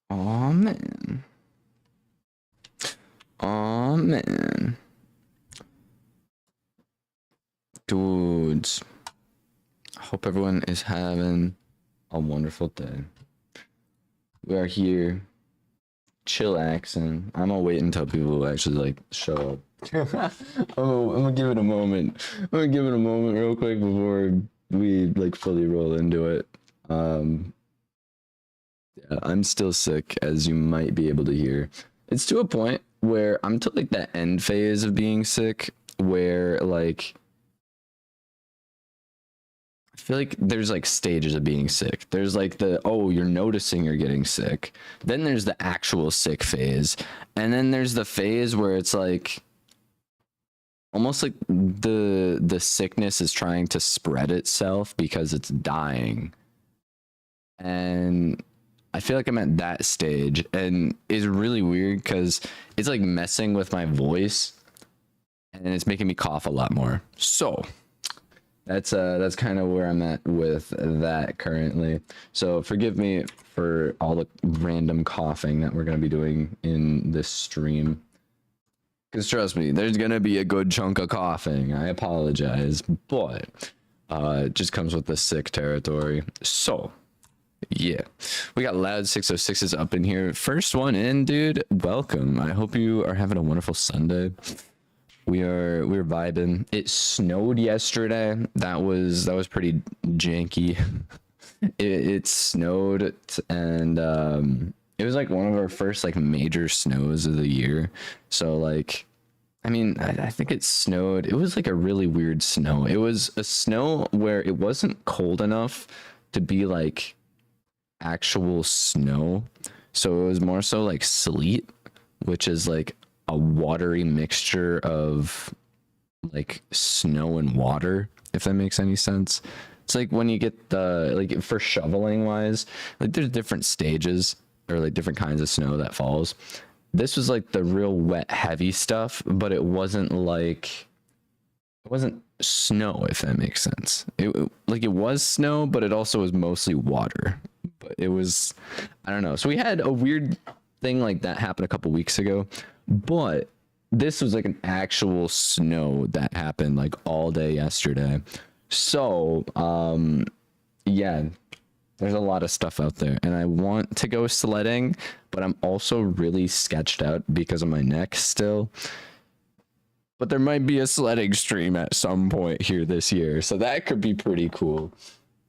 Oh man. Oh man. Dudes. I hope everyone is having a wonderful day. We are here chillaxing. I'm gonna wait until people actually like show up. I'm gonna give it a moment. I'm gonna give it a moment real quick before we like fully roll into it. Yeah, I'm still sick, as you might be able to hear. It's to a point where I'm to like that end phase of being sick, where like I feel like there's like stages of being sick. There's like the, oh, you're noticing you're getting sick. Then there's the actual sick phase. And then there's the phase where it's like almost like the sickness is trying to spread itself because it's dying. And I feel like I'm at that stage, and it's really weird because it's like messing with my voice and it's making me cough a lot more. So that's kind of where I'm at with that currently. So forgive me for all the random coughing that we're gonna be doing in this stream. Because trust me, there's gonna be a good chunk of coughing. I apologize, but it just comes with the sick territory. So yeah, we got loud 606s up in here. First one in, dude. Welcome. I hope you are having a wonderful Sunday. We're vibing. It snowed yesterday. That was pretty janky. It snowed, and it was like one of our first like major snows of the year. So like, I mean, I think it snowed. It was like a really weird snow. It was a snow where it wasn't cold enough to be like actual snow, so it was more so like sleet, which is like a watery mixture of like snow and water, if that makes any sense. It's like when you get the, like for shoveling wise, like there's different stages or like different kinds of snow that falls. This was like the real wet heavy stuff, but it wasn't like, it wasn't snow, if that makes sense. It like it was snow, but it also was mostly water. But it was, I don't know. So we had a weird thing like that happen a couple weeks ago, but this was like an actual snow that happened like all day yesterday. So yeah, there's a lot of stuff out there, and I want to go sledding, but I'm also really sketched out because of my neck still. But there might be a sledding stream at some point here this year, so that could be pretty cool.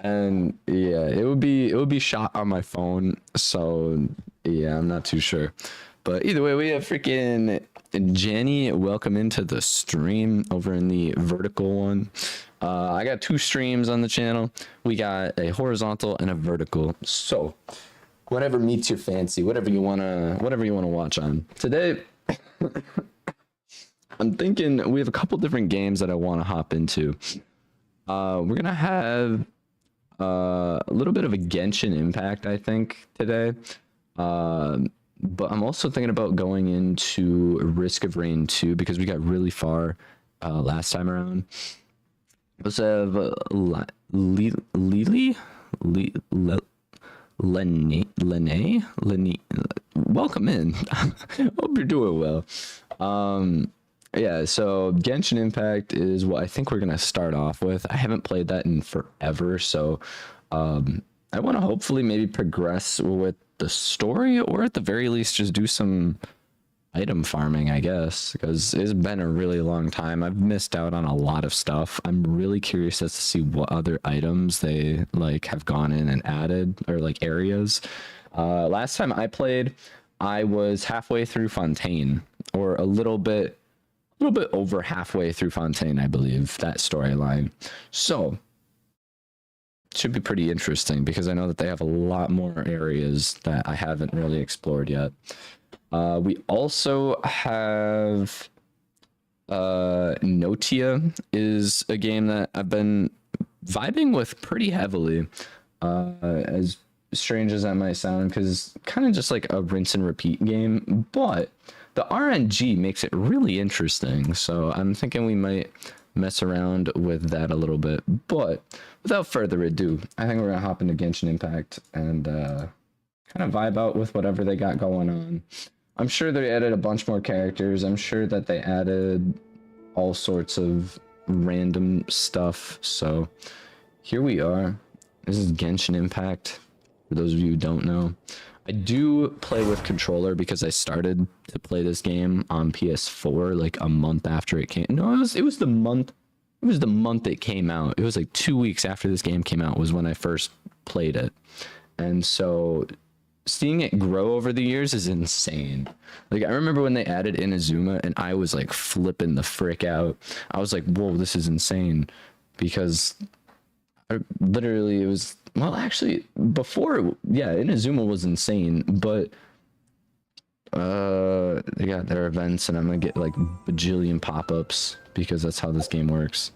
And yeah, it would be shot on my phone, so yeah, I'm not too sure. But either way, we have freaking Jenny. Welcome into the stream over in the vertical one. I got two streams on the channel. We got a horizontal and a vertical. So whatever meets your fancy, whatever you wanna watch on. Today I'm thinking we have a couple different games that I want to hop into. We're gonna have a little bit of a Genshin Impact, I think, today. But I'm also thinking about going into Risk of Rain 2 because we got really far last time around. We also have Lily? Lene? Welcome in. Hope you're doing well. Yeah, so Genshin Impact is what I think we're gonna start off with. I haven't played that in forever, so I want to hopefully maybe progress with the story, or at the very least just do some item farming, I guess, because it's been a really long time. I've missed out on a lot of stuff. I'm really curious as to see what other items they like have gone in and added, or like areas. Last time I played, I was halfway through Fontaine, or a little bit over halfway through Fontaine, I believe, that storyline. So should be pretty interesting because I know that they have a lot more areas that I haven't really explored yet. We also have Notia is a game that I've been vibing with pretty heavily, as strange as that might sound, because kind of just like a rinse and repeat game, but the RNG makes it really interesting. So I'm thinking we might mess around with that a little bit. But without further ado, I think we're gonna hop into Genshin Impact and kind of vibe out with whatever they got going on. I'm sure they added a bunch more characters. I'm sure that they added all sorts of random stuff. So here we are. This is Genshin Impact. For those of you who don't know, I do play with controller because I started to play this game on PS4 like a month after it came. No, it was the month. It was the month it came out. It was like 2 weeks after this game came out was when I first played it. And so seeing it grow over the years is insane. Like, I remember when they added Inazuma and I was like flipping the frick out. I was like, whoa, this is insane. Because literally it was, well, actually before, yeah, Inazuma was insane, but they got their events and I'm gonna get like bajillion pop-ups because that's how this game works.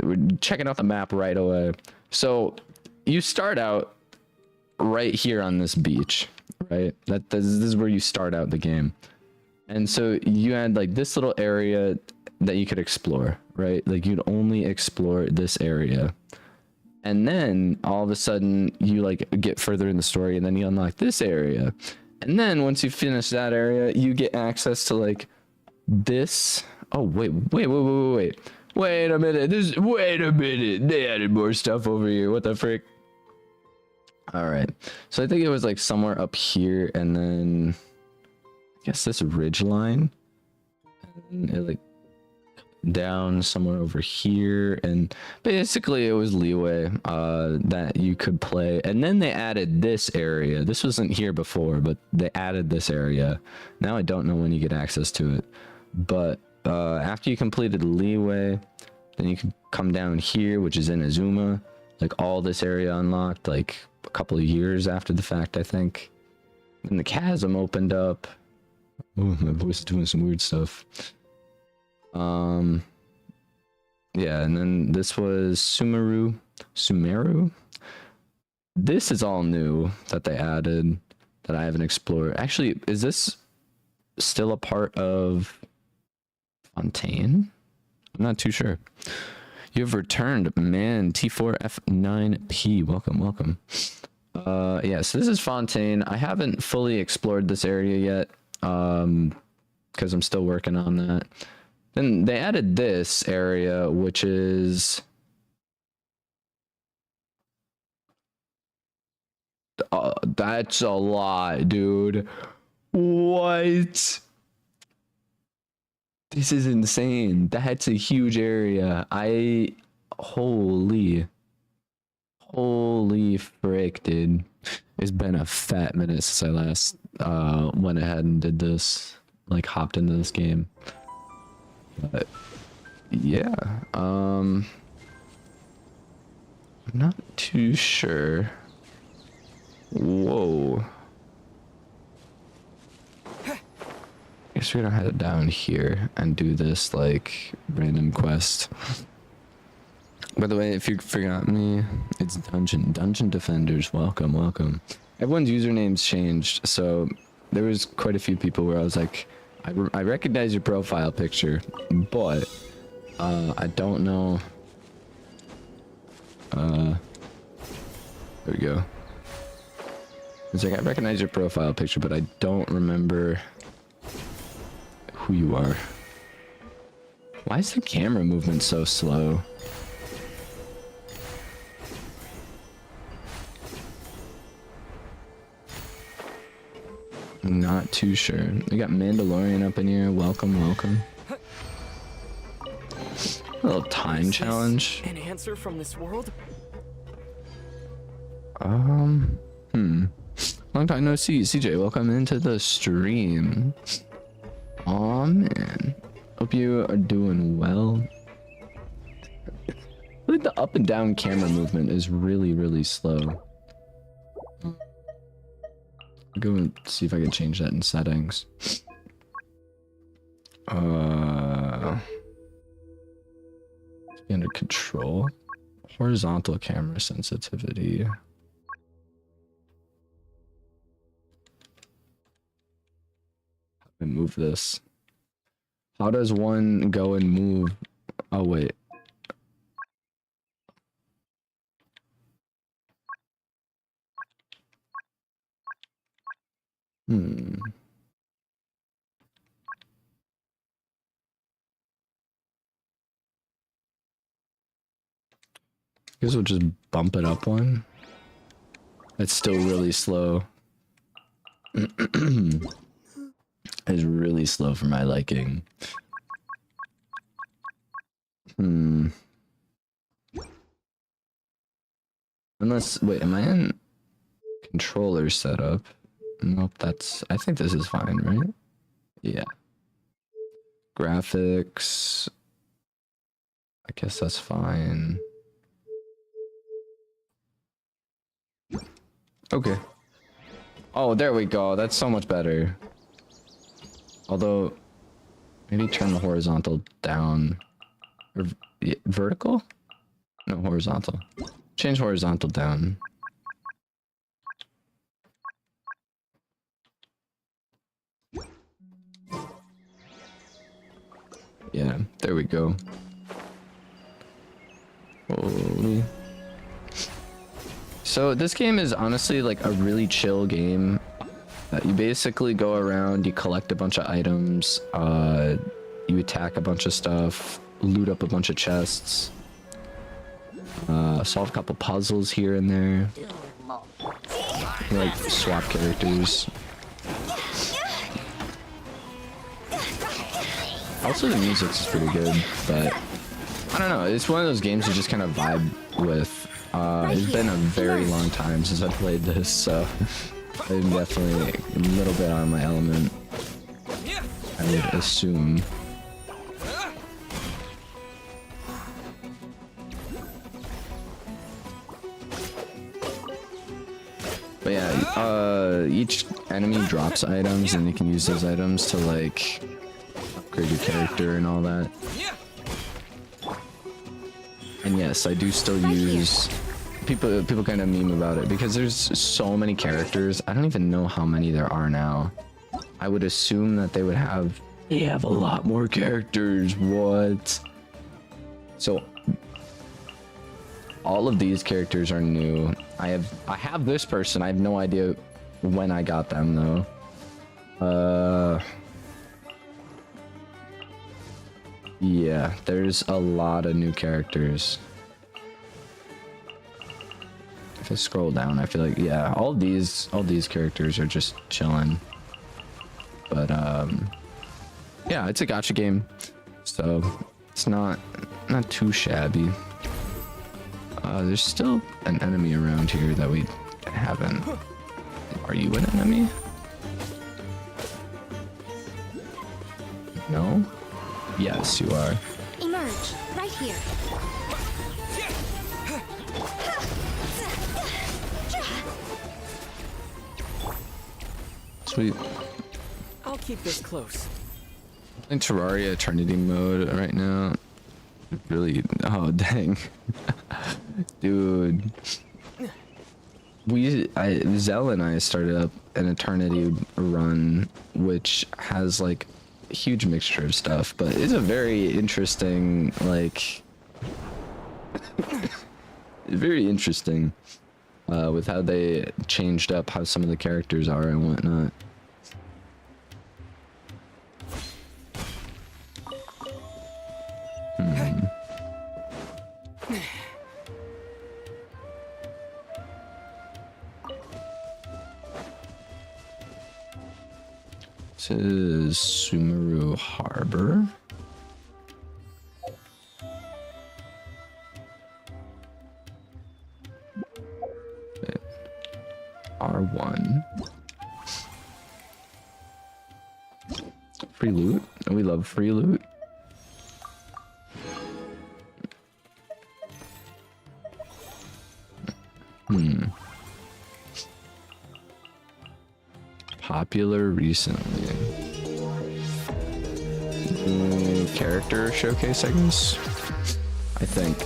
We're checking out the map right away. So you start out right here on this beach, right? This is where you start out the game. And so you had like this little area that you could explore, right? Like you'd only explore this area. And then all of a sudden you like get further in the story and then you unlock this area. And then once you finish that area, you get access to like this. Oh, wait a minute. Wait a minute. They added more stuff over here. What the frick? All right. So I think it was like somewhere up here and then I guess this ridge line. And it like down somewhere over here, and basically it was Leeway that you could play. And then they added this area. This wasn't here before, but they added this area. Now I don't know when you get access to it, but after you completed Leeway, then you can come down here, which is in Inazuma. Like all this area unlocked like a couple of years after the fact, I think. And the chasm opened up. Oh, my voice is doing some weird stuff. Yeah, and then this was Sumeru. This is all new that they added that I haven't explored. Actually, is this still a part of Fontaine? I'm not too sure. You have returned, man. T4F9P. Welcome. Yeah, so this is Fontaine. I haven't fully explored this area yet, because I'm still working on that. Then they added this area, which is that's a lot, dude. What? This is insane. That's a huge area. Holy frick, dude. It's been a fat minute since I last went ahead and did this, like hopped into this game. But yeah, I'm not too sure. Whoa. I guess we're gonna head down here and do this like random quest. By the way, if you forgot me, it's Dungeon Defenders. Welcome. Everyone's username's changed, so there was quite a few people where I was like, I recognize your profile picture, but I don't know. There we go. It's like, I recognize your profile picture, but I don't remember who you are. Why is the camera movement so slow? Not too sure. We got Mandalorian up in here. Welcome. A little time challenge. An answer from this world? Long time no see. CJ, welcome into the stream. Aw, man. Hope you are doing well. I think the up and down camera movement is really slow. Go and see if I can change that in settings. Be under control. Horizontal camera sensitivity. How do I move this? How does one go and move? Oh wait. Hmm. Guess we'll just bump it up one. It's still really slow. It's really slow for my liking. Hmm. Unless, wait, am I in controller setup? Nope, that's, I think this is fine, right? Yeah. Graphics. I guess that's fine. Okay. Oh, there we go. That's so much better. Although, maybe turn the horizontal down. Or vertical? No, horizontal. Change horizontal down. Yeah, there we go. Holy. So this game is honestly like a really chill game. You basically go around, you collect a bunch of items, you attack a bunch of stuff, loot up a bunch of chests, solve a couple puzzles here and there. You, like swap characters. Also, the music's pretty good, but I don't know. It's one of those games you just kind of vibe with. It's been a very long time since I played this, so I'm definitely a little bit on my element, I would assume. But yeah, each enemy drops items, and you can use those items to like upgrade your character and all that. And yes, I do still use. People kind of meme about it because there's so many characters. I don't even know how many there are now. I would assume that they would have. They have a lot more characters. What? So all of these characters are new. I have this person. I have no idea when I got them though. Yeah, there's a lot of new characters. If I scroll down, I feel like, yeah, all these characters are just chilling. But yeah, it's a gacha game, so it's not too shabby. There's still an enemy around here that we haven't. Are you an enemy? No? Yes, you are. Emerge right here. Sweet. I'll keep this close. In Terraria Eternity mode right now. Really? Oh dang, dude. Zell and I started up an Eternity run, which has like a huge mixture of stuff, but it's a very interesting, like, very interesting, with how they changed up how some of the characters are and whatnot. This is Sumeru Harbor. Okay. R1. Free loot. We love free loot. Popular recently. Character showcase, I guess. I think.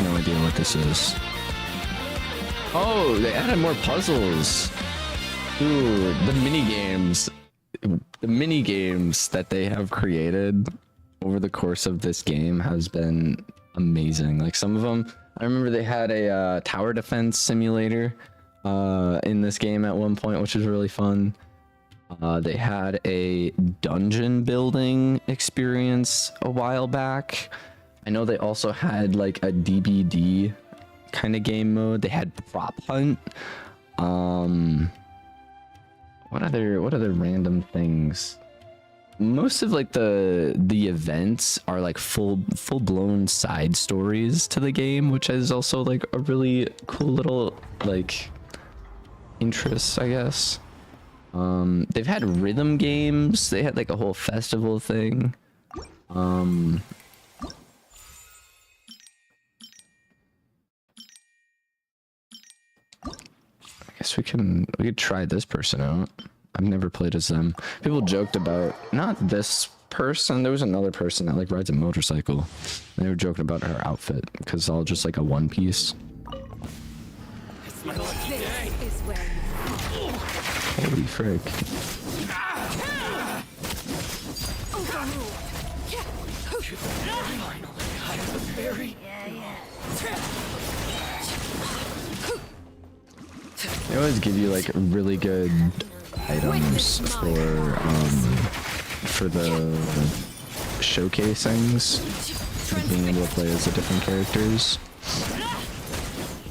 No idea what this is. Oh, they added more puzzles. Dude, the mini games that they have created over the course of this game has been amazing. Like some of them, I remember they had a tower defense simulator in this game at one point, which was really fun. They had a dungeon building experience a while back. I know they also had like a DBD kind of game mode. They had prop hunt. What other random things? Most of like the events are like full blown side stories to the game, which is also like a really cool little like interest, I guess. They've had rhythm games. They had like a whole festival thing. I guess we could try this person out. I've never played as them. People joked about not this person. There was another person that like rides a motorcycle. And they were joking about her outfit because it's all just like a one piece. It's my lucky day. This is where Holy frick. Finally, I have a very... They always give you like really good items for the showcasings, for being able to play as the different characters.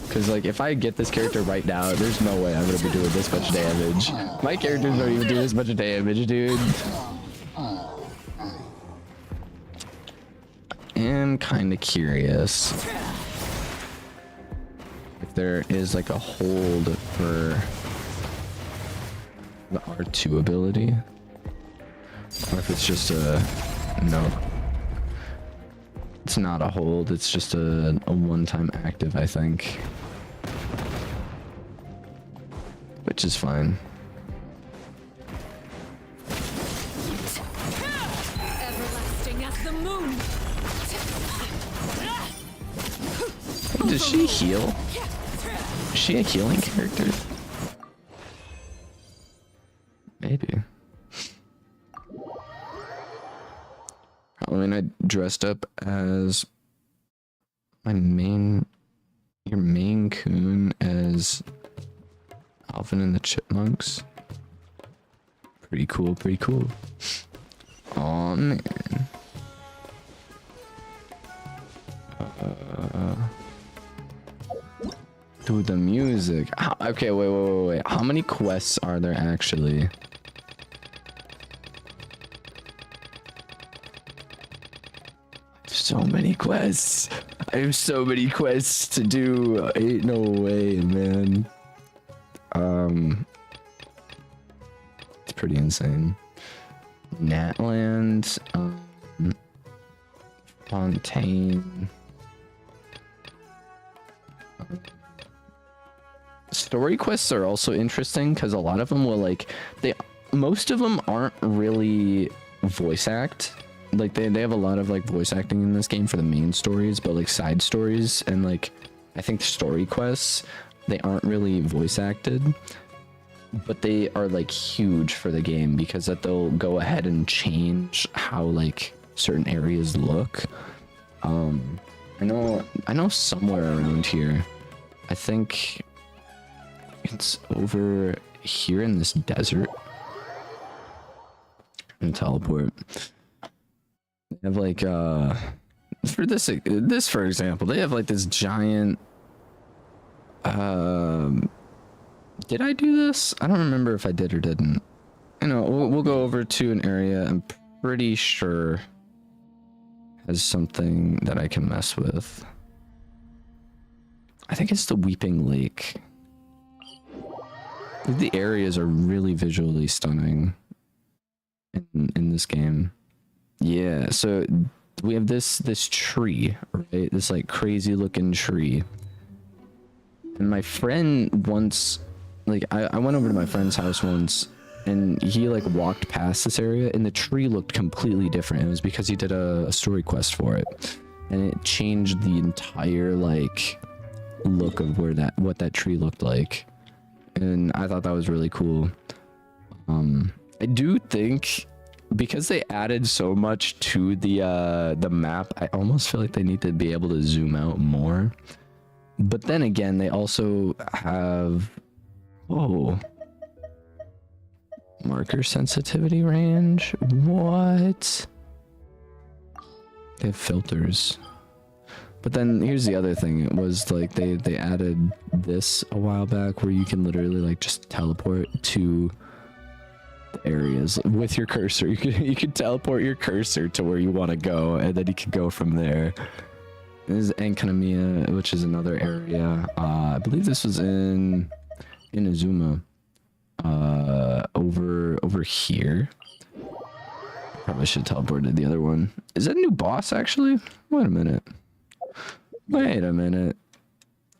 Because like if I get this character right now, there's no way I'm gonna be doing this much damage. My characters don't even do this much damage, dude. I'm kind of curious if there is like a hold for the R2 ability, or if it's just a no. It's not a hold, it's just a one-time active, I think. Which is fine. everlasting as the moon. Does she heal? Is she a healing character? Maybe. Halloween, I dressed up as your main coon as Alvin and the Chipmunks. Pretty cool, pretty cool. Aw, man. Dude, the music. Okay, wait. How many quests are there actually? So many quests. I have so many quests to do. Ain't no way, man. It's pretty insane. Natland, Fontaine. Story quests are also interesting because a lot of them will like most of them aren't really voice act. Like they have a lot of like voice acting in this game for the main stories, but like side stories and like I think story quests, they aren't really voice acted, but they are like huge for the game because that they'll go ahead and change how like certain areas look. I know somewhere around here, I think it's over here in this desert. And teleport. They have like for this for example, they have like this giant did I do this? I don't remember if I did or didn't. I know we'll go over to an area I'm pretty sure has something that I can mess with. I think it's the Weeping Lake. The areas are really visually stunning in this game. Yeah, so we have this tree, right? This like crazy looking tree. And my friend once, like I went over to my friend's house once and he like walked past this area and the tree looked completely different. It was because he did a story quest for it. And it changed the entire like look of what that tree looked like. And I thought that was really cool. I do think because they added so much to the map, I almost feel like they need to be able to zoom out more. But then again, they also have marker sensitivity range. What? They have filters. But then here's the other thing. It was like they added this a while back where you can literally like just teleport to the areas with your cursor. You could teleport your cursor to where you want to go, and then you can go from there. This is Enkanomiya, which is another area. I believe this was in Inazuma. Over here. Probably should teleport to the other one. Is that a new boss actually? Wait a minute. Wait a minute.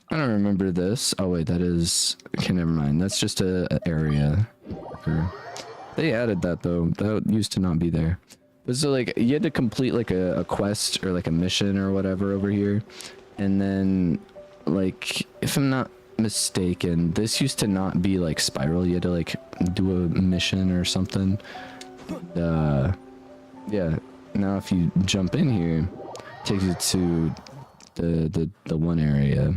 I don't remember this. Oh wait, that is... Okay, never mind. That's just a area marker. They added that though. That used to not be there. But so like, you had to complete like a quest or like a mission or whatever over here. And then, like, if I'm not mistaken, this used to not be like Spiral. You had to like do a mission or something. Yeah. Now if you jump in here, it takes you to the one area.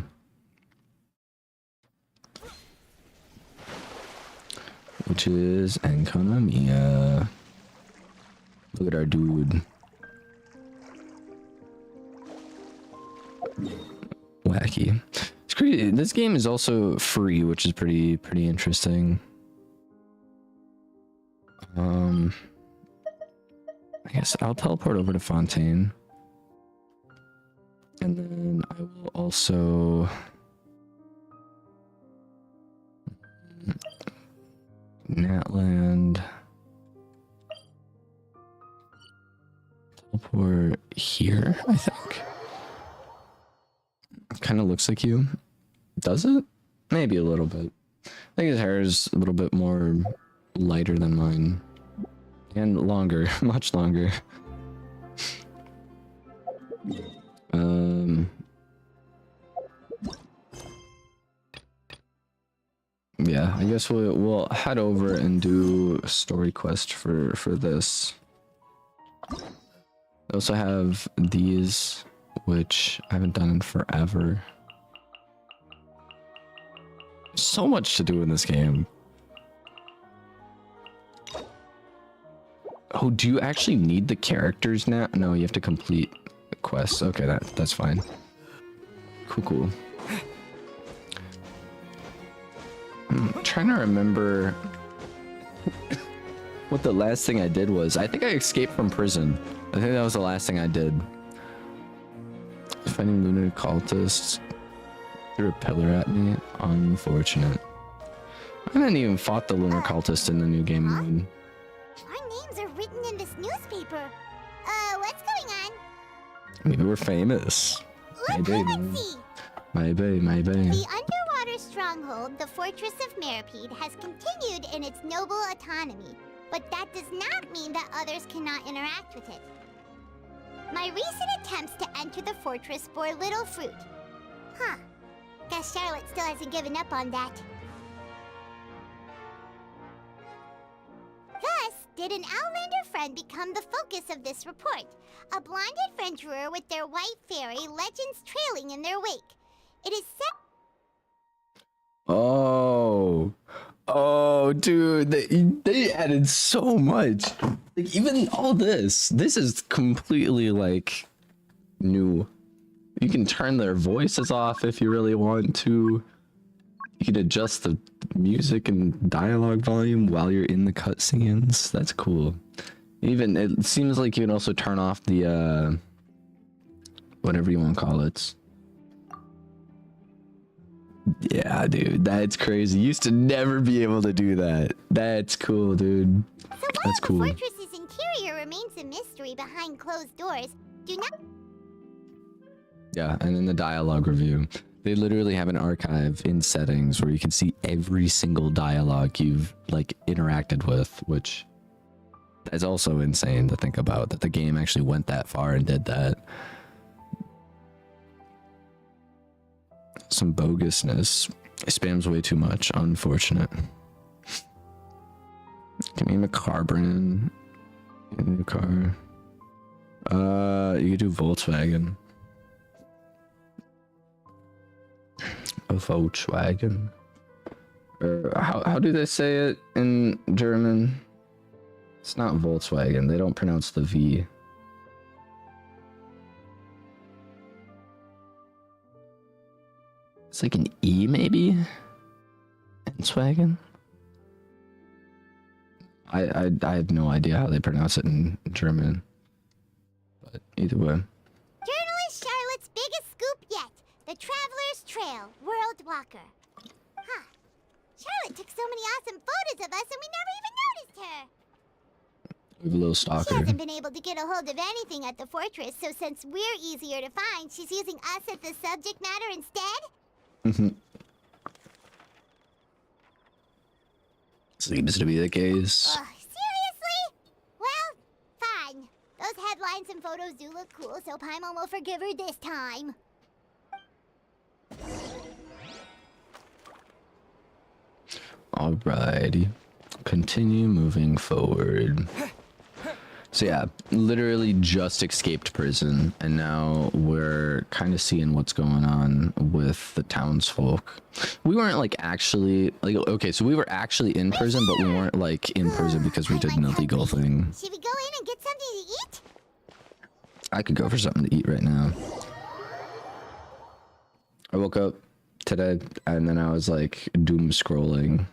Which is Enkanomiya. Look at our dude. Wacky. It's crazy. This game is also free, which is pretty interesting. I guess I'll teleport over to Fontaine. And then I will also... Natland. Teleport here, I think. Kind of looks like you. Does it? Maybe a little bit. I think his hair is a little bit more lighter than mine. And longer, much longer. Yeah, I guess we'll head over and do a story quest for this. I also have these, which I haven't done in forever. So much to do in this game. Oh, do you actually need the characters now? No, you have to complete the quests. Okay, that's fine. Cool. I'm trying to remember what the last thing I did was. I think I escaped from prison. I think that was the last thing I did. Fighting lunar cultists threw a pillar at me. Unfortunate. I hadn't even fought the lunar cultist in the new game mode. Our names are written in this newspaper. What's going on? Maybe we're famous. Look, let's see. Maybe. The underwater stronghold, the Fortress of Meripede, has continued in its noble autonomy, but that does not mean that others cannot interact with it. My recent attempts to enter the fortress bore little fruit. Huh. Guess Charlotte still hasn't given up on that. Thus, did an Outlander friend become the focus of this report? A blind adventurer with their white fairy, legends trailing in their wake. It is said... Oh, dude, they added so much. Like, even all this is completely, like, new. You can turn their voices off if you really want to. You can adjust the music and dialogue volume while you're in the cutscenes. That's cool. Even, it seems like you can also turn off the, whatever you want to call it. Yeah, dude, that's crazy. Used to never be able to do that. That's cool, dude. So That's cool. while the fortress's interior remains a mystery behind closed doors, do not... Yeah, and in the dialogue review, they literally have an archive in settings where you can see every single dialogue you've, like, interacted with, which is also insane to think about, that the game actually went that far and did that. Some bogusness. It spams way too much. Unfortunate. Give me Macarbron. New car. You could do Volkswagen. A Volkswagen. Or how do they say it in German? It's not Volkswagen. They don't pronounce the V. It's like an E, maybe? Volkswagen? I have no idea how they pronounce it in German. But either way. Journalist Charlotte's biggest scoop yet. The Traveler's Trail, World Walker. Huh. Charlotte took so many awesome photos of us and we never even noticed her. We have a little She stalker. hasn't been able to get a hold of anything at the fortress, so since we're easier to find, she's using us as the subject matter instead? Seems to be the case. Seriously? Well, fine. Those headlines and photos do look cool, so Paimon will forgive her this time. Alrighty. Continue moving forward. So yeah, literally just escaped prison, and now we're kind of seeing what's going on with the townsfolk. We weren't like actually like okay, so we were actually in prison, but we weren't like in prison because we did an illegal thing. Should we go in and get something to eat? I could go for something to eat right now. I woke up today and then I was like doom scrolling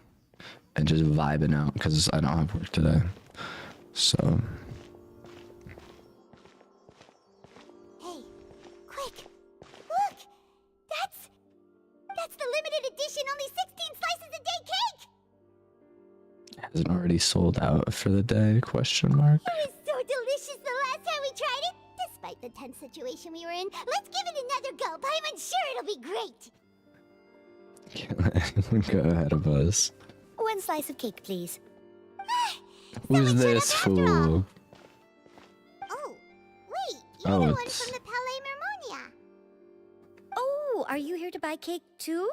and just vibing out because I don't have work today. So Hey, quick! Look! That's the limited edition only 16 slices a day cake! hasn't already sold out for the day? Question mark. It was so delicious the last time we tried it! Despite the tense situation we were in, let's give it another go. I'm sure it'll be great! Go ahead of us. One slice of cake, please. Who's Someone showed this up after all. fool? Oh, wait, Oh, you're the one it's- from the Palais Mermonia. Oh, are you here to buy cake too?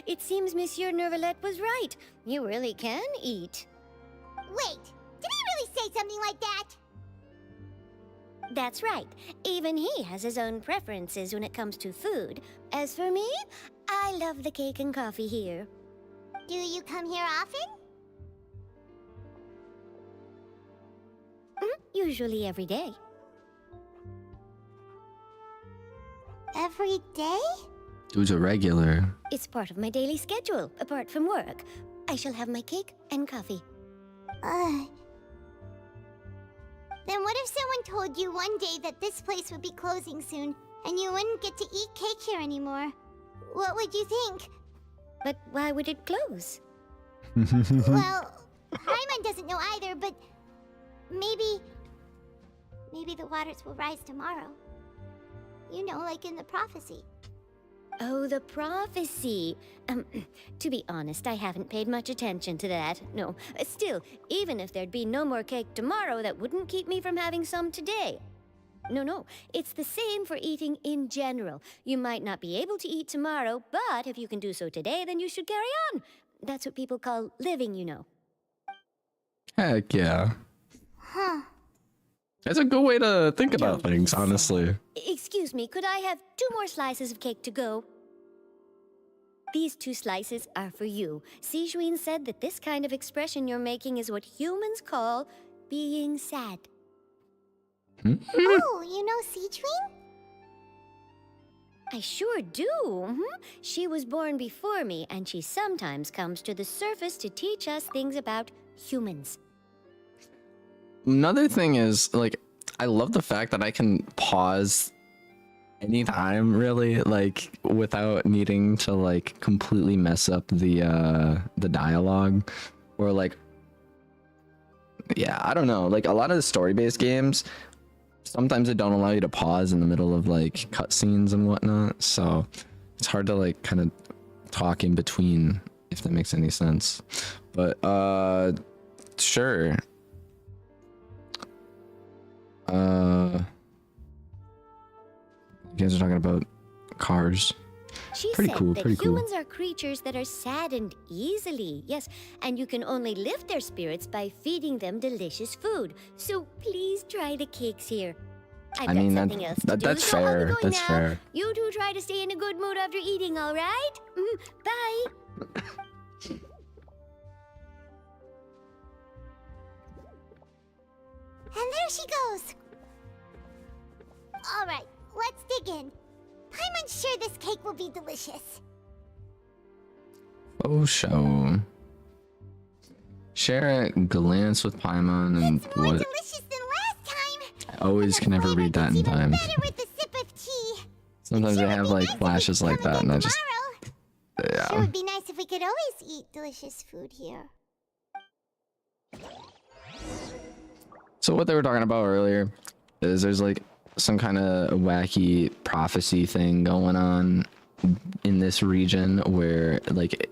It seems Monsieur Nervalette was right. You really can eat. Wait, did he really say something like that? That's right. Even he has his own preferences when it comes to food. As for me, I love the cake and coffee here. Do you come here often? Usually every day. Every day? Who's a regular? It's part of my daily schedule, apart from work. I shall have my cake and coffee. Then what if someone told you one day that this place would be closing soon, and you wouldn't get to eat cake here anymore? What would you think? But why would it close? Well, Hyman doesn't know either, but maybe the waters will rise tomorrow. You know, like in the prophecy. Oh, the prophecy. To be honest, I haven't paid much attention to that. No. Still, even if there'd be no more cake tomorrow, that wouldn't keep me from having some today. No. It's the same for eating in general. You might not be able to eat tomorrow, but if you can do so today, then you should carry on. That's what people call living, you know. Heck yeah. Huh. That's a good way to think about Don't things, be sad. honestly. Excuse me, could I have 2 more slices of cake to go? These 2 slices are for you. Sijuin said that this kind of expression you're making is what humans call being sad. Oh, you know Sichuan? I sure do. She was born before me, and she sometimes comes to the surface to teach us things about humans. Another thing is, like, I love the fact that I can pause anytime, really, like, without needing to, like, completely mess up the dialogue. Or, like, yeah, I don't know. Like, a lot of the story-based games, sometimes they don't allow you to pause in the middle of, like, cutscenes and whatnot. So it's hard to, like, kind of talk in between, if that makes any sense. But, sure. You guys are talking about cars. She Pretty said cool, that pretty cool. humans are creatures that are saddened easily, yes, and you can only lift their spirits by feeding them delicious food. So please try the cakes here. I've I got mean, something else to do, that's so I'll be fair. going That's now. fair. You two try to stay in a good mood after eating, all right? Bye. And there she goes. All right, let's dig in. Paimon's sure this cake will be delicious. Oh, show. Share a glance with Paimon and It's more what? delicious than last time. I always And the can never flavor read that gets in even time. better with a sip of tea. Sometimes Sure they would have be like nice if we flashes could like come that, and again I just tomorrow. Sure yeah. would be nice if we could always eat delicious food here. So what they were talking about earlier is there's like some kind of wacky prophecy thing going on in this region where like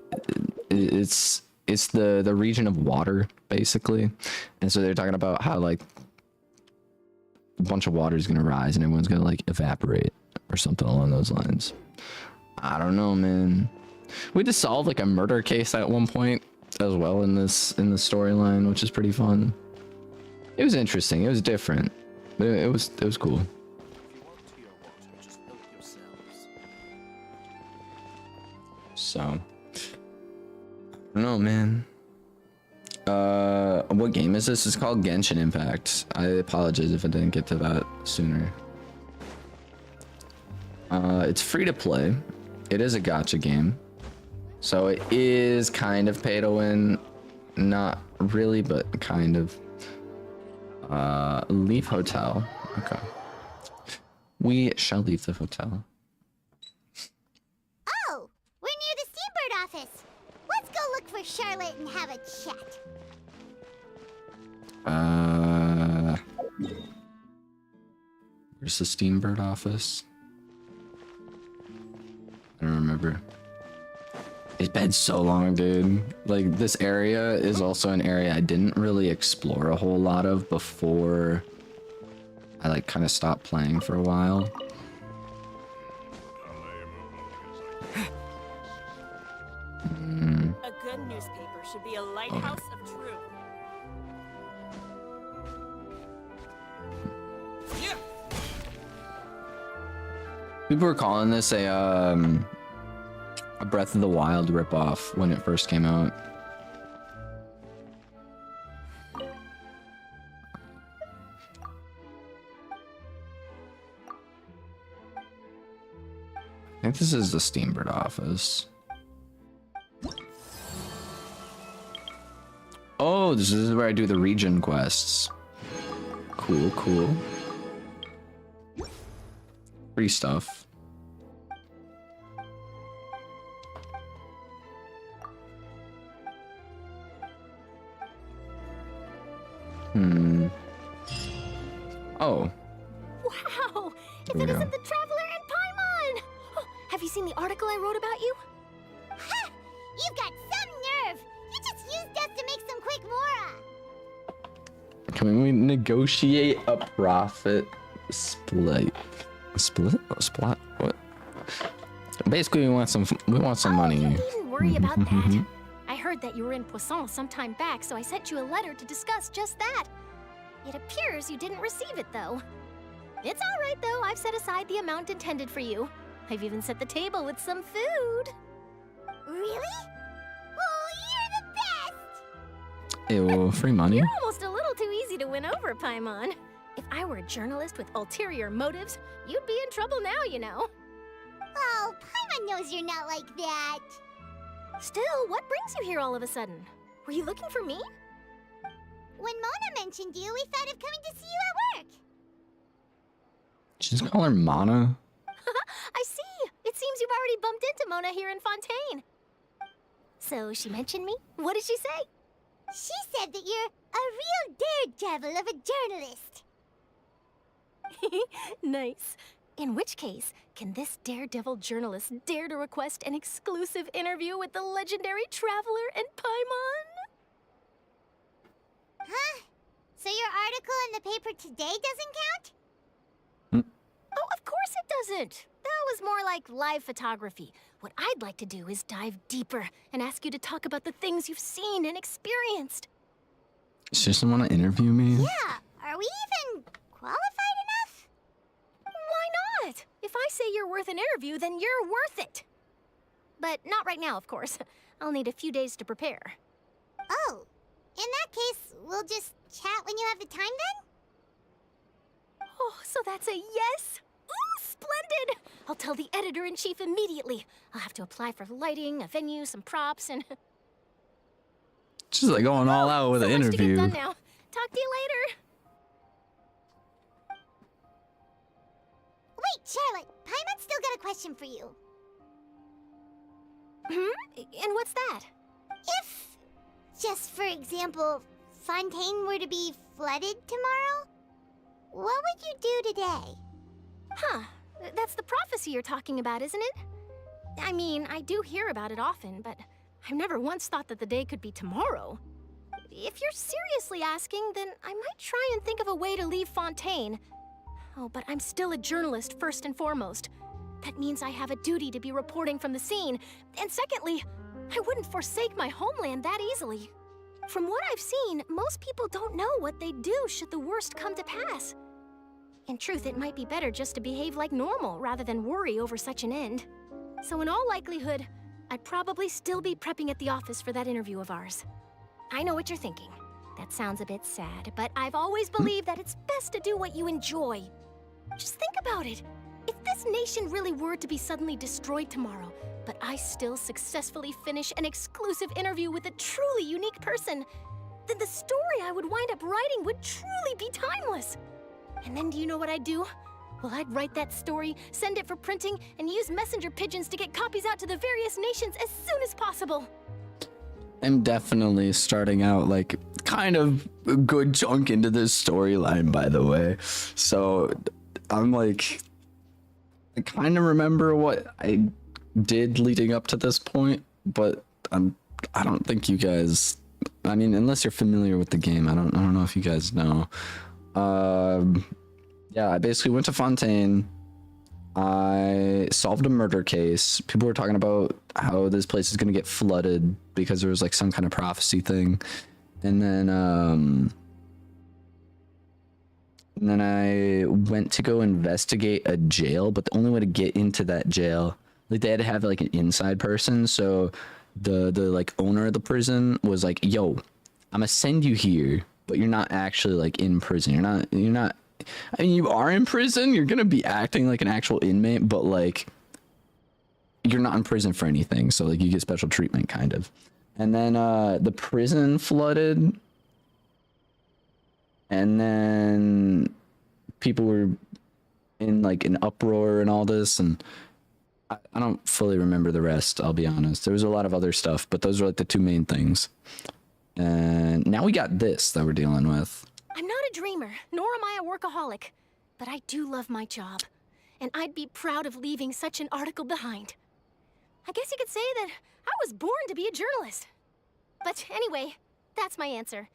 it's the region of water basically, and so they're talking about how like a bunch of water is gonna rise and everyone's gonna like evaporate or something along those lines. I don't know, man. We just solved like a murder case at one point as well in the storyline, which is pretty fun. It was interesting. It was different, but it was cool. So, I don't know, man. What game is this? It's called Genshin Impact. I apologize if I didn't get to that sooner. It's free to play. It is a gacha game, so it is kind of pay to win. Not really, but kind of. Leave hotel. Okay. We shall leave the hotel. Oh, we're near the Steambird office. Let's go look for Charlotte and have a chat. Where's the Steambird office? I don't remember. It's been so long, dude. Like, this area is also an area I didn't really explore a whole lot of before I, like, kind of stopped playing for a while. A good newspaper should be a lighthouse of truth. Yeah. People were calling this a Breath of the Wild ripoff when it first came out. I think this is the Steambird office. Oh, this is where I do the region quests. Cool, cool. Free stuff. Oh. Wow! If Here we it go. isn't the Traveler and Paimon! Oh, have you seen the article I wrote about you? Ha! You've got some nerve. You just used us to make some quick mora. Can we negotiate a profit split? Split? Splat? What? Basically, we want some money. You needn't worry about that. I heard that you were in Poisson some time back, so I sent you a letter to discuss just that. It appears you didn't receive it, though. It's all right, though. I've set aside the amount intended for you. I've even set the table with some food. Really? Oh, you're the best! Ew, free money? You're almost a little too easy to win over, Paimon. If I were a journalist with ulterior motives, you'd be in trouble now, you know. Oh, Paimon knows you're not like that. Still, what brings you here all of a sudden? Were you looking for me? When Mona mentioned you, we thought of coming to see you at work. She's call her Mana? I see. It seems you've already bumped into Mona here in Fontaine. So she mentioned me? What did she say? She said that you're a real daredevil of a journalist. Nice. In which case, can this daredevil journalist dare to request an exclusive interview with the legendary Traveler and Paimon? Huh? So your article in the paper today doesn't count? Oh, of course it doesn't. That was more like live photography. What I'd like to do is dive deeper and ask you to talk about the things you've seen and experienced. She doesn't want to interview me. Yeah, are we even qualified enough? Why not? If I say you're worth an interview, then you're worth it. But not right now, of course. I'll need a few days to prepare. Oh, in that case, we'll just chat when you have the time then? Oh, so that's a yes? Ooh, splendid! I'll tell the editor-in-chief immediately. I'll have to apply for lighting, a venue, some props, and... She's like going all out with so an much to get interview. done now. Talk to you later. Wait, Charlotte, Paimon's still got a question for you. And what's that? If, just for example, Fontaine were to be flooded tomorrow, what would you do today? Huh. That's the prophecy you're talking about, isn't it? I mean, I do hear about it often, but I've never once thought that the day could be tomorrow. If you're seriously asking, then I might try and think of a way to leave Fontaine. Oh, but I'm still a journalist first and foremost. That means I have a duty to be reporting from the scene. And secondly, I wouldn't forsake my homeland that easily. From what I've seen, most people don't know what they'd do should the worst come to pass. In truth, it might be better just to behave like normal rather than worry over such an end. So in all likelihood, I'd probably still be prepping at the office for that interview of ours. I know what you're thinking. That sounds a bit sad, but I've always believed that it's best to do what you enjoy. Just think about it. If this nation really were to be suddenly destroyed tomorrow, but I still successfully finish an exclusive interview with a truly unique person, then the story I would wind up writing would truly be timeless. And then do you know what I'd do? Well, I'd write that story, send it for printing, and use messenger pigeons to get copies out to the various nations as soon as possible. I'm definitely starting out like kind of a good chunk into this storyline, by the way. So I'm like, I kind of remember what I did leading up to this point, but I don't think you guys, I mean, unless you're familiar with the game, I don't know if you guys know. Yeah, I basically went to Fontaine. I solved a murder case. People were talking about how this place is gonna get flooded because there was like some kind of prophecy thing. And then I went to go investigate a jail, but the only way to get into that jail, like they had to have like an inside person. So the like owner of the prison was like, yo, I'm gonna send you here, but you're not actually like in prison. You're not I mean, you are in prison. You're gonna be acting like an actual inmate, but like you're not in prison for anything. So like you get special treatment, kind of. And then the prison flooded, and then people were in like an uproar and all this, and I don't fully remember the rest. I'll be honest. There was a lot of other stuff, but those are like the two main things. And now we got this that we're dealing with. I'm not a dreamer, nor am I a workaholic, but I do love my job, and I'd be proud of leaving such an article behind. I guess you could say that I was born to be a journalist. But anyway, that's my answer.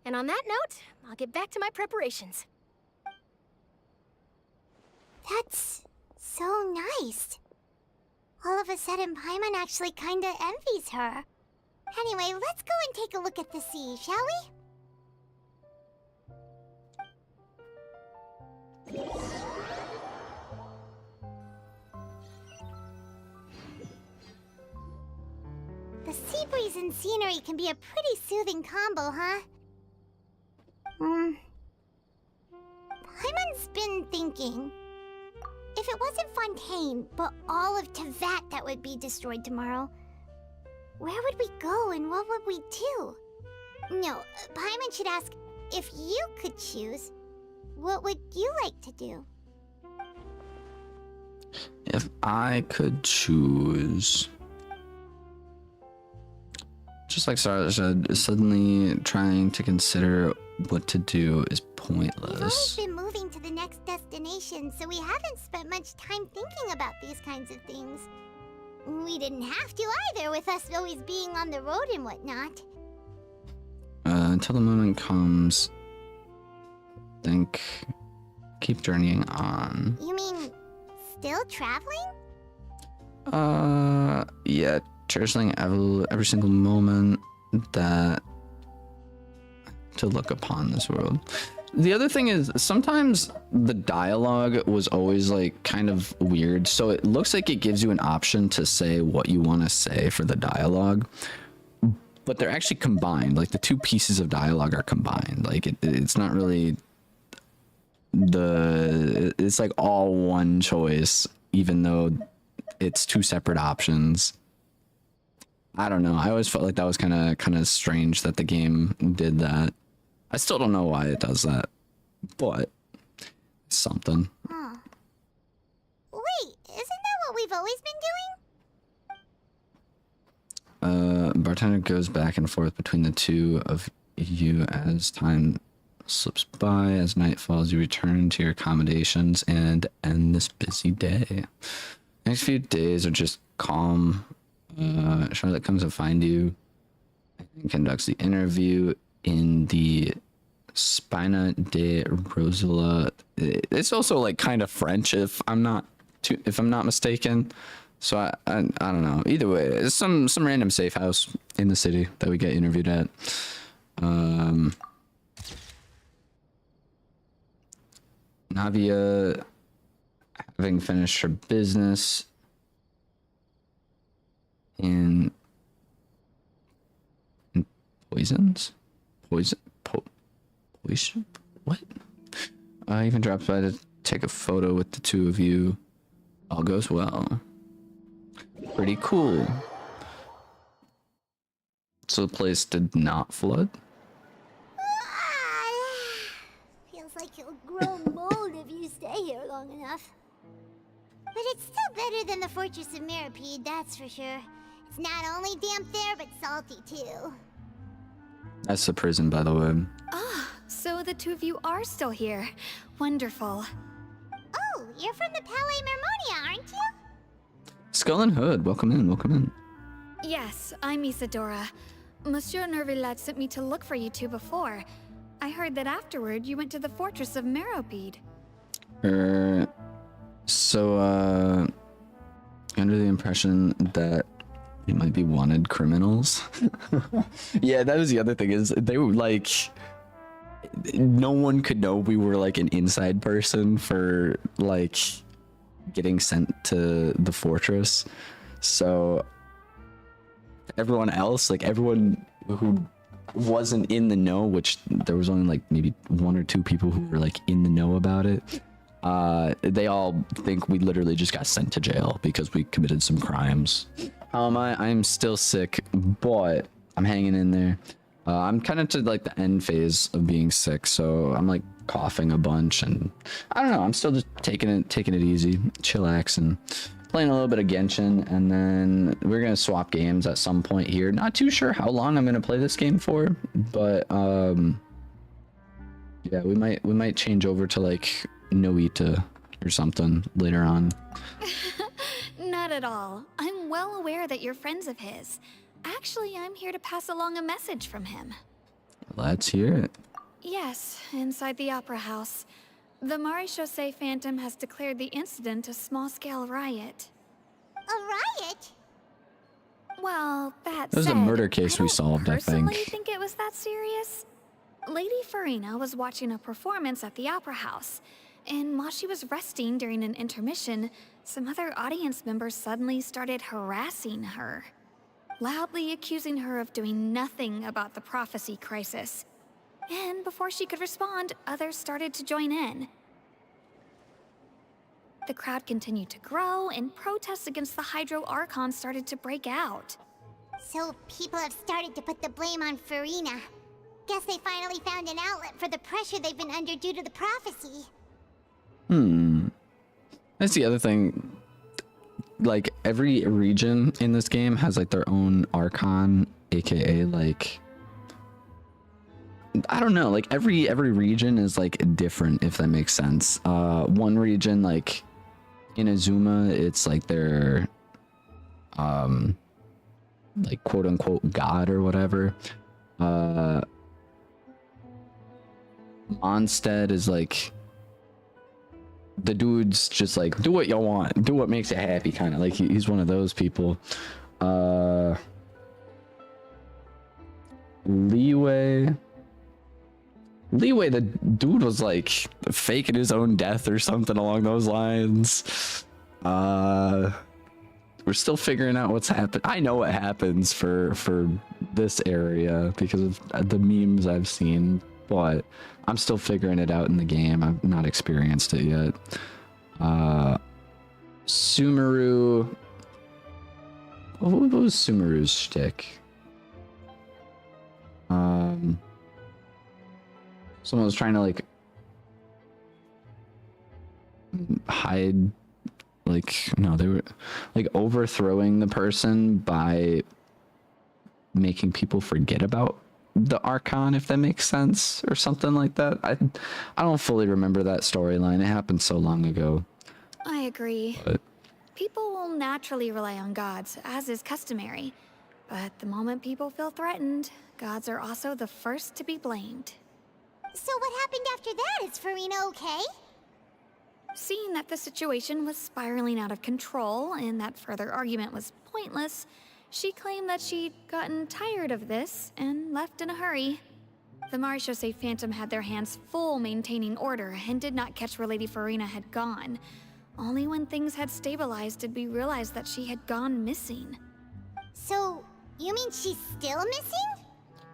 And on that note, I'll get back to my preparations. That's so nice. All of a sudden, Paimon actually kinda envies her. Anyway, let's go and take a look at the sea, shall we? The sea breeze and scenery can be a pretty soothing combo, huh? Paimon's been thinking. If it wasn't Fontaine, but all of Teyvat that would be destroyed tomorrow, where would we go and what would we do? No, Paimon should ask, if you could choose, what would you like to do? If I could choose, just like Sarah said, suddenly trying to consider what to do is We've always pointless. been moving to the next destination, so we haven't spent much time thinking about these kinds of things. We didn't have to either, with us always being on the road and whatnot. Until the moment comes, think, keep journeying on. You mean, still traveling? Yeah, cherishing every single moment that to look upon this world. The other thing is sometimes the dialogue was always like kind of weird, so it looks like it gives you an option to say what you want to say for the dialogue, but they're actually combined. Like the two pieces of dialogue are combined. Like it's not really it's like all one choice, even though it's two separate options. I don't know. I always felt like that was kind of strange that the game did that. I still don't know why it does that, but it's something. Huh. Wait, isn't that what we've always been doing? Bartender goes back and forth between the two of you as time slips by. As night falls, you return to your accommodations and end this busy day. Next few days are just calm. Charlotte comes to find you and conducts the interview in the Spina de Rosula. It's also like kind of French, if I'm not mistaken. So I don't know. Either way, it's some random safe house in the city that we get interviewed at. Navia, having finished her business in poison, what? I even dropped by to take a photo with the two of you. All goes well. Pretty cool. So the place did not flood? Feels like you'll grow mold if you stay here long enough. But it's still better than the Fortress of Mirapede, that's for sure. It's not only damp there, but salty too. That's the prison, by the way. So the two of you are still here. Wonderful. Oh, you're from the Palais Mermonia, aren't you? Skull and Hood, welcome in, welcome in. Yes, I'm Isadora. Monsieur Nervillat sent me to look for you two before. I heard that afterward you went to the Fortress of Meropide. So, under the impression that we might be wanted criminals. Yeah, that was the other thing, is they were like, no one could know we were like an inside person for like getting sent to the fortress. So everyone else, like everyone who wasn't in the know, which there was only like maybe one or two people who were like in the know about it, they all think we literally just got sent to jail because we committed some crimes. How am I? I'm still sick, but I'm hanging in there. I'm kind of to like the end phase of being sick, so I'm like coughing a bunch, and I don't know. I'm still just taking it easy, chillaxing, playing a little bit of Genshin, and then we're gonna swap games at some point here. Not too sure how long I'm gonna play this game for, but yeah, we might change over to like Noita or something later on. Not at all. I'm well aware that you're friends of his. Actually, I'm here to pass along a message from him. Let's hear it. Yes, inside the Opera House. The Maréchaussée Phantom has declared the incident a small-scale riot. A riot? Well, that That was a said, murder case we solved, I think. personally think it was that serious. Lady Farina was watching a performance at the Opera House, and while she was resting during an intermission, some other audience members suddenly started harassing her, loudly accusing her of doing nothing about the prophecy crisis. And before she could respond, others started to join in. The crowd continued to grow, and protests against the Hydro Archon started to break out. So people have started to put the blame on Farina. Guess they finally found an outlet for the pressure they've been under due to the prophecy. That's the other thing. Like every region in this game has like their own Archon, aka like, I don't know, like every region is like different, if that makes sense. One region, like in Azuma, it's like their like quote unquote god or whatever. Mondstadt is like the dude's just like, do what you want, do what makes you happy, kind of like he's one of those people. Leeway, the dude was like faking his own death or something along those lines. We're still figuring out what's happened. I know what happens for this area because of the memes I've seen, but I'm still figuring it out in the game. I've not experienced it yet. Sumeru. What was Sumeru's shtick? Someone was trying to like hide, like, no, they were like overthrowing the person by making people forget about the Archon, if that makes sense, or something like that. I don't fully remember that storyline. It happened so long ago. I agree. But People will naturally rely on gods, as is customary. But the moment people feel threatened, gods are also the first to be blamed. So what happened after that? Is Farina okay? Seeing that the situation was spiraling out of control and that further argument was pointless, she claimed that she'd gotten tired of this and left in a hurry. The Marechaussee Phantom had their hands full maintaining order and did not catch where Lady Farina had gone. Only when things had stabilized did we realize that she had gone missing. So, you mean she's still missing?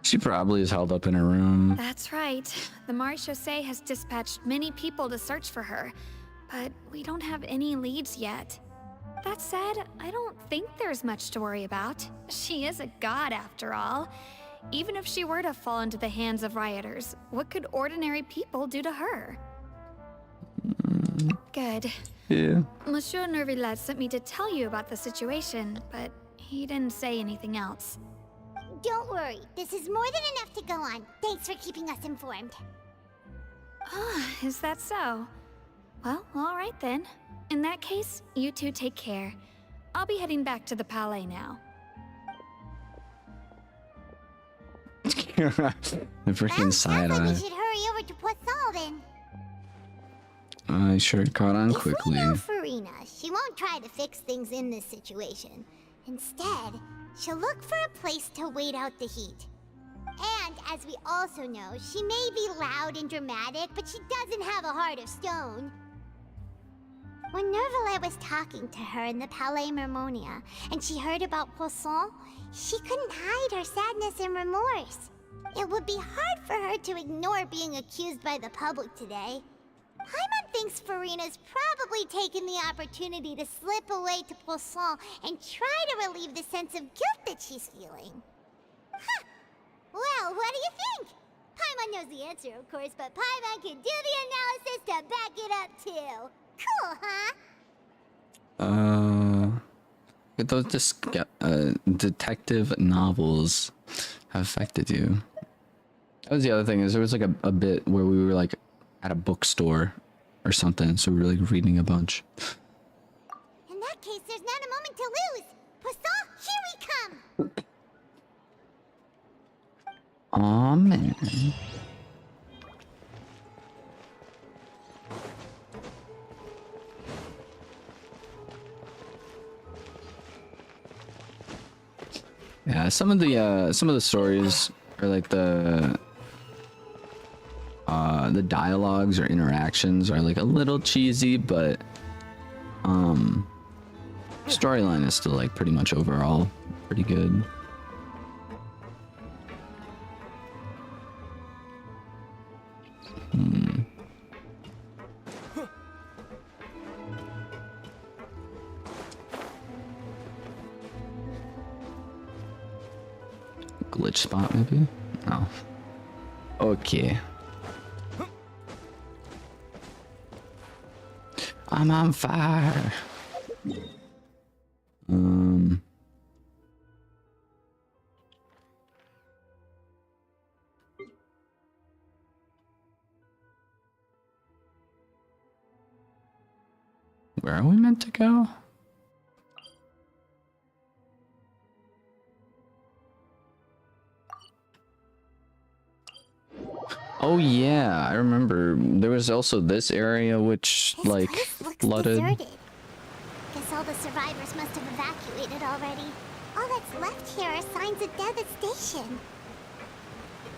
she probably is held up in her room. That's right. The Marechaussee has dispatched many people to search for her, but we don't have any leads yet. That said, I don't think there's much to worry about. She is a god after all. Even if she were to fall into the hands of rioters, what could ordinary people do to her? Good. Yeah. Monsieur Nervillet sent me to tell you about the situation, but he didn't say anything else. Don't worry, this is more than enough to go on. Thanks for keeping us informed. Ah, is that so? Well, all right then. In that case, you two take care. I'll be heading back to the Palais now. The freaking side sounds like we eye. should hurry over to Poisson then. I sure caught on If we quickly. know Farina, she won't try to fix things in this situation. Instead, she'll look for a place to wait out the heat. And as we also know, she may be loud and dramatic, but she doesn't have a heart of stone. When Nervalet was talking to her in the Palais Mermonia, and she heard about Poisson, she couldn't hide her sadness and remorse. It would be hard for her to ignore being accused by the public today. Paimon thinks Farina's probably taken the opportunity to slip away to Poisson and try to relieve the sense of guilt that she's feeling. Huh. Well, what do you think? Paimon knows the answer, of course, but Paimon can do the analysis to back it up, too. Cool, huh? Those detective novels have affected you. That was the other thing, is there was like a bit where we were like at a bookstore or something, so we were like reading a bunch. In that case, there's not a moment to lose. Poisson, here we come! Aw, man. Yeah, some of the stories are like the dialogues or interactions are like a little cheesy, but storyline is still like pretty much overall pretty good. Glitch spot maybe? No. Okay. I'm on fire. Where are we meant to go? Oh yeah, I remember. There was also this area which This like place looks flooded. deserted. Guess all the survivors must have evacuated already. All that's left here are signs of devastation.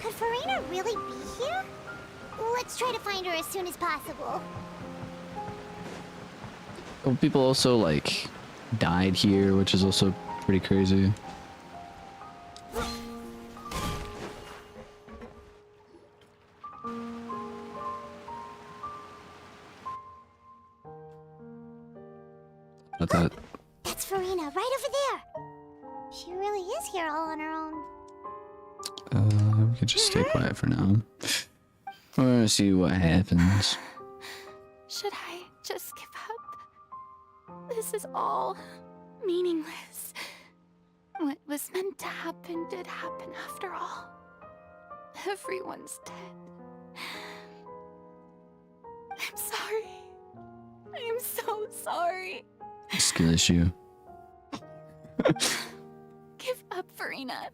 Could Farina really be here? Let's try to find her as soon as possible. Oh, people also like died here, which is also pretty crazy. Not that. That's Farina, right over there. She really is here all on her own. We could just stay quiet for now. We're gonna see what happens. Should I just give up? This is all meaningless. What was meant to happen did happen after all. Everyone's dead. I'm sorry. I am so sorry. Skill issue. Give up, Farina.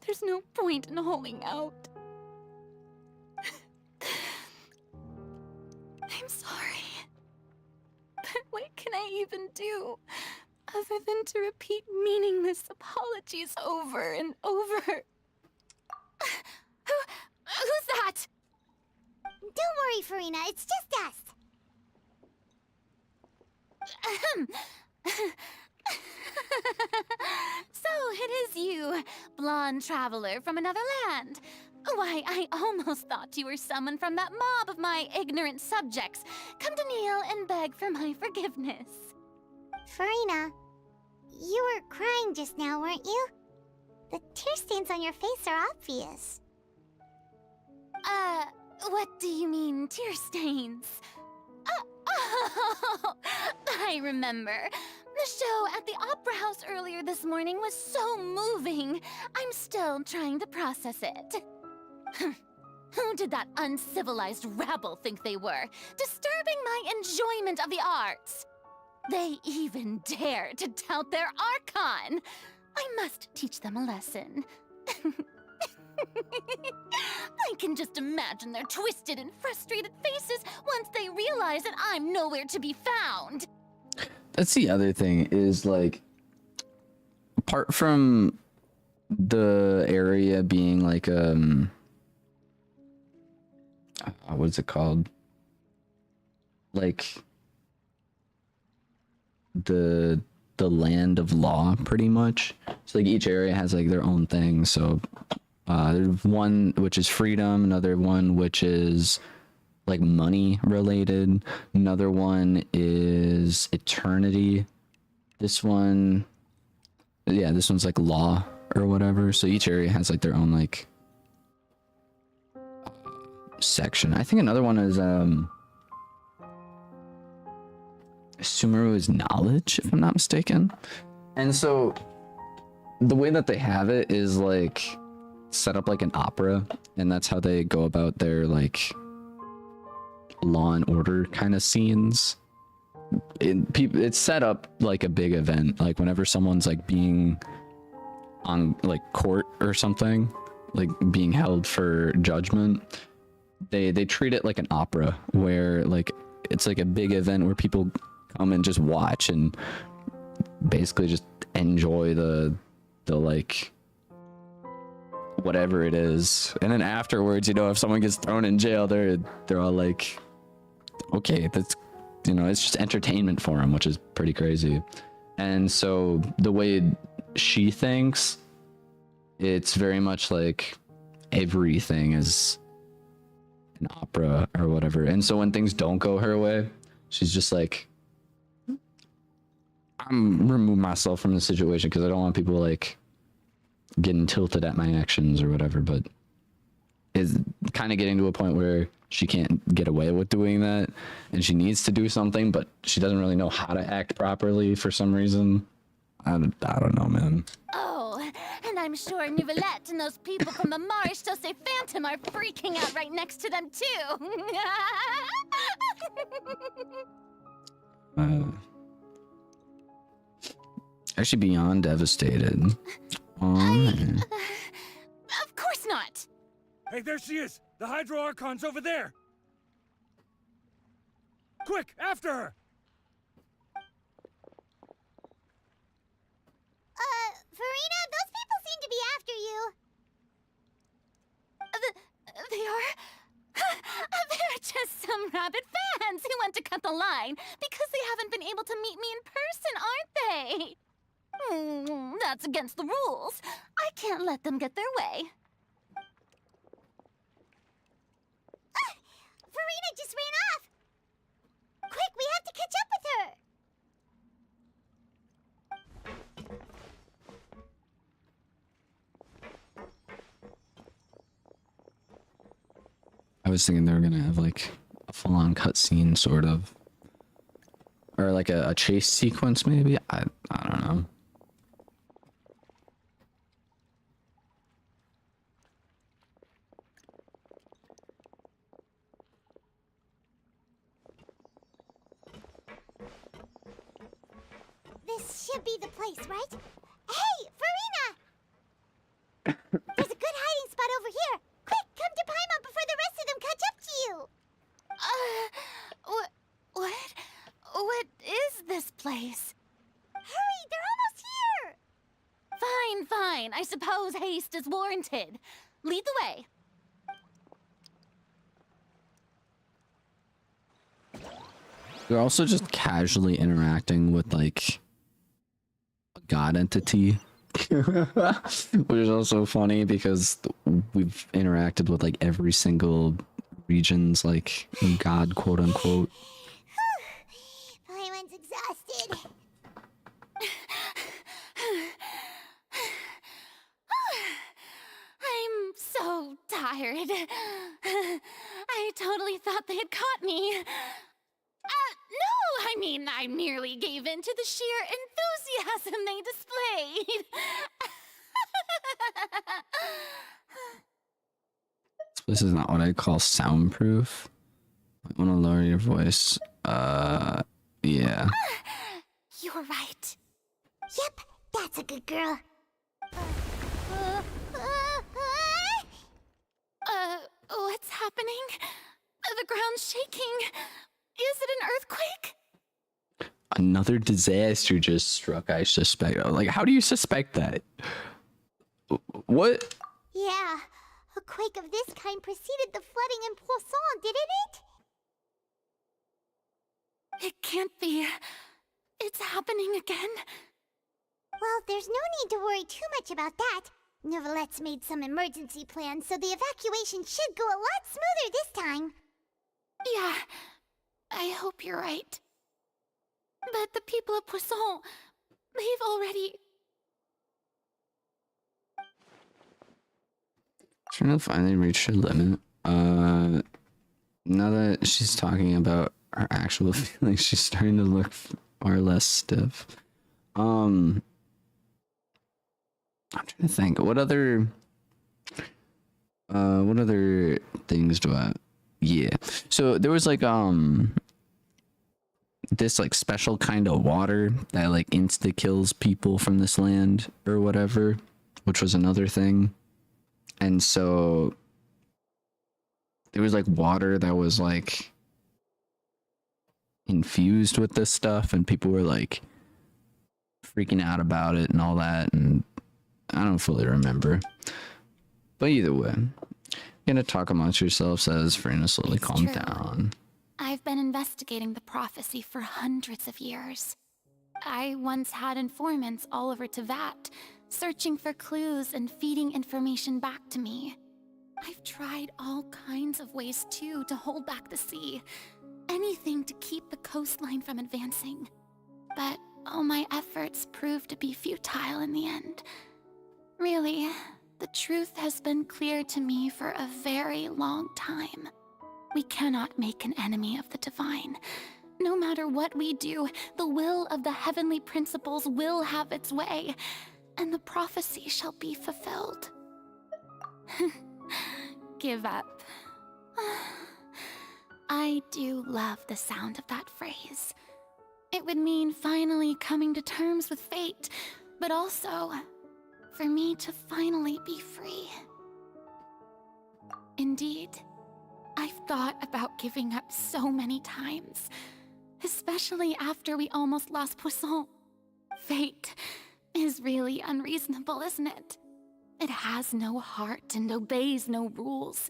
There's no point in holding out. I'm sorry. But what can I even do other than to repeat meaningless apologies over and over? Who's that? Don't worry, Farina, it's just us. So it is you, blonde traveler from another land. Why, I almost thought you were someone from that mob of my ignorant subjects, come to kneel and beg for my forgiveness. Farina, you were crying just now, weren't you? The tear stains on your face are obvious. What do you mean, tear stains? Oh, I remember. The show at the Opera House earlier this morning was so moving. I'm still trying to process it. Who did that uncivilized rabble think they were, disturbing my enjoyment of the arts? They even dare to tout their Archon. I must teach them a lesson. I can just imagine their twisted and frustrated faces once they realize that I'm nowhere to be found. That's the other thing is like, apart from the area being like what is it called? Like the land of law, pretty much. So like each area has like their own thing. So there's one which is freedom, another one which is like money related, another one is eternity. This one, yeah, this one's like law or whatever. So each area has like their own like section. I think another one is Sumeru is knowledge, if I'm not mistaken. And so the way that they have it is like set up like an opera, and that's how they go about their like Law and Order kind of scenes. It's set up like a big event, like whenever someone's like being on like court or something, like being held for judgment, they treat it like an opera, where like it's like a big event where people come and just watch and basically just enjoy the like whatever it is. And then afterwards, you know, if someone gets thrown in jail, they're all like, okay, that's, you know, it's just entertainment for them, which is pretty crazy. And so the way she thinks, it's very much like everything is an opera or whatever. And so when things don't go her way, she's just like, I'm remove myself from the situation because I don't want people like getting tilted at my actions or whatever. But is kind of getting to a point where she can't get away with doing that, and she needs to do something, but she doesn't really know how to act properly for some reason. I don't know, man. Oh, and I'm sure Nouvellette and those people from the Marsh Chaussee Phantom are freaking out right next to them too. Actually, beyond devastated. Oh, man. Of course not. Hey, there she is! The Hydro Archon's over there! Quick, after her! Farina, those people seem to be after you. They are. They're just some rabid fans who want to cut the line because they haven't been able to meet me in person, aren't they? That's against the rules. I can't let them get their way. Farina just ran off. Quick, we have to catch up with her. I was thinking they were gonna have like a full-on cutscene, sort of, or like a chase sequence, maybe. I don't know. This should be the place, right? Hey, Farina! There's a good hiding spot over here. Quick, come to Paimon before the rest of them catch up to you. What is this place? Hurry, they're almost here. Fine. I suppose haste is warranted. Lead the way. They're also just casually interacting with like a god entity, which is also funny because we've interacted with like every single region's like god, quote unquote. Paimon's exhausted. I'm so tired. I totally thought they had caught me. No, I mean, I merely gave in to the sheer enthusiasm they displayed. This is not what I call soundproof. I want to lower your voice. Yeah. You're right. Yep, that's a good girl. What's happening? The ground's shaking. Is it an earthquake? Another disaster just struck, I suspect. Like, how do you suspect that? What? Yeah, a quake of this kind preceded the flooding in Poisson, didn't it? It can't be. It's happening again. Well, there's no need to worry too much about that. Neuvillette made some emergency plans, so the evacuation should go a lot smoother this time. Yeah, I hope you're right. But the people of Poisson, they've already... Trying to finally reach her limit. Now that she's talking about her actual feelings, she's starting to look more or less stiff. I'm trying to think. What other things do I... Yeah. So there was like this like special kind of water that like insta kills people from this land or whatever, which was another thing. And so there was like water that was like infused with this stuff, and people were like freaking out about it and all that, and I don't fully remember. But either way, gonna talk amongst yourselves as Farina slowly calm true. down. I've been investigating the prophecy for hundreds of years. I once had informants all over Teyvat, searching for clues and feeding information back to me. I've tried all kinds of ways too to hold back the sea. Anything to keep the coastline from advancing. But all my efforts proved to be futile in the end. Really, the truth has been clear to me for a very long time. We cannot make an enemy of the divine. No matter what we do, the will of the heavenly principles will have its way, and the prophecy shall be fulfilled. Give up. I do love the sound of that phrase. It would mean finally coming to terms with fate, but also for me to finally be free. Indeed. I've thought about giving up so many times, especially after we almost lost Poisson. Fate is really unreasonable, isn't it? It has no heart and obeys no rules.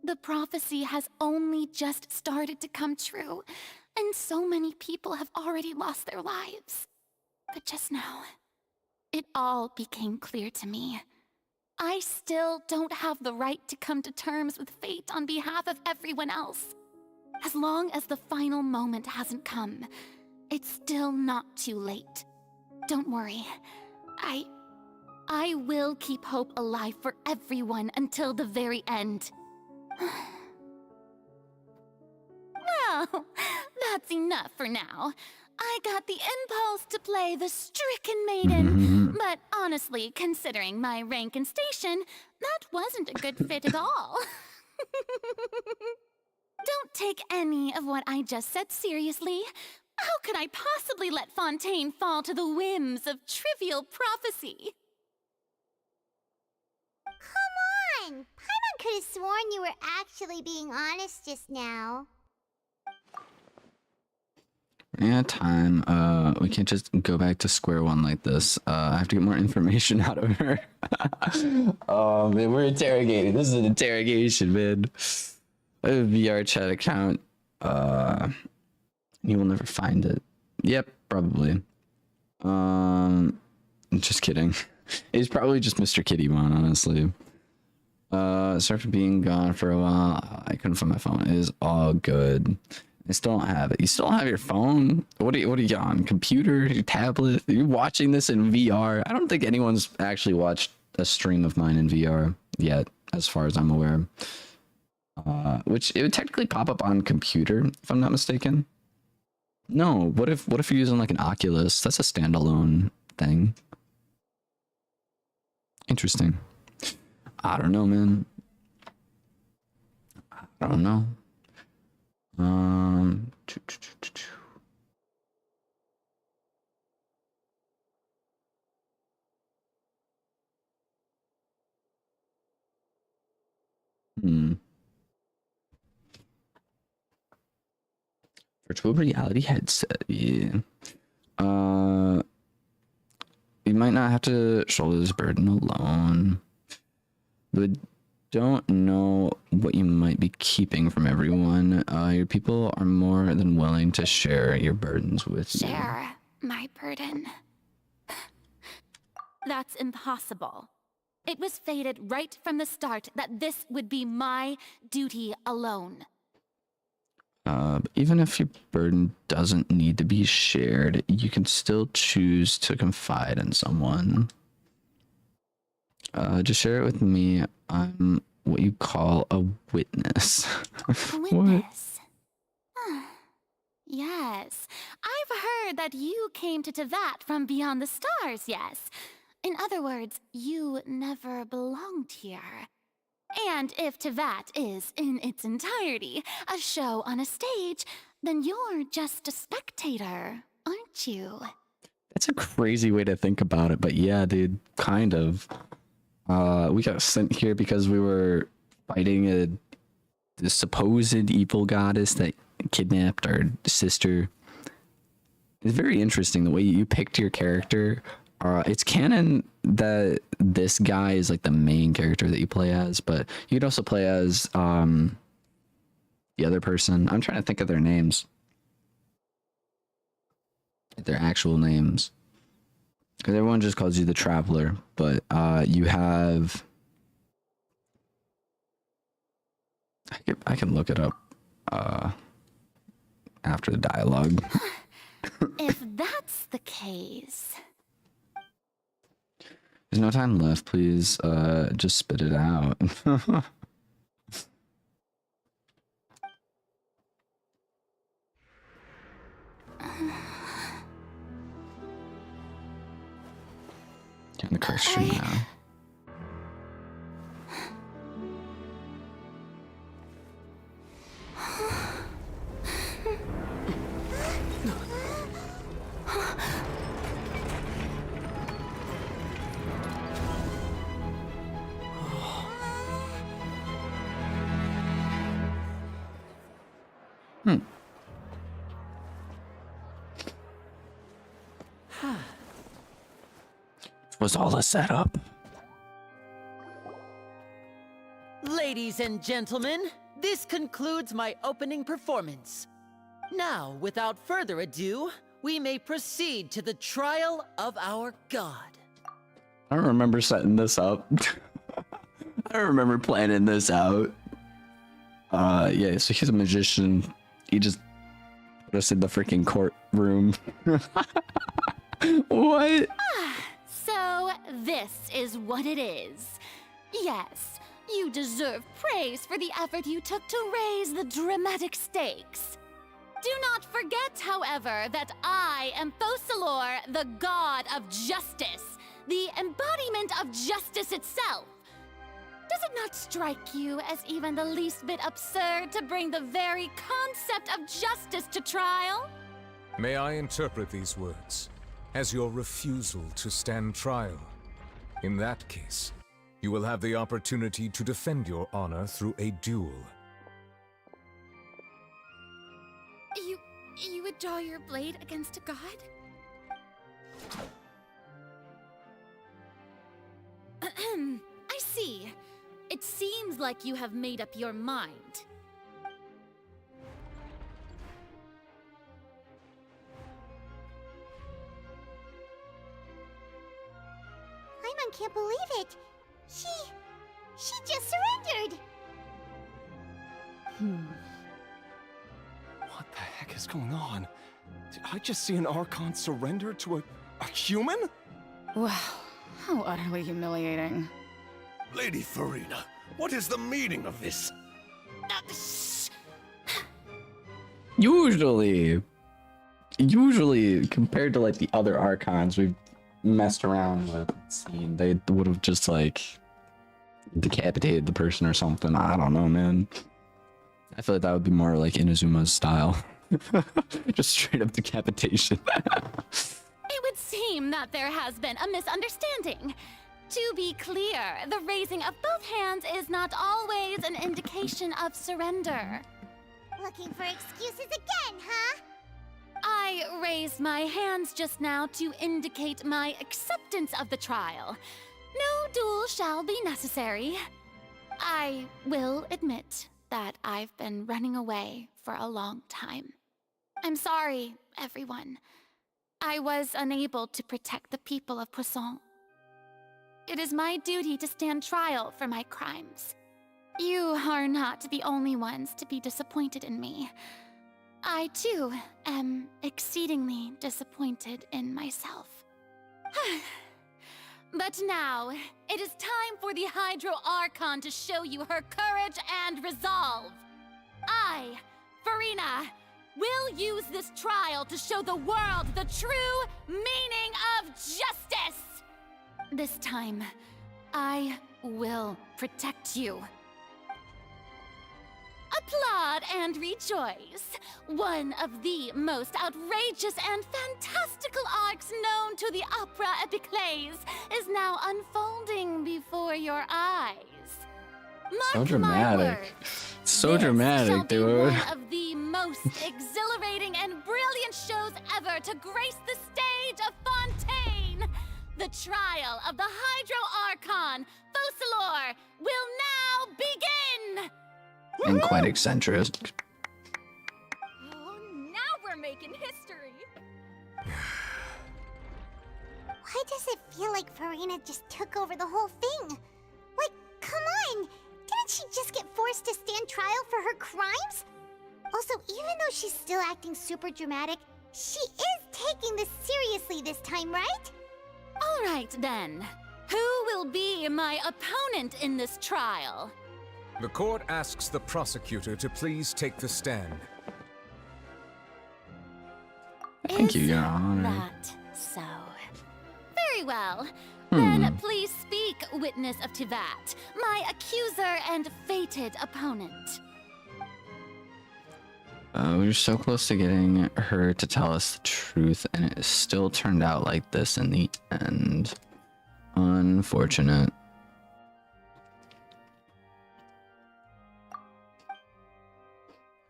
The prophecy has only just started to come true, and so many people have already lost their lives. But just now, it all became clear to me. I still don't have the right to come to terms with fate on behalf of everyone else. As long as the final moment hasn't come, it's still not too late. Don't worry. I will keep hope alive for everyone until the very end. Well, that's enough for now. I got the impulse to play the stricken maiden, but honestly, considering my rank and station, that wasn't a good fit at all. Don't take any of what I just said seriously. How could I possibly let Fontaine fall to the whims of trivial prophecy? Come on! Paimon could have sworn you were actually being honest just now. Yeah, time. We can't just go back to square one like this. I have to get more information out of her. Oh man, we're interrogating. This is an interrogation, man. A VR chat account. You will never find it. Yep, probably. Just kidding. It's probably just Mr. Kittymon, honestly. Sorry for being gone for a while. I couldn't find my phone. It is all good. I still don't have it. You still don't have your phone? What are you on? Computer? Your tablet? You're watching this in VR? I don't think anyone's actually watched a stream of mine in VR yet, as far as I'm aware. Which it would technically pop up on computer, if I'm not mistaken. No, what if you're using like an Oculus? That's a standalone thing. Interesting. I don't know, man. I don't know. Virtual reality headset, yeah. You might not have to shoulder this burden alone. But don't know what you might be keeping from everyone. Your people are more than willing to share your burdens with you. Share my burden. That's impossible. It was fated right from the start that this would be my duty alone. Even if your burden doesn't need to be shared, you can still choose to confide in someone. Just share it with me. I'm what you call a witness. A witness? Yes. I've heard that you came to Teyvat from beyond the stars, yes. In other words, you never belonged here. And if Teyvat is, in its entirety, a show on a stage, then you're just a spectator, aren't you? That's a crazy way to think about it, but yeah, dude, kind of. We got sent here because we were fighting the supposed evil goddess that kidnapped our sister. It's very interesting the way you picked your character. It's canon that this guy is like the main character that you play as, but you could also play as the other person. I'm trying to think of their names. Their actual names. Because everyone just calls you the Traveler, but you have... I can look it up after the dialogue. If that's the case... There's no time left, please. Just spit it out. Get in the correct stream now. Was all a setup? Ladies and gentlemen, this concludes my opening performance. Now, without further ado, we may proceed to the trial of our god. I don't remember setting this up. I don't remember planning this out. Yeah, so he's a magician. He just put us in the freaking courtroom. What? So, this is what it is. Yes, you deserve praise for the effort you took to raise the dramatic stakes. Do not forget, however, that I am Focalors, the god of justice, the embodiment of justice itself. Does it not strike you as even the least bit absurd to bring the very concept of justice to trial? May I interpret these words as your refusal to stand trial? In that case, you will have the opportunity to defend your honor through a duel. You would draw your blade against a god? I see. It seems like you have made up your mind. Paimon can't believe it. She just surrendered. What the heck is going on? Did I just see an Archon surrender to a human? Wow, how utterly humiliating. Lady Furina, what is the meaning of this? Usually, compared to like the other Archons we've messed around with, seen, they would have just like decapitated the person or something. I don't know, man. I feel like that would be more like Inazuma's style. Just straight up decapitation. It would seem that there has been a misunderstanding. To be clear, the raising of both hands is not always an indication of surrender. Looking for excuses again, huh? I raised my hands just now to indicate my acceptance of the trial. No duel shall be necessary. I will admit that I've been running away for a long time. I'm sorry, everyone. I was unable to protect the people of Poisson. It is my duty to stand trial for my crimes. You are not the only ones to be disappointed in me. I, too, am exceedingly disappointed in myself. But now, it is time for the Hydro Archon to show you her courage and resolve. I, Furina, will use this trial to show the world the true meaning of justice! This time, I will protect you. Applaud and rejoice! One of the most outrageous and fantastical arcs known to the Opera Epiclese is now unfolding before your eyes. Mark So dramatic. my words, So this dramatic, shall be dude. one of the most exhilarating and brilliant shows ever to grace the stage of Fontaine. The trial of the Hydro Archon, Focalors, will now begin! And quite eccentric. Oh, now we're making history. Why does it feel like Furina just took over the whole thing? Like, come on! Didn't she just get forced to stand trial for her crimes? Also, even though she's still acting super dramatic, she is taking this seriously this time, right? All right, then. Who will be my opponent in this trial? The court asks the prosecutor to please take the stand. Thank you, Is Your Honor. that so? Very well. Then please speak, witness of Tivat, my accuser and fated opponent. We were so close to getting her to tell us the truth, and it still turned out like this in the end. Unfortunate.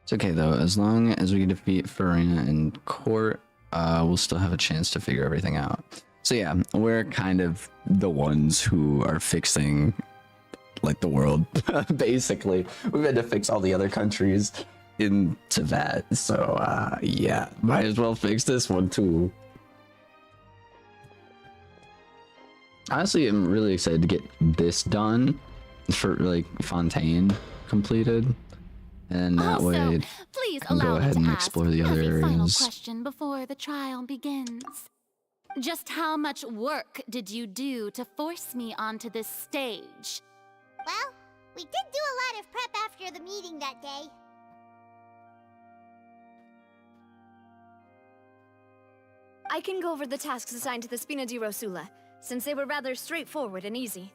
It's okay though, as long as we defeat Farina in court, we'll still have a chance to figure everything out. So yeah, we're kind of the ones who are fixing like the world. Basically, we've had to fix all the other countries in Tibet, so yeah, might as well fix this one too. Honestly, I'm really excited to get this done for like Fontaine completed, and that way please I can allow go me ahead to and ask explore the other as a final areas. question before the trial begins. Just how much work did you do to force me onto this stage? Well, we did do a lot of prep after the meeting that day. I can go over the tasks assigned to the Spina di Rosula, since they were rather straightforward and easy.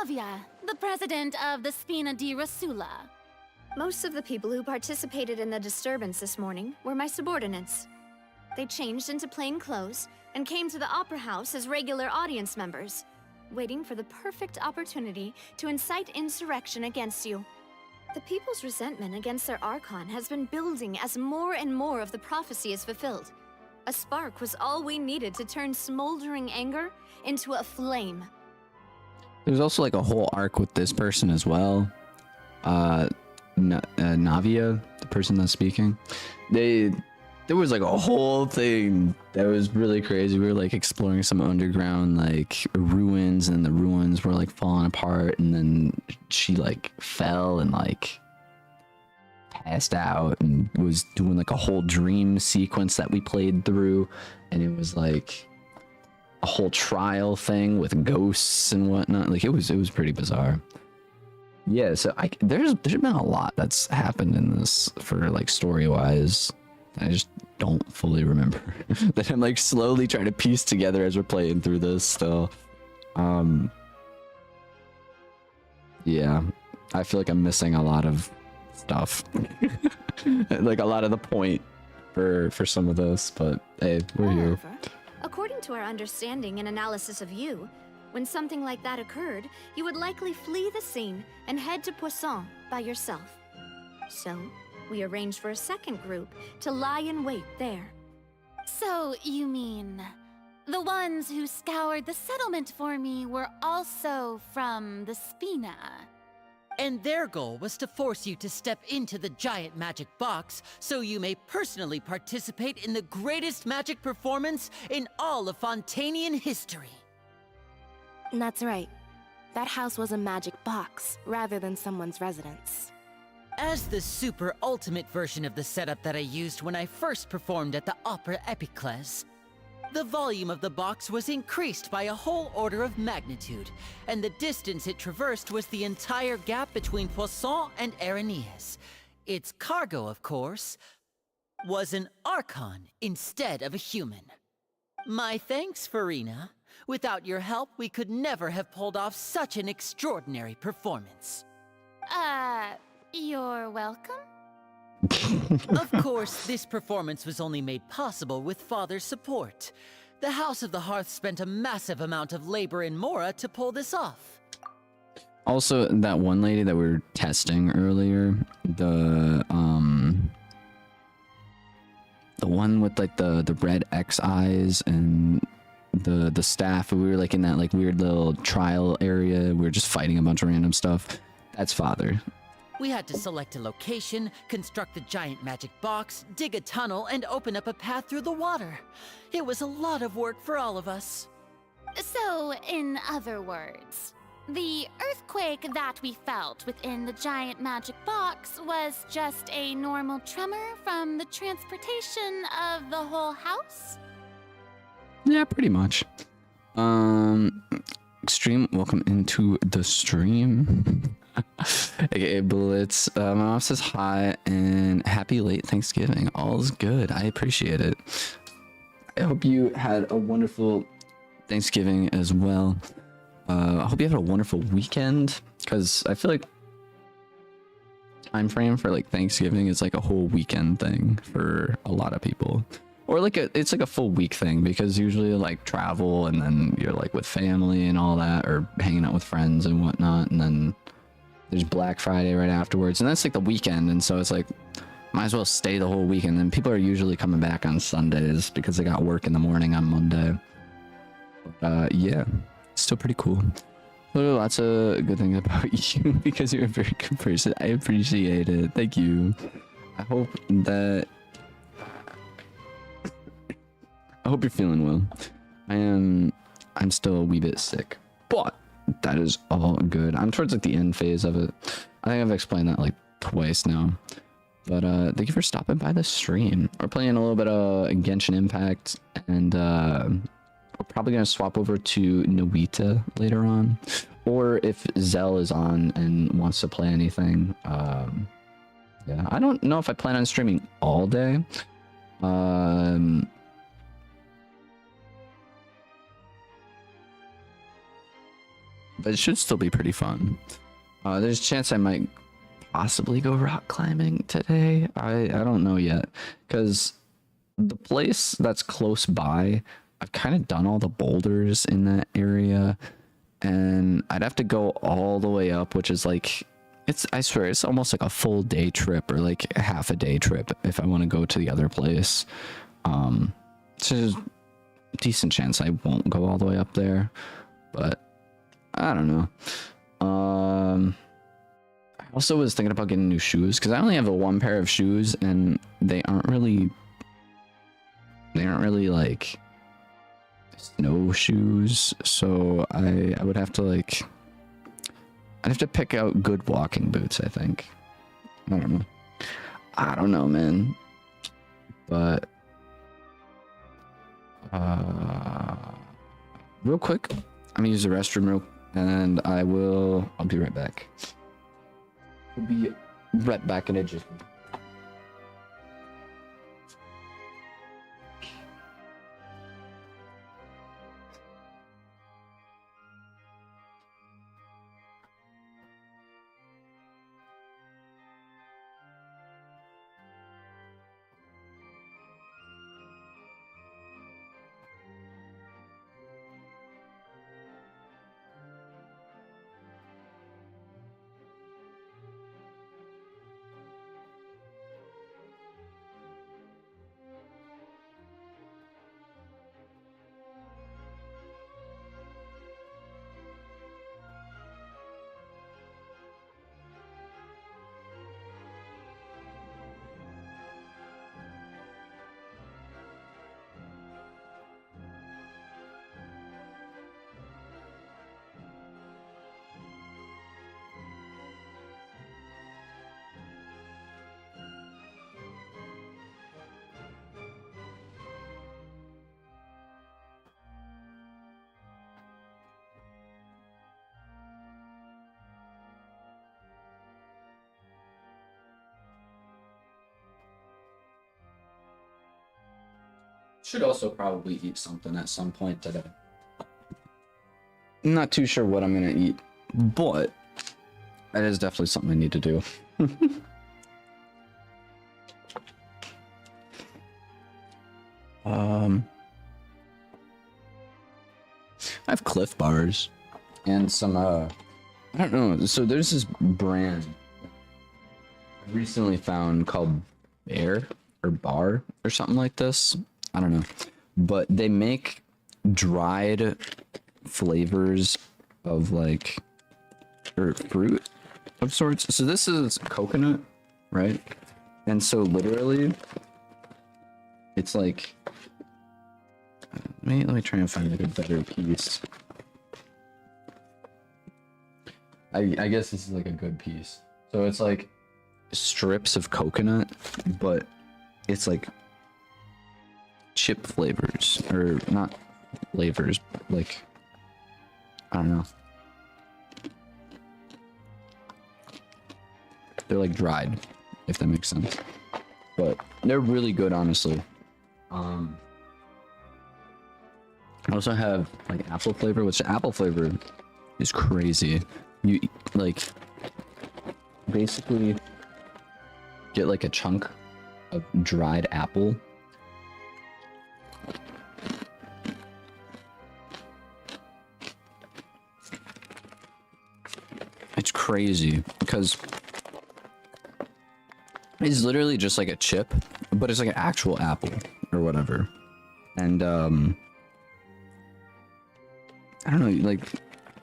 Navia, the president of the Spina di Rosula. Most of the people who participated in the disturbance this morning were my subordinates. They changed into plain clothes and came to the Opera House as regular audience members, waiting for the perfect opportunity to incite insurrection against you. The people's resentment against their Archon has been building as more and more of the prophecy is fulfilled. A spark was all we needed to turn smoldering anger into a flame. There's also like a whole arc with this person as well. Navia, the person that's speaking, there was like a whole thing that was really crazy. We were like exploring some underground like ruins, and the ruins were like falling apart, and then she like fell and like passed out and was doing like a whole dream sequence that we played through, and it was like a whole trial thing with ghosts and whatnot. Like it was pretty bizarre. Yeah, so there's been a lot that's happened in this for like story wise. I just don't fully remember that I'm like slowly trying to piece together as we're playing through this still. Yeah, I feel like I'm missing a lot of stuff. Like a lot of the point for some of this, but hey, we're here. Moreover, according to our understanding and analysis of you, when something like that occurred, you would likely flee the scene and head to Poisson by yourself. So, we arranged for a second group to lie in wait there. So, you mean the ones who scoured the settlement for me were also from the Spina? And their goal was to force you to step into the giant magic box so you may personally participate in the greatest magic performance in all of Fontainian history. That's right. That house was a magic box, rather than someone's residence. As the super ultimate version of the setup that I used when I first performed at the Opera Epiclese, the volume of the box was increased by a whole order of magnitude, and the distance it traversed was the entire gap between Poisson and Aranias. Its cargo, of course, was an Archon instead of a human. My thanks, Farina. Without your help, we could never have pulled off such an extraordinary performance. You're welcome? Of course, this performance was only made possible with Father's support. The House of the Hearth spent a massive amount of labor in Mora to pull this off. Also, that one lady that we were testing earlier, the one with like the red X eyes and the staff, we were like in that like weird little trial area, we were just fighting a bunch of random stuff. That's Father. We had to select a location, construct the giant magic box, dig a tunnel, and open up a path through the water. It was a lot of work for all of us. So, in other words, the earthquake that we felt within the giant magic box was just a normal tremor from the transportation of the whole house? Yeah, pretty much. Extreme, welcome into the stream. AKA Blitz. My mom says hi and happy late Thanksgiving. All's good. I appreciate it. I hope you had a wonderful Thanksgiving as well. I hope you had a wonderful weekend, because I feel like time frame for like Thanksgiving is like a whole weekend thing for a lot of people. Or like it's like a full week thing, because usually like travel and then you're like with family and all that, or hanging out with friends and whatnot, and then there's Black Friday right afterwards, and that's like the weekend. And so it's like might as well stay the whole weekend. And people are usually coming back on Sundays because they got work in the morning on Monday. Yeah, still pretty cool. There are lots of good things about you because you're a very good person. I appreciate it. Thank you. I hope you're feeling well. I'm still a wee bit sick, but that is all good. I'm towards like the end phase of it. I think I've explained that like twice now. But thank you for stopping by the stream. We're playing a little bit of Genshin Impact, and we're probably gonna swap over to Noita later on, or if Zell is on and wants to play anything. Yeah, I don't know if I plan on streaming all day. But it should still be pretty fun. There's a chance I might possibly go rock climbing today. I don't know yet, because the place that's close by, I've kind of done all the boulders in that area, and I'd have to go all the way up, which is like, I swear it's almost like a full day trip or like a half a day trip if I want to go to the other place. So there's a decent chance I won't go all the way up there, but I don't know. I also was thinking about getting new shoes because I only have one pair of shoes and they aren't really like snow shoes, so I would have to like, I'd have to pick out good walking boots, I think. I don't know, man. But real quick, I'm gonna use the restroom and I'll be right back. We'll be right back in a jiffy. Should also probably eat something at some point today. I'm not too sure what I'm gonna eat, but that is definitely something I need to do. I have Cliff Bars and some I don't know. So there's this brand I recently found called Bear or Bar or something like this. I don't know, but they make dried flavors of like, or fruit of sorts. So this is coconut, right? And so literally it's like, let me try and find like a better piece. I guess this is like a good piece. So it's like strips of coconut, but it's like chip flavors, or not flavors, like, I don't know. They're like dried, if that makes sense. But they're really good, honestly. I also have like apple flavor, which apple flavor is crazy. You like basically get like a chunk of dried apple, it's crazy because It's literally just like a chip, but it's like an actual apple or whatever. And I don't know, like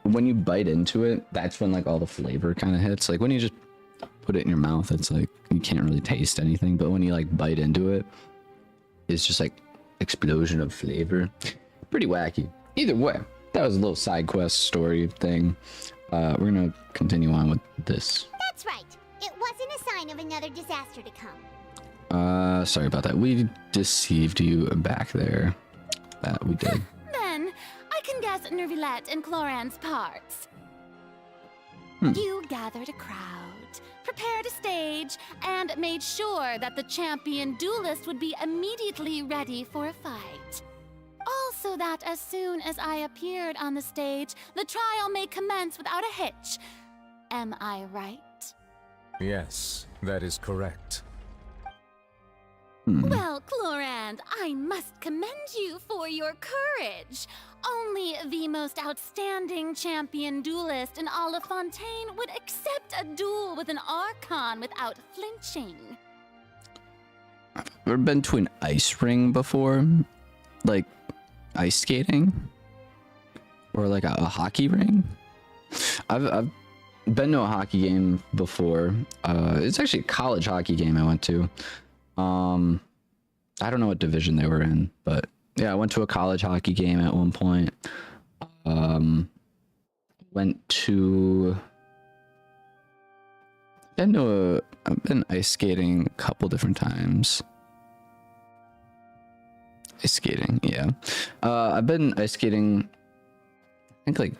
when you bite into it, that's when like all the flavor kind of hits. Like when you just put it in your mouth, it's like you can't really taste anything, but when you like bite into it, it's just like explosion of flavor. Pretty wacky. Either way, that was a little side quest story thing. We're gonna continue on with this. That's right. It wasn't a sign of another disaster to come. Sorry about that. We deceived you back there. That we did. Then, I can guess Nervilette and Cloran's parts. You gathered a crowd, prepared a stage, and made sure that the champion duelist would be immediately ready for a fight. Also that as soon as I appeared on the stage, the trial may commence without a hitch. Am I right? Yes, that is correct. Well, Clorand, I must commend you for your courage. Only the most outstanding champion duelist in all of Fontaine would accept a duel with an Archon without flinching. Ever been to an ice ring before? Like ice skating? Or like a hockey ring? I've been to a hockey game before. It's actually a college hockey game I went to. I don't know what division they were in, but yeah, I went to a college hockey game at one point. Went to... I've been ice skating a couple different times. Ice skating, yeah. I've been ice skating, I think like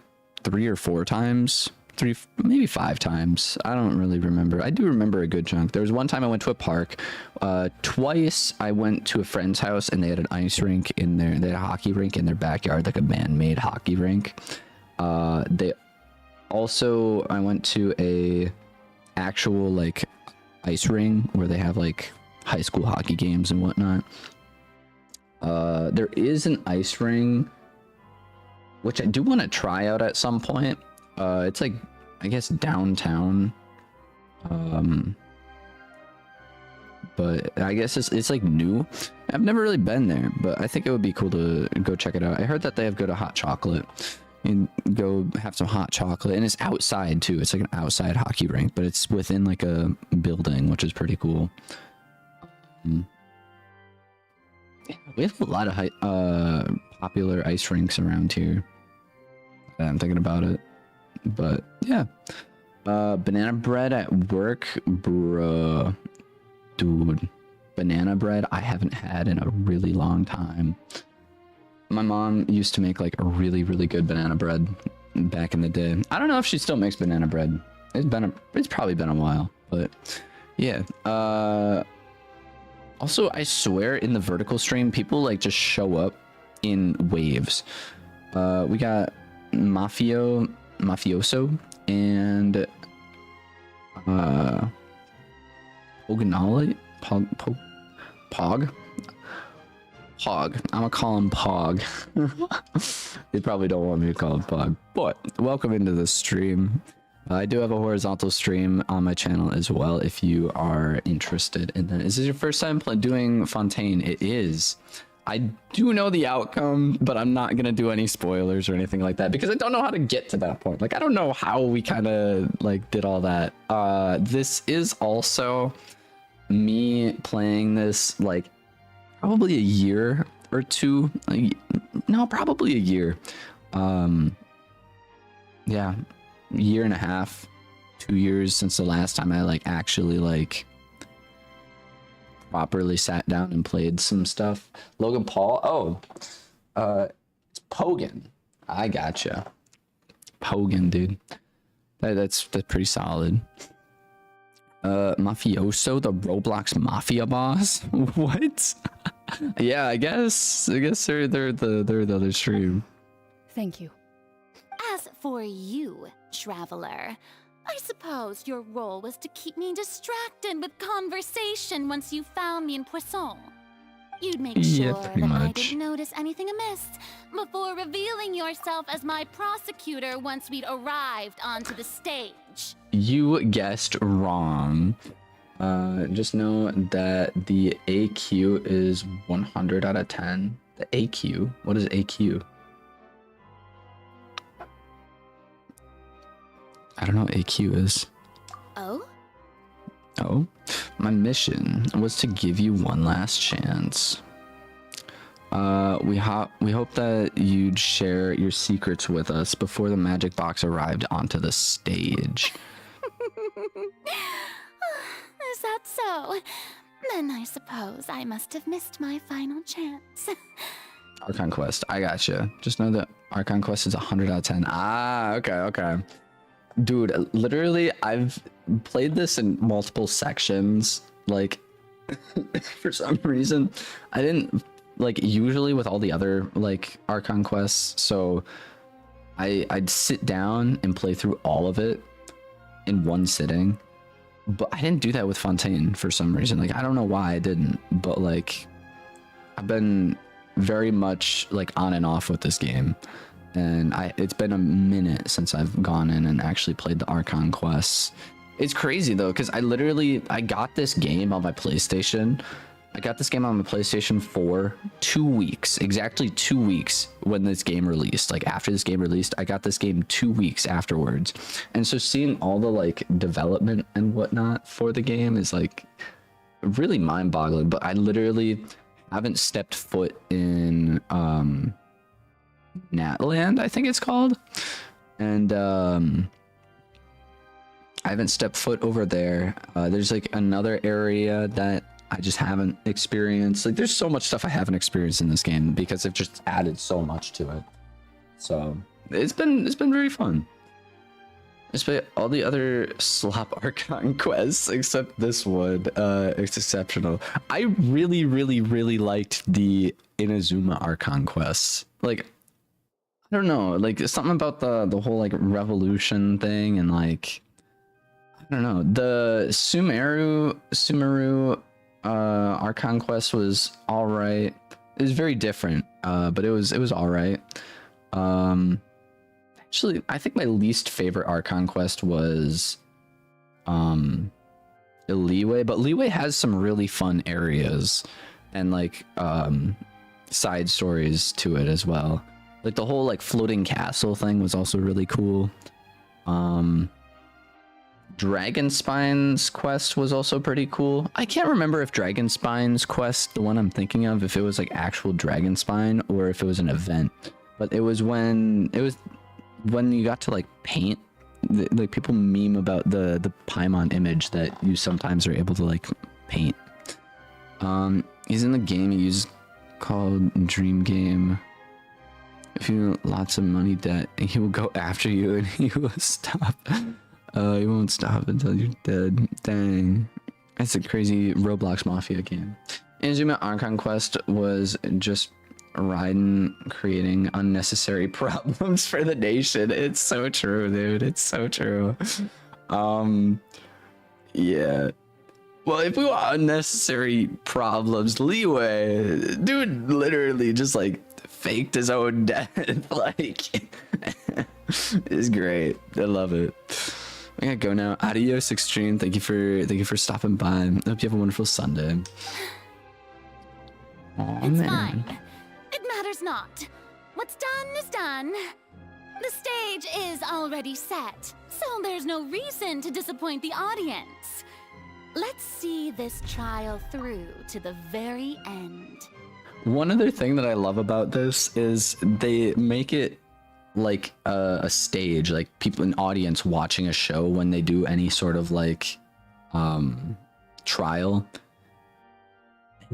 3 or 4 times. 3, maybe 5 times. I don't really remember. I do remember a good chunk. There was one time I went to a park. Twice I went to a friend's house and they had an ice rink in there. They had a hockey rink in their backyard, like a man-made hockey rink. I went to a actual like ice ring where they have like high school hockey games and whatnot. There is an ice ring which I do want to try out at some point. It's like, I guess downtown. But I guess it's like new. I've never really been there, but I think it would be cool to go check it out. I heard that they have good hot chocolate. You can go have some hot chocolate, and it's outside too. It's like an outside hockey rink, but it's within like a building, which is pretty cool. Yeah, we have a lot of popular ice rinks around here. I'm thinking about it. But yeah, banana bread at work, bruh, dude. Banana bread I haven't had in a really long time. My mom used to make like a really good banana bread back in the day. I don't know if she still makes banana bread. It's probably been a while, but yeah. Also, I swear in the vertical stream, people like just show up in waves. We got Mafioso and Pognoli? Pog? Pog. I'm gonna call him Pog. They probably don't want me to call him Pog. But welcome into the stream. I do have a horizontal stream on my channel as well if you are interested in that. Is this your first time doing Fontaine? It is. I do know the outcome, but I'm not gonna do any spoilers or anything like that because I don't know how to get to that point. Like I don't know how we kind of like did all that. This is also me playing this like probably a year or two. No, probably a year. Yeah, year and a half, 2 years since the last time I like actually like properly sat down and played some stuff. Logan Paul. It's Pogan. I gotcha. Pogan, dude. That's pretty solid. Mafioso, the Roblox Mafia boss. What? Yeah, I guess they're the other stream. Thank you. As for you, traveler, I suppose your role was to keep me distracted with conversation once you found me in Poisson. You'd make sure that I didn't notice anything amiss before revealing yourself as my prosecutor once we'd arrived onto the stage. You guessed wrong. Just know that the AQ is 100 out of 10. The AQ? What is AQ? I don't know what AQ is. Oh? Oh? My mission was to give you one last chance. We hope that you'd share your secrets with us before the magic box arrived onto the stage. Is that so? Then I suppose I must have missed my final chance. Archon Quest, I gotcha. Just know that Archon Quest is 100 out of 10. Ah, okay. Dude, literally, I've played this in multiple sections. Like, for some reason, I didn't, like, usually with all the other, like, Archon Quests, so I'd sit down and play through all of it in one sitting. But I didn't do that with Fontaine for some reason. Like, I don't know why I didn't, but, like, I've been very much, like, on and off with this game. And it's been a minute since I've gone in and actually played the Archon quests. It's crazy though, because I got this game on my PlayStation. I got this game on my PlayStation for 2 weeks, exactly 2 weeks when this game released. Like after this game released, I got this game 2 weeks afterwards. And so seeing all the like development and whatnot for the game is like really mind-boggling. But I literally haven't stepped foot in Natland, I think it's called. And I haven't stepped foot over there. There's like another area that I just haven't experienced. Like there's so much stuff I haven't experienced in this game because they've just added so much to it. So it's been very fun. Despite all the other slop Archon quests except this one, it's exceptional. I really liked the Inazuma Archon quests. Like I don't know, like something about the whole like revolution thing and like I don't know. The Sumeru Archon quest was all right. It was very different, but it was all right. Actually, I think my least favorite Archon quest was Liyue, but Liyue has some really fun areas and like side stories to it as well. Like the whole like floating castle thing was also really cool. Dragonspine's quest was also pretty cool. I can't remember if Dragonspine's quest, the one I'm thinking of, if it was like actual Dragonspine or if it was an event. But it was when you got to like paint. Like people meme about the Paimon image that you sometimes are able to like paint. He's in the game he uses called Dream Game. If you lots of money debt, he will go after you and he will stop. He won't stop until you're dead. Dang. That's a crazy Roblox Mafia game. Inazuma Archon Quest was just Raiden creating unnecessary problems for the nation. It's so true, dude. It's so true. Yeah. Well, if we want unnecessary problems, Liyue, dude literally just like faked his own death. Like, it's great. I love it. I gotta go now. Adios, Extreme. Thank you for stopping by. I hope you have a wonderful Sunday. It's fine. It matters not. What's done is done. The stage is already set, so there's no reason to disappoint the audience. Let's see this trial through to the very end. One other thing that I love about this is they make it like a stage, like people, an audience watching a show when they do any sort of like trial.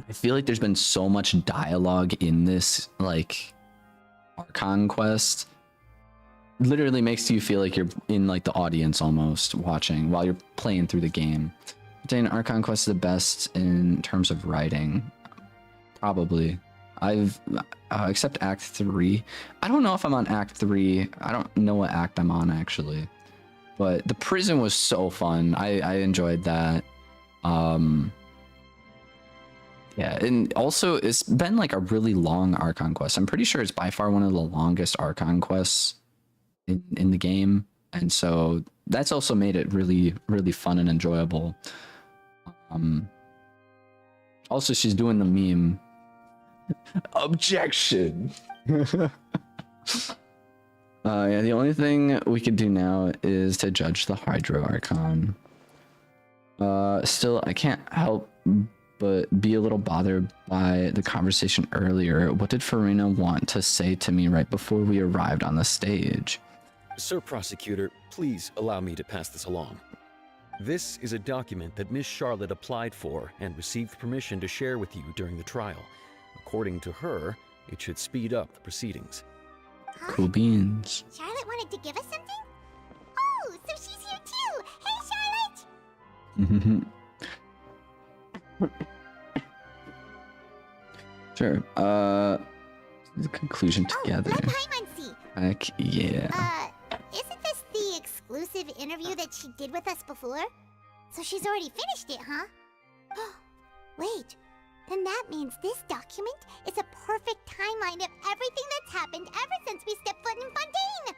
I feel like there's been so much dialogue in this like Archon quest. Literally makes you feel like you're in like the audience almost watching while you're playing through the game. I think Archon quest is the best in terms of writing. Probably. I've except Act 3. I don't know if I'm on Act 3. I don't know what act I'm on actually. But the prison was so fun. I enjoyed that. Yeah, and also it's been like a really long Archon quest. I'm pretty sure it's by far one of the longest Archon quests in the game. And so that's also made it really fun and enjoyable. Also, she's doing the meme. Objection. Yeah, the only thing we could do now is to judge the Hydro Archon. Still, I can't help but be a little bothered by the conversation earlier. What did Furina want to say to me right before we arrived on the stage? Sir Prosecutor, please allow me to pass this along. This is a document that Miss Charlotte applied for and received permission to share with you during the trial. According to her, it should speed up the proceedings. Cool beans. Charlotte wanted to give us something? Oh, so she's here too! Hey, Charlotte! Sure. The conclusion together. Paimon-si! Heck yeah. Isn't this the exclusive interview that she did with us before? So she's already finished it, huh? Wait, then that means this document is a perfect timeline of everything that's happened ever since we stepped foot in Fontaine!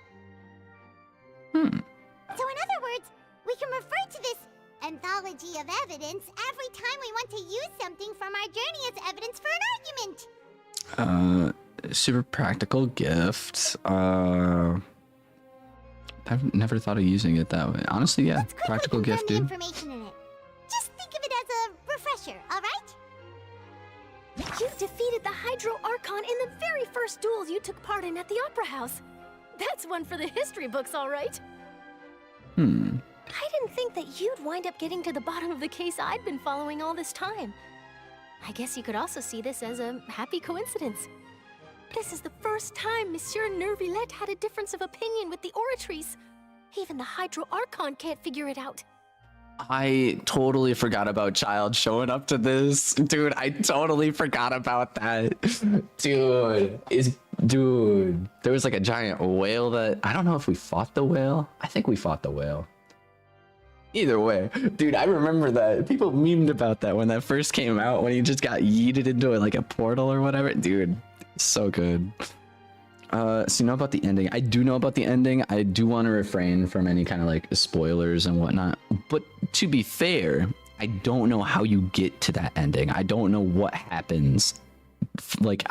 So in other words, we can refer to this anthology of evidence every time we want to use something from our journey as evidence for an argument! Super practical gift. I've never thought of using it that way. Honestly, yeah, practical gift, dude. Information in it. Just think of it as a refresher, alright? You defeated the Hydro Archon in the very first duels you took part in at the Opera House. That's one for the history books, all right. I didn't think that you'd wind up getting to the bottom of the case I'd been following all this time. I guess you could also see this as a happy coincidence. This is the first time Monsieur Neuvillette had a difference of opinion with the Oratrice. Even the Hydro Archon can't figure it out. I totally forgot about Child showing up to this. Dude, I totally forgot about that. Dude, there was like a giant whale that... I don't know if we fought the whale. I think we fought the whale. Either way, dude, I remember that. People memed about that when that first came out, when he just got yeeted into like a portal or whatever. Dude, so good. So you know about the ending. I do know about the ending. I do want to refrain from any kind of like spoilers and whatnot. But to be fair, I don't know how you get to that ending. I don't know what happens. Like,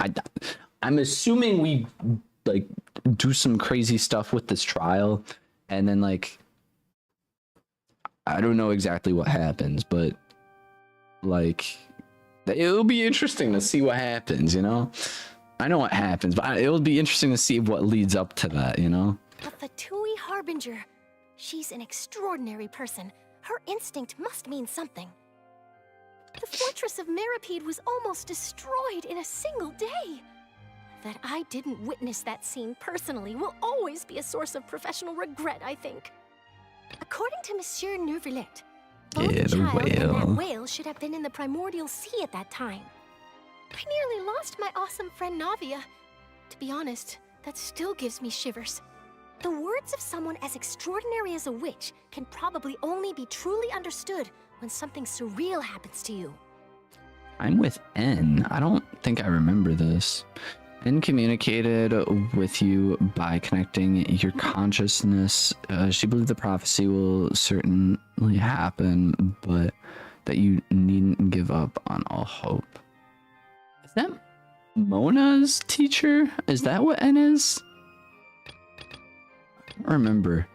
I'm assuming we like do some crazy stuff with this trial, and then like, I don't know exactly what happens, but like, it'll be interesting to see what happens, you know? I know what happens, but it'll be interesting to see what leads up to that, you know? The Fatui Harbinger. She's an extraordinary person. Her instinct must mean something. The fortress of Meripede was almost destroyed in a single day. That I didn't witness that scene personally will always be a source of professional regret, I think. According to Monsieur Neuvillette, both the child and that whale should have been in the primordial sea at that time. I nearly lost my awesome friend Navia. To be honest, that still gives me shivers. The words of someone as extraordinary as a witch can probably only be truly understood when something surreal happens to you. I'm with N. I don't think I remember this. N communicated with you by connecting your consciousness. She believed the prophecy will certainly happen, but that you needn't give up on all hope. Is that Mona's teacher? Is that what N is? I don't remember.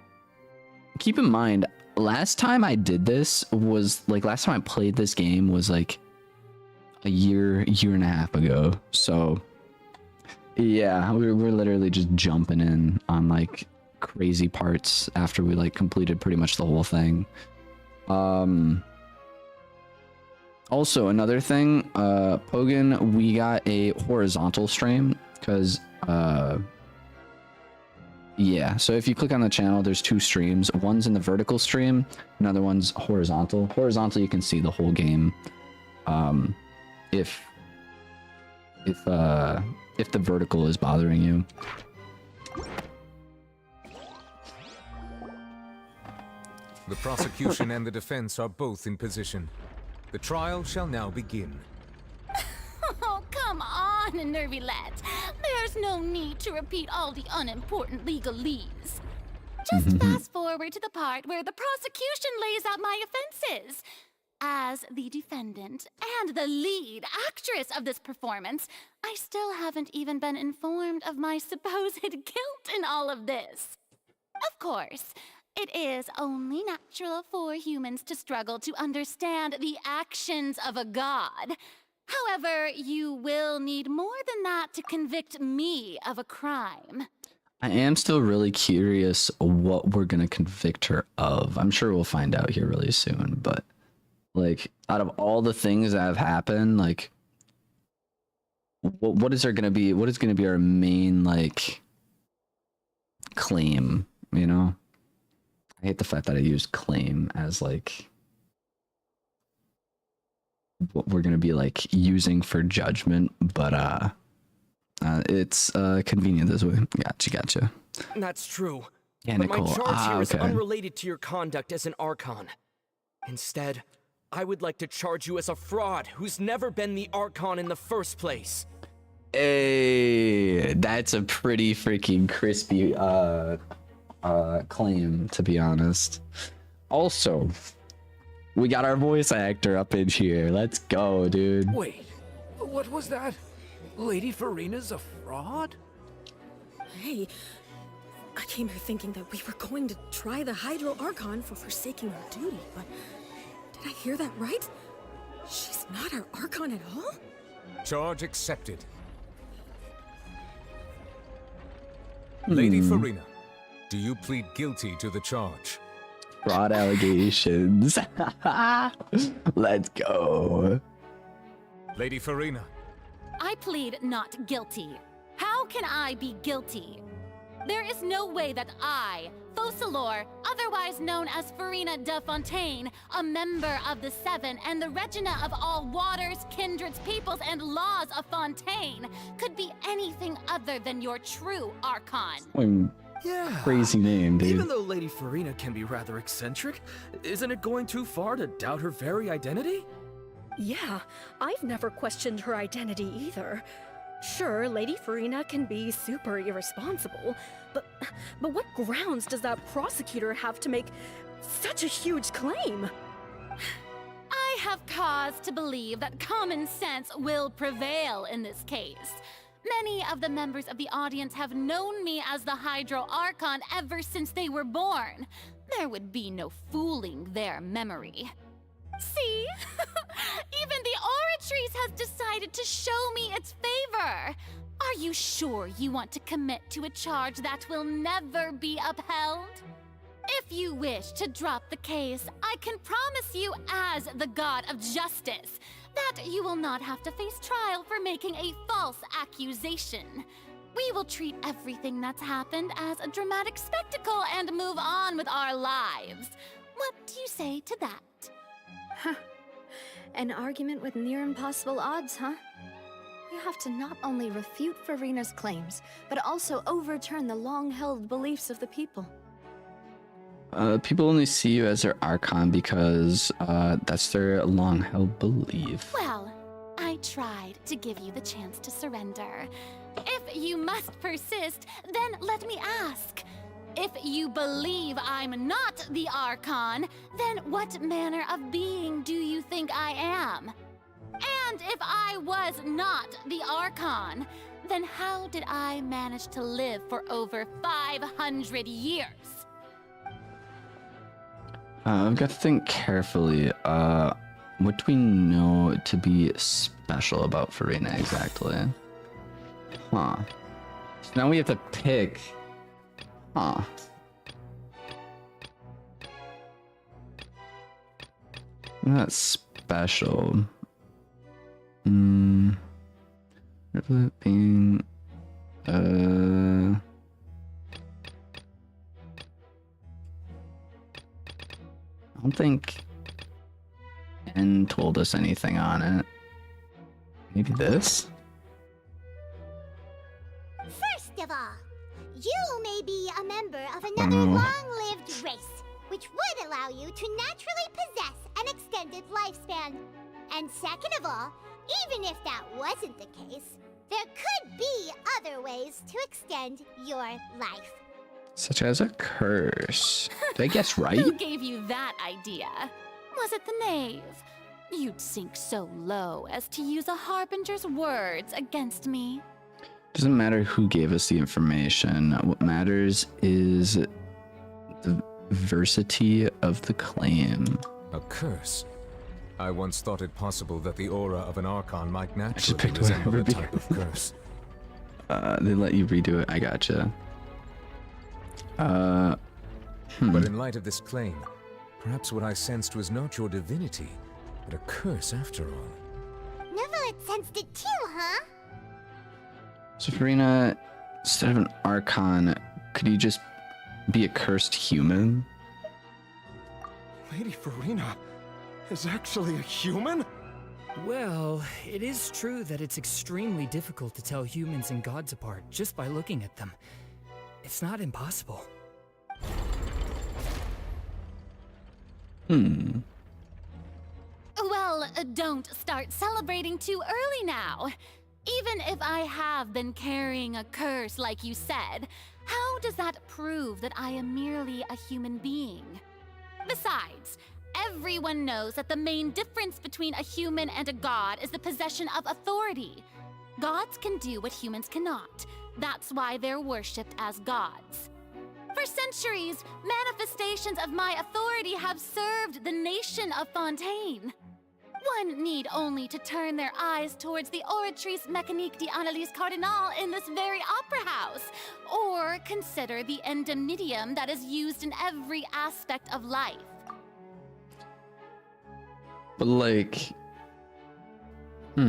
Keep in mind, last time I did this was like, last time I played this game was like a year and a half ago. So yeah, we're literally just jumping in on like crazy parts after we like completed pretty much the whole thing. Also, another thing, Pogan, we got a horizontal stream because yeah, so if you click on the channel, there's two streams. One's in the vertical stream, another one's horizontal. Horizontal, you can see the whole game. If the vertical is bothering you. The prosecution and the defense are both in position. The trial shall now begin. Oh, come on, Neuvillette. There's no need to repeat all the unimportant legalese. Just fast forward to the part where the prosecution lays out my offenses. as the defendant and the lead actress of this performance, I still haven't even been informed of my supposed guilt in all of this. Of course, it is only natural for humans to struggle to understand the actions of a god. However, you will need more than that to convict me of a crime. I am still really curious what we're gonna convict her of. I'm sure we'll find out here really soon, but like out of all the things that have happened, like what is there gonna be? What is gonna be our main like claim? You know, I hate the fact that I used claim as like what we're gonna be like using for judgment, but it's convenient this way. Gotcha. That's true. Yeah, but Nicole. my charge here is Okay. unrelated to your conduct as an Archon. Instead, I would like to charge you as a fraud who's never been the Archon in the first place. Hey, that's a pretty freaking crispy claim, to be honest. Also, we got our voice actor up in here. Let's go, dude. Wait, what was that? Lady Farina's a fraud? Hey, I came here thinking that we were going to try the Hydro Archon for forsaking our duty, but did I hear that right? She's not our Archon at all? Charge accepted. Lady Farina, do you plead guilty to the charge? Fraud allegations. Let's go. Lady Farina, I plead not guilty. How can I be guilty? There is no way that I, Focalors, otherwise known as Farina de Fontaine, a member of the Seven and the Regina of all waters, kindreds, peoples, and laws of Fontaine, could be anything other than your true Archon. Yeah. Crazy name, dude. Even though Lady Farina can be rather eccentric, isn't it going too far to doubt her very identity? Yeah, I've never questioned her identity either. Sure, Lady Farina can be super irresponsible, but what grounds does that prosecutor have to make such a huge claim? I have cause to believe that common sense will prevail in this case. Many of the members of the audience have known me as the Hydro Archon ever since they were born. There would be no fooling their memory. See? Even the Oratrice has decided to show me its favor. Are you sure you want to commit to a charge that will never be upheld? If you wish to drop the case, I can promise you as the God of Justice that you will not have to face trial for making a false accusation. We will treat everything that's happened as a dramatic spectacle and move on with our lives. What do you say to that? Huh. An argument with near impossible odds, huh? You have to not only refute Farina's claims, but also overturn the long-held beliefs of the people. People only see you as their Archon because that's their long-held belief. Well, I tried to give you the chance to surrender. If you must persist, then let me ask. If you believe I'm not the Archon, then what manner of being do you think I am? And if I was not the Archon, then how did I manage to live for over 500 years? I've got to think carefully. What do we know to be special about Farina exactly? Huh. So now we have to pick. Huh. Not special. Being. I don't think N told us anything on it. Maybe this? First of all, you may be a member of another long-lived race, which would allow you to naturally possess an extended lifespan. And second of all, even if that wasn't the case, there could be other ways to extend your life. Such as a curse. Did I guess right? Who gave you that idea? Was it the knave? you'd sink so low as to use a harbinger's words against me. Doesn't matter who gave us the information. What matters is the veracity of the claim. A curse? I once thought it possible that the aura of an Archon might naturally picked resemble a whatever type of curse. They let you redo it. I gotcha. But in light of this claim, perhaps what I sensed was not your divinity, but a curse after all. Neverlet sensed it too, huh? So Farina, instead of an Archon, could you just be a cursed human? Lady Farina is actually a human? Well, it is true that it's extremely difficult to tell humans and gods apart just by looking at them. It's not impossible. Well, don't start celebrating too early now. Even if I have been carrying a curse like you said, how does that prove that I am merely a human being? Besides, everyone knows that the main difference between a human and a god is the possession of authority. Gods can do what humans cannot. That's why they're worshipped as gods. For centuries, manifestations of my authority have served the nation of Fontaine. One need only to turn their eyes towards the Oratrice Mécanique d'Analyse Cardinal in this very opera house, or consider the endemnitium that is used in every aspect of life. But like, I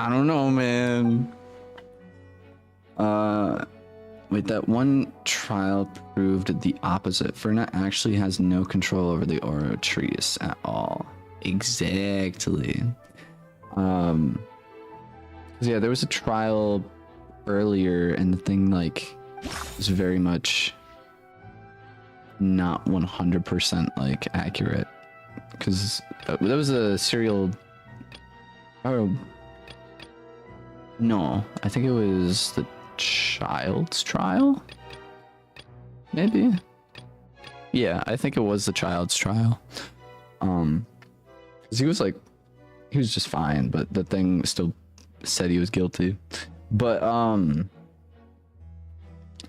don't know, man. Wait, that one trial proved the opposite. Ferna actually has no control over the Oratrice at all. Exactly. Yeah, there was a trial earlier, and the thing like was very much not 100% like accurate, because that was a serial. Oh no, I think it was the child's trial, maybe. Yeah, I think it was the child's trial. Because he was just fine, but the thing still said he was guilty. But I'm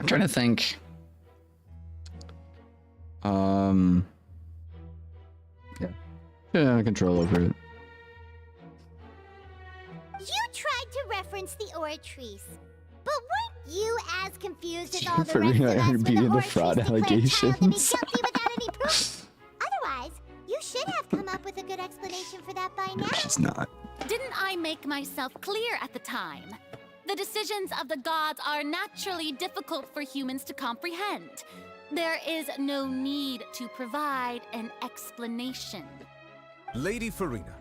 trying to think. Yeah, control over it. You tried to reference the Oratrice, but weren't you as confused as all the Farina rest of us when being the the Oratrice fraud declared child to be allegations. guilty without any proof? Otherwise, you should have come up with a good explanation for that by now. She's not. Didn't I make myself clear at the time? The decisions of the gods are naturally difficult for humans to comprehend. There is no need to provide an explanation. Lady Farina,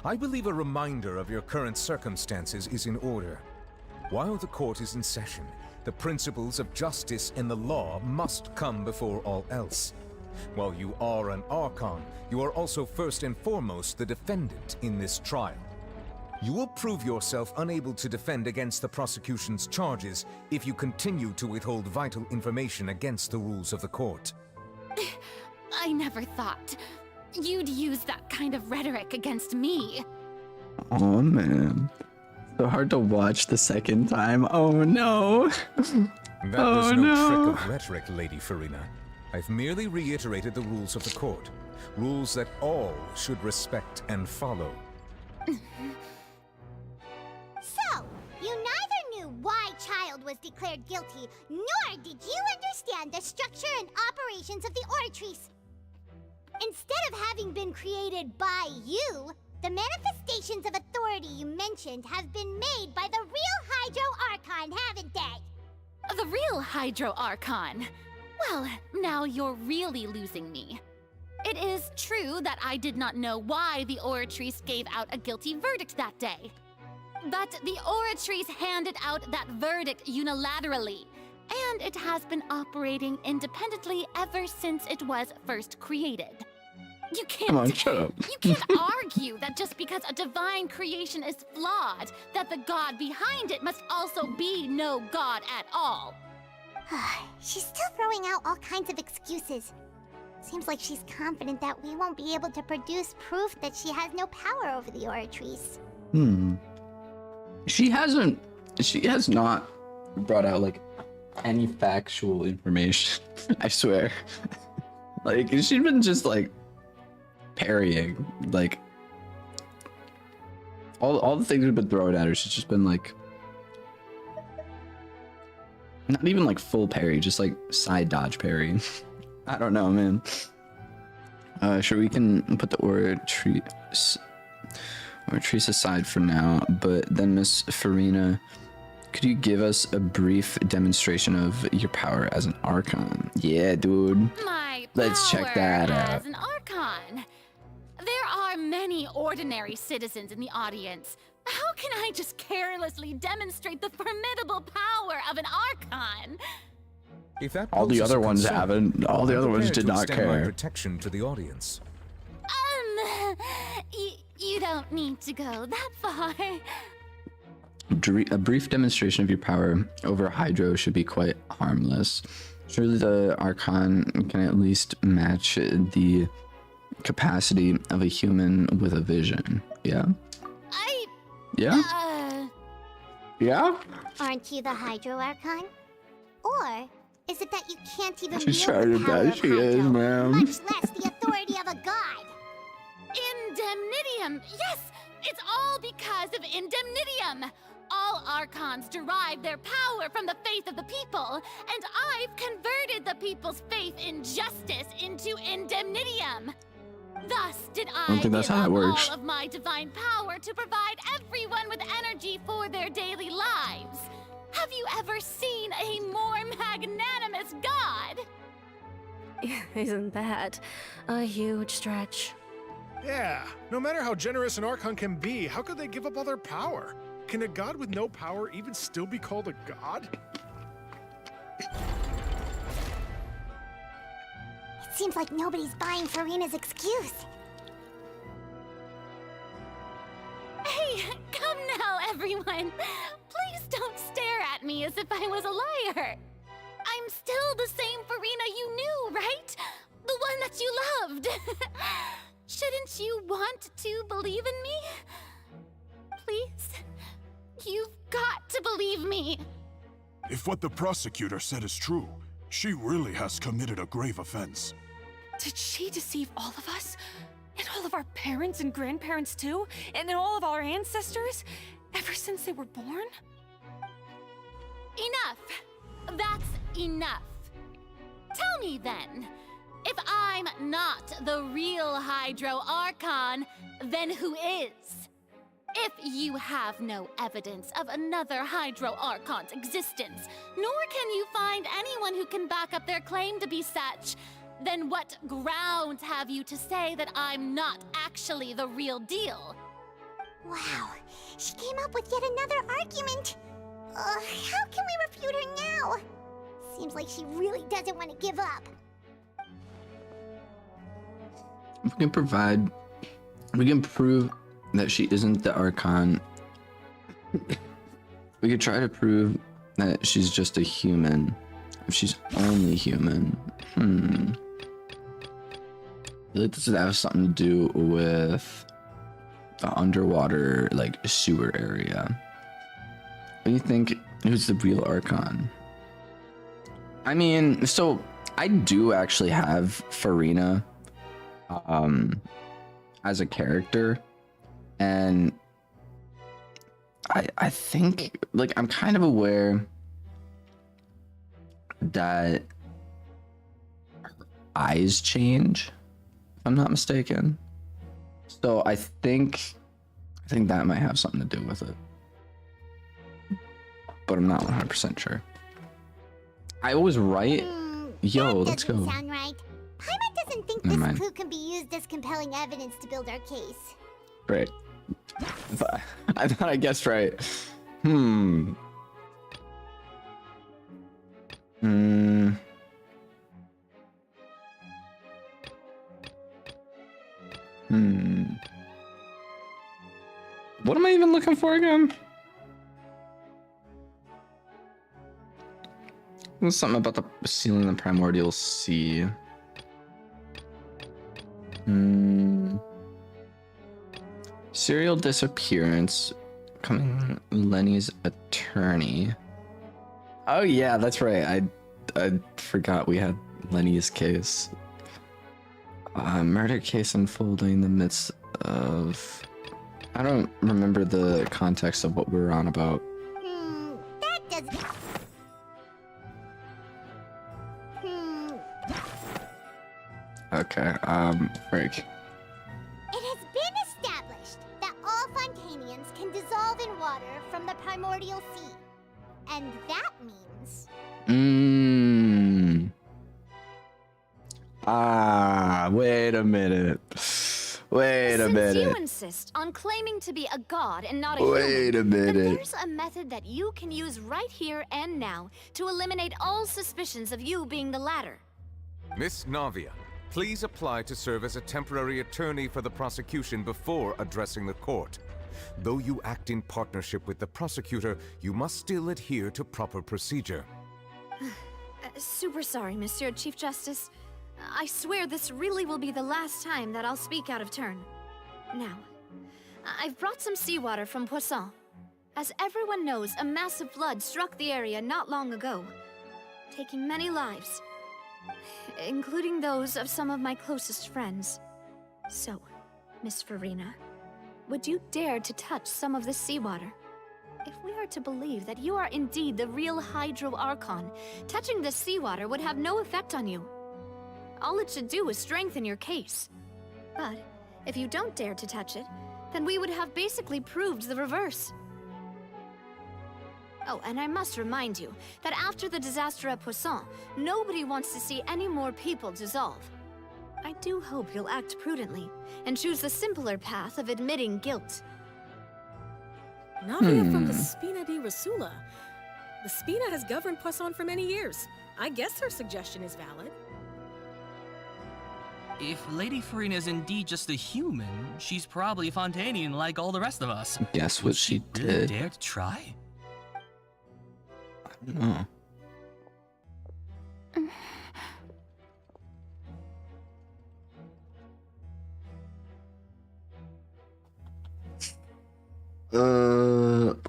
I believe a reminder of your current circumstances is in order. While the court is in session, the principles of justice and the law must come before all else. While you are an Archon, you are also first and foremost the defendant in this trial. You will prove yourself unable to defend against the prosecution's charges if you continue to withhold vital information against the rules of the court. I never thought you'd use that kind of rhetoric against me. Oh man, so hard to watch the second time. Oh no. That was no trick of rhetoric, Lady Farina. I've merely reiterated the rules of the court. Rules that all should respect and follow. So, you neither knew why Child was declared guilty, nor did you understand the structure and operations of the Oratrice. Instead of having been created by you, the manifestations of authority you mentioned have been made by the real Hydro Archon, haven't they? The real Hydro Archon? Well, now you're really losing me. It is true that I did not know why the Oratrice gave out a guilty verdict that day. But the Oratrice handed out that verdict unilaterally, and it has been operating independently ever since it was first created. You can't, Come on, shut up. You can't argue that just because a divine creation is flawed, that the god behind it must also be no god at all. She's still throwing out all kinds of excuses. Seems like she's confident that we won't be able to produce proof that she has no power over the Oratrice. She has not brought out like any factual information. I swear. Like she's been just like parrying, like all the things we've been throwing at her. She's just been like, not even like full parry, just like side dodge parry. I don't know, man. Sure, we can put the Oratrice aside for now, but then Miss Farina, could you give us a brief demonstration of your power as an Archon? Yeah, dude. Let's check that out. As an Archon. There are many ordinary citizens in the audience. How can I just carelessly demonstrate the formidable power of an Archon? If that All the poses other a ones concern, haven't. All the I'm other ones prepared did to not extend my care. protection to the audience. You don't need to go that far. A brief demonstration of your power over Hydro should be quite harmless. Surely the Archon can at least match the capacity of a human with a vision. Yeah? Yeah? Yeah? Aren't you the Hydro Archon? Or is it that you can't even She's wield trying the to power die. of She is, Hydro, ma'am. much less the authority of a god? Indemnitium! Yes! It's all because of Indemnitium! All Archons derive their power from the faith of the people, and I've converted the people's faith in justice into Indemnitium. Thus did I don't think that's give how that up works. all of my divine power to provide everyone with energy for their daily lives. Have you ever seen a more magnanimous god? Isn't that a huge stretch? Yeah, no matter how generous an Archon can be, how could they give up all their power? Can a god with no power even still be called a god? It seems like nobody's buying Farina's excuse. Hey, come now, everyone. Please don't stare at me as if I was a liar. I'm still the same Farina you knew, right? The one that you loved. Shouldn't you want to believe in me? Please? You've got to believe me. If what the prosecutor said is true, she really has committed a grave offense. Did she deceive all of us? And all of our parents and grandparents too? And all of our ancestors? Ever since they were born? Enough. That's enough. Tell me then, if I'm not the real Hydro Archon, then who is? If you have no evidence of another Hydro Archon's existence, nor can you find anyone who can back up their claim to be such, then what grounds have you to say that I'm not actually the real deal? Wow, she came up with yet another argument. How can we refute her now? Seems like she really doesn't want to give up. We can prove that she isn't the Archon. We could try to prove that she's just a human. If she's only human. I feel like this would have something to do with the underwater, like, sewer area. What do you think? Who's the real Archon? I mean, so I do actually have Farina as a character, and I think, like, I'm kind of aware that her eyes change, if I'm not mistaken. So I think that might have something to do with it, but I'm not 100% sure. I was right. Yo, let's go. Doesn't sound right. Paimon doesn't think Never this mind. clue can be used as compelling evidence to build our case. Right. I thought I guessed right. What am I even looking for again? It was something about the sealing the primordial sea. Serial disappearance. Coming Lenny's attorney. Oh yeah, that's right. I forgot we had Lenny's case. Murder case unfolding in the midst of... I don't remember the context of what we were on about. That doesn't... Okay, Frick. It has been established that all Fontanians can dissolve in water from the primordial sea. And that means... Wait a minute. Wait a Since minute. you insist on claiming to be a god and not a Wait human, a minute. then there's a method that you can use right here and now to eliminate all suspicions of you being the latter. Miss Navia, please apply to serve as a temporary attorney for the prosecution before addressing the court. Though you act in partnership with the prosecutor, you must still adhere to proper procedure. Super sorry, Monsieur Chief Justice. I swear this really will be the last time that I'll speak out of turn. Now, I've brought some seawater from Poisson. As everyone knows, a massive flood struck the area not long ago, taking many lives, including those of some of my closest friends. So, Miss Farina, would you dare to touch some of this seawater? If we are to believe that you are indeed the real Hydro Archon, touching this seawater would have no effect on you. All it should do is strengthen your case. But if you don't dare to touch it, then we would have basically proved the reverse. Oh, and I must remind you that after the disaster at Poisson, nobody wants to see any more people dissolve. I do hope you'll act prudently and choose the simpler path of admitting guilt. Navia from the Spina di Rasula. The Spina has governed Poisson for many years. I guess her suggestion is valid. If Lady Farina is indeed just a human, she's probably Fontanian like all the rest of us. Guess what Would she really did? dare to try? I don't know.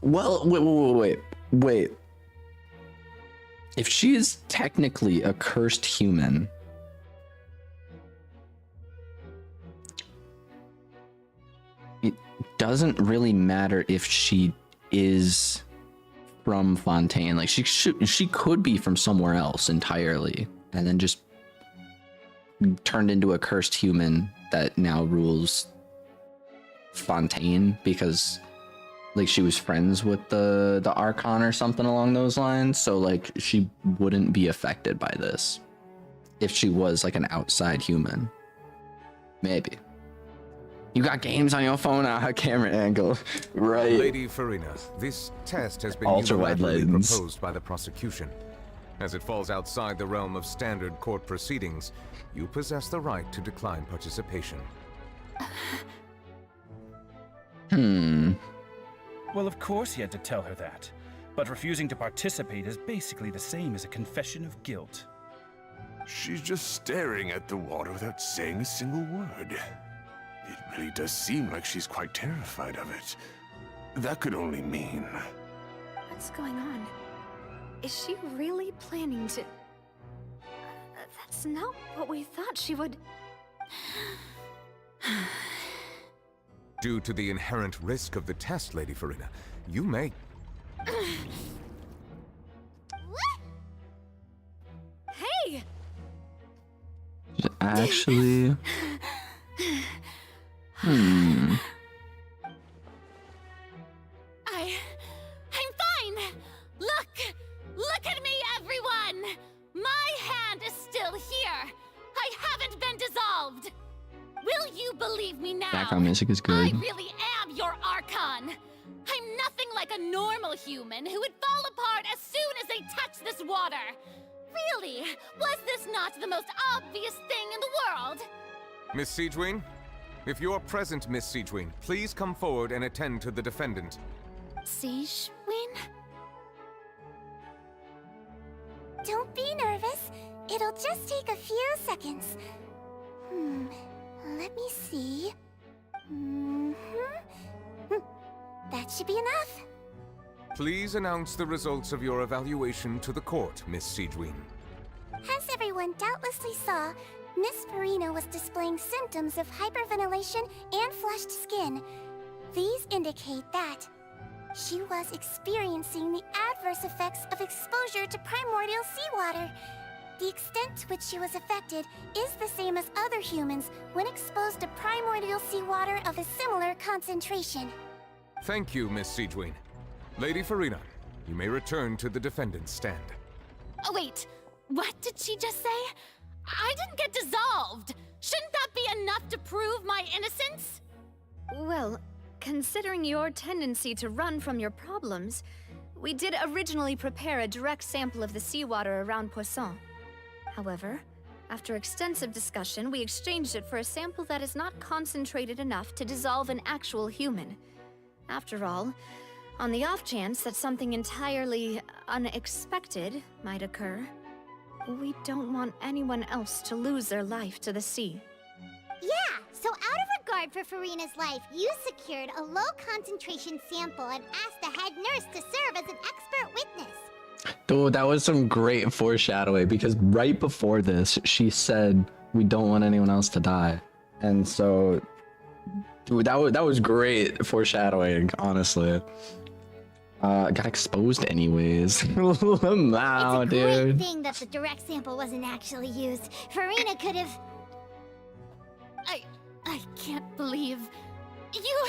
Well, wait. If she is technically a cursed human, it doesn't really matter if she is from Fontaine. Like she could be from somewhere else entirely, and then just turned into a cursed human that now rules Fontaine because like she was friends with the Archon or something along those lines. So like she wouldn't be affected by this if she was like an outside human. Maybe. You got games on your phone at a camera angle, right? Lady Farina, this test has been Ultra-wide unilaterally lens. proposed by the prosecution. As it falls outside the realm of standard court proceedings, you possess the right to decline participation. Well, of course he had to tell her that. But refusing to participate is basically the same as a confession of guilt. She's just staring at the water without saying a single word. It really does seem like she's quite terrified of it. That could only mean... What's going on? Is she really planning to... That's not what we thought she would... Due to the inherent risk of the test, Lady Farina, you may... Hey! Actually... I'm fine! Look at me, everyone! My hand is still here! I haven't been dissolved! Will you believe me now? Background music is good. I really am your Archon! I'm nothing like a normal human who would fall apart as soon as they touch this water! Really? Was this not the most obvious thing in the world? Miss Siegewin? If you're present, Miss Siegewin, please come forward and attend to the defendant. Siegewin? Don't be nervous. It'll just take a few seconds. Let see. That should be enough. Please announce the results of your evaluation to the court, Miss Siegewien. As everyone doubtlessly saw, Miss Farina was displaying symptoms of hyperventilation and flushed skin. These indicate that she was experiencing the adverse effects of exposure to primordial seawater. The extent to which she was affected is the same as other humans when exposed to primordial seawater of a similar concentration. Thank you, Miss Siegewien. Lady Farina, you may return to the defendant's stand. Oh, wait. What did she just say? I didn't get dissolved. Shouldn't that be enough to prove my innocence? Well, considering your tendency to run from your problems, we did originally prepare a direct sample of the seawater around Poisson. However, after extensive discussion, we exchanged it for a sample that is not concentrated enough to dissolve an actual human. After all, on the off chance that something entirely unexpected might occur, we don't want anyone else to lose their life to the sea. Yeah, so out of regard for Farina's life, you secured a low-concentration sample and asked the head nurse to serve as an expert witness. Dude, that was some great foreshadowing because right before this, she said, we don't want anyone else to die. And so, dude, that was great foreshadowing, honestly. Got exposed anyways. Wow, It's a great dude. thing that the direct sample wasn't actually used. Farina could have... I can't believe you.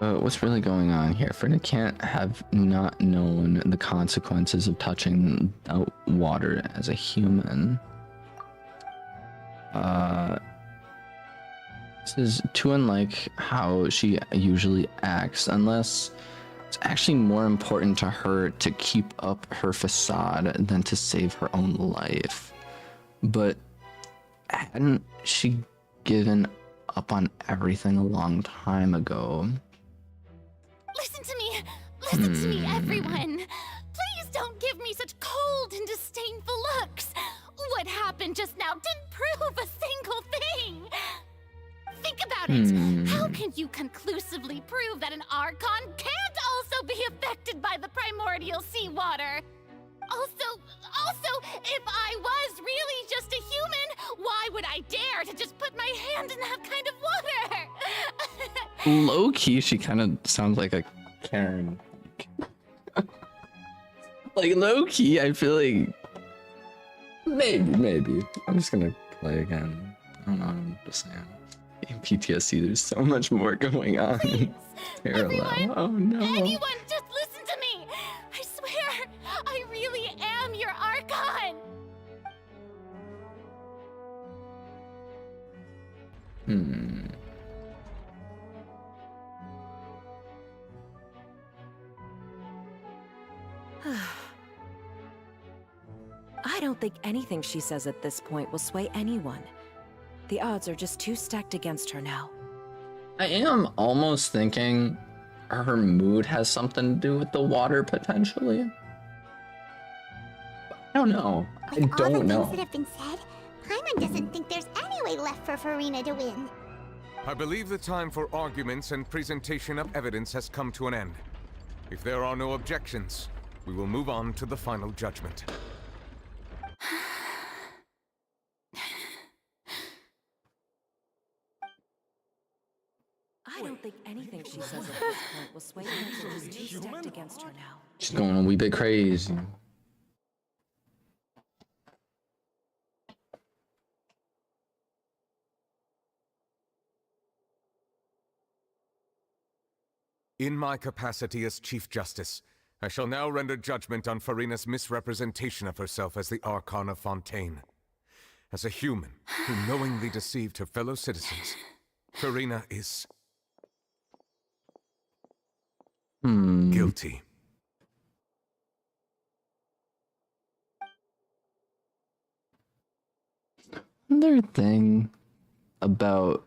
But what's really going on here? Farina can't have not known the consequences of touching the water as a human. This is too unlike how she usually acts, unless it's actually more important to her to keep up her facade than to save her own life. But hadn't she given up on everything a long time ago? Listen to me. Listen to me, everyone. Please don't give me such cold and disdainful looks. What happened just now didn't prove a single thing. Think about it. How can you conclusively prove that an Archon can't also be affected by the primordial seawater? Also, if I was really just a human, why would I dare to just put my hand in that kind of water? Low key, she kind of sounds like a Karen. Like low key, I feel like maybe. I'm just gonna play again. I don't know. I'm just saying. In PTSD, there's so much more going on. Please, Parallel. everyone, Oh no. anyone, just listen to me. I swear, I really am your Archon. I don't think anything she says at this point will sway anyone. The odds are just too stacked against her now. I am almost thinking her mood has something to do with the water potentially. I don't know. I With all the don't know. things that have been said, Paimon doesn't think there's any way left for Farina to win. I believe the time for arguments and presentation of evidence has come to an end. If there are no objections, we will move on to the final judgment. I don't think anything she says at this point will sway anyone. She's too stacked against her now. She's going a wee bit crazy. In my capacity as Chief Justice, I shall now render judgment on Farina's misrepresentation of herself as the Archon of Fontaine. As a human who knowingly deceived her fellow citizens, Farina is... guilty. Another thing about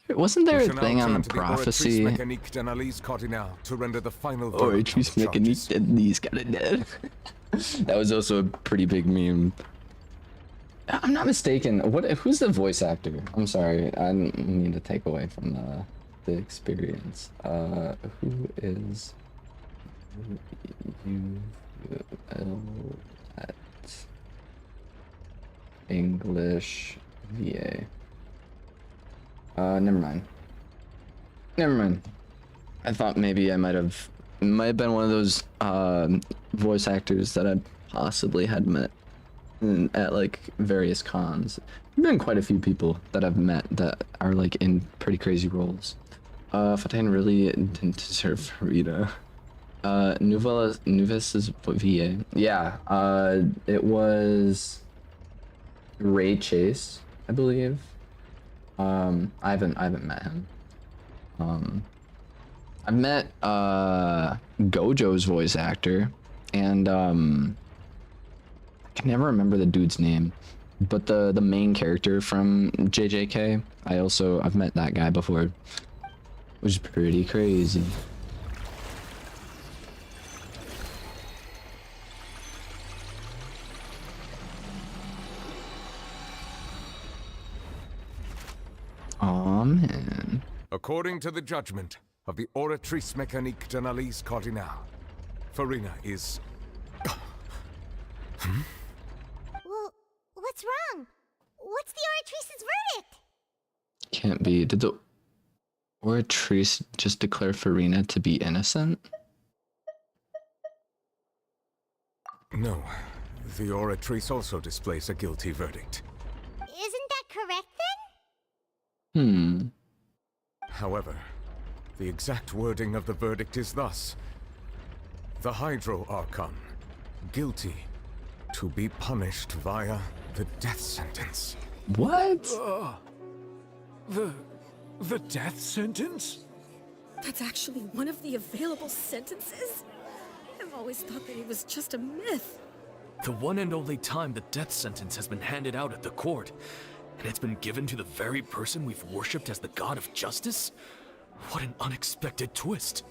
Wasn't there We a shall now thing on turn the to prophecy? Oratrice mécanique d'analyse cardinale to render the final Or verdict on Oratrice the charges. mécanique d'analyse cardinale. That was also a pretty big meme. I'm not mistaken. Who's the voice actor? I'm sorry. I need to take away from the experience. Who is at English VA? Never mind. Never mind. I thought maybe I might have been one of those voice actors that I possibly had met at like various cons. There's been quite a few people that I've met that are like in pretty crazy roles. Fontaine really didn't deserve Rita. Nuvis' VA. Yeah, it was Ray Chase, I believe. I haven't met him. I've met Gojo's voice actor, and I can never remember the dude's name, but the main character from JJK. I've met that guy before, which is pretty crazy. Aw, man. According to the judgment of the Oratrice mécanique d'analyse cardinale, Farina is... Well, what's wrong? What's the Oratrice's verdict? Can't be. Did the Oratrice just declare Farina to be innocent? No. The Oratrice also displays a guilty verdict. Isn't that correct then? However, the exact wording of the verdict is thus. The Hydro Archon, guilty, to be punished via the death sentence. What? The death sentence? That's actually one of the available sentences? I've always thought that it was just a myth. The one and only time the death sentence has been handed out at the court, and it's been given to the very person we've worshipped as the god of justice? What an unexpected twist.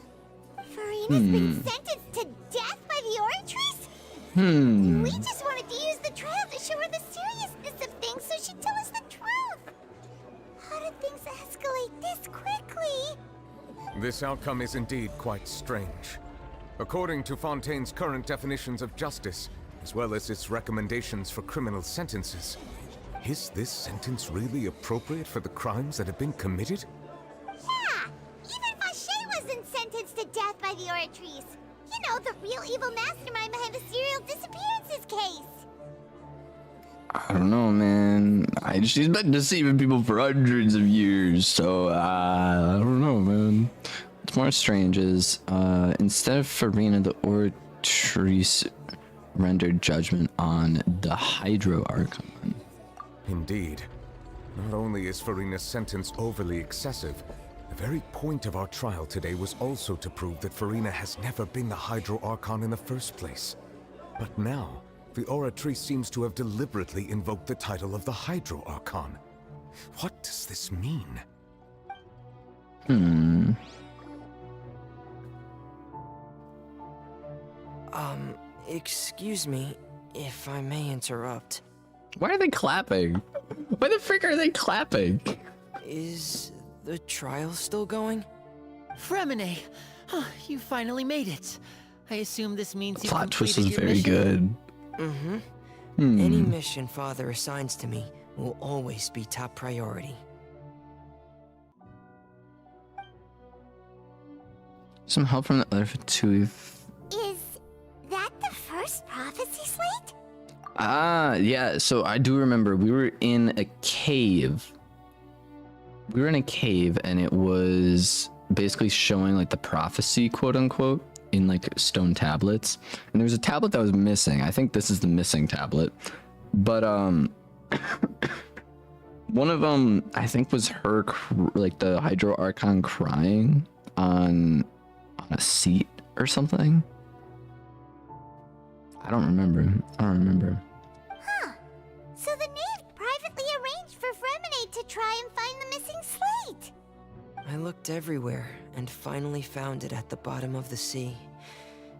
Farina's been sentenced to death by the Oratrice? We just wanted to use the trial to show her the seriousness of things so she'd tell us the truth. How did things escalate this quickly? This outcome is indeed quite strange. According to Fontaine's current definitions of justice, as well as its recommendations for criminal sentences, is this sentence really appropriate for the crimes that have been committed? Yeah! Even Vacher wasn't sentenced to death by the Oratrice. You know, the real evil mastermind behind the serial disappearances case. I don't know, man. She's been deceiving people for hundreds of years, so I don't know, man. What's more strange is, instead of Farina, the Oratrice rendered judgment on the Hydro Archon. Indeed. Not only is Farina's sentence overly excessive, the very point of our trial today was also to prove that Farina has never been the Hydro Archon in the first place. But now, the Oratrice seems to have deliberately invoked the title of the Hydro Archon. What does this mean? Excuse me, if I may interrupt. Why are they clapping? Why the frick are they clapping? Is the trial still going? Fremine, you finally made it. I assume this means you Plot twist was completed your very mission? good. Any mission Father assigns to me will always be top priority. Some help from the other two. Is that the first prophecy slate? Yeah, so I do remember we were in a cave. We were in a cave and it was basically showing like the prophecy, quote unquote, in like stone tablets. And there was a tablet that was missing. I think this is the missing tablet. But one of them, I think, was her, like the Hydro Archon crying on a seat or something. I don't remember. Huh. So the knave privately arranged for Fremine to try and find the missing slate. I looked everywhere and finally found it at the bottom of the sea.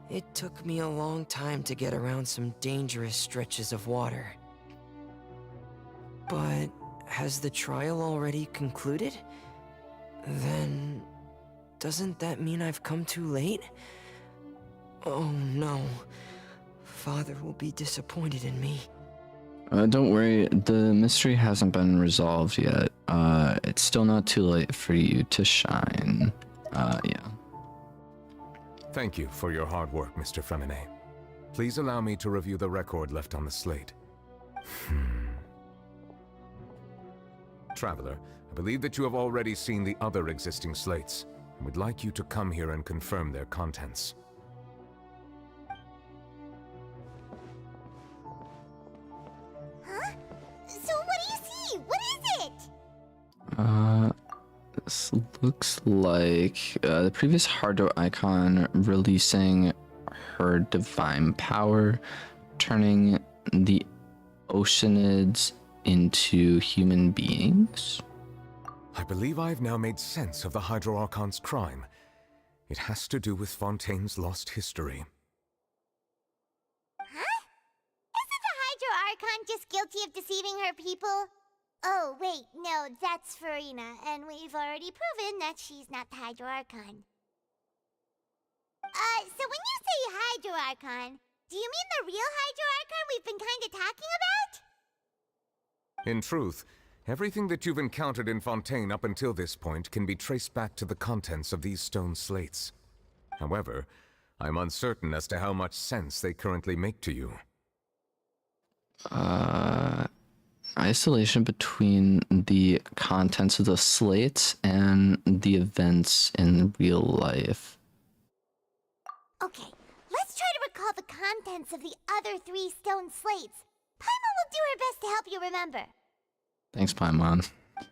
It took me a long time to get around some dangerous stretches of water. But has the trial already concluded? Then doesn't that mean I've come too late? Oh no. Father will be disappointed in me. Don't worry, the mystery hasn't been resolved yet. It's still not too late for you to shine. Yeah. Thank you for your hard work, Mr. Freminet. Please allow me to review the record left on the slate. Traveler, I believe that you have already seen the other existing slates, and would like you to come here and confirm their contents. Huh? So what do you see? What is it? This looks like the previous hard door icon releasing her divine power, turning the Oceanids into human beings. I believe I've now made sense of the Hydro Archon's crime. It has to do with Fontaine's lost history. Huh? Isn't the Hydro Archon just guilty of deceiving her people? Oh, wait, no, that's Farina, and we've already proven that she's not the Hydro Archon. So when you say Hydro Archon, do you mean the real Hydro Archon we've been kinda talking about? In truth, everything that you've encountered in Fontaine up until this point can be traced back to the contents of these stone slates. However, I'm uncertain as to how much sense they currently make to you. Isolation between the contents of the slates and the events in real life. Okay, let's try to recall the contents of the other 3 stone slates. Paimon will do her best to help you remember. Thanks, Paimon.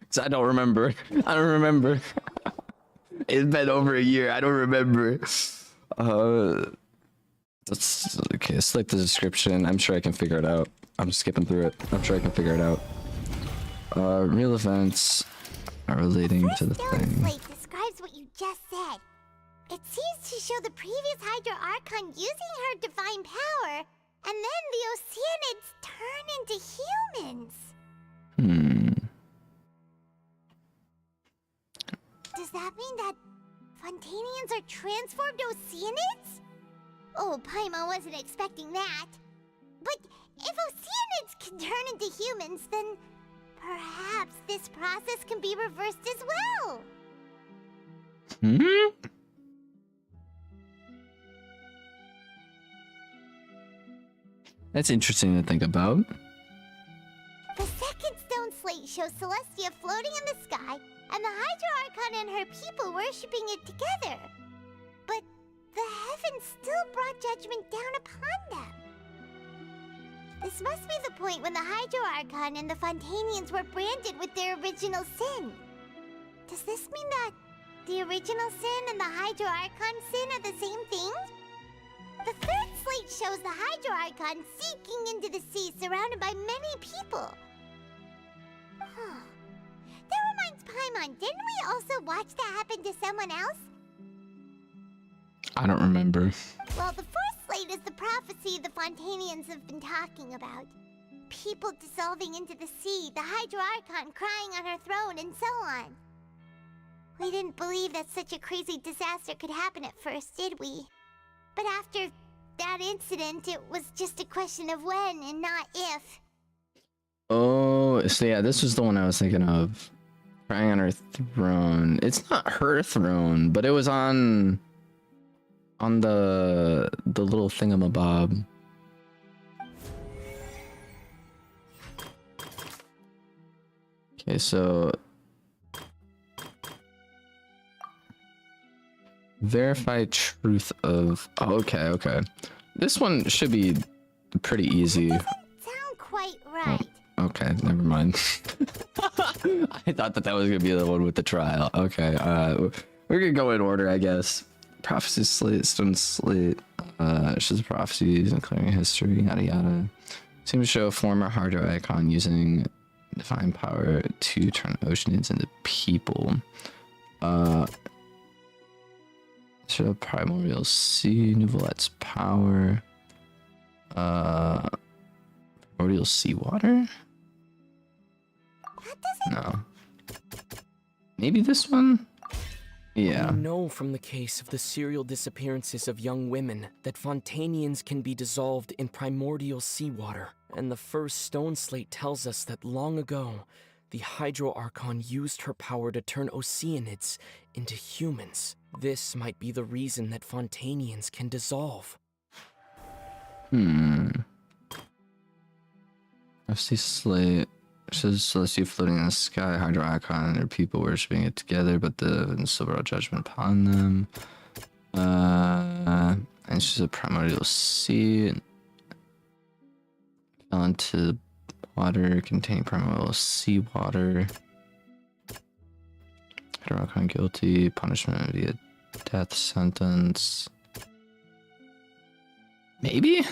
'Cause I don't remember. I don't remember. It's been over a year. I don't remember. That's okay. Select the description. I'm sure I can figure it out. I'm skipping through it. I'm sure I can figure it out. Real events are relating to the Stone thing. slate describes what you just said. It seems to show the previous Hydro Archon using her divine power, and then the Oceanids turn into humans. Does that mean that Fontainians are transformed Oceanids? Oh, Paimon wasn't expecting that. But if Oceanids can turn into humans, then perhaps this process can be reversed as well. That's interesting to think about. The second stone slate shows Celestia floating in the sky, and the Hydro Archon and her people worshipping it together. But the heavens still brought judgment down upon them. This must be the point when the Hydro Archon and the Fontainians were branded with their original sin. Does this mean that the original sin and the Hydro Archon sin are the same thing? The third slate shows the Hydro Archon sinking into the sea surrounded by many people. That reminds Paimon, didn't we also watch that happen to someone else? I don't remember. Well, the fourth slate is the prophecy the Fontainians have been talking about. People dissolving into the sea, the Hydro Archon crying on her throne, and so on. We didn't believe that such a crazy disaster could happen at first, did we? But after that incident, it was just a question of when and not if. Oh, so yeah, this was the one I was thinking of. Crying on her throne. It's not her throne, but it was on the little thingamabob. Okay, so verify truth of. Oh, okay. This one should be pretty easy. Sound quite right. Okay, never mind. I thought that was gonna be the one with the trial. Okay, we're gonna go in order, I guess. Prophecy slate, stone slate, shows prophecies, including history, yada yada. Seems to show a former Hydro Archon using divine power to turn Oceanids into people. So Primordial Sea, Nouvelette's power. Primordial Seawater? No. Maybe this one? Yeah. We know from the case of the serial disappearances of young women that Fontanians can be dissolved in primordial seawater. And the first stone slate tells us that long ago, the Hydro Archon used her power to turn Oceanids into humans. This might be the reason that Fontanians can dissolve. Rusty Slate says Celestia floating in the sky, Hydro Archon and their people worshipping it together, but the silver judgment upon them. And she's a primordial sea. Fell into water containing primordial seawater. Hydro Archon guilty, punishment via death sentence. Maybe?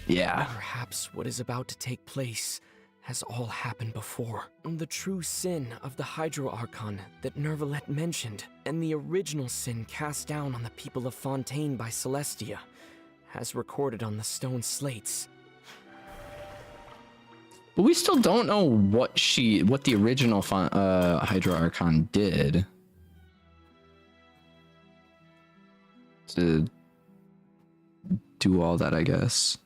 Yeah. Perhaps what is about to take place has all happened before. The true sin of the Hydro Archon that Nervalette mentioned, and the original sin cast down on the people of Fontaine by Celestia, has recorded on the stone slates. But we still don't know what the original Hydro Archon did. To do all that, I guess.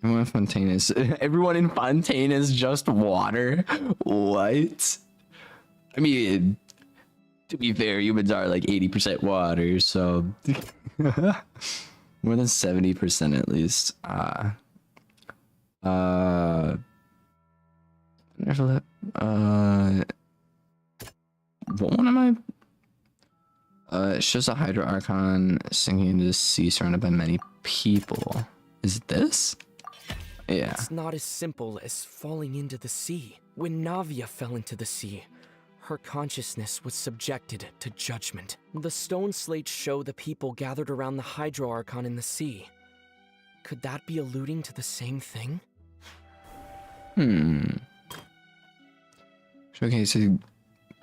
Everyone in Fontaine is just water? What? I mean, to be fair, humans are like 80% water, so more than 70% at least. What one am I? It shows a Hydro Archon sinking into the sea surrounded by many people. Is it this? Yeah. It's not as simple as falling into the sea. When Navia fell into the sea, her consciousness was subjected to judgment. The stone slates show the people gathered around the Hydro Archon in the sea. Could that be alluding to the same thing? Okay, so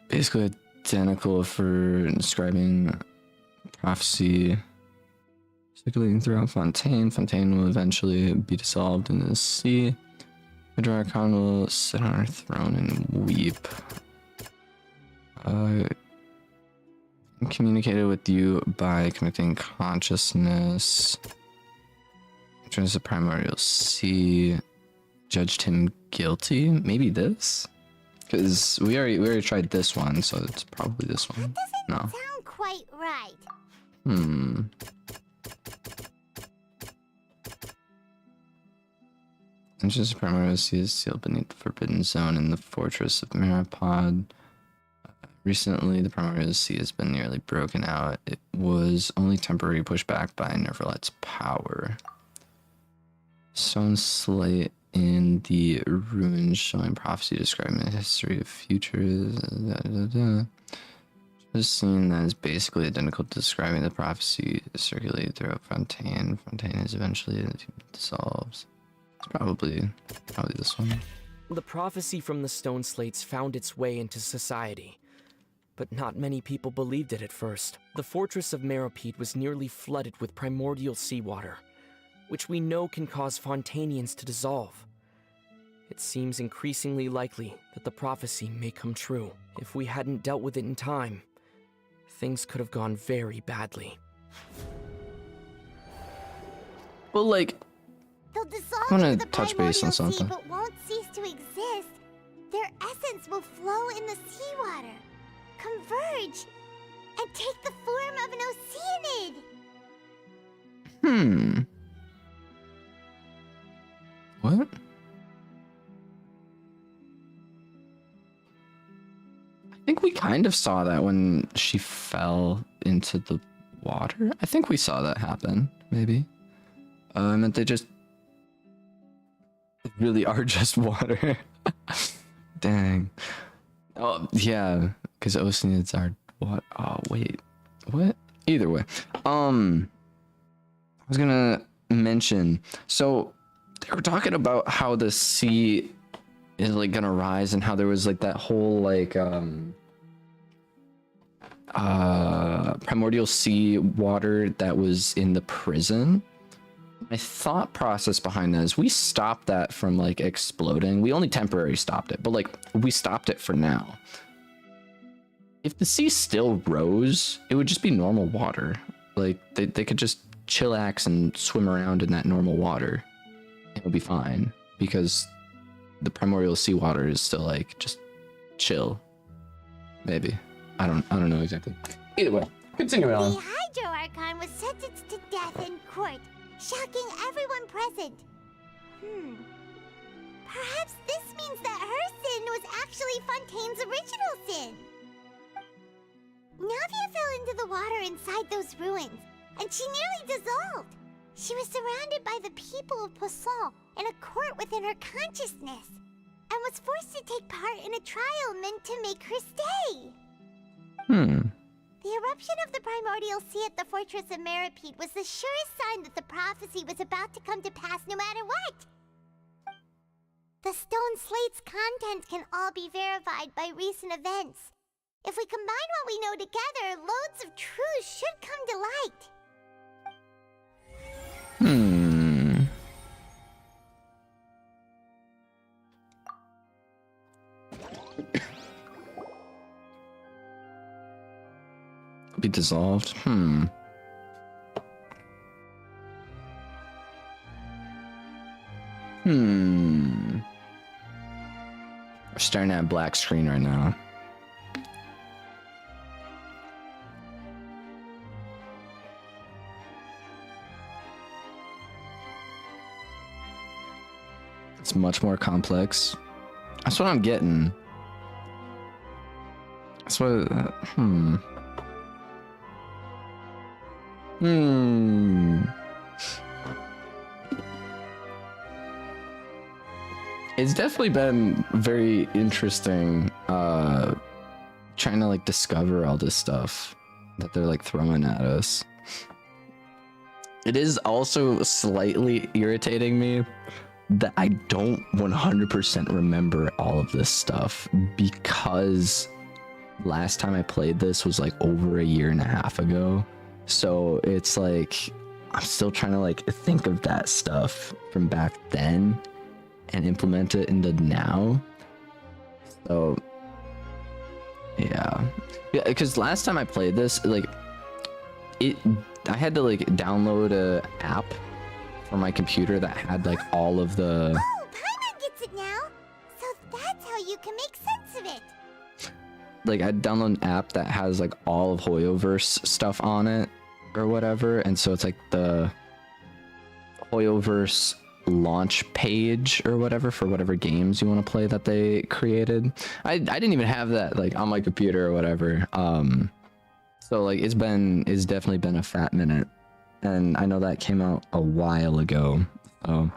basically identical for describing prophecy circulating throughout Fontaine. Fontaine will eventually be dissolved in the sea. Hydro Archon will sit on her throne and weep. Communicated with you by connecting consciousness. Turns the primordial sea. Judged him guilty. Maybe this? Because we already tried this one, so it's probably this one. That doesn't sound quite right. Entrance to primordial sea is sealed beneath the Forbidden Zone in the fortress of Maripod. Recently, the primordial sea has been nearly broken out. It was only temporarily pushed back by Nervalette's power. Stone slate in the ruins showing prophecy describing the history of futures. Just seeing that is basically identical to describing the prophecy circulated throughout Fontaine. Fontaine is eventually dissolves. It's probably this one. The prophecy from the stone slates found its way into society, but not many people believed it at first. The fortress of Meropide was nearly flooded with primordial seawater, which we know can cause Fontanians to dissolve. It seems increasingly likely that the prophecy may come true. If we hadn't dealt with it in time, things could have gone very badly. Well, like, They'll dissolve I want into to the touch base on primordial sea, something. but won't cease to exist. Their essence will flow in the seawater, converge, and take the form of an Oceanid. What? I think we kind of saw that when she fell into the water. I think we saw that happen, maybe. I meant they really are just water. Dang. Oh, yeah, because Oceanids are what? Oh, wait. What? Either way. I was gonna mention, so they were talking about how the sea is like gonna rise and how there was like that whole like primordial sea water that was in the prison. My thought process behind that is we stopped that from like exploding. We only temporarily stopped it, but like we stopped it for now. If the sea still rose, it would just be normal water. Like they could just chillax and swim around in that normal water. It would be fine because the primordial seawater is still like just chill. Maybe. I don't know exactly. Either way, continue on. The Hydro Archon was sentenced to death in court, shocking everyone present. Perhaps this means that her sin was actually Fontaine's original sin. Navia fell into the water inside those ruins, and she nearly dissolved. She was surrounded by the people of Poisson in a court within her consciousness, and was forced to take part in a trial meant to make her stay. The eruption of the primordial sea at the fortress of Meripede was the surest sign that the prophecy was about to come to pass no matter what. The stone slate's contents can all be verified by recent events. If we combine what we know together, loads of truths should come to light. Be dissolved. We're staring at a black screen right now. It's much more complex. That's what I'm getting. That's what. It's definitely been very interesting trying to like discover all this stuff that they're like throwing at us. It is also slightly irritating me that I don't 100% remember all of this stuff, because last time I played this was like over a year and a half ago. So it's like I'm still trying to like think of that stuff from back then and implement it into now. So yeah, because last time I played this, like I had to like download a app for my computer that had like all of the. Oh, Paimon gets it now. So that's how you can make sense of it. Like I download an app that has like all of Hoyoverse stuff on it or whatever, and so it's like the Hoyoverse launch page or whatever for whatever games you want to play that they created. I didn't even have that like on my computer or whatever. So like it's definitely been a fat minute, and I know that came out a while ago. So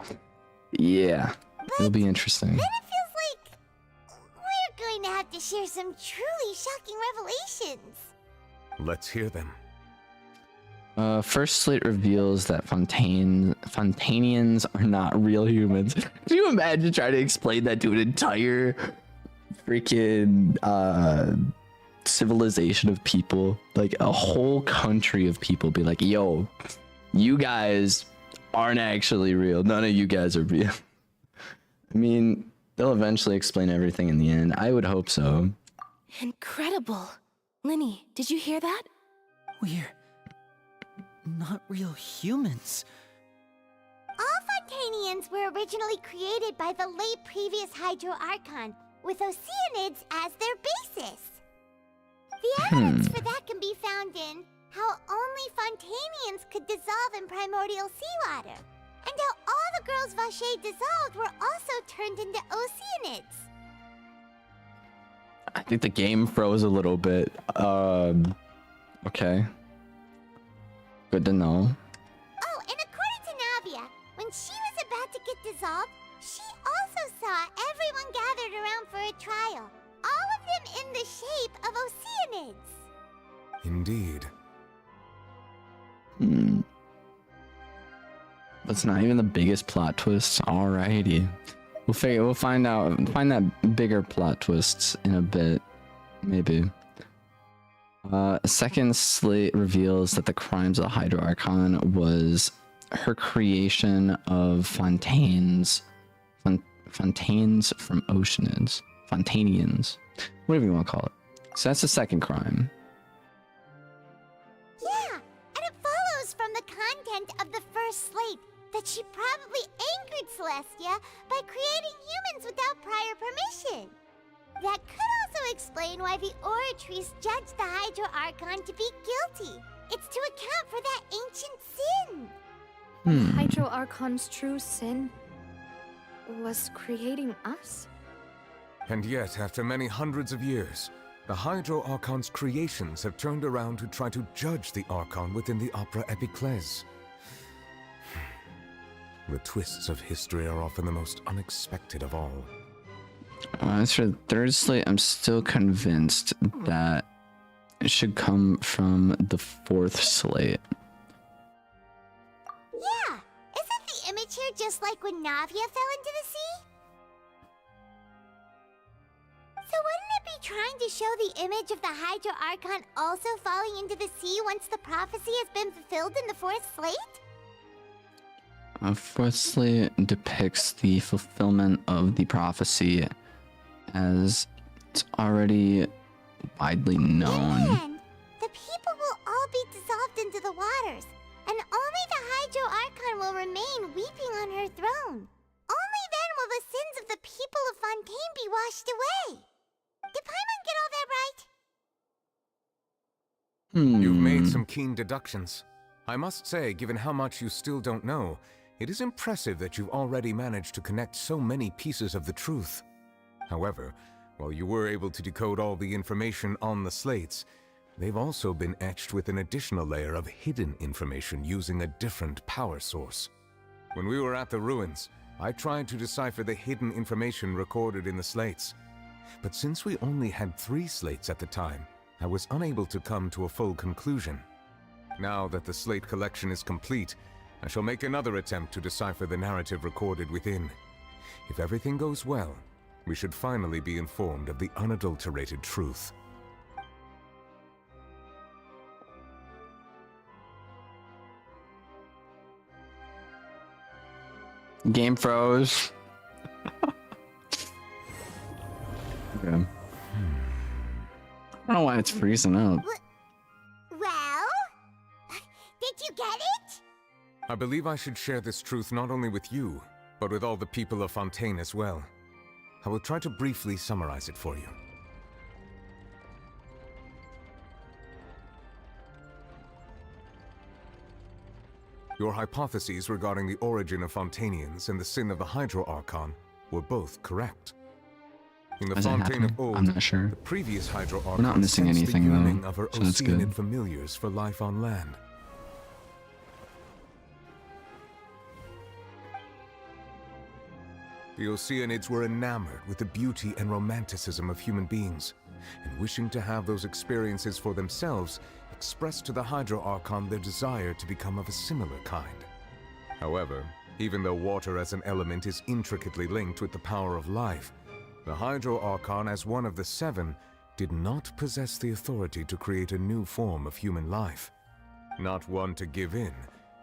yeah, it'll be interesting. Then it feels like we're going to have to share some truly shocking revelations. Let's hear them. First slate reveals that Fontainians are not real humans. Can you imagine trying to explain that to an entire freaking civilization of people? Like a whole country of people be like, yo, you guys aren't actually real. None of you guys are real. I mean, they'll eventually explain everything in the end. I would hope so. Incredible. Linny, did you hear that? We're not real humans. All Fontainians were originally created by the late previous Hydro Archon, with Oceanids as their basis. The evidence for that can be found in how only Fontainians could dissolve in primordial seawater, and how all the girls Vacher dissolved were also turned into Oceanids. I think the game froze a little bit. Okay. Good to know. Oh, and according to Navia, when she was about to get dissolved, she also saw everyone gathered around for a trial. All of them in the shape of Oceanids. Indeed. That's not even the biggest plot twist. Alrighty. We'll find that bigger plot twists in a bit. Maybe. A second slate reveals that the crimes of the Hydro Archon was her creation of fontaines from Oceanids. Fontanians. Whatever you want to call it. So that's the second crime. Yeah, and it follows from the content of the first slate that she probably angered Celestia by creating humans without prior permission. That could also explain why the Oratrice judged the Hydro Archon to be guilty. It's to account for that ancient sin. Hydro Archon's true sin was creating us? And yet, after many hundreds of years, the Hydro Archon's creations have turned around to try to judge the Archon within the Opera Epiclese. The twists of history are often the most unexpected of all. As for the third slate, I'm still convinced that it should come from the fourth slate. Yeah, isn't the image here just like when Navia fell into the sea? So wouldn't it be trying to show the image of the Hydro Archon also falling into the sea once the prophecy has been fulfilled in the fourth slate? Fourth slate depicts the fulfillment of the prophecy as it's already widely known. Man, the people will all be dissolved into the waters, and only the Hydro Archon will remain weeping on her throne. Only then will the sins of the people of Fontaine be washed away. Did Paimon get all that right? You've made some keen deductions. I must say, given how much you still don't know, it is impressive that you've already managed to connect so many pieces of the truth. However, while you were able to decode all the information on the slates, they've also been etched with an additional layer of hidden information using a different power source. When we were at the ruins, I tried to decipher the hidden information recorded in the slates. But since we only had 3 slates at the time, I was unable to come to a full conclusion. Now that the slate collection is complete, I shall make another attempt to decipher the narrative recorded within. If everything goes well, we should finally be informed of the unadulterated truth. Game froze. Okay. I don't know why it's freezing up. Well? Did you get it? I believe I should share this truth not only with you, but with all the people of Fontaine as well. I will try to briefly summarize it for you. Your hypotheses regarding the origin of Fontainians and the sin of the Hydro Archon were both correct. In the Is it Fontaine of happening? old, I'm not sure. the previous Hydro We're Archon not missing sensed anything, the though, yearning of her so that's Oceanian good. familiars for life on land. The Oceanids were enamored with the beauty and romanticism of human beings, and wishing to have those experiences for themselves, expressed to the Hydro Archon their desire to become of a similar kind. However, even though water as an element is intricately linked with the power of life, the Hydro Archon, as one of the 7, did not possess the authority to create a new form of human life. Not one to give in,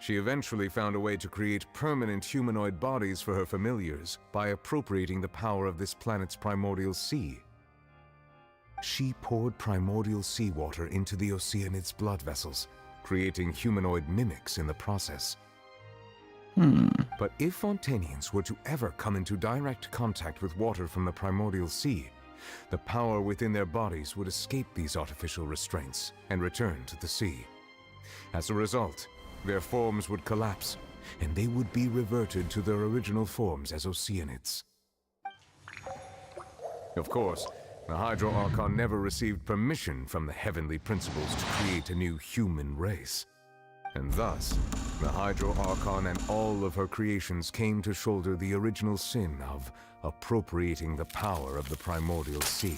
she eventually found a way to create permanent humanoid bodies for her familiars by appropriating the power of this planet's primordial sea. She poured primordial seawater into the Oceanids' blood vessels, creating humanoid mimics in the process. But if Fontainians were to ever come into direct contact with water from the primordial sea, the power within their bodies would escape these artificial restraints and return to the sea. As a result, their forms would collapse, and they would be reverted to their original forms as Oceanids. Of course, the Hydro Archon never received permission from the heavenly principles to create a new human race. And thus, the Hydro Archon and all of her creations came to shoulder the original sin of appropriating the power of the primordial sea.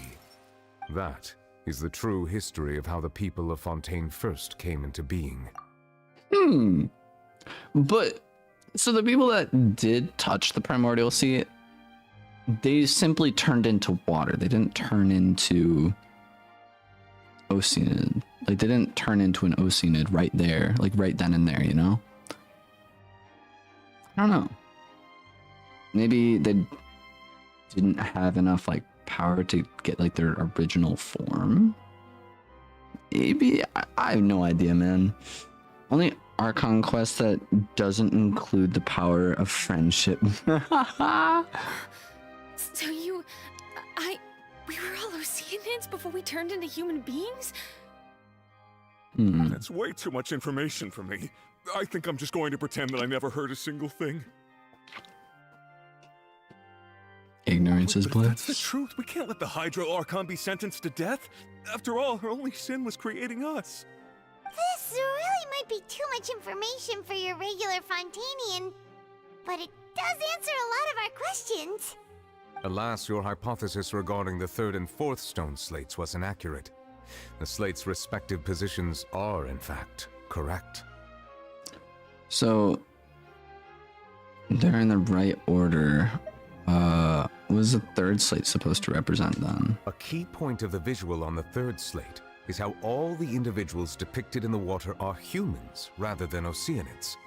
That is the true history of how the people of Fontaine first came into being. But, so the people that did touch the primordial sea, they simply turned into water. They didn't turn into Oceanid. Like, they didn't turn into an Oceanid right there, like right then and there, you know? I don't know. Maybe they didn't have enough, like, power to get, like, their original form? Maybe? I have no idea, man. Only Archon quest that doesn't include the power of friendship. So we were all Oceanids before we turned into human beings? That's way too much information for me. I think I'm just going to pretend that I never heard a single thing. Ignorance is But if that's the bliss. truth, we can't let the Hydro Archon be sentenced to death. After all, her only sin was creating us. This really might be too much information for your regular Fontanian, but it does answer a lot of our questions. Alas, your hypothesis regarding the third and fourth stone slates was inaccurate. The slates' respective positions are, in fact, correct. So, they're in the right order. What is the third slate supposed to represent then? A key point of the visual on the third slate is how all the individuals depicted in the water are humans rather than Oceanids.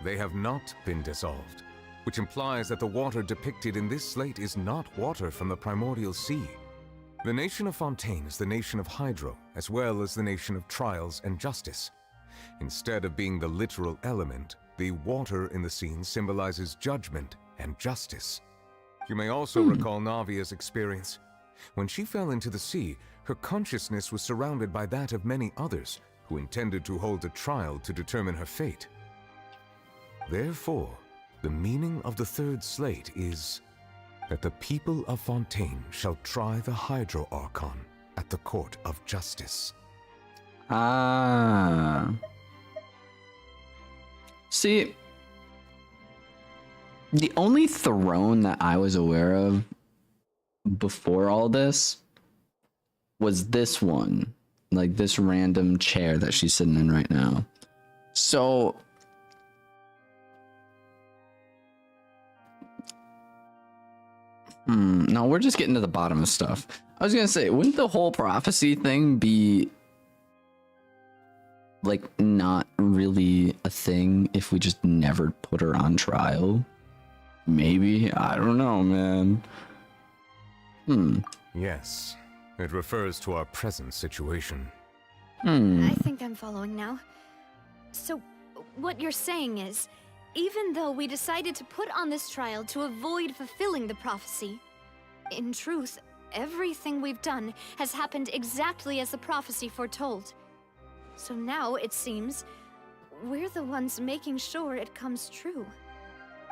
They have not been dissolved, which implies that the water depicted in this slate is not water from the primordial sea. The nation of Fontaine is the nation of Hydro, as well as the nation of Trials and Justice. Instead of being the literal element, the water in the scene symbolizes judgment and justice. You may also recall Navia's experience. When she fell into the sea, her consciousness was surrounded by that of many others who intended to hold a trial to determine her fate. Therefore, the meaning of the third slate is that the people of Fontaine shall try the Hydro Archon at the Court of Justice. Ah. See, the only throne that I was aware of before all this was this one. Like this random chair that she's sitting in right now. So no, we're just getting to the bottom of stuff. I was gonna say, wouldn't the whole prophecy thing be like not really a thing if we just never put her on trial? Maybe, I don't know, man. Yes, it refers to our present situation. I think I'm following now. So, what you're saying is, even though we decided to put on this trial to avoid fulfilling the prophecy, in truth, everything we've done has happened exactly as the prophecy foretold. So now, it seems, we're the ones making sure it comes true.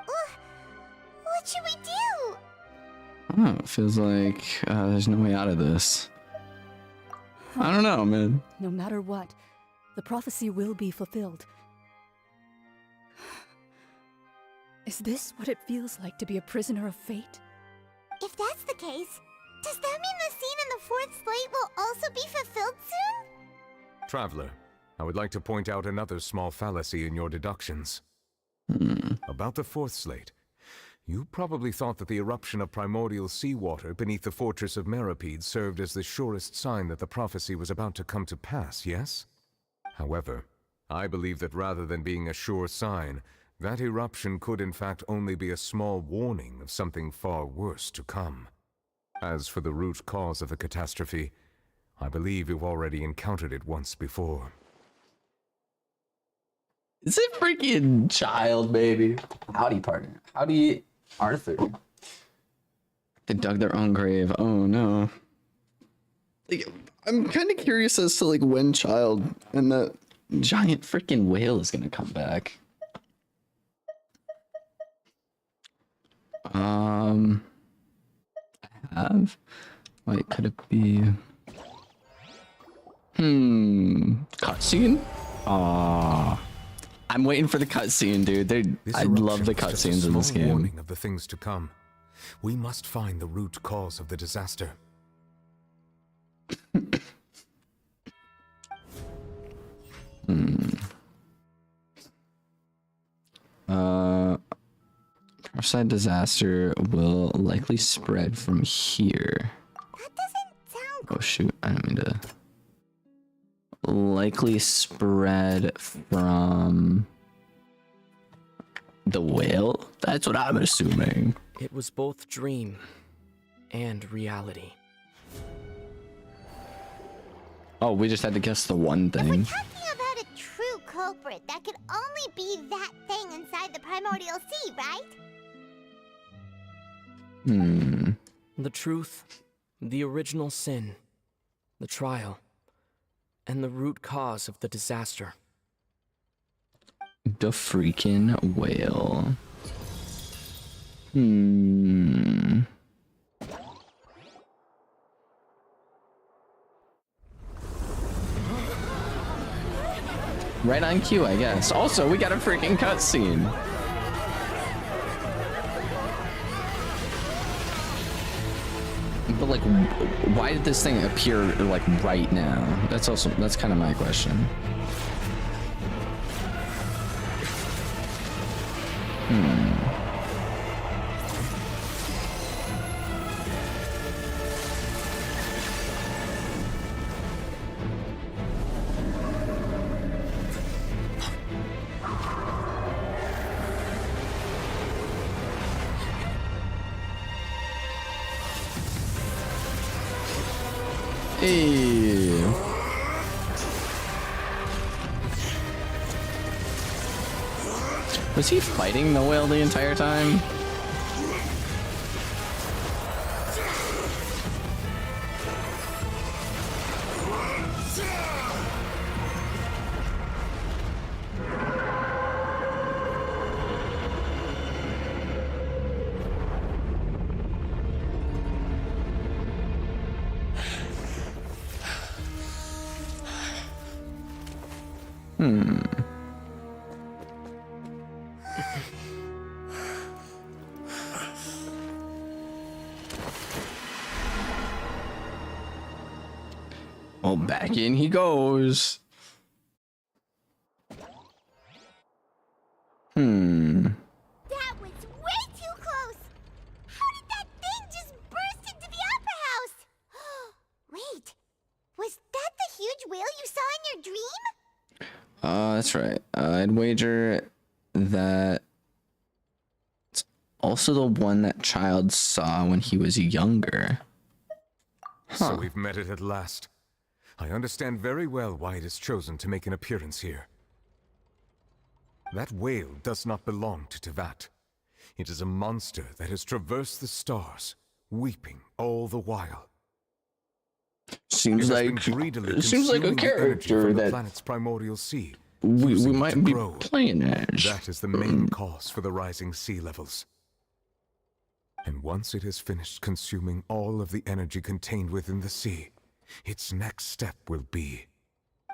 What should we do? Oh, it feels like there's no way out of this. I don't know, man. No matter what, the prophecy will be fulfilled. Is this what it feels like to be a prisoner of fate? If that's the case, does that mean the scene in the fourth slate will also be fulfilled soon? Traveler, I would like to point out another small fallacy in your deductions. About the fourth slate. You probably thought that the eruption of primordial seawater beneath the fortress of Meripede served as the surest sign that the prophecy was about to come to pass, yes? However, I believe that rather than being a sure sign, that eruption could in fact only be a small warning of something far worse to come. As for the root cause of the catastrophe, I believe you've already encountered it once before. It's a freaking child, baby. Howdy, partner. Howdy, Arthur. They dug their own grave. Oh no. Like, I'm kind of curious as to like when Child and the giant freaking whale is gonna come back. I have. Wait, could it be? Cutscene? Aww. I'm waiting for the cutscene, dude. I love the cutscenes in this game. Warning of the things to come. We must find the root cause of the disaster. Outside disaster will likely spread from here. That doesn't sound Oh shoot, I didn't mean to. likely spread from the whale? That's what I'm assuming. It was both dream and reality. Oh, we just had to guess the one thing. Talking about a true culprit, that could only be that thing inside the primordial sea, right? The truth, the original sin, the trial, and the root cause of the disaster. The freaking whale. Right on cue, I guess. Also, we got a freaking cutscene. But like, why did this thing appear like right now? That's kind of my question. Hey. Was he fighting the whale the entire time? Well, back in he goes. That was way too close! How did that thing just burst into the opera house? Wait, was that the huge whale you saw in your dream? That's right. I'd wager that it's also the one that child saw when he was younger. So we've met it at last. I understand very well why it has chosen to make an appearance here. That whale does not belong to Teyvat. It is a monster that has traversed the stars, weeping all the while. Seems like a character the that planet's primordial sea. we using it might to be grow. playing as. That is the main cause for the rising sea levels. And once it has finished consuming all of the energy contained within the sea, its next step will be...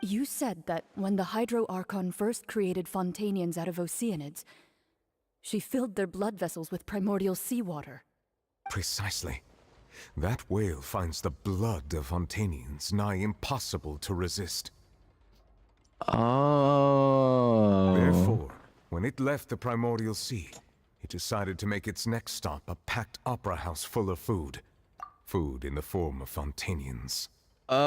You said that when the Hydro Archon first created Fontanians out of Oceanids, she filled their blood vessels with primordial seawater. Precisely. That whale finds the blood of Fontanians nigh impossible to resist. Oh. Therefore, when it left the primordial sea, it decided to make its next stop a packed opera house full of food. Food in the form of Fontanians. Oh.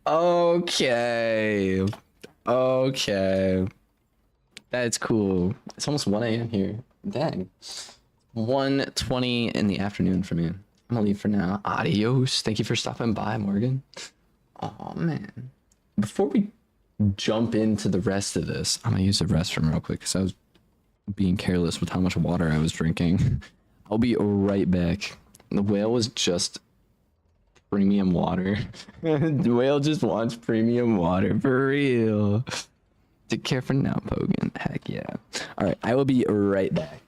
Okay. Okay. That's cool. It's almost 1 a.m. here. Dang. 1:20 in the afternoon for me. I'm gonna leave for now. Adios. Thank you for stopping by, Morgan. Oh man. Before we jump into the rest of this, I'm gonna use the restroom real quick because I was being careless with how much water I was drinking. I'll be right back. The whale was just premium water. The whale just wants premium water for real. Take care for now, Pogan. Heck yeah. All right, I will be right back.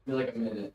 Be like a minute.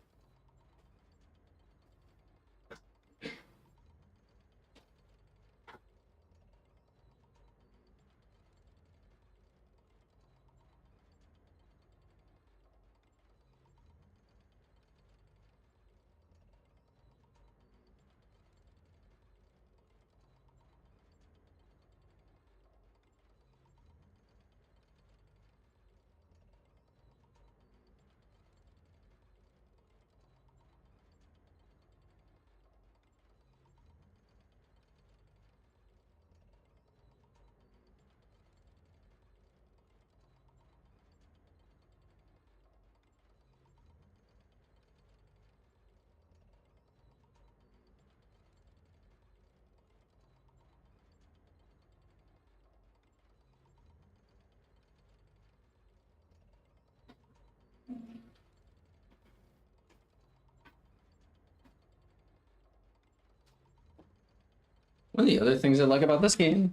One of the other things I like about this game,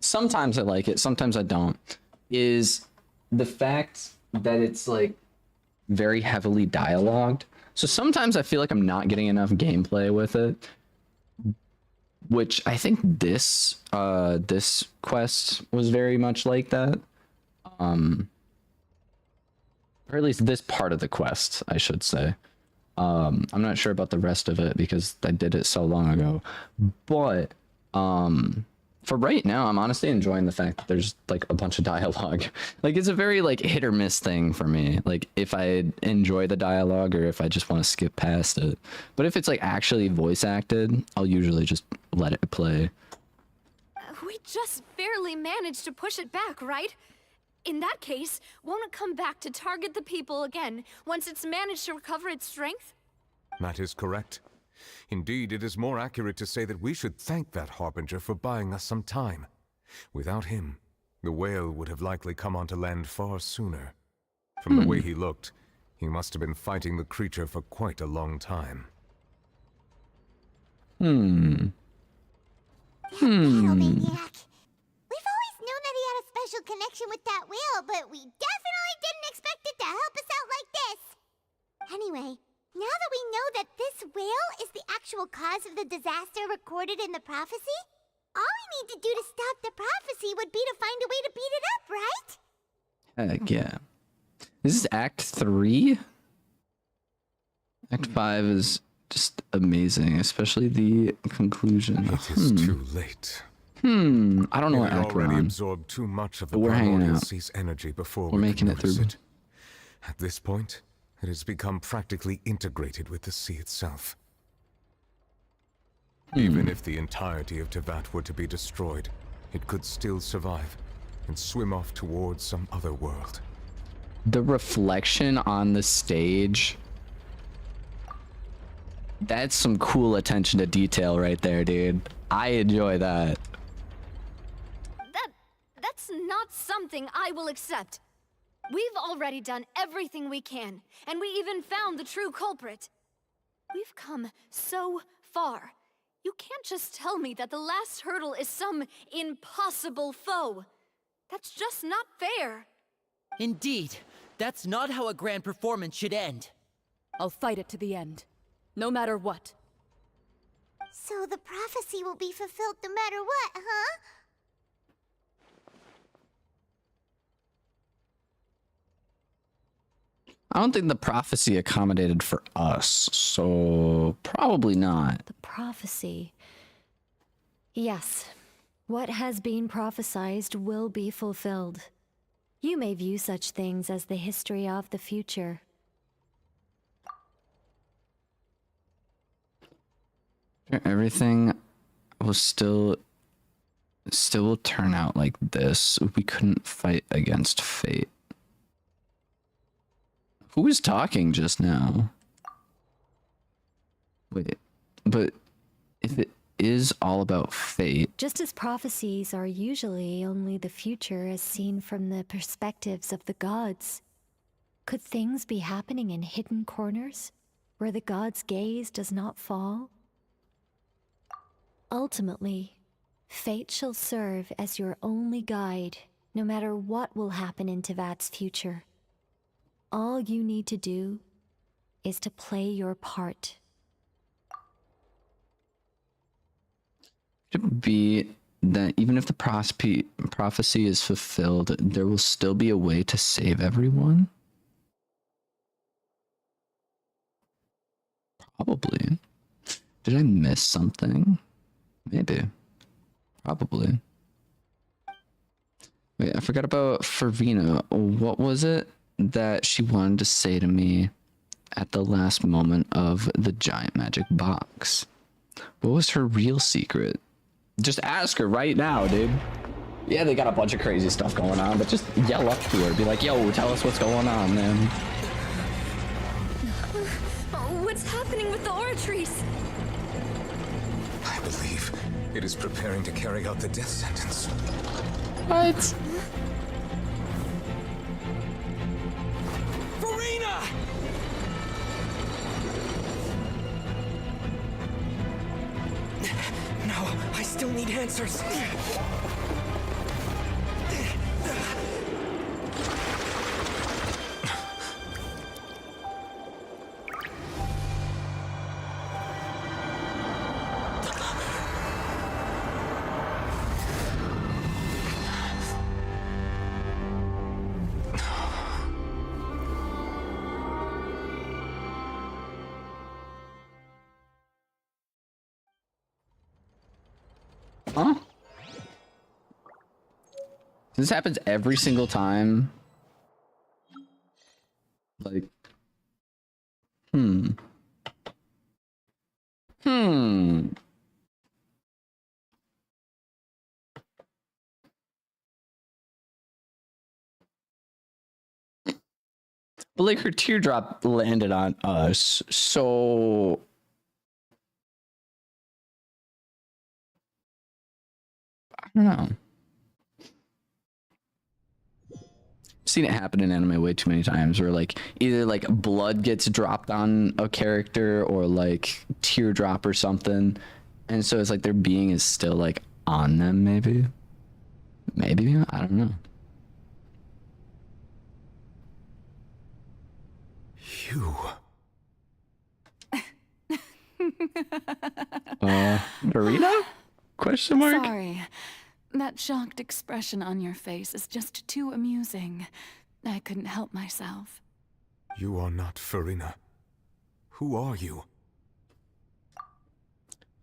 sometimes I like it, sometimes I don't, is the fact that it's like very heavily dialogued. So sometimes I feel like I'm not getting enough gameplay with it, which I think this quest was very much like that. Or at least this part of the quest, I should say. I'm not sure about the rest of it because I did it so long ago, but for right now, I'm honestly enjoying the fact that there's like a bunch of dialogue. Like it's a very like hit or miss thing for me. Like if I enjoy the dialogue or if I just want to skip past it. But if it's like actually voice acted, I'll usually just let it play. We just barely managed to push it back, right? In that case, won't it come back to target the people again once it's managed to recover its strength? That is correct. Indeed, it is more accurate to say that we should thank that Harbinger for buying us some time. Without him, the whale would have likely come onto land far sooner. From the way he looked, he must have been fighting the creature for quite a long time. Maniac. We've always known that he had a special connection with that whale, but we definitely didn't expect it to help us out like this. Anyway, now that we know that this whale is the actual cause of the disaster recorded in the prophecy, all we need to do to stop the prophecy would be to find a way to beat it up, right? Heck yeah. This is Act 3? Act 5 is just amazing, especially the conclusion. It is too late. I don't know what We act we're already on. absorbed too much of the But we're hanging primordial out. sea's energy before We're we making could it through. notice it. At this point, it has become practically integrated with the sea itself. Even if the entirety of Tevat were to be destroyed, it could still survive and swim off towards some other world. The reflection on the stage, that's some cool attention to detail right there, dude. I enjoy that. That's not something I will accept. We've already done everything we can, and we even found the true culprit. We've come so far. You can't just tell me that the last hurdle is some impossible foe. That's just not fair. Indeed, that's not how a grand performance should end. I'll fight it to the end, no matter what. So the prophecy will be fulfilled no matter what, huh? I don't think the prophecy accommodated for us, so probably not. The prophecy. Yes, what has been prophesied will be fulfilled. You may view such things as the history of the future. Everything will still will turn out like this. We couldn't fight against fate. Who was talking just now? Wait, but if it is all about fate, Just as prophecies are usually only the future as seen from the perspectives of the gods, could things be happening in hidden corners where the gods' gaze does not fall? Ultimately, fate shall serve as your only guide, no matter what will happen in Tevat's future. All you need to do is to play your part. could it be that even if the prophecy is fulfilled, there will still be a way to save everyone? Probably. Did I miss something? Maybe. Probably. Wait, I forgot about Farina. What was it that she wanted to say to me at the last moment of the giant magic box? What was her real secret? Just ask her right now, dude. Yeah, they got a bunch of crazy stuff going on, but just yell up to her. Be like, yo, tell us what's going on, man. What's happening with the oratories? I believe it is preparing to carry out the death sentence. What? Farina! No, I still answers. Huh? This happens every single time. Like, Hmm. But like her teardrop landed on us, so I don't know. Seen it happen in anime way too many times where like either like blood gets dropped on a character or like teardrop or something, and so it's like their being is still like on them. Maybe I don't know. You. Marina? Question mark? Sorry. That shocked expression on your face is just too amusing. I couldn't help myself. You are not Farina. Who are you?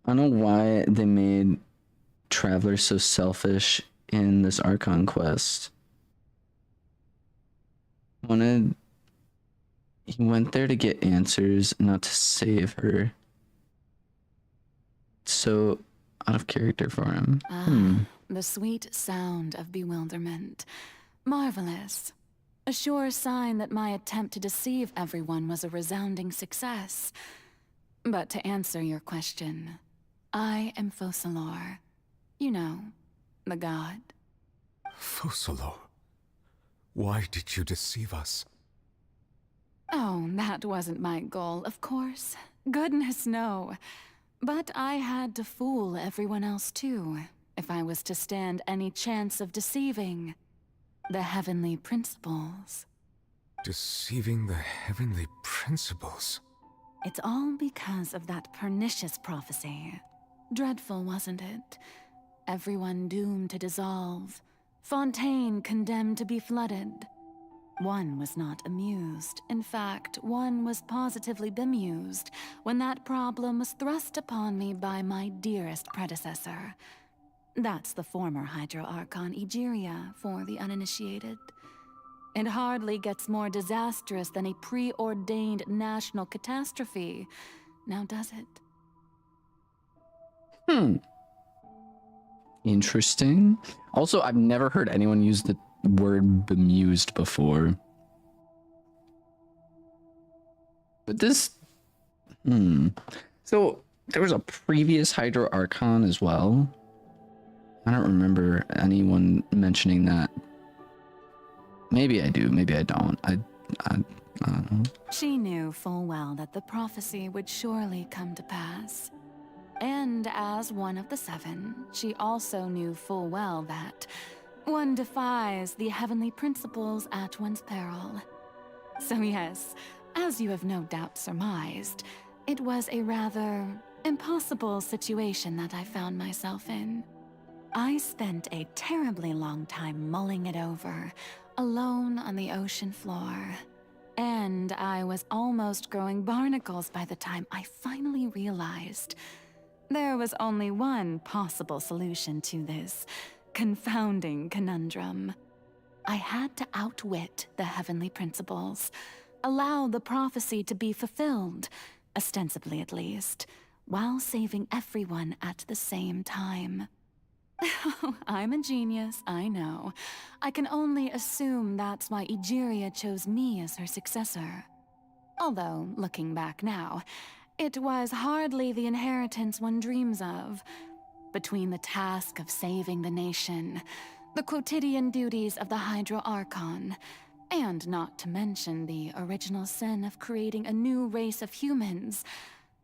I don't know why they made Traveler so selfish in this Archon quest. He went there to get answers, not to save her. So out of character for him. The sweet sound of bewilderment. Marvelous. A sure sign that my attempt to deceive everyone was a resounding success. But to answer your question, I am Focalors. You know, the god. Focalors? Why did you deceive us? Oh, that wasn't my goal, of course. Goodness, no. But I had to fool everyone else too, if I was to stand any chance of deceiving the heavenly principles. Deceiving the heavenly principles? It's all because of that pernicious prophecy. Dreadful, wasn't it? Everyone doomed to dissolve. Fontaine condemned to be flooded. One was not amused. In fact, one was positively bemused when that problem was thrust upon me by my dearest predecessor. That's the former Hydro Archon Egeria for the uninitiated. It hardly gets more disastrous than a preordained national catastrophe, now does it? Interesting. Also, I've never heard anyone use the word bemused before. But this... So, there was a previous Hydro Archon as well. I don't remember anyone mentioning that. Maybe I do, maybe I don't. I don't know. She knew full well that the prophecy would surely come to pass. And as one of the seven, she also knew full well that one defies the heavenly principles at one's peril. So yes, as you have no doubt surmised, it was a rather impossible situation that I found myself in. I spent a terribly long time mulling it over, alone on the ocean floor. And I was almost growing barnacles by the time I finally realized there was only one possible solution to this confounding conundrum. I had to outwit the heavenly principles, allow the prophecy to be fulfilled, ostensibly at least, while saving everyone at the same time. I'm a genius, I know. I can only assume that's why Egeria chose me as her successor. Although, looking back now, it was hardly the inheritance one dreams of. Between the task of saving the nation, the quotidian duties of the Hydro Archon, and not to mention the original sin of creating a new race of humans,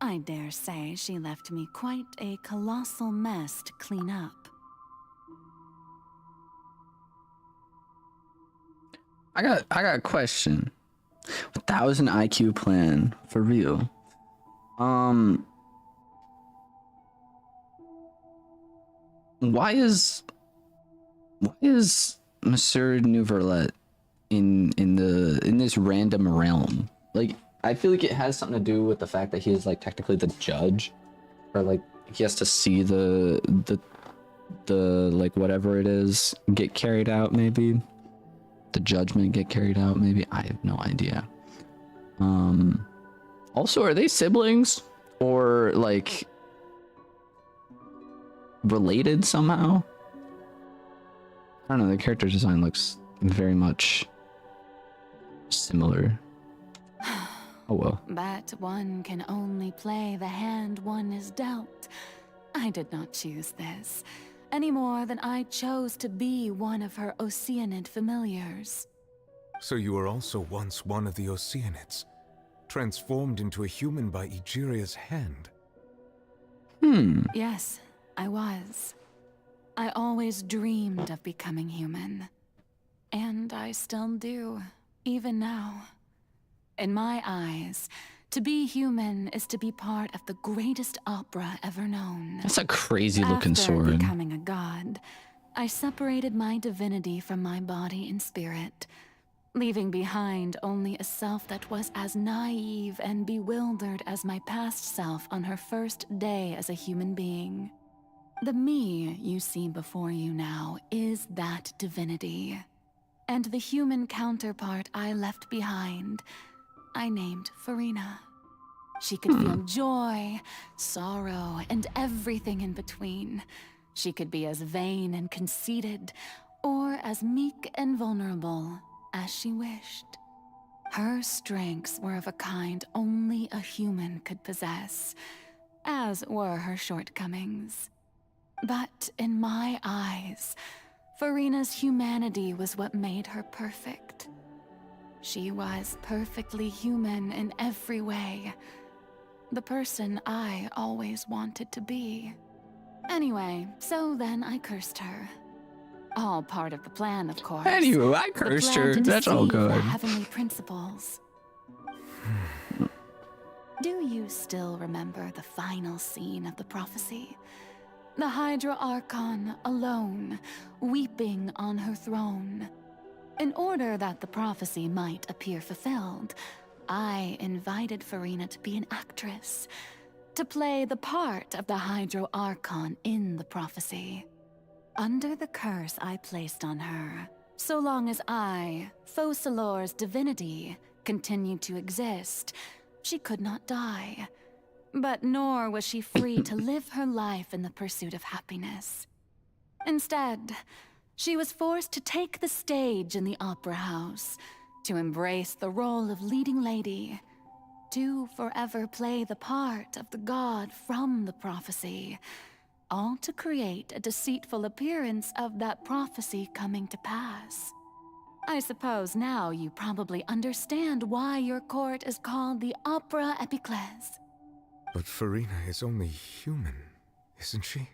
I dare say she left me quite a colossal mess to clean up. I got a question. 1,000 IQ plan for real. Why is Monsieur Nouverlet in this random realm? Like, I feel like it has something to do with the fact that he is like technically the judge, or like he has to see the like whatever it is get carried out, maybe the judgment get carried out, maybe. I have no idea. Also, are they siblings or like related somehow? I don't know, the character design looks very much similar. Oh well. But one can only play the hand one is dealt. I did not choose this, any more than I chose to be one of her Oceanid familiars. So you were also once one of the Oceanids, transformed into a human by Egeria's hand. Yes, I was. I always dreamed of becoming human. And I still do, even now. In my eyes, to be human is to be part of the greatest opera ever known. That's a crazy looking After sword. becoming a god, I separated my divinity from my body and spirit, leaving behind only a self that was as naive and bewildered as my past self on her first day as a human being. The me you see before you now is that divinity. And the human counterpart I left behind, I named Farina. She could feel joy, sorrow, and everything in between. She could be as vain and conceited, or as meek and vulnerable as she wished. Her strengths were of a kind only a human could possess, as were her shortcomings. But in my eyes, Farina's humanity was what made her perfect. She was perfectly human in every way. The person I always wanted to be. Anyway, so then I cursed her. All part of the plan, of course. Anyway, I cursed her. That's all good. The heavenly principles. Do you still remember the final scene of the prophecy? The Hydra Archon alone, weeping on her throne. In order that the prophecy might appear fulfilled, I invited Farina to be an actress, to play the part of the Hydro Archon in the prophecy. Under the curse I placed on her, so long as I, Focalor's divinity, continued to exist, she could not die. But nor was she free to live her life in the pursuit of happiness. Instead, she was forced to take the stage in the opera house, to embrace the role of leading lady, to forever play the part of the god from the prophecy, all to create a deceitful appearance of that prophecy coming to pass. I suppose now you probably understand why your court is called the Opera Epiclese. But Farina is only human, isn't she?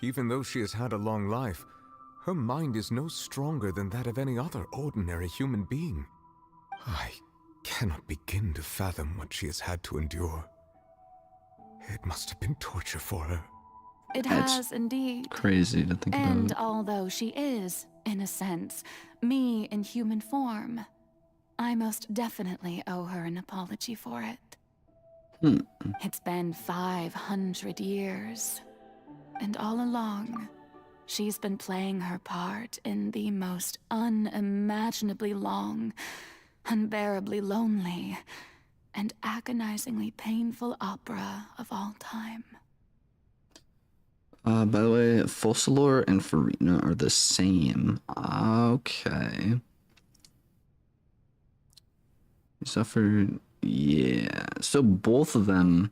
Even though she has had a long life, her mind is no stronger than that of any other ordinary human being. I cannot begin to fathom what she has had to endure. It must have been torture for her. It has indeed. Crazy to think And about. although she is, in a sense, me in human form, I most definitely owe her an apology for it. It's been 500 years, and all along, she's been playing her part in the most unimaginably long, unbearably lonely, and agonizingly painful opera of all time. By the way, Focalor and Farina are the same. Okay. He suffered. Yeah. So both of them.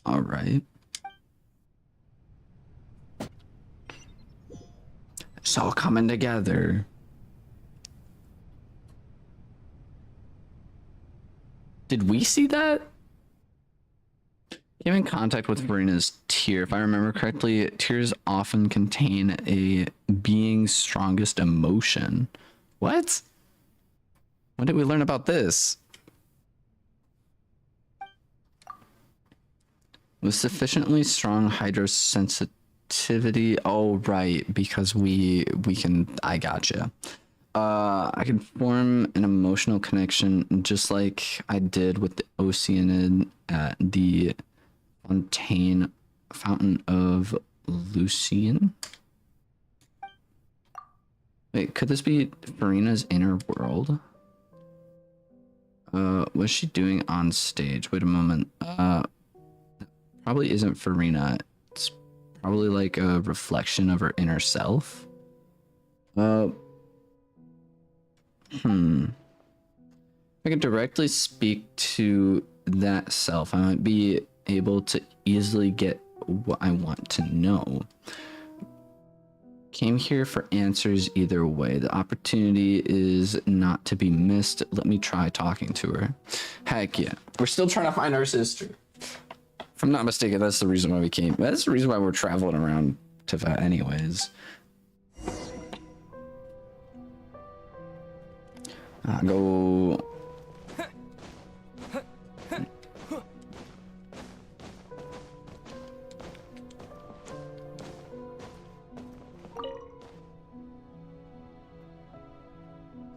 All right. all coming together. Did we see that? Came in contact with Furina's tear. If I remember correctly, tears often contain a being's strongest emotion. What? When did we learn about this? With sufficiently strong hydrosensitivity. Oh, right, because we can. I gotcha. I can form an emotional connection just like I did with the Oceanid at the Fountain of Lucian. Wait, could this be Furina's inner world? What's she doing on stage? Wait a moment. Probably isn't Furina. It's probably like a reflection of her inner self. If I could directly speak to that self, I might be able to easily get what I want to know. Came here for answers either way. The opportunity is not to be missed. Let me try talking to her. Heck yeah. We're still trying to find our sister. If I'm not mistaken, that's the reason why we came. That's the reason why we're traveling around Teyvat anyways. Go.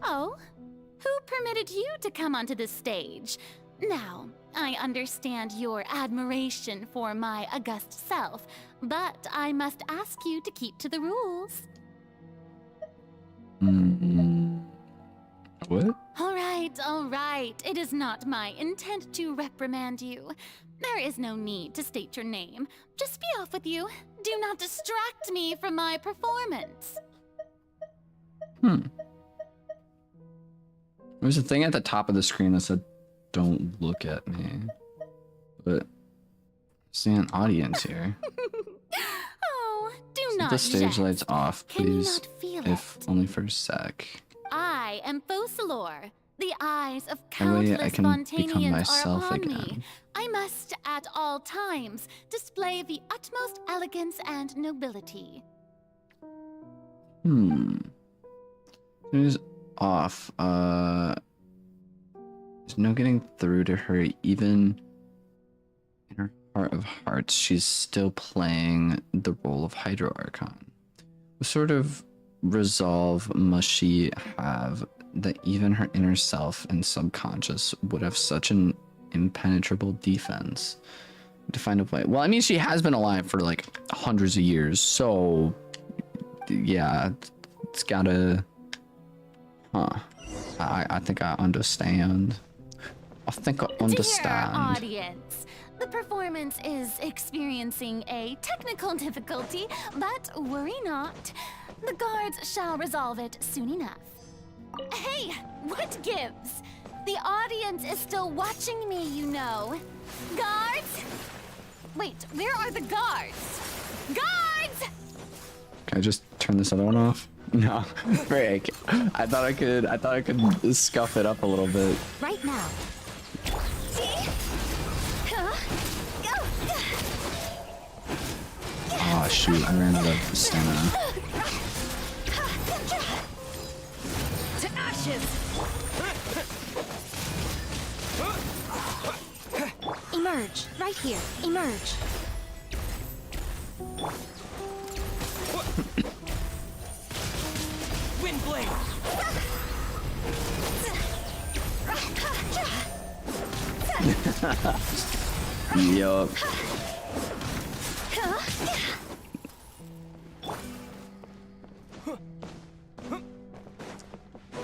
Oh, who permitted you to come onto the stage? Now, I understand your admiration for my august self, but I must ask you to keep to the rules. What? All right. It is not my intent to reprimand you. There is no need to state your name. Just be off with you. Do not distract me from my performance. There's a thing at the top of the screen that said, "Don't look at me." But see an audience here. Oh, do Set not the stage jest. lights off, Can you please. not feel If only for a sec. I am Focalor. The eyes of That way countless I can become Fontanians are myself upon me. again. I must, at all times, display the utmost elegance and nobility. Who's off? There's no getting through to her, even in her heart of hearts. She's still playing the role of Hydro Archon. What sort of resolve must she have that even her inner self and subconscious would have such an impenetrable defense to find a way? Well, I mean, she has been alive for like hundreds of years, so yeah, it's gotta. I think I understand. I think I understand. Dear audience, the performance is experiencing a technical difficulty, but worry not. The guards shall resolve it soon enough. Hey, what gives? The audience is still watching me, you know. Guards? Wait, where are the guards? Guards! Can I just turn this other one off? No, frick. I thought I could scuff it up a little bit. Right now. Oh shoot, I ran out of stamina. To ashes! Emerge. Right here. Emerge. Windblade! Yup.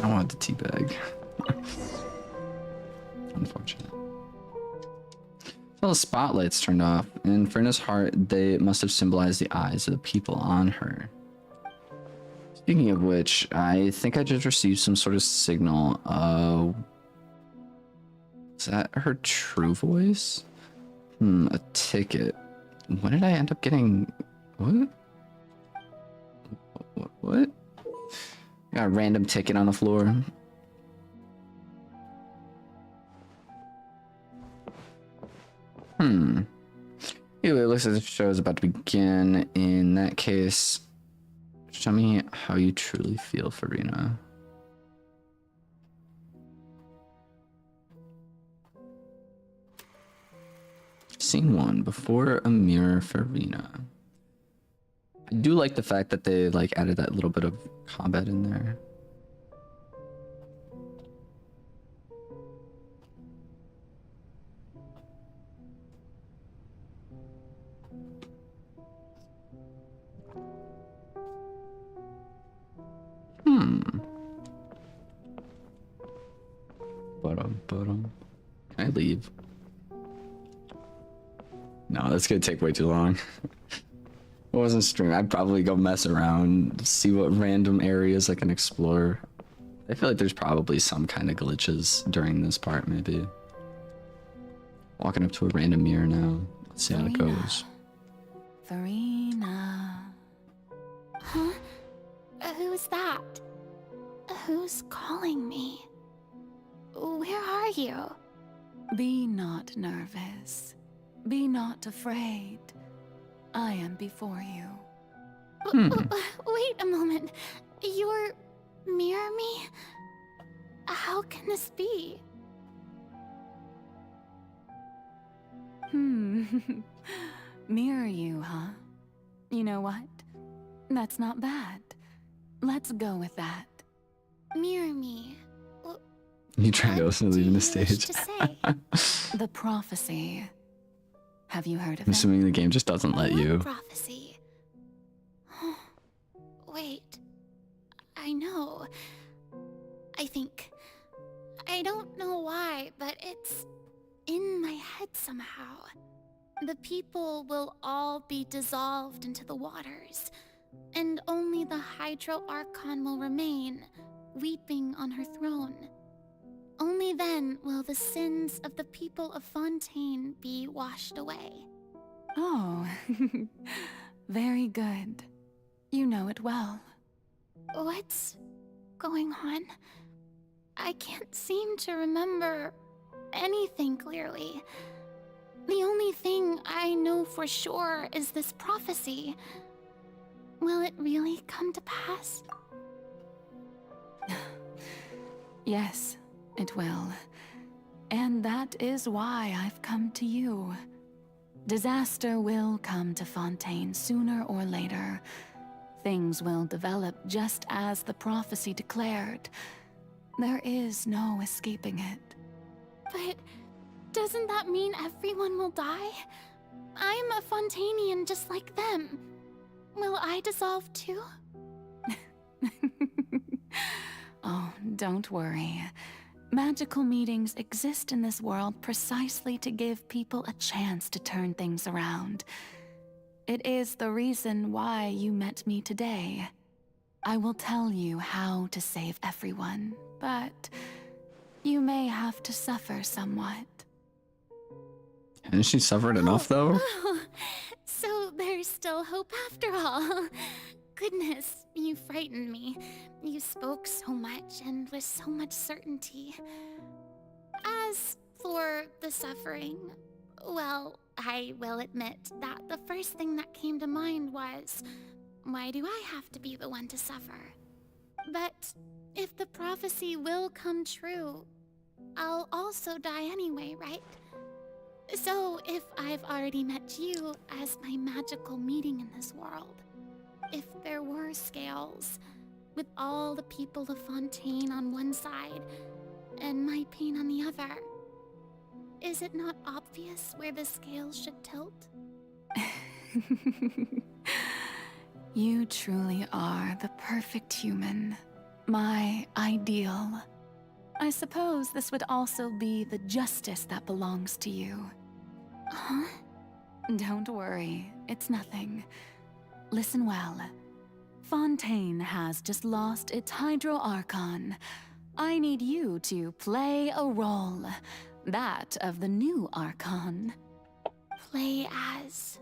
I want the teabag. Unfortunate. All the spotlights turned off. In Furina's heart, they must have symbolized the eyes of the people on her. Speaking of which, I think I just received some sort of signal. Is that her true voice? A ticket. When did I end up getting... What? What? Got a random ticket on the floor. Anyway, it looks like the show is about to begin. In that case, show me how you truly feel, Furina. Scene 1, before a mirror, Furina. I do like the fact that they like added that little bit of combat in there. Can I leave? No, that's gonna take way too long. If I wasn't streaming, I'd probably go mess around, see what random areas I can explore. I feel like there's probably some kind of glitches during this part, maybe. Walking up to a random mirror now. Let's see how it goes. Furina. Huh? Who's that? Who's calling me? Where are you? Be not nervous. Be not afraid. I am before you. Wait a moment. You're mirror me? How can this be? Mirror you, huh? You know what? That's not bad. Let's go with that. Mirror me. You trying to also leaving the stage? The prophecy. Have you heard of I'm it? assuming the game just doesn't let you. Prophecy. Wait. I know. I think. I don't know why, but it's in my head somehow. The people will all be dissolved into the waters, and only the Hydro Archon will remain, weeping on her throne. Only then will the sins of the people of Fontaine be washed away. Oh, very good. You know it well. What's going on? I can't seem to remember anything clearly. The only thing I know for sure is this prophecy. Will it really come to pass? Yes, it will. And that is why I've come to you. Disaster will come to Fontaine sooner or later. Things will develop just as the prophecy declared. There is no escaping it. But doesn't that mean everyone will die? I'm a Fontainian just like them. Will I dissolve too? Oh, don't worry. Magical meetings exist in this world precisely to give people a chance to turn things around. It is the reason why you met me today. I will tell you how to save everyone, but you may have to suffer somewhat. Hasn't she suffered enough, though? Oh, so there's still hope after all. Goodness, you frightened me. You spoke so much and with so much certainty. As for the suffering, well, I will admit that the first thing that came to mind was, why do I have to be the one to suffer? But if the prophecy will come true, I'll also die anyway, right? So if I've already met you as my magical meeting in this world, if there were scales, with all the people of Fontaine on one side, and my pain on the other, is it not obvious where the scales should tilt? You truly are the perfect human, my ideal. I suppose this would also be the justice that belongs to you. Huh? Don't worry, it's nothing. Listen well. Fontaine has just lost its Hydro Archon. I need you to play a role, that of the new Archon. Play as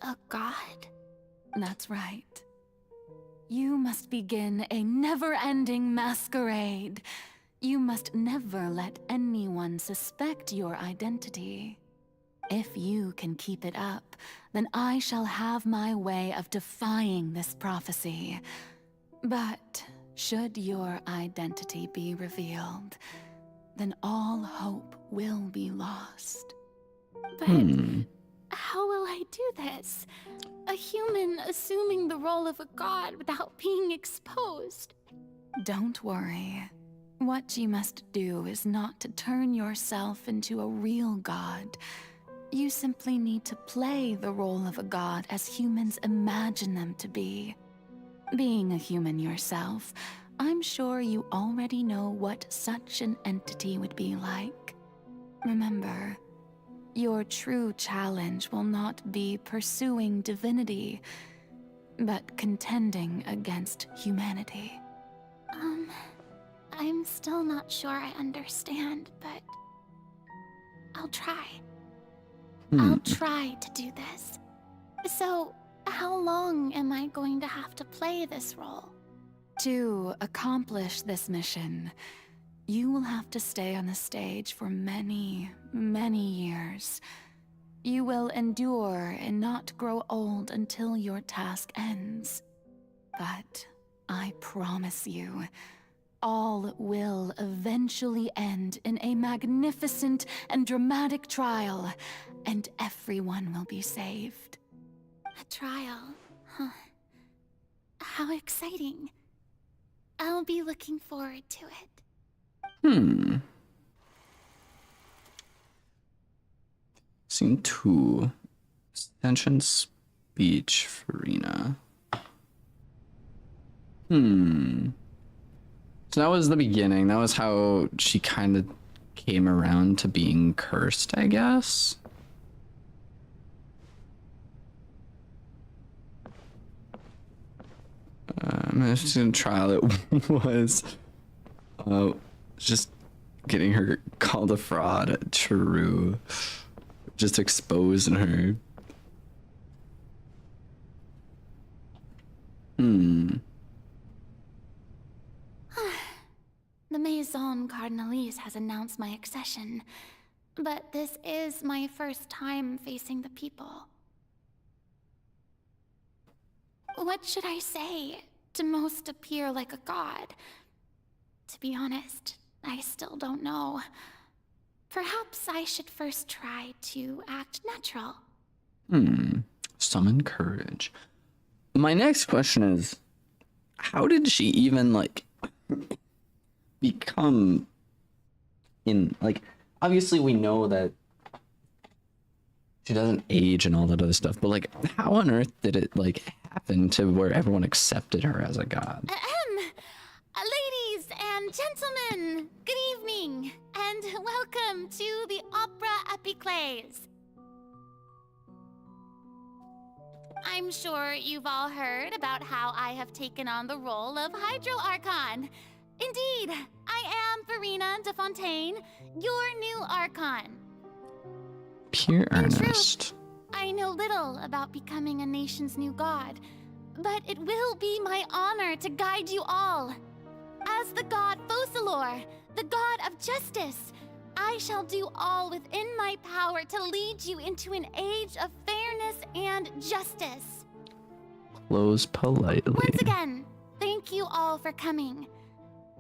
a god? That's right. You must begin a never-ending masquerade. You must never let anyone suspect your identity. If you can keep it up, then I shall have my way of defying this prophecy. But should your identity be revealed, then all hope will be lost. But how will I do this? A human assuming the role of a god without being exposed. Don't worry. What you must do is not to turn yourself into a real god. You simply need to play the role of a god as humans imagine them to be. Being a human yourself, I'm sure you already know what such an entity would be like. Remember, your true challenge will not be pursuing divinity, but contending against humanity. I'm still not sure I understand, but I'll try. I'll try to do this. So, how long am I going to have to play this role? To accomplish this mission, you will have to stay on the stage for many, many years. You will endure and not grow old until your task ends. But I promise you, all will eventually end in a magnificent and dramatic trial, and everyone will be saved. A trial, huh? How exciting. I'll be looking forward to it. Scene 2. Ascension speech, Furina. So that was the beginning. That was how she kind of came around to being cursed, I guess. Just in trial it was just getting her called a fraud. True. Just exposing her. The Maison Cardinalise has announced my accession, but this is my first time facing the people. What should I say to most appear like a god? To be honest, I still don't know. Perhaps I should first try to act natural. Summon courage. My next question is, how did she even, like, become in, like, obviously we know that she doesn't age and all that other stuff, but, like, how on earth did it, like, happen to where everyone accepted her as a god? Ladies and gentlemen, good evening, and welcome to the Opera Epiclese. I'm sure you've all heard about how I have taken on the role of Hydro Archon. Indeed, I am Furina de Fontaine, your new Archon. Pure In truth, earnest. I know little about becoming a nation's new god, but it will be my honor to guide you all. As the god Focalor, the god of justice, I shall do all within my power to lead you into an age of fairness and justice. Close politely. Once again, thank you all for coming.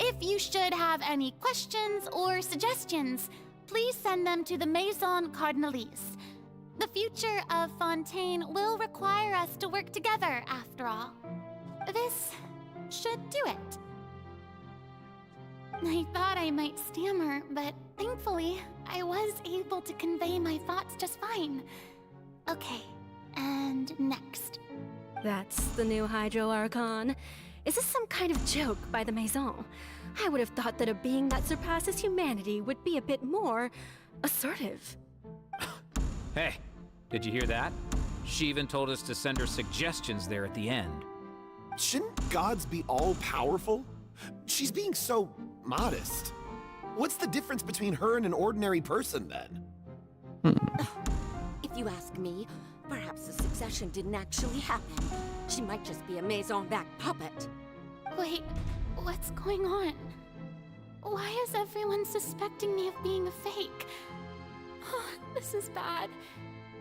If you should have any questions or suggestions, please send them to the Maison Cardinalise. The future of Fontaine will require us to work together, after all. This should do it. I thought I might stammer, but thankfully, I was able to convey my thoughts just fine. Okay, and next. That's the new Hydro Archon. Is this some kind of joke by the Maison? I would have thought that a being that surpasses humanity would be a bit more assertive. Hey, did you hear that? She even told us to send her suggestions there at the end. Shouldn't gods be all-powerful? She's being so modest. What's the difference between her and an ordinary person, then? If if you ask me. Perhaps the succession didn't actually happen. She might just be a Maison-back puppet. Wait, what's going on? Why is everyone suspecting me of being a fake? This is bad.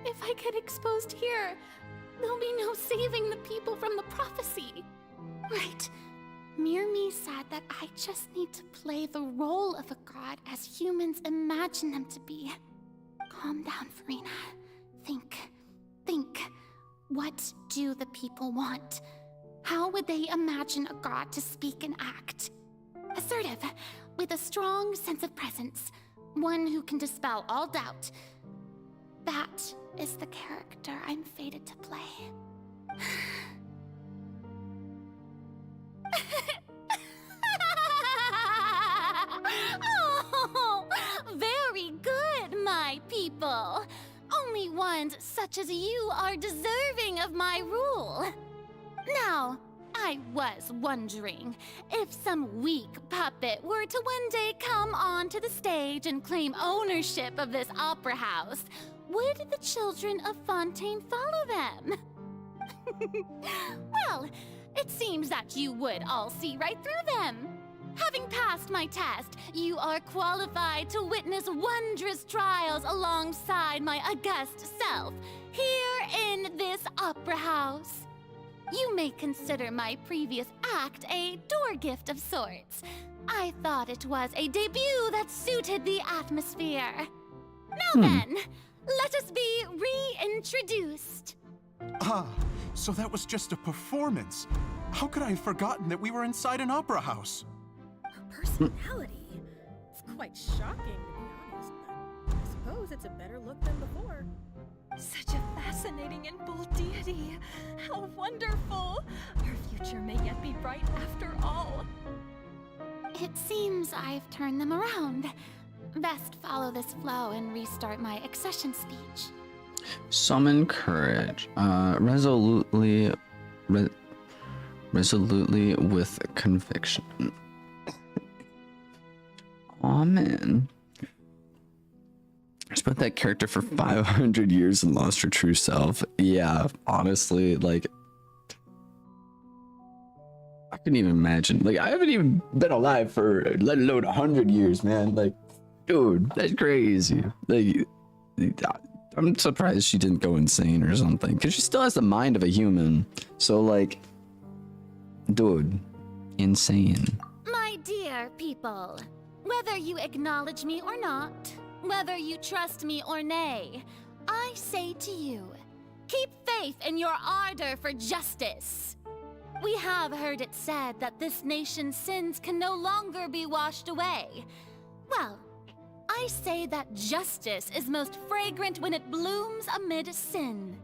If I get exposed here, there'll be no saving the people from the prophecy. Right. Mirmi said that I just need to play the role of a god as humans imagine them to be. Calm down, Furina. Think. What do the people want? How would they imagine a god to speak and act? Assertive, with a strong sense of presence. One who can dispel all doubt. That is the character I'm fated to play. Oh, very good, my people. Only ones such as you are deserving of my rule. Now, I was wondering if some weak puppet were to one day come onto the stage and claim ownership of this opera house, would the children of Fontaine follow them? Well, it seems that you would all see right through them. Having passed my test, you are qualified to witness wondrous trials alongside my august self, here in this opera house. You may consider my previous act a door gift of sorts. I thought it was a debut that suited the atmosphere. Now then, let us be reintroduced. Ah, so that was just a performance. How could I have forgotten that we were inside an opera house? Personality? It's quite shocking, to be honest, but I suppose it's a better look than before. Such a fascinating and bold deity. How wonderful! Our future may yet be bright after all. It seems I've turned them around. Best follow this flow and restart my accession speech. Summon courage. Resolutely with conviction. Aw, man. I spent that character for 500 years and lost her true self. Yeah, honestly, like, I couldn't even imagine. Like, I haven't even been alive for, let alone 100 years, man. Like, dude, that's crazy. Like, I'm surprised she didn't go insane or something, because she still has the mind of a human. So, like, dude, insane. My dear people, whether you acknowledge me or not, whether you trust me or nay, I say to you, keep faith in your ardor for justice. We have heard it said that this nation's sins can no longer be washed away. Well, I say that justice is most fragrant when it blooms amid sin.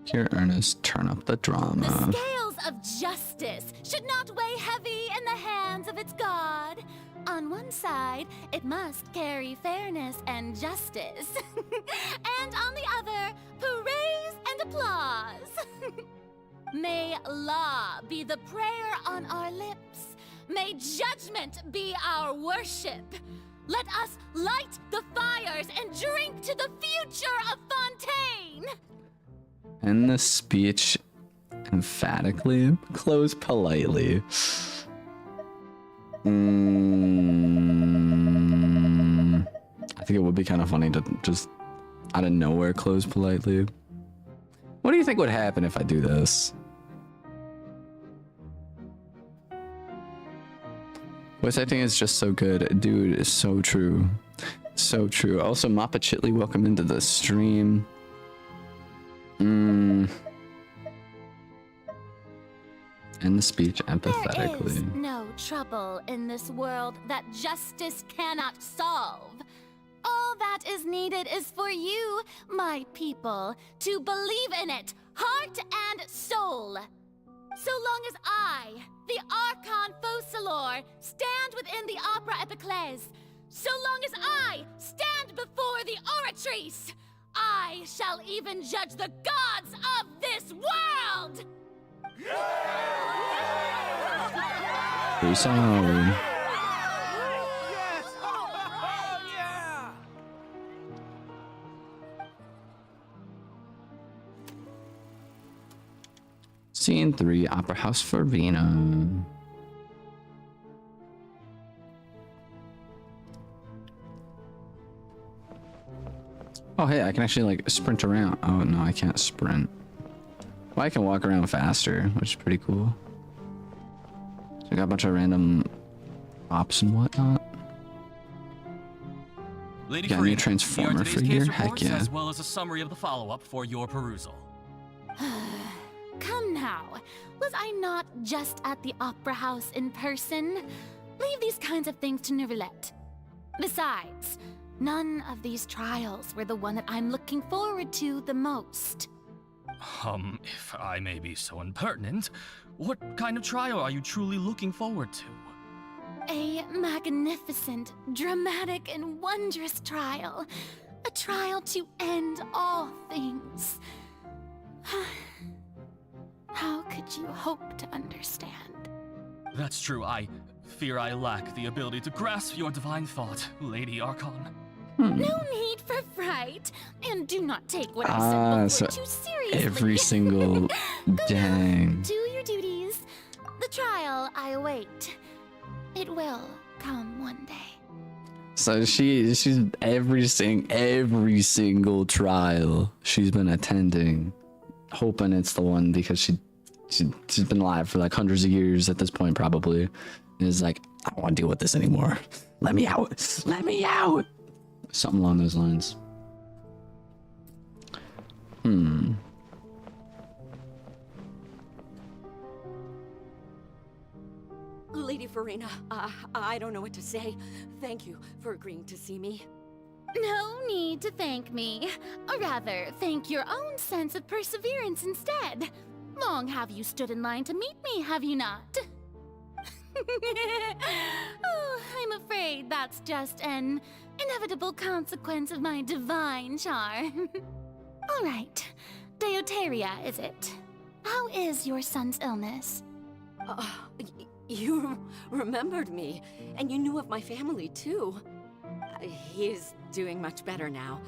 Here, Ernest, turn up the drama. The scales of justice should not weigh heavy in the hands of its God. On one side, it must carry fairness and justice. And on the other, praise and applause. May law be the prayer on our lips. May judgment be our worship. Let us light the fires and drink to the future of Fontaine. End the speech emphatically, close politely. I think it would be kind of funny to just out of nowhere close politely. What do you think would happen if I do this? Voice acting is just so good. Dude, it's so true. So true. Also, Mappa Chitley, welcome into the stream. End the speech empathetically. There is no trouble in this world that justice cannot solve. All that is needed is for you, my people, to believe in it, heart and soul. So long as I, the Archon Focalors, stand within the Opera Epiclese, so long as I stand before the Oratrice, I shall even judge the gods of this world! Peace out. Scene 3, Opera House Farina. Oh, hey, I can actually like sprint around. Oh, no, I can't sprint. Well, I can walk around faster, which is pretty cool. So I got a bunch of random ops and whatnot. Lady Got a new Farina, Transformer here are today's figure? case Heck reports, yeah. as well as a summary of the follow-up for your perusal. Come now. Was I not just at the Opera House in person? Leave these kinds of things to Neuvillette. Besides, none of these trials were the one that I'm looking forward to the most. If I may be so impertinent, what kind of trial are you truly looking forward to? A magnificent, dramatic, and wondrous trial. A trial to end all things. How could you hope to understand? That's true. I fear I lack the ability to grasp your divine thought, Lady Archon. No need for fright, and do not take what I said So before too seriously. every single dang. Do your duties. The trial I await. It will come one day. So she's every single trial she's been attending, hoping it's the one because she's been alive for like hundreds of years at this point probably. And is like, I don't want to deal with this anymore. Let me out. Let me out. Something along those lines. Lady Farina, I don't know what to say. Thank you for agreeing to see me. No need to thank me. Or rather, thank your own sense of perseverance instead. Long have you stood in line to meet me, have you not? Oh, I'm afraid that's just an inevitable consequence of my divine charm. All right. Deoteria, is it? How is your son's illness? You remembered me, and you knew of my family, too. He is doing much better now.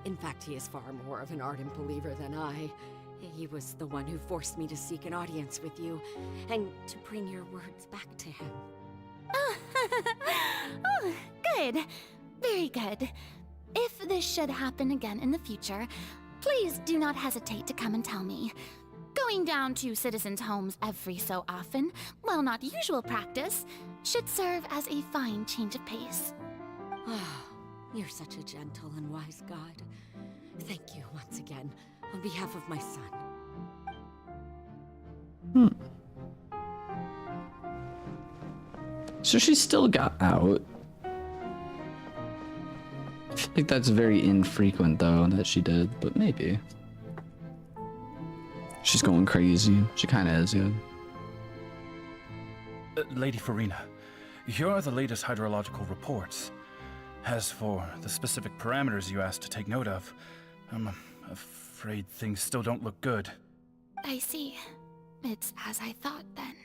In fact, he is far more of an ardent believer than I. He was the one who forced me to seek an audience with you, and to bring your words back to him. Oh, good. Very good. If this should happen again in the future, please do not hesitate to come and tell me. Going down to citizens' homes every so often, while not usual practice, should serve as a fine change of pace. You're such a gentle and wise God. Thank you once again, on behalf of my son. So she still got out. I feel like that's very infrequent though that she did, but maybe. She's going crazy. She kind of is, yeah. Lady Farina, here are the latest hydrological reports. As for the specific parameters you asked to take note of, I'm afraid things still don't look good. I see. It's as I thought then.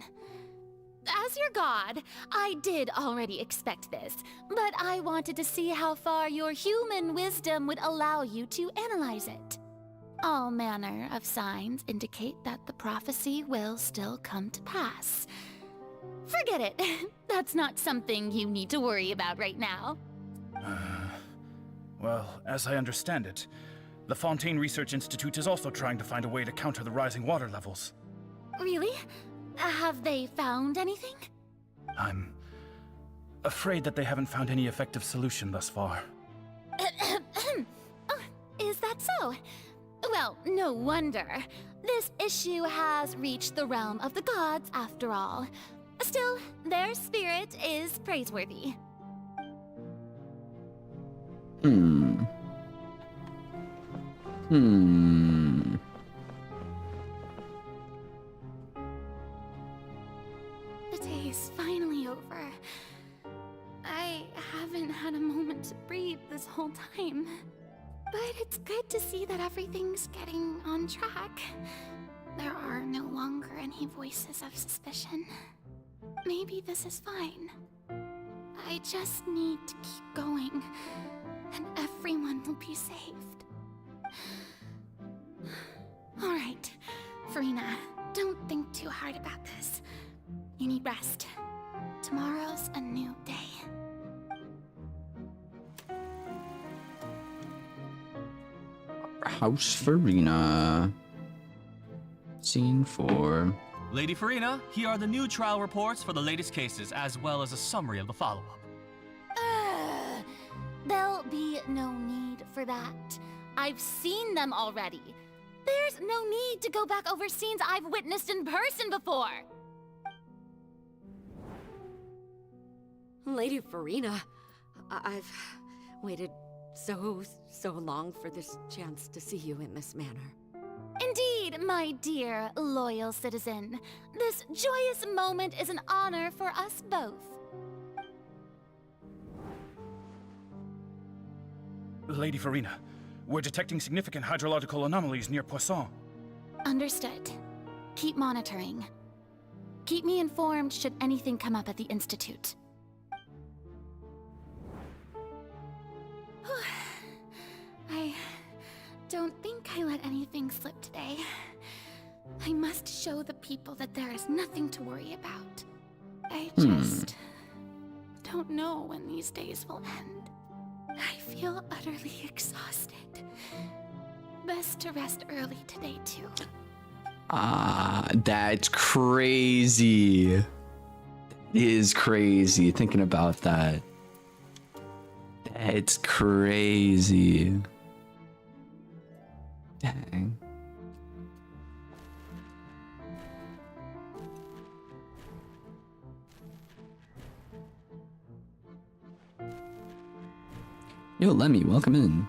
As your god, I did already expect this, but I wanted to see how far your human wisdom would allow you to analyze it. All manner of signs indicate that the prophecy will still come to pass. Forget it. That's not something you need to worry about right now. Well, as I understand it, the Fontaine Research Institute is also trying to find a way to counter the rising water levels. Really? Have they found anything? I'm afraid that they haven't found any effective solution thus far. Oh, is that so? Well, no wonder. This issue has reached the realm of the gods, after all. Still, their spirit is praiseworthy. The day is finally over. I haven't had a moment to breathe this whole time. But it's good to see that everything's getting on track. There are no longer any voices of suspicion. Maybe this is fine. I just need to keep going, and everyone will be saved. Alright, Farina, don't think hard about this. You need rest. Tomorrow's a new day. House Farina. Scene 4. Lady Farina, here are the new trial reports for the latest cases, as well as a summary of the follow-up. There'll be no need for that. I've seen them already. There's no need to go back over scenes I've witnessed in person before. Lady Farina, I've waited so long for this chance to see you in this manner. Indeed, my dear, loyal citizen. This joyous moment is an honor for us both. Lady Farina, we're detecting significant hydrological anomalies near Poisson. Understood. Keep monitoring. Keep me informed should anything come up at the Institute. I don't think I let anything slip today. I must show the people that there is nothing to worry about. I just don't know when these days will end. I feel utterly exhausted. Best to rest early today, too. That's crazy. That is crazy thinking about that. That's crazy. Dang. Yo, Lemmy, welcome in.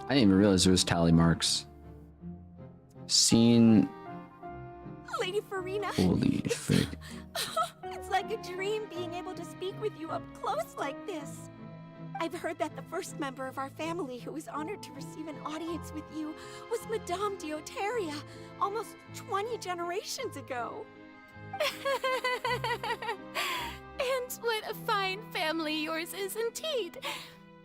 I didn't even realize there was tally marks. Scene. Lady Farina. Holy frick. It's like a dream being able to speak with you up close like this. I've heard that the first member of our family who was honored to receive an audience with you was Madame Dioteria, almost 20 generations ago. And what a fine family yours is indeed.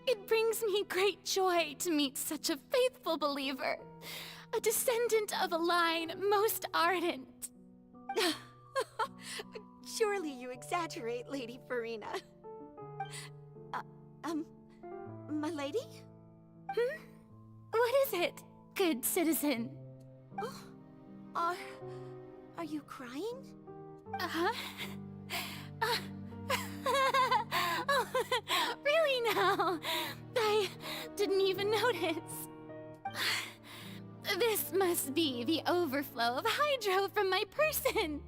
It brings me great joy to meet such a faithful believer, a descendant of a line most ardent. Surely you exaggerate, Lady Farina. My lady? What is it, good citizen? Oh, are you crying? Uh-huh. Oh, really now? I didn't even notice. This must be the overflow of hydro from my person.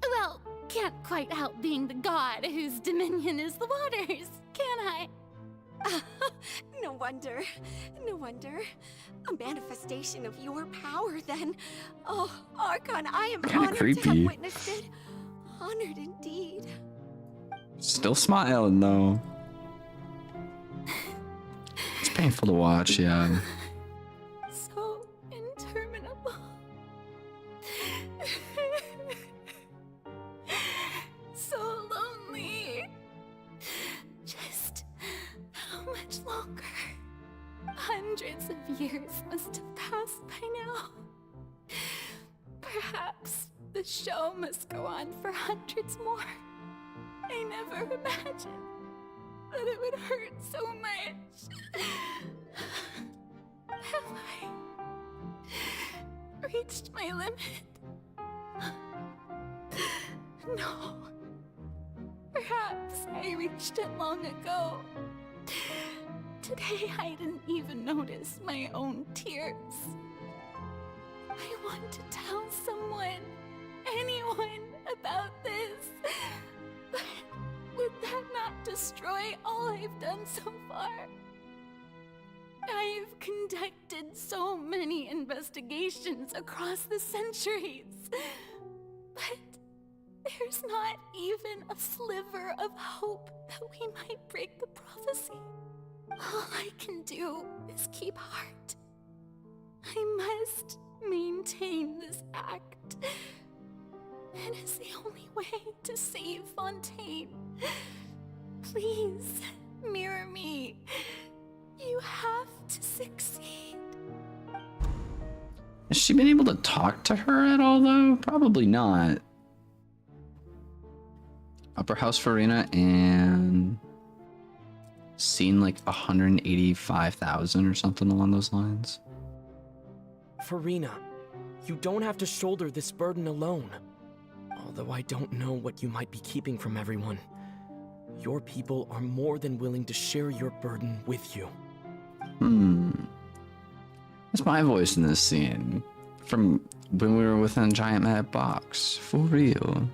Well, can't quite help being the god whose dominion is the waters, can I? No wonder. No wonder. A manifestation of your power, then. Oh, Archon, I am honored to have witnessed it. Honored indeed. Still smiling though. It's painful to watch, yeah. So interminable. So lonely. Just how much longer? Hundreds of years must have passed by now. Perhaps the show must go on for hundreds more. I never imagined that it would hurt so much. Have I reached my limit? No. Perhaps I reached it long ago. Today I didn't even notice my own tears. I want to tell someone, anyone, about this. But would that not destroy all I've done so far? I've conducted so many investigations across the centuries, but there's not even a sliver of hope that we might break the prophecy. All I can do is keep heart. I must maintain this act. It is the only way to save Fontaine. Please, mirror me. You have to succeed. Has she been able to talk to her at all, though? Probably not. Upper House Farina and seen like 185,000 or something along those lines. Farina, you don't have to shoulder this burden alone. Although I don't know what you might be keeping from everyone. Your people are more than willing to share your burden with you. That's my voice in this scene. From when we were within a giant mad box. For real.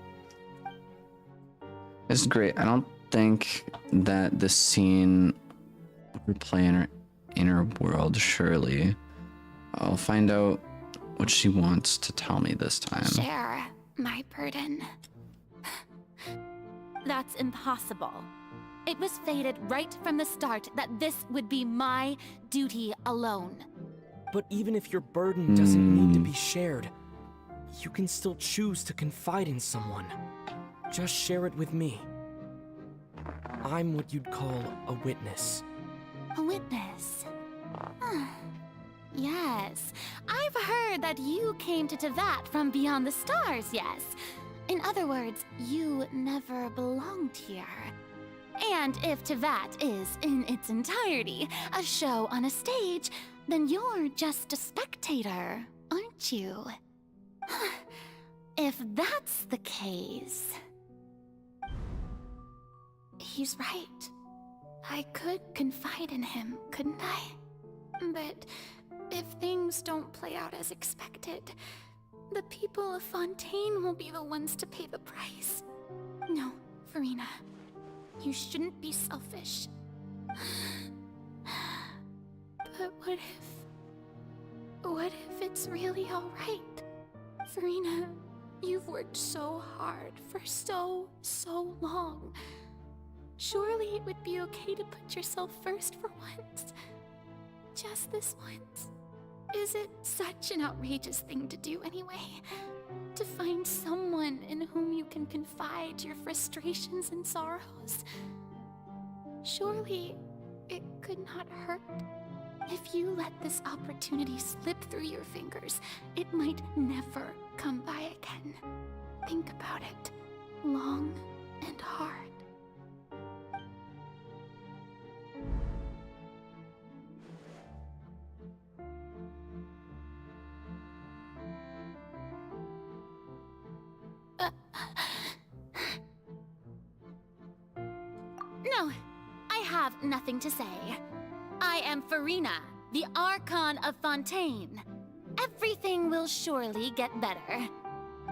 It's great. I don't think that this scene would play in her inner world, surely. I'll find out what she wants to tell me this time. Share my burden. That's impossible. It was fated right from the start that this would be my duty alone. But even if your burden doesn't need to be shared, you can still choose to confide in someone. Just share it with me. I'm what you'd call a witness. A witness? Yes, I've heard that you came to Teyvat from beyond the stars, yes. In other words, you never belonged here. And if Teyvat is, in its entirety, a show on a stage, then you're just a spectator, aren't you? If that's the case... He's right. I could confide in him, couldn't I? But if things don't play out as expected, the people of Fontaine will be the ones to pay the price. No, Farina. You shouldn't be selfish. But what if it's really alright? Farina, you've worked so hard for so long. Surely it would be okay to put yourself first for once. Just this once. Is it such an outrageous thing to do anyway? To find someone in whom you can confide your frustrations and sorrows? Surely it could not hurt. If you let this opportunity slip through your fingers, it might never come by again. Think about it long and hard. No, I have nothing to say. I am Farina, the Archon of Fontaine. Everything will surely get better.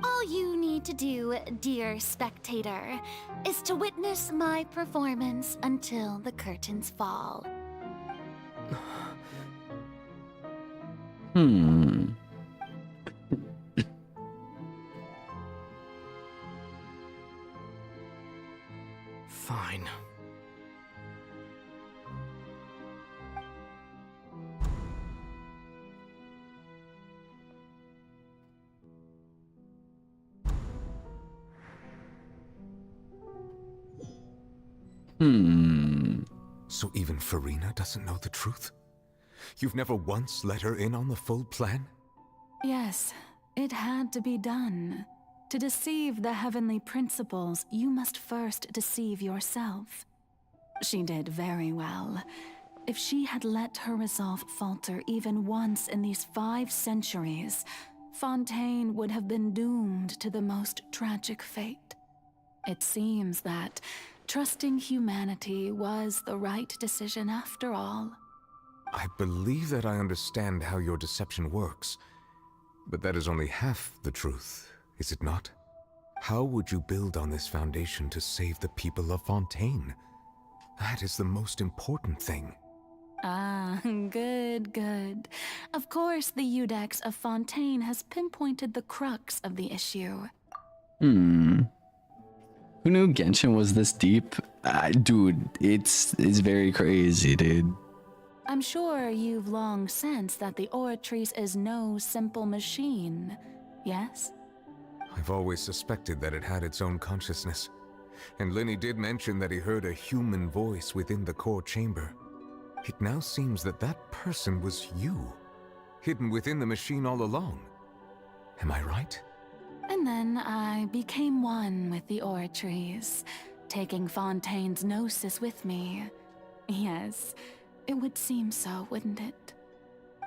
All you need to do, dear spectator, is to witness my performance until the curtains fall. Fine. So even Farina doesn't know the truth? You've never once let her in on the full plan? Yes, it had to be done. To deceive the heavenly principles, you must first deceive yourself. She did very well. If she had let her resolve falter even once in these 5 centuries, Fontaine would have been doomed to the most tragic fate. It seems that trusting humanity was the right decision after all. I believe that I understand how your deception works, but that is only half the truth, is it not? How would you build on this foundation to save the people of Fontaine? That is the most important thing. Ah, good. Of course, the Iudex of Fontaine has pinpointed the crux of the issue. Who knew Genshin was this deep? Dude, it's very crazy, dude. I'm sure you've long sensed that the Oratrice is no simple machine, yes? I've always suspected that it had its own consciousness. And Lyney did mention that he heard a human voice within the core chamber. It now seems that that person was you, hidden within the machine all along. Am I right? And then I became one with the Oratries, taking Fontaine's gnosis with me. Yes, it would seem so, wouldn't it?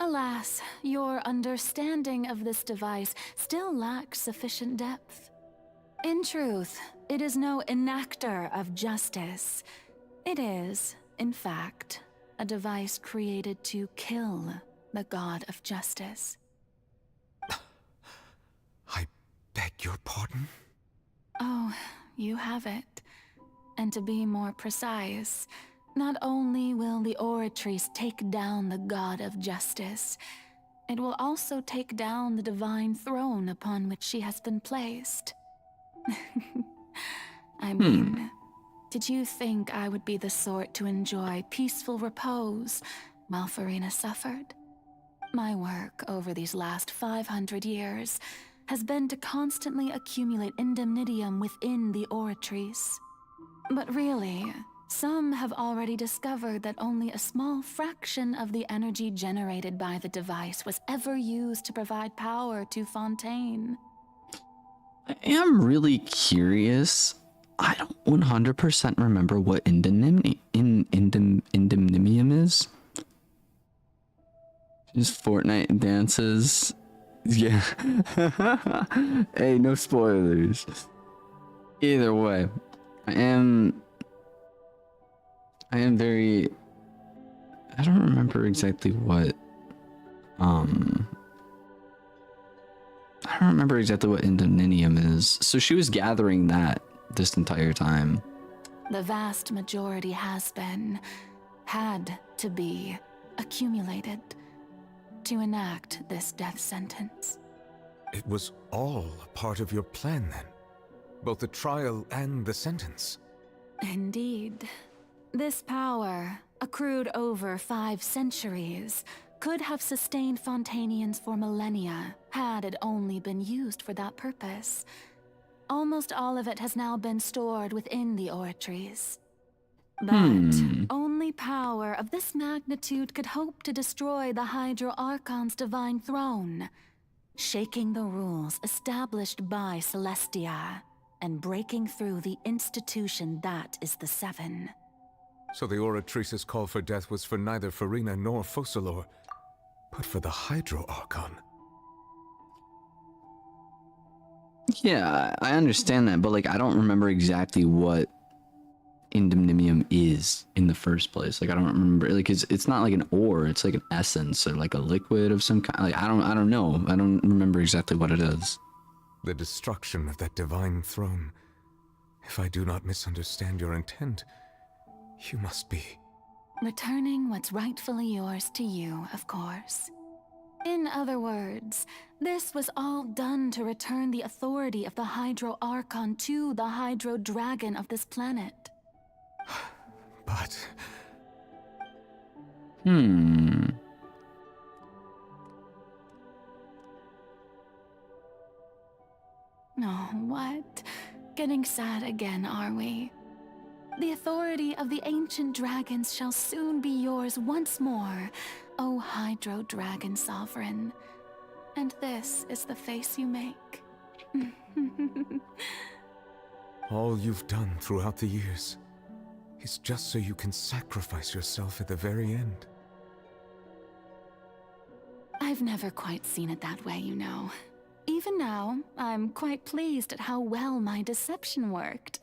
Alas, your understanding of this device still lacks sufficient depth. In truth, it is no enactor of justice. It is, in fact, a device created to kill the god of justice. I beg your pardon? Oh, you have it. And to be more precise, not only will the Oratries take down the god of justice, it will also take down the divine throne upon which she has been placed. I mean, did you think I would be the sort to enjoy peaceful repose while Farina suffered? My work over these last 500 years has been to constantly accumulate indemnitium within the Oratries. But really, some have already discovered that only a small fraction of the energy generated by the device was ever used to provide power to Fontaine. I am really curious. I don't 100% remember what indemnitium is. Just Fortnite dances. Yeah. Hey, no spoilers. Either way, I am very... I don't remember exactly what... I don't remember exactly what indemnitium is. So she was gathering that this entire time. The vast majority had to be accumulated to enact this death sentence. It was all a part of your plan then? Both the trial and the sentence? Indeed. This power, accrued over 5 centuries, could have sustained Fontainians for millennia had it only been used for that purpose. Almost all of it has now been stored within the Oratries. But only power of this magnitude could hope to destroy the Hydro Archon's divine throne, shaking the rules established by Celestia and breaking through the institution that is the Seven. So the Oratrice's call for death was for neither Farina nor Focalors, but for the Hydro Archon. Yeah, I understand that, but like I don't remember exactly what indemnitium is in the first place. Like I don't remember, like it's not like an ore, it's like an essence or like a liquid of some kind. Like I don't know. I don't remember exactly what it is. The destruction of that divine throne. If I do not misunderstand your intent, you must be... returning what's rightfully yours to you, of course. In other words, this was all done to return the authority of the Hydro Archon to the Hydro Dragon of this planet. But... Oh, what? Getting sad again, are we? The authority of the ancient dragons shall soon be yours once more, O Hydro Dragon Sovereign. And this is the face you make. all you've done throughout the years is just so you can sacrifice yourself at the very end. I've never quite seen it that way, you know. Even now, I'm quite pleased at how well my deception worked.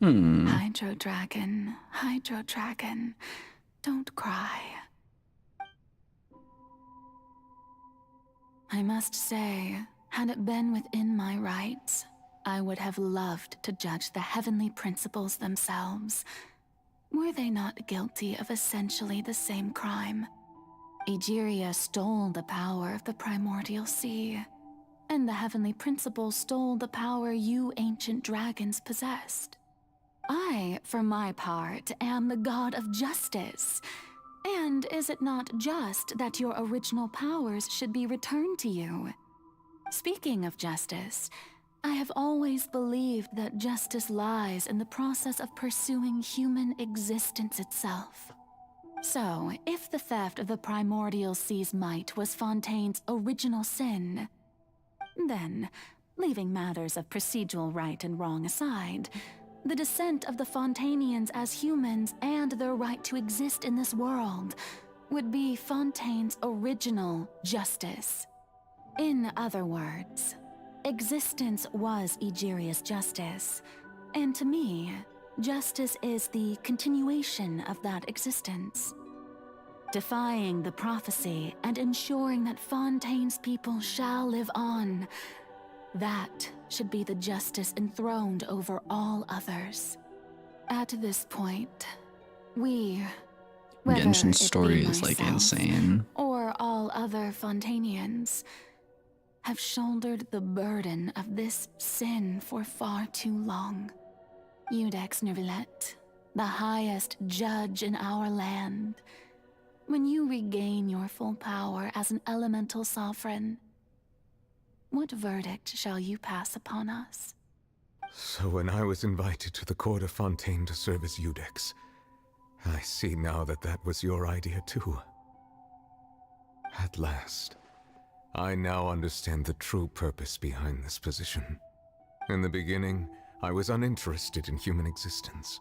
Hydro Dragon, don't cry. I must say, had it been within my rights, I would have loved to judge the heavenly principles themselves. Were they not guilty of essentially the same crime? Egeria stole the power of the primordial sea, and the heavenly principles stole the power you ancient dragons possessed. I, for my part, am the god of justice, And is it not just that your original powers should be returned to you? Speaking of justice, I have always believed that justice lies in the process of pursuing human existence itself. So, if the theft of the Primordial Sea's might was Fontaine's original sin, then, leaving matters of procedural right and wrong aside, the descent of the Fontainians as humans and their right to exist in this world would be Fontaine's original justice. In other words, existence was Egeria's justice, and to me, justice is the continuation of that existence. Defying the prophecy and ensuring that Fontaine's people shall live on, that should be the justice enthroned over all others. At this point, we, whether Genshin's it story be is like myself insane. or all other Fontainians, have shouldered the burden of this sin for far too long. Iudex Neuvillette, the highest judge in our land, when you regain your full power as an elemental sovereign, what verdict shall you pass upon us? So when I was invited to the court of Fontaine to serve as Iudex, I see now that that was your idea too. At last, I now understand the true purpose behind this position. In the beginning, I was uninterested in human existence.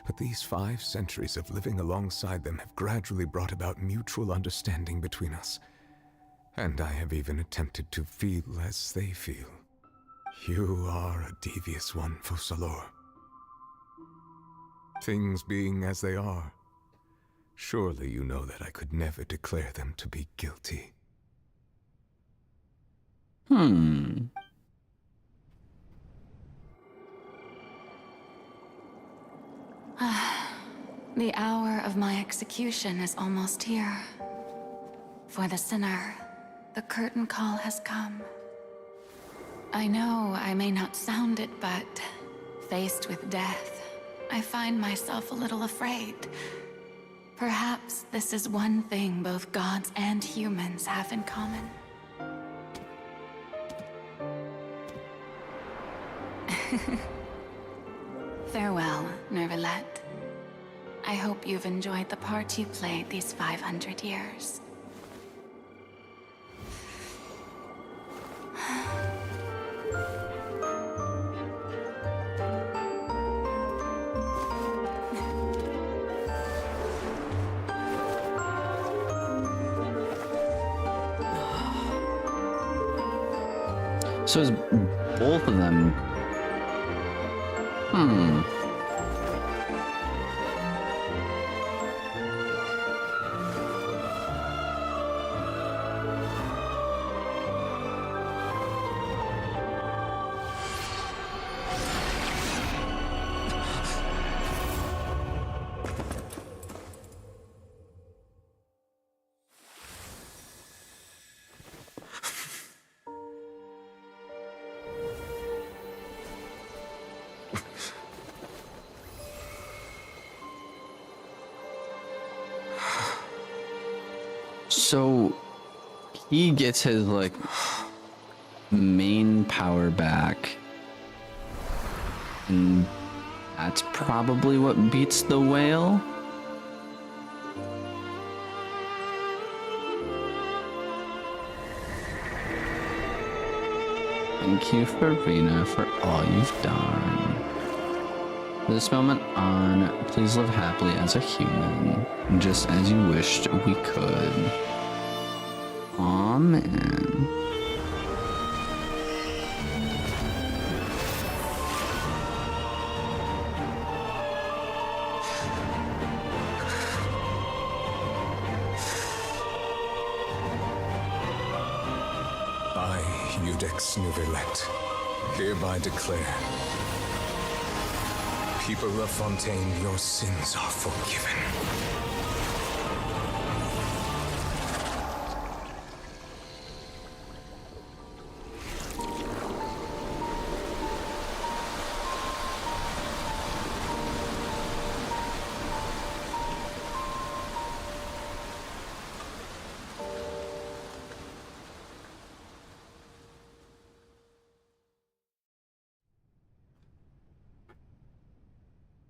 But these 5 centuries of living alongside them have gradually brought about mutual understanding between us. And I have even attempted to feel as they feel. You are a devious one, Focalors. Things being as they are, surely you know that I could never declare them to be guilty. The hour of my execution is almost here. For the sinner, the curtain call has come. I know I may not sound it, but faced with death, I find myself a little afraid. Perhaps this is one thing both gods and humans have in common. Farewell, Neuvillette. I hope you've enjoyed the part you played these 500 years. So is both of them... So he gets his like main power back, and that's probably what beats the whale. Thank you, Furina, for all you've done. This moment on, please live happily as a human, just as you wished we could. Amen. I, Iudex Neuvillette, hereby declare, people of Fontaine, your sins are forgiven.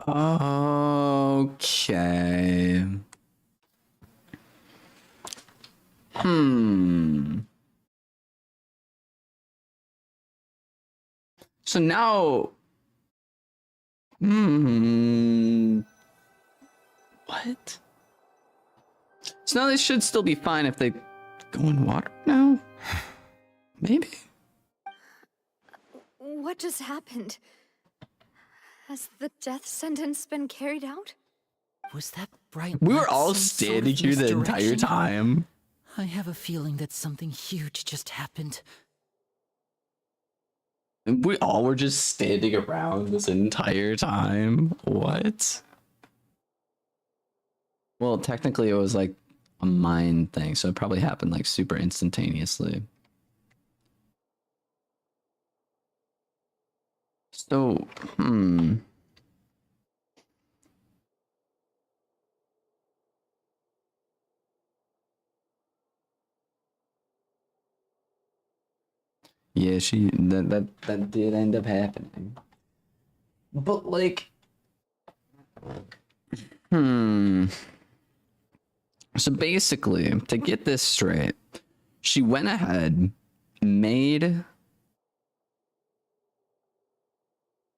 Okay. So now, what? So now they should still be fine if they go in water now? Maybe? What just happened? Has the death sentence been carried out? Was that bright We were light all some sort standing of here the entire misdirection? time. I have a feeling that something huge just happened. We all were just standing around this entire time. What? Well, technically it was like a mind thing, so it probably happened like super instantaneously. So, yeah, that did end up happening. But like, so basically, to get this straight, she went ahead, made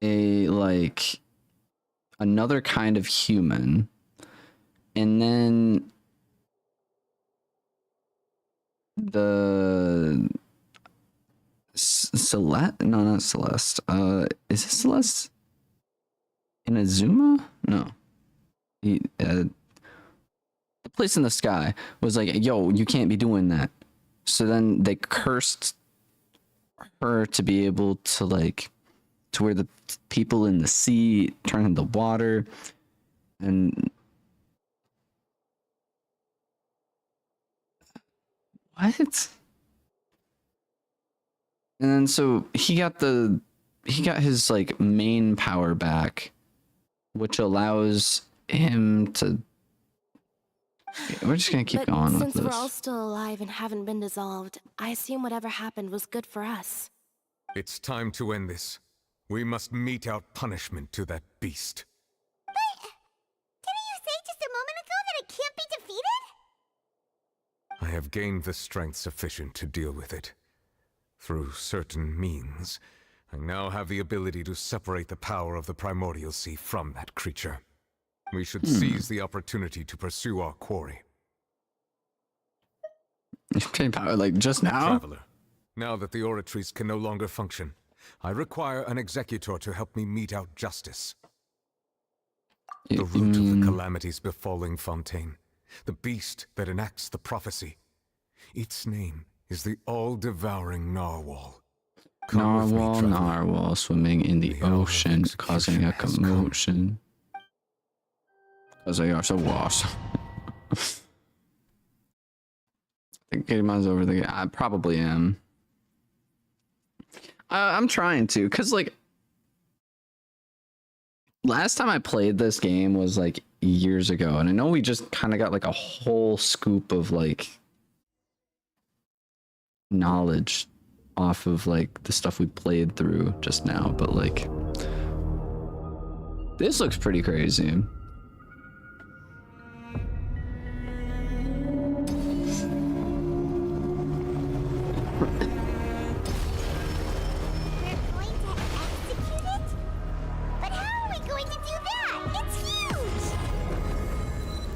a like another kind of human, and then the Celeste? No, not Celeste. Is it Celeste? Inazuma? No. The place in the sky was like, yo, you can't be doing that. So then they cursed her to be able to like, to where the people in the sea turn into water. And what? And then so he got his like main power back, which allows him to. We're just gonna keep going with Since this. we're all still alive and haven't been dissolved, I assume whatever happened was good for us. It's time to end this. We must mete out punishment to that beast. Didn't you say just a moment ago that it can't be defeated? I have gained the strength sufficient to deal with it. Through certain means, I now have the ability to separate the power of the Primordial Sea from that creature. We should seize the opportunity to pursue our quarry. Okay, power like just now? Traveler, now that the oratories can no longer function, I require an executor to help me mete out justice. The root of the calamities befalling Fontaine, the beast that enacts the prophecy. Its name is the all-devouring narwhal. Narwhal swimming in the ocean, causing a commotion. Because they are so awesome. The game is over the. I probably am. I'm trying to, cause like last time I played this game was like years ago, and I know we just kind of got like a whole scoop of like knowledge off of like the stuff we played through just now, but like this looks pretty crazy.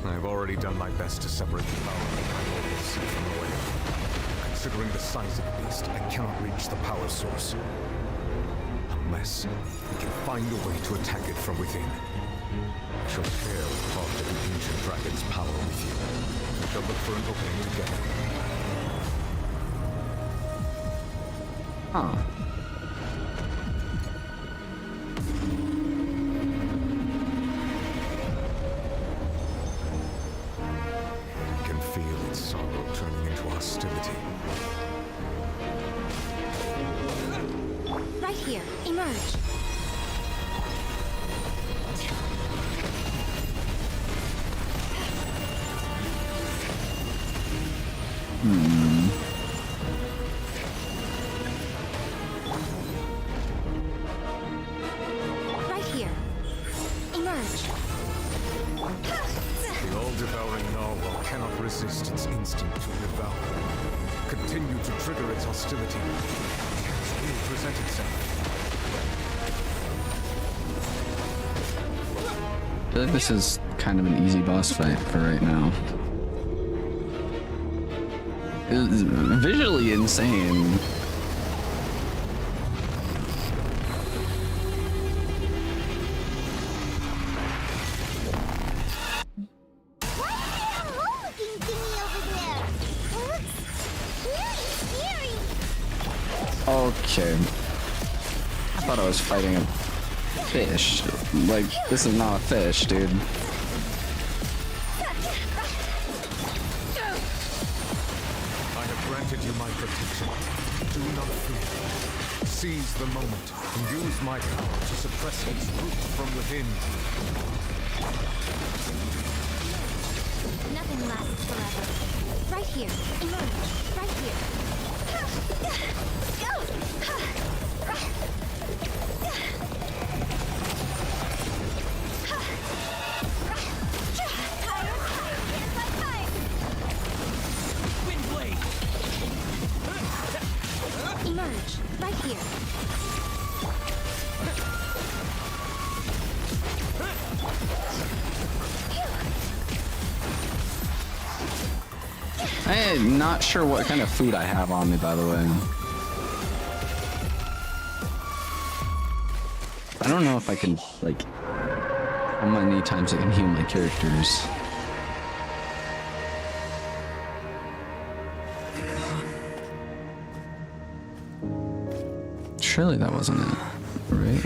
I've already done my best to separate the power of the Primordial Sea from the wave. Considering the size of the beast, I cannot reach the power source. Unless we can find a way to attack it from within. I shall share part of the ancient dragon's power with you. We shall look for an opening together. Huh. I can feel its sorrow turning into hostility. Right here, emerge. Right here, emerge. resist its instinct to devour. Continue to trigger its hostility. It will present itself. I feel like this is kind of an easy boss fight for right now. It's visually insane. Okay. I thought I was fighting a fish. Like, this is not a fish, dude. I have granted you my protection. Do not fear. Seize the moment and use my power to suppress its roots from within. Nothing lasts forever. Right here. Emerge. Right here. Windblade! Emerge. Right here. I'm not sure what kind of food I have on me, by the way. I don't know if I can, like, how many times I can heal my characters. Surely that wasn't it, right?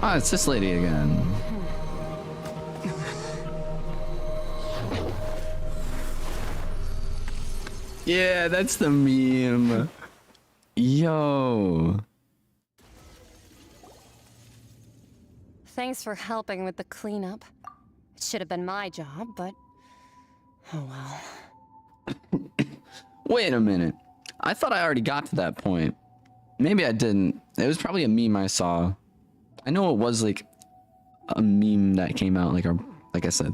Ah, it's this lady again. Yeah, that's the meme. Yo. Thanks for helping with the cleanup. It should have been my job, but oh well. Wait a minute. I thought I already got to that point. Maybe I didn't. It was probably a meme I saw. I know it was like a meme that came out like I said,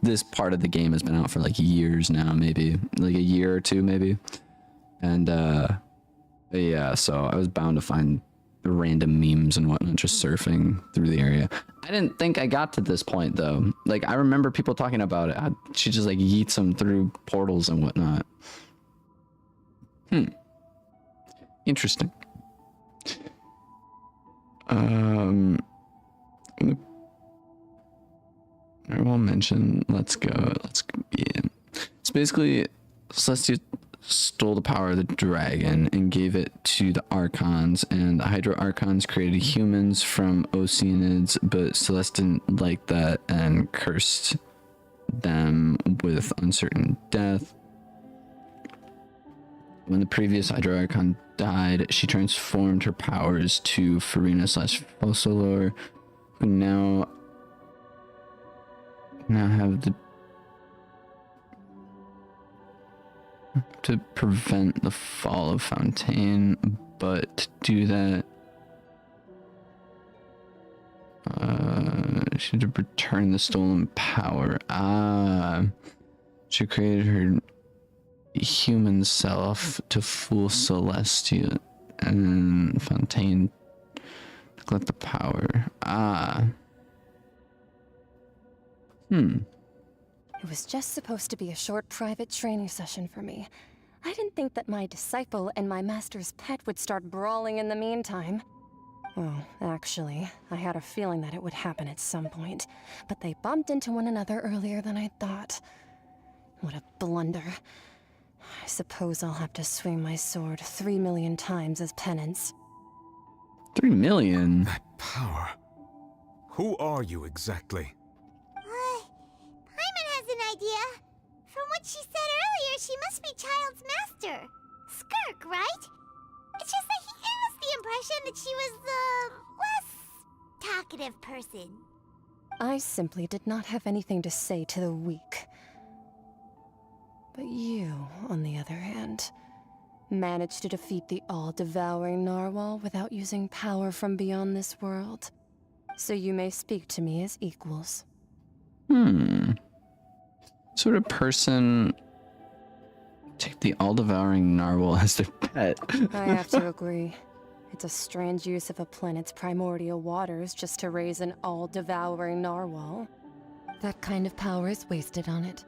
this part of the game has been out for like years now, maybe like a year or two, maybe. And yeah, so I was bound to find random memes and whatnot just surfing through the area. I didn't think I got to this point though. Like I remember people talking about it. She just like yeets them through portals and whatnot. Interesting. I will mention, let's go, yeah. So basically, Celestia stole the power of the dragon and gave it to the Archons, and the Hydro Archons created humans from Oceanids, but Celeste didn't like that and cursed them with uncertain death. When the previous Hydro Archon died, she transformed her powers to Furina/Focalor, who now have to prevent the fall of Fontaine, but to do that, she had to return the stolen power. She created her human self to fool Celestia, and Fontaine to collect the power. It was just supposed to be a short private training session for me. I didn't think that my disciple and my master's pet would start brawling in the meantime. Well, actually, I had a feeling that it would happen at some point, but they bumped into one another earlier than I thought. What a blunder. I suppose I'll have to swing my sword 3 million times as penance. 3 million? That power. Who are you exactly? Paimon has an idea. From what she said earlier, she must be Child's master. Skirk, right? It's just that he gave us the impression that she was the less talkative person. I simply did not have anything to say to the weak. But you, on the other hand, managed to defeat the all-devouring narwhal without using power from beyond this world. So you may speak to me as equals. Sort of person take the all-devouring narwhal as their pet. I have to agree. It's a strange use of a planet's primordial waters just to raise an all-devouring narwhal. That kind of power is wasted on it.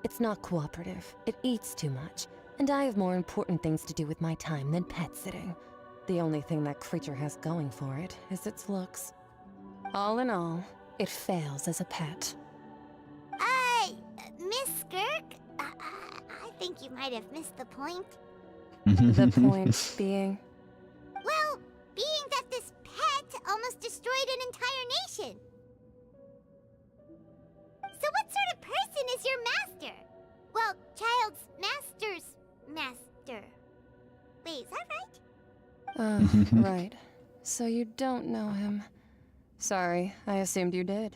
It's not cooperative. It eats too much. And I have more important things to do with my time than pet sitting. The only thing that creature has going for it is its looks. All in all, it fails as a pet. Miss Skirk? I think you might have missed the point. The point being? Well, being that this pet almost destroyed an entire nation. So what sort of person is your master? Well, child's master's master. Wait, is that right? Right. So you don't know him. Sorry, I assumed you did.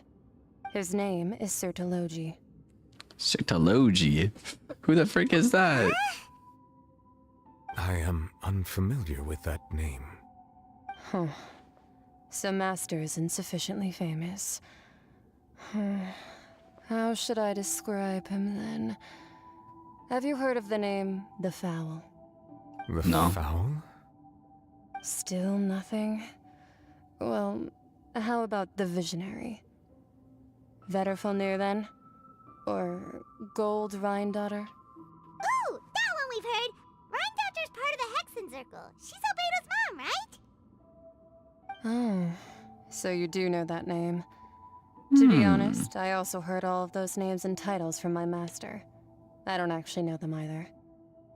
His name is Sirtologi. Sirtologi? Who the frick is that? I am unfamiliar with that name. Huh. So Master isn't sufficiently famous. How should I describe him then? Have you heard of the name The Fowl? The Fowl? Still nothing? Well, how about the Visionary? Vetterfulnir then? Or Gold Rhindaughter? Ooh, that one we've heard! Rhindaughter's part of the Hexen Circle. She's Albedo's mom, right? Oh, so you do know that name. To be honest, I also heard all of those names and titles from my master. I don't actually know them either.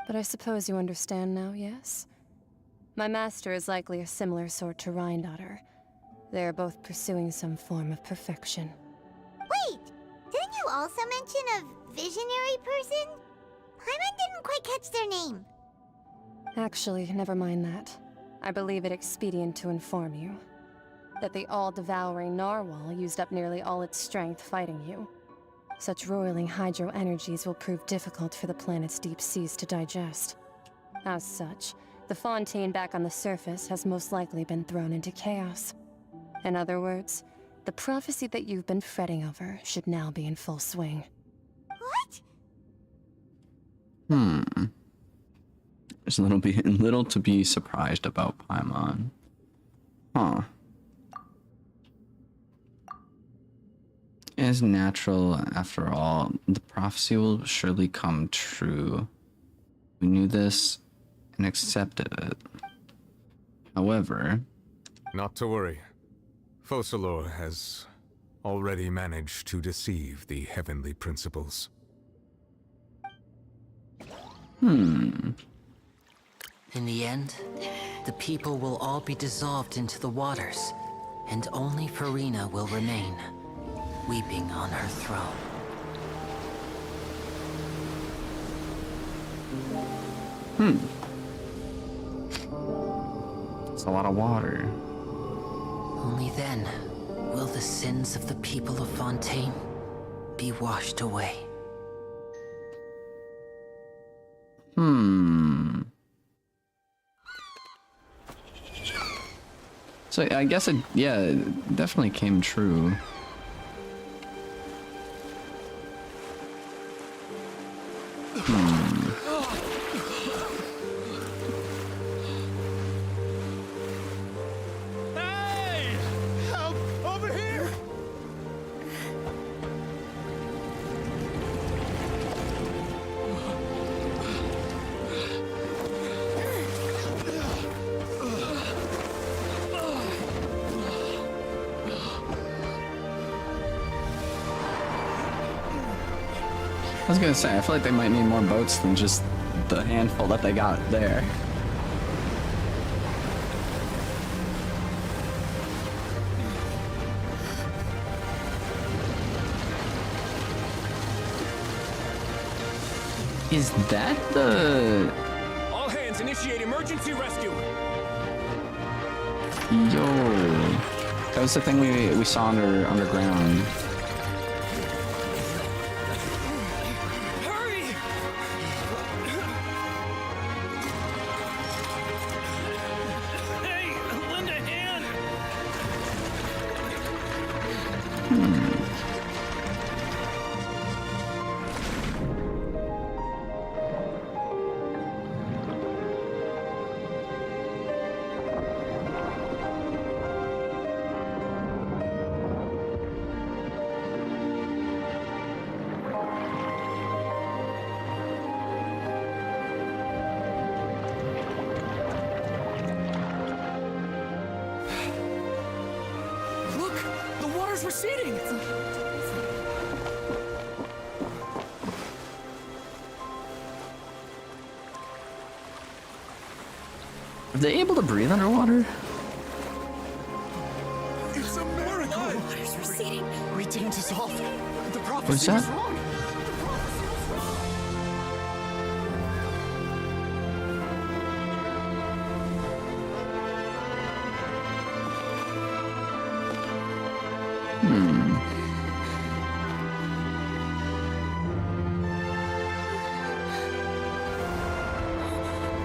But I suppose you understand now, yes? My master is likely a similar sort to Rhindaughter. They are both pursuing some form of perfection. Wait! Didn't you also mention a visionary person? Paimon didn't quite catch their name. Actually, never mind that. I believe it expedient to inform you that the all-devouring narwhal used up nearly all its strength fighting you. Such roiling hydro energies will prove difficult for the planet's deep seas to digest. As such, the Fontaine back on the surface has most likely been thrown into chaos. In other words, the prophecy that you've been fretting over should now be in full swing. What? There's little to be surprised about Paimon. Huh. It is natural, after all. The prophecy will surely come true. We knew this and accepted it. However... Not to worry. Focalors has already managed to deceive the heavenly principles. In the end, the people will all be dissolved into the waters, and only Furina will remain, weeping on her throne. It's a lot of water. Only then will the sins of the people of Fontaine be washed away. So I guess it definitely came true. Hey! Help! Over here! I was gonna say, I feel like they might need more boats than just the handful that they got there. Is that the... All hands initiate emergency rescue! Yo. That was the thing we saw underground. receding! Are they able to breathe underwater? It's a miracle! Water's receding. We didn't dissolve. The prophecy What's that? was wrong.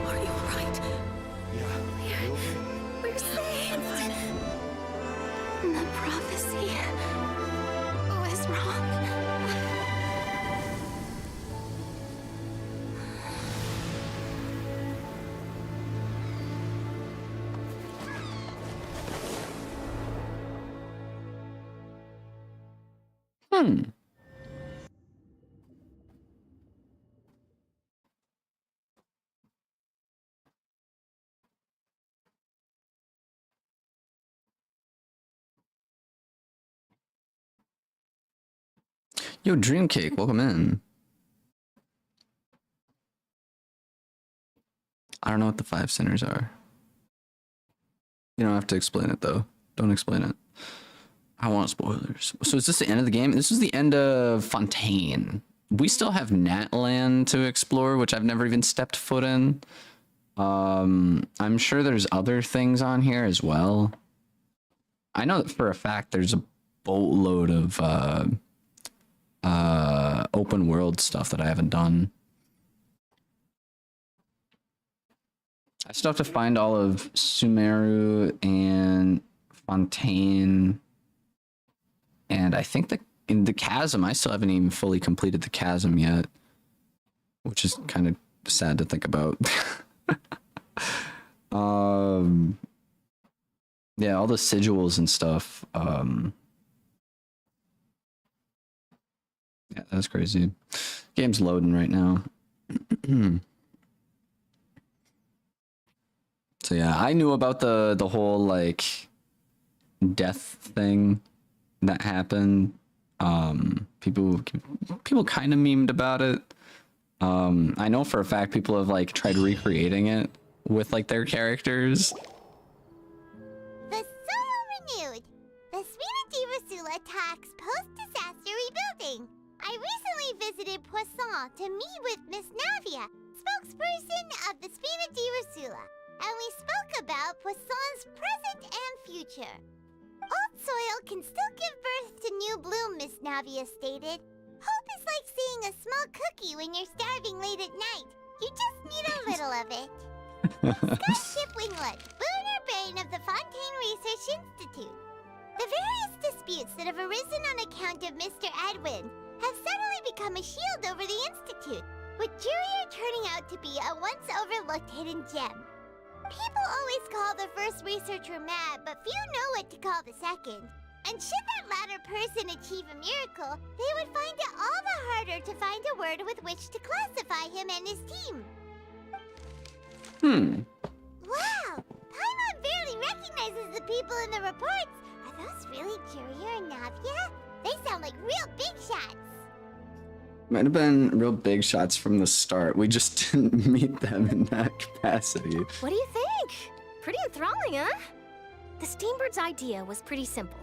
Are you alright? We're saved. The prophecy was wrong. Yo, Dreamcake, welcome in. I don't know what the 5 sinners are. You don't have to explain it though. Don't explain it. I want spoilers. So is this the end of the game? This is the end of Fontaine. We still have Natland to explore, which I've never even stepped foot in. I'm sure there's other things on here as well. I know that for a fact there's a boatload of open world stuff that I haven't done. I still have to find all of Sumeru and Fontaine, and I think that in the chasm, I still haven't even fully completed the chasm yet, which is kind of sad to think about. Yeah, all the sigils and stuff. Yeah, that's crazy. Game's loading right now. So yeah, I knew about the whole like death thing that happened. People kind of memed about it. I know for a fact people have like tried recreating it with like their characters. The soil renewed. The Svina di Rasula talks post-disaster rebuilding. I recently visited Poisson to meet with Miss Navia, spokesperson of the Svina di Rasula, and we spoke about Poisson's present and future. Old soil can still give birth to new bloom, Miss Navia stated. Hope is like seeing a small cookie when you're starving late at night. You just need a little of it. Scott Shipwinglet, Booner Brain of the Fontaine Research Institute. The various disputes that have arisen on account of Mr. Edwin have suddenly become a shield over the Institute, with Jurier turning out to be a once overlooked hidden gem. People always call the first researcher mad, but few know what to call the second. And should that latter person achieve a miracle, they would find it all the harder to find a word with which to classify him and his team. Wow! Paimon barely recognizes the people in the reports. Are those really Jurier and Navia? They sound like real big shots. Might have been real big shots from the start. We just didn't meet them in that capacity. What do you think? Pretty enthralling, huh? The Steambird's idea was pretty simple.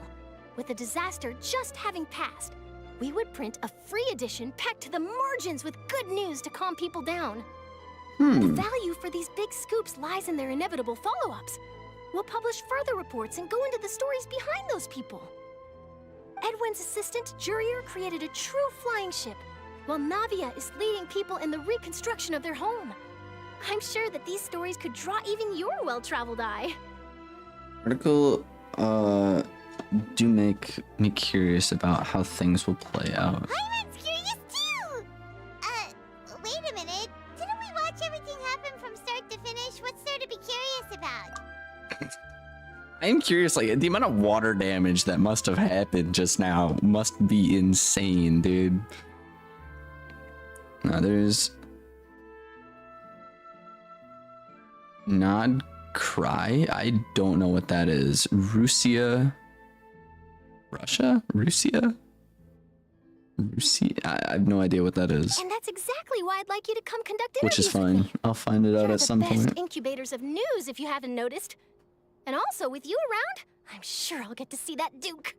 With the disaster just having passed, we would print a free edition packed to the margins with good news to calm people down. The value for these big scoops lies in their inevitable follow-ups. We'll publish further reports and go into the stories behind those people. Edwin's assistant, Jurier, created a true flying ship, while Navia is leading people in the reconstruction of their home. I'm sure that these stories could draw even your well-traveled eye. Article do make me curious about how things will play out. Paimon's curious too! Wait a minute. Didn't we watch everything happen from start to finish? What's there to be curious about? I am curious, like, the amount of water damage that must have happened just now must be insane, dude. Now there's Nod Cry. I don't know what that is. Rusia. Russia? Russia? I have no idea what that is. And that's exactly why I'd like you to come conduct Which interviews is with me. fine. I'll find it out You're at the some best point. incubators of news, if you haven't noticed. And also, with you around, I'm sure I'll get to see that Duke.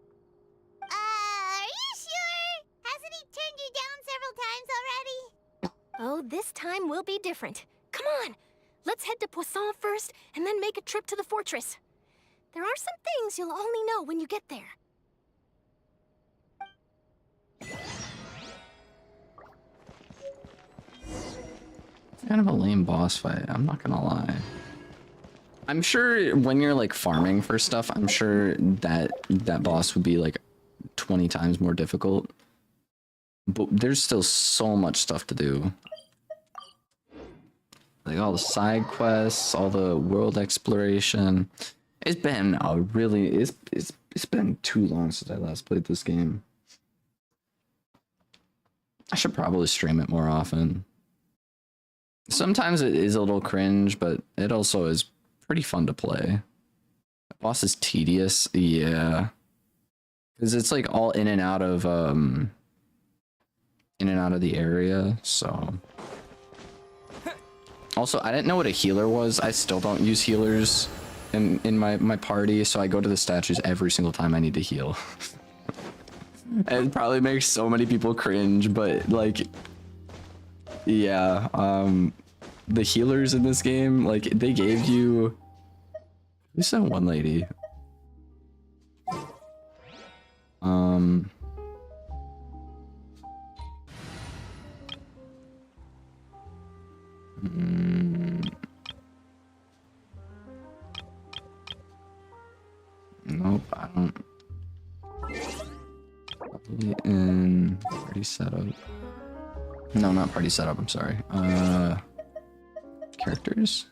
Are you sure? Hasn't he turned you down several times already? Oh, this time will be different. Come on, let's head to Poisson first, and then make a trip to the fortress. There are some things you'll only know when you get there. Kind of a lame boss fight, I'm not gonna lie. I'm sure when you're like farming for stuff, I'm sure that boss would be like 20 times more difficult. But there's still so much stuff to do. Like all the side quests, all the world exploration. It's been a really it's been too long since I last played this game. I should probably stream it more often. Sometimes it is a little cringe, but it also is pretty fun to play. The boss is tedious, yeah. Because it's like all in and out of the area, so. Also, I didn't know what a healer was. I still don't use healers in my party, so I go to the statues every single time I need to heal. It probably makes so many people cringe, but like, yeah, the healers in this game, like they gave you, who's that one lady? Nope, I don't. Probably in party setup. No, not party setup, I'm sorry. Characters?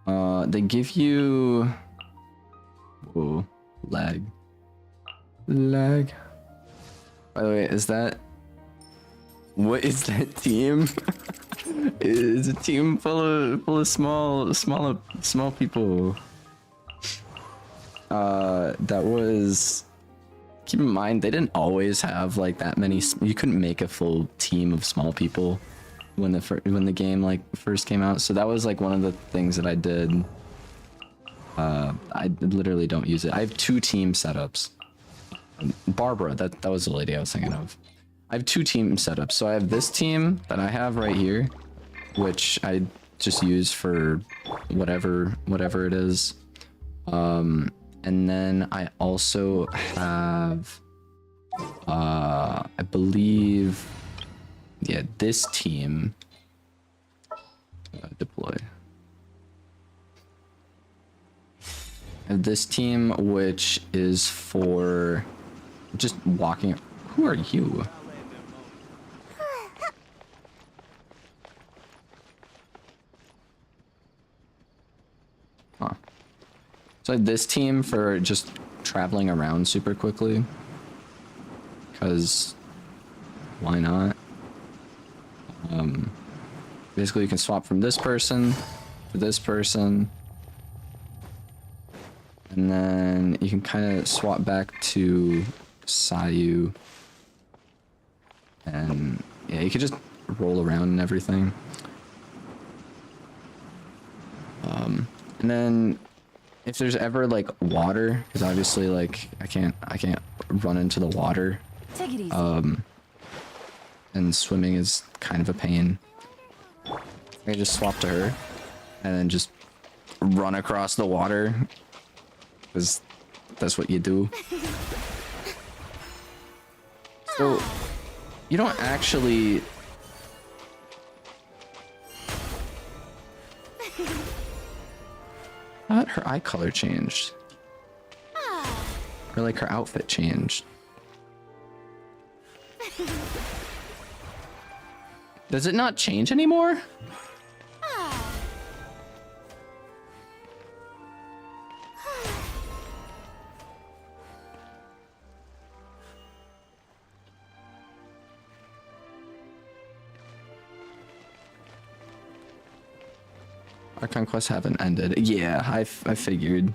Yeah. They give you... Whoa, lag. Lag. By the way, is that... What is that team? It's a team full of small people. That was... Keep in mind, they didn't always have like that many. You couldn't make a full team of small people when the game like first came out. So that was like one of the things that I did. I literally don't use it. I have 2 team setups. Barbara, that was the lady I was thinking of. I have 2 team setups. So I have this team that I have right here, which I just use for whatever it is. And then I also have, I believe, yeah, this team. Deploy. I have this team, which is for just walking. Who are you? Huh. So I have this team for just traveling around super quickly. Because why not? Basically you can swap from this person to this person. And then you can kind of swap back to Sayu. And yeah, you could just roll around and everything. And then if there's ever like water, because obviously like I can't run into the water. Take it easy. And swimming is kind of a pain. I can just swap to her and then just run across the water, because that's what you do. So you don't actually... I thought her eye color changed. Or like her outfit changed. Does it not change anymore? Our conquests haven't ended. Yeah, I figured.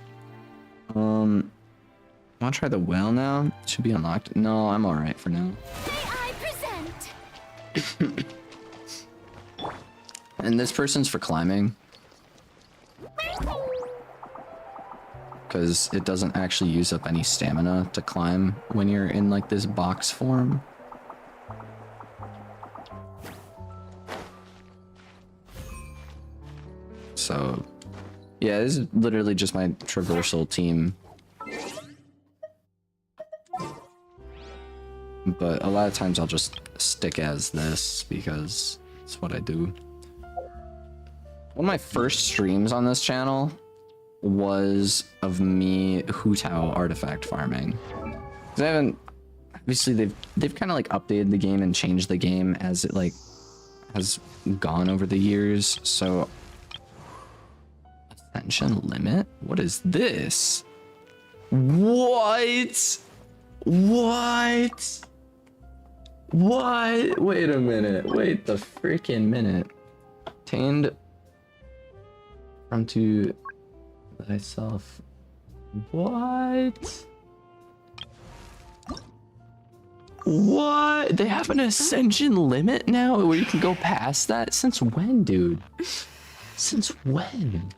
want to try the whale now? It should be unlocked. No, I'm alright for now. I present. And this person's for climbing. Because it doesn't actually use up any stamina to climb when you're in like this box form. So, yeah, this is literally just my traversal team. But a lot of times I'll just stick as this because it's what I do. One of my first streams on this channel was of me Hu-Tao artifact farming. 'Cause I haven't, obviously they've kind of like updated the game and changed the game as it like has gone over the years. So Ascension limit? What is this? What? What? What? Wait a minute. Wait the freaking minute. Obtained from to thyself. What? What? They have an ascension limit now where you can go past that? Since when, dude? Since when?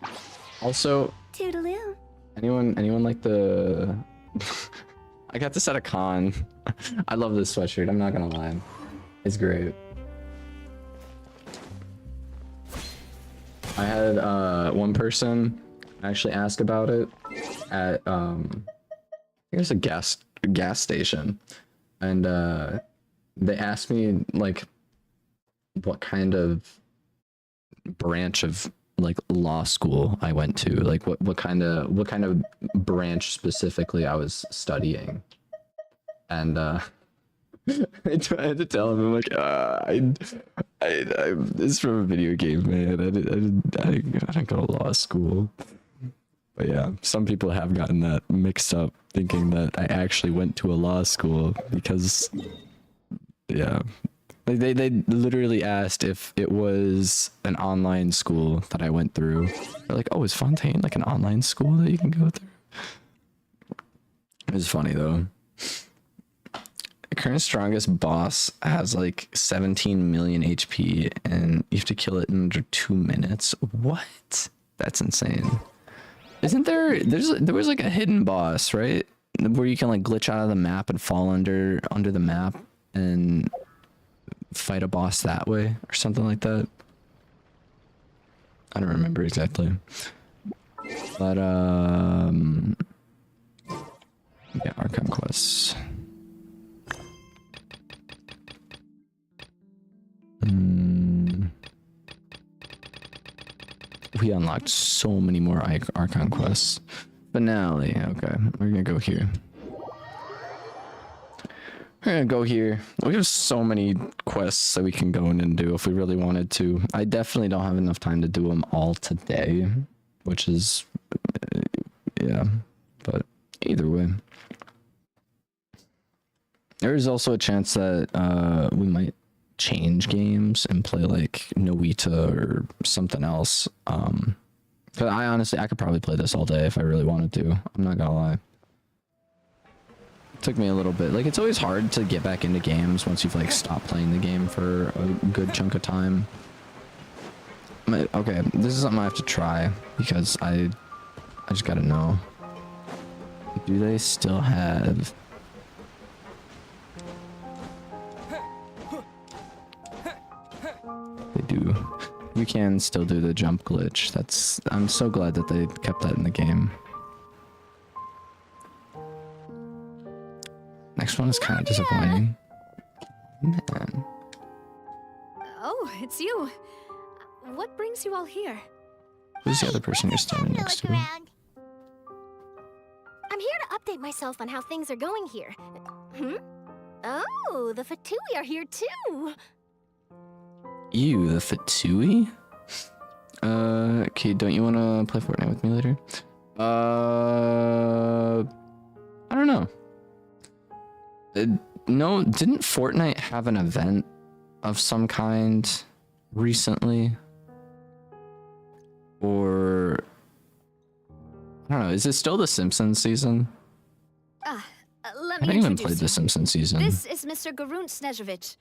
Also, Toodaloo. anyone like the I got this at a con. I love this sweatshirt, I'm not gonna lie. It's great. I had one person actually ask about it at I think it was a gas station, and they asked me like what kind of branch of like law school I went to, like what kind of branch specifically I was studying, and I had to tell him, I'm like, it's from a video game, man. I didn't go to law school. But yeah, some people have gotten that mixed up, thinking that I actually went to a law school because, yeah. They literally asked if it was an online school that I went through. They're like, oh, is Fontaine like an online school that you can go through? It was funny though. The current strongest boss has like 17 million HP and you have to kill it in under 2 minutes. What? That's insane. Isn't there was like a hidden boss, right? Where you can like glitch out of the map and fall under the map and fight a boss that way or something like that. I don't remember exactly. But yeah, Archon quests. We unlocked so many more Archon quests. Finale, okay, we're gonna go here. We're gonna go here. We have so many quests that we can go in and do if we really wanted to. I definitely don't have enough time to do them all today, which is, yeah, but either way. There is also a chance that we might change games and play like Noita or something else. Cause I could probably play this all day if I really wanted to. I'm not gonna lie. It took me a little bit. Like, it's always hard to get back into games once you've like stopped playing the game for a good chunk of time. Okay, this is something I have to try because I just gotta know. Do they still have? They do. You can still do the jump glitch. I'm so glad that they kept that in the game. Next one is kind of disappointing. Man. Oh, it's you. What brings you all here? Who's the other person you're standing next to? I'm here to update myself on how things are going here. Oh, the Fatui are here too. You, the Fatui? Okay, don't you want to play Fortnite with me later? I don't know. No, didn't Fortnite have an event of some kind recently? Or I don't know, is it still the Simpsons season? I haven't even played the Simpsons season. This is Mr. Garunt Snezhevich.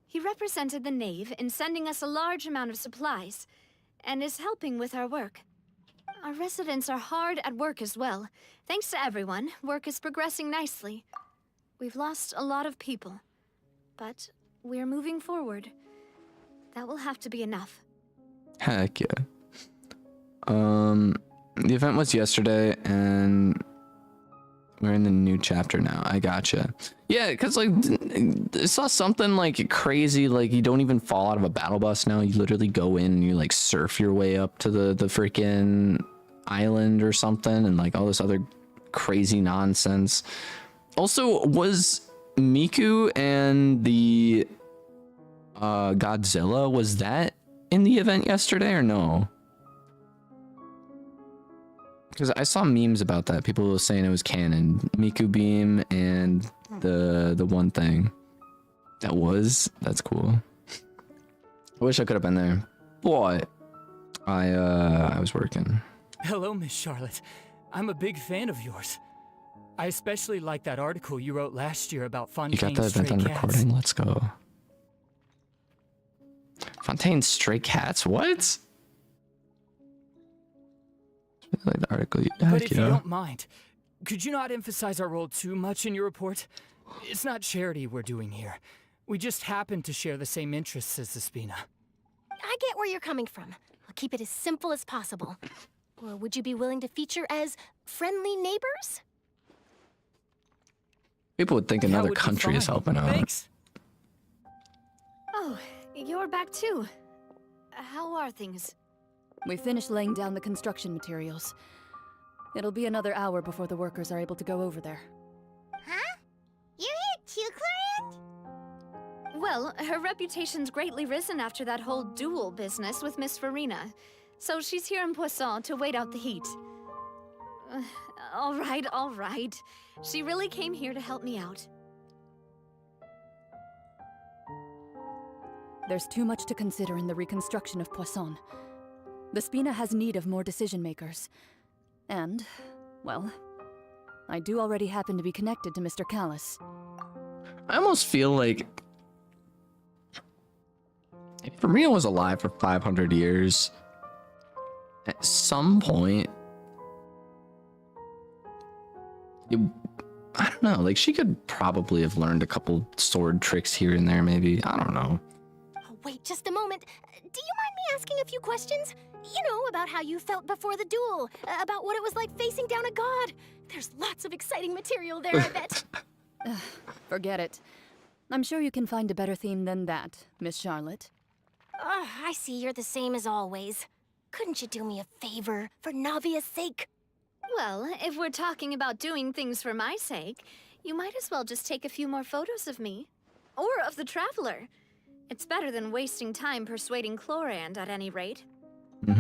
He represented the Knave in sending us a large amount of supplies, and is helping with our work. Our residents are hard at work as well. Thanks to everyone, work is progressing nicely. We've lost a lot of people, but we're moving forward. That will have to be enough. Heck yeah. The event was yesterday, and we're in the new chapter now. I gotcha. Yeah, because like I saw something like crazy, like you don't even fall out of a battle bus now. You literally go in and you like surf your way up to the freaking island or something, and like all this other crazy nonsense. Also, was Miku and the Godzilla, was that in the event yesterday or no? Because I saw memes about that. People were saying it was canon. Miku Beam and the one thing. That's cool. I wish I could have been there. But I was working. Hello, Miss Charlotte. I'm a big fan of yours. I especially like that article you wrote last year about You Fontaine's got the event stray on cats. recording? Let's go. Fontaine's Stray Cats? What? Like the article. But if you don't mind, could you not emphasize our role too much in your report? It's not charity we're doing here. We just happen to share the same interests as the Spina. I get where you're coming from. I'll keep it as simple as possible. Or would you be willing to feature as friendly neighbors? People would think another country is helping out. Thanks. Oh, you're back too. How are things? We finished laying down the construction materials. It'll be another hour before the workers are able to go over there. Huh? You're here too, Clarent? Well, her reputation's greatly risen after that whole duel business with Miss Farina. So she's here in Poisson to wait out the heat. All right. She really came here to help me out. There's too much to consider in the reconstruction of Poisson. The Spina has need of more decision makers. And, well, I do already happen to be connected to Mr. Callis. I almost feel like if Farina was alive for 500 years, at some point, I don't know, like she could probably have learned a couple sword tricks here and there, maybe. I don't know. Oh, wait just a moment. Do you mind me asking a few questions? You know, about how you felt before the duel, about what it was like facing down a god. There's lots of exciting material there, I bet. Forget it. I'm sure you can find a better theme than that, Miss Charlotte. I see you're the same as always. Couldn't you do me a favor, for Navia's sake? Well, if we're talking about doing things for my sake, you might as well just take a few more photos of me. Or of the Traveler. It's better than wasting time persuading Chlorand, at any rate.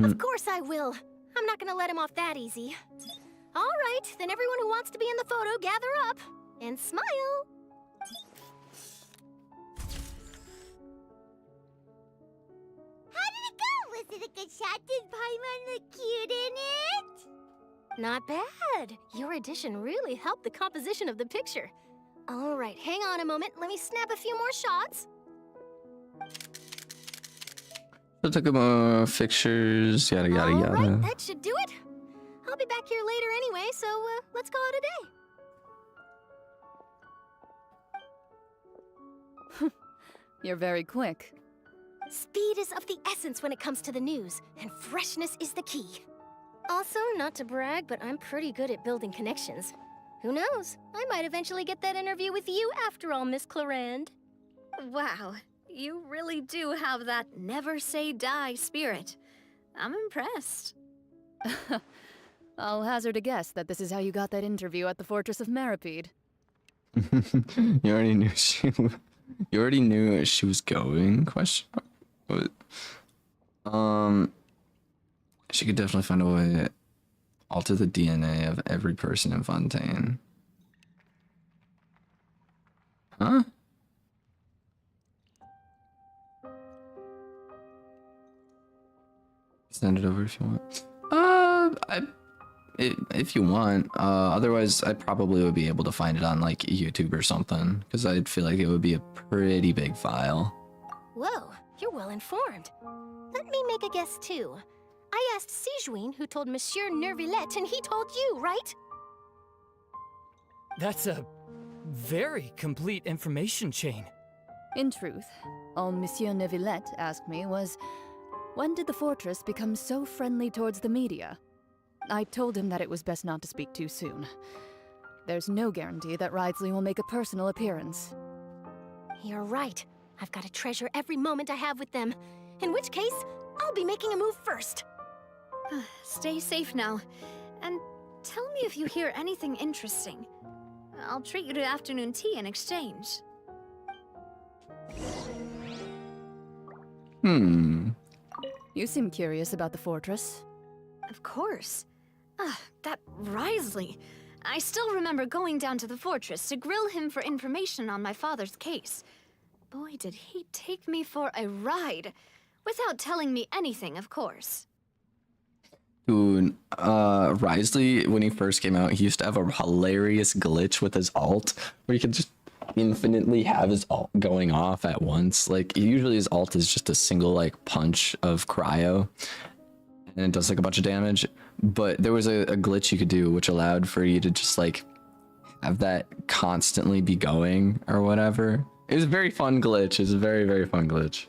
Of course I will. I'm not gonna let him off that easy. All right, then everyone who wants to be in the photo, gather up. And smile. How did it go? Was it a good shot? Did Paimon look cute in it? Not bad. Your addition really helped the composition of the picture. All right, hang on a moment. Let me snap a few more shots. So took more fixtures, yada yada All yada. right, that should do it. I'll be back here later anyway, so let's call it a day. You're very quick. Speed is of the essence when it comes to the news, and freshness is the key. Also, not to brag, but I'm pretty good at building connections. Who knows? I might eventually get that interview with you after all, Miss Clorand. Wow, you really do have that never say die spirit. I'm impressed. I'll hazard a guess that this is how you got that interview at the Fortress of Meripede. You already knew you already knew she was going? Question. What? She could definitely find a way to alter the DNA of every person in Fontaine. Huh? Send it over if you want. if you want. Otherwise, I probably would be able to find it on like YouTube or something, because I'd feel like it would be a pretty big file. Whoa, you're well informed. Let me make a guess too. I asked Sijuin, who told Monsieur Nervillet, and he told you, right? That's a very complete information chain. In truth, all Monsieur Neuvillette asked me was, when did the fortress become so friendly towards the media? I told him that it was best not to speak too soon. There's no guarantee that Wriothesley will make a personal appearance. You're right. I've got to treasure every moment I have with them. In which case, I'll be making a move first. Stay safe now. And tell me if you hear anything interesting. I'll treat you to afternoon tea in exchange. You seem curious about the fortress. Of course. That Wriothesley. I still remember going down to the fortress to grill him for information on my father's case. Boy, did he take me for a ride. Without telling me anything, of course. Dude, Wriothesley, when he first came out, he used to have a hilarious glitch with his alt, where he could just infinitely have his alt going off at once. Like, usually his alt is just a single, like, punch of cryo, and it does, like, a bunch of damage. But there was a glitch you could do, which allowed for you to just, like, have that constantly be going, or whatever. It was a very fun glitch. It was a very, very fun glitch.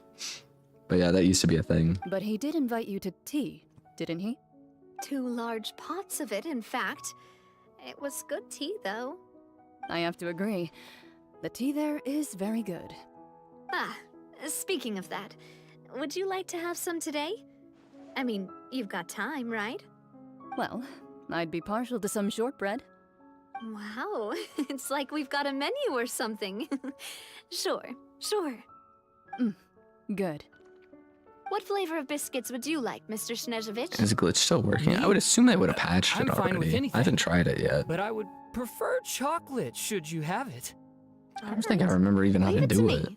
But yeah, that used to be a thing. But he did invite you to tea, didn't he? 2 large pots of it, in fact. It was good tea, though. I have to agree. The tea there is very good. Speaking of that, would you like to have some today? I mean, you've got time, right? Well, I'd be partial to some shortbread. Wow, it's like we've got a menu or something. Sure. Good. What flavor of biscuits would you like, Mr. Snezhevich? Is the glitch still working? I would assume they would have patched I'm it fine with already. anything. I haven't tried it yet. But I would prefer chocolate, should you have it. I don't think I remember even how to do it.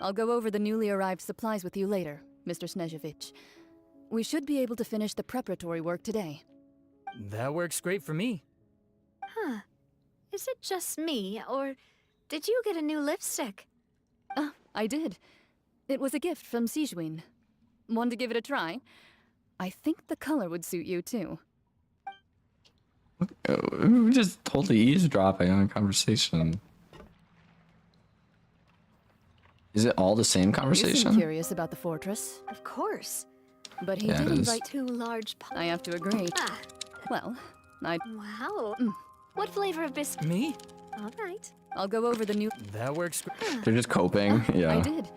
I'll go over the newly arrived supplies with you later, Mr. Snezhevich. We should be able to finish the preparatory work today. That works great for me. Huh. Is it just me, or did you get a new lipstick? I did. It was a gift from Sijuin. Want to give it a try? I think the color would suit you, too. We're just totally eavesdropping on a conversation. Is it all the same You conversation? seem curious about the fortress. Of course. But he Yeah, did it is. invite 2 large pots. I have to agree. Well, Wow. What flavor of biscuit? Me? All right. I'll go over the new... That works great. They're just coping. Yeah. I did.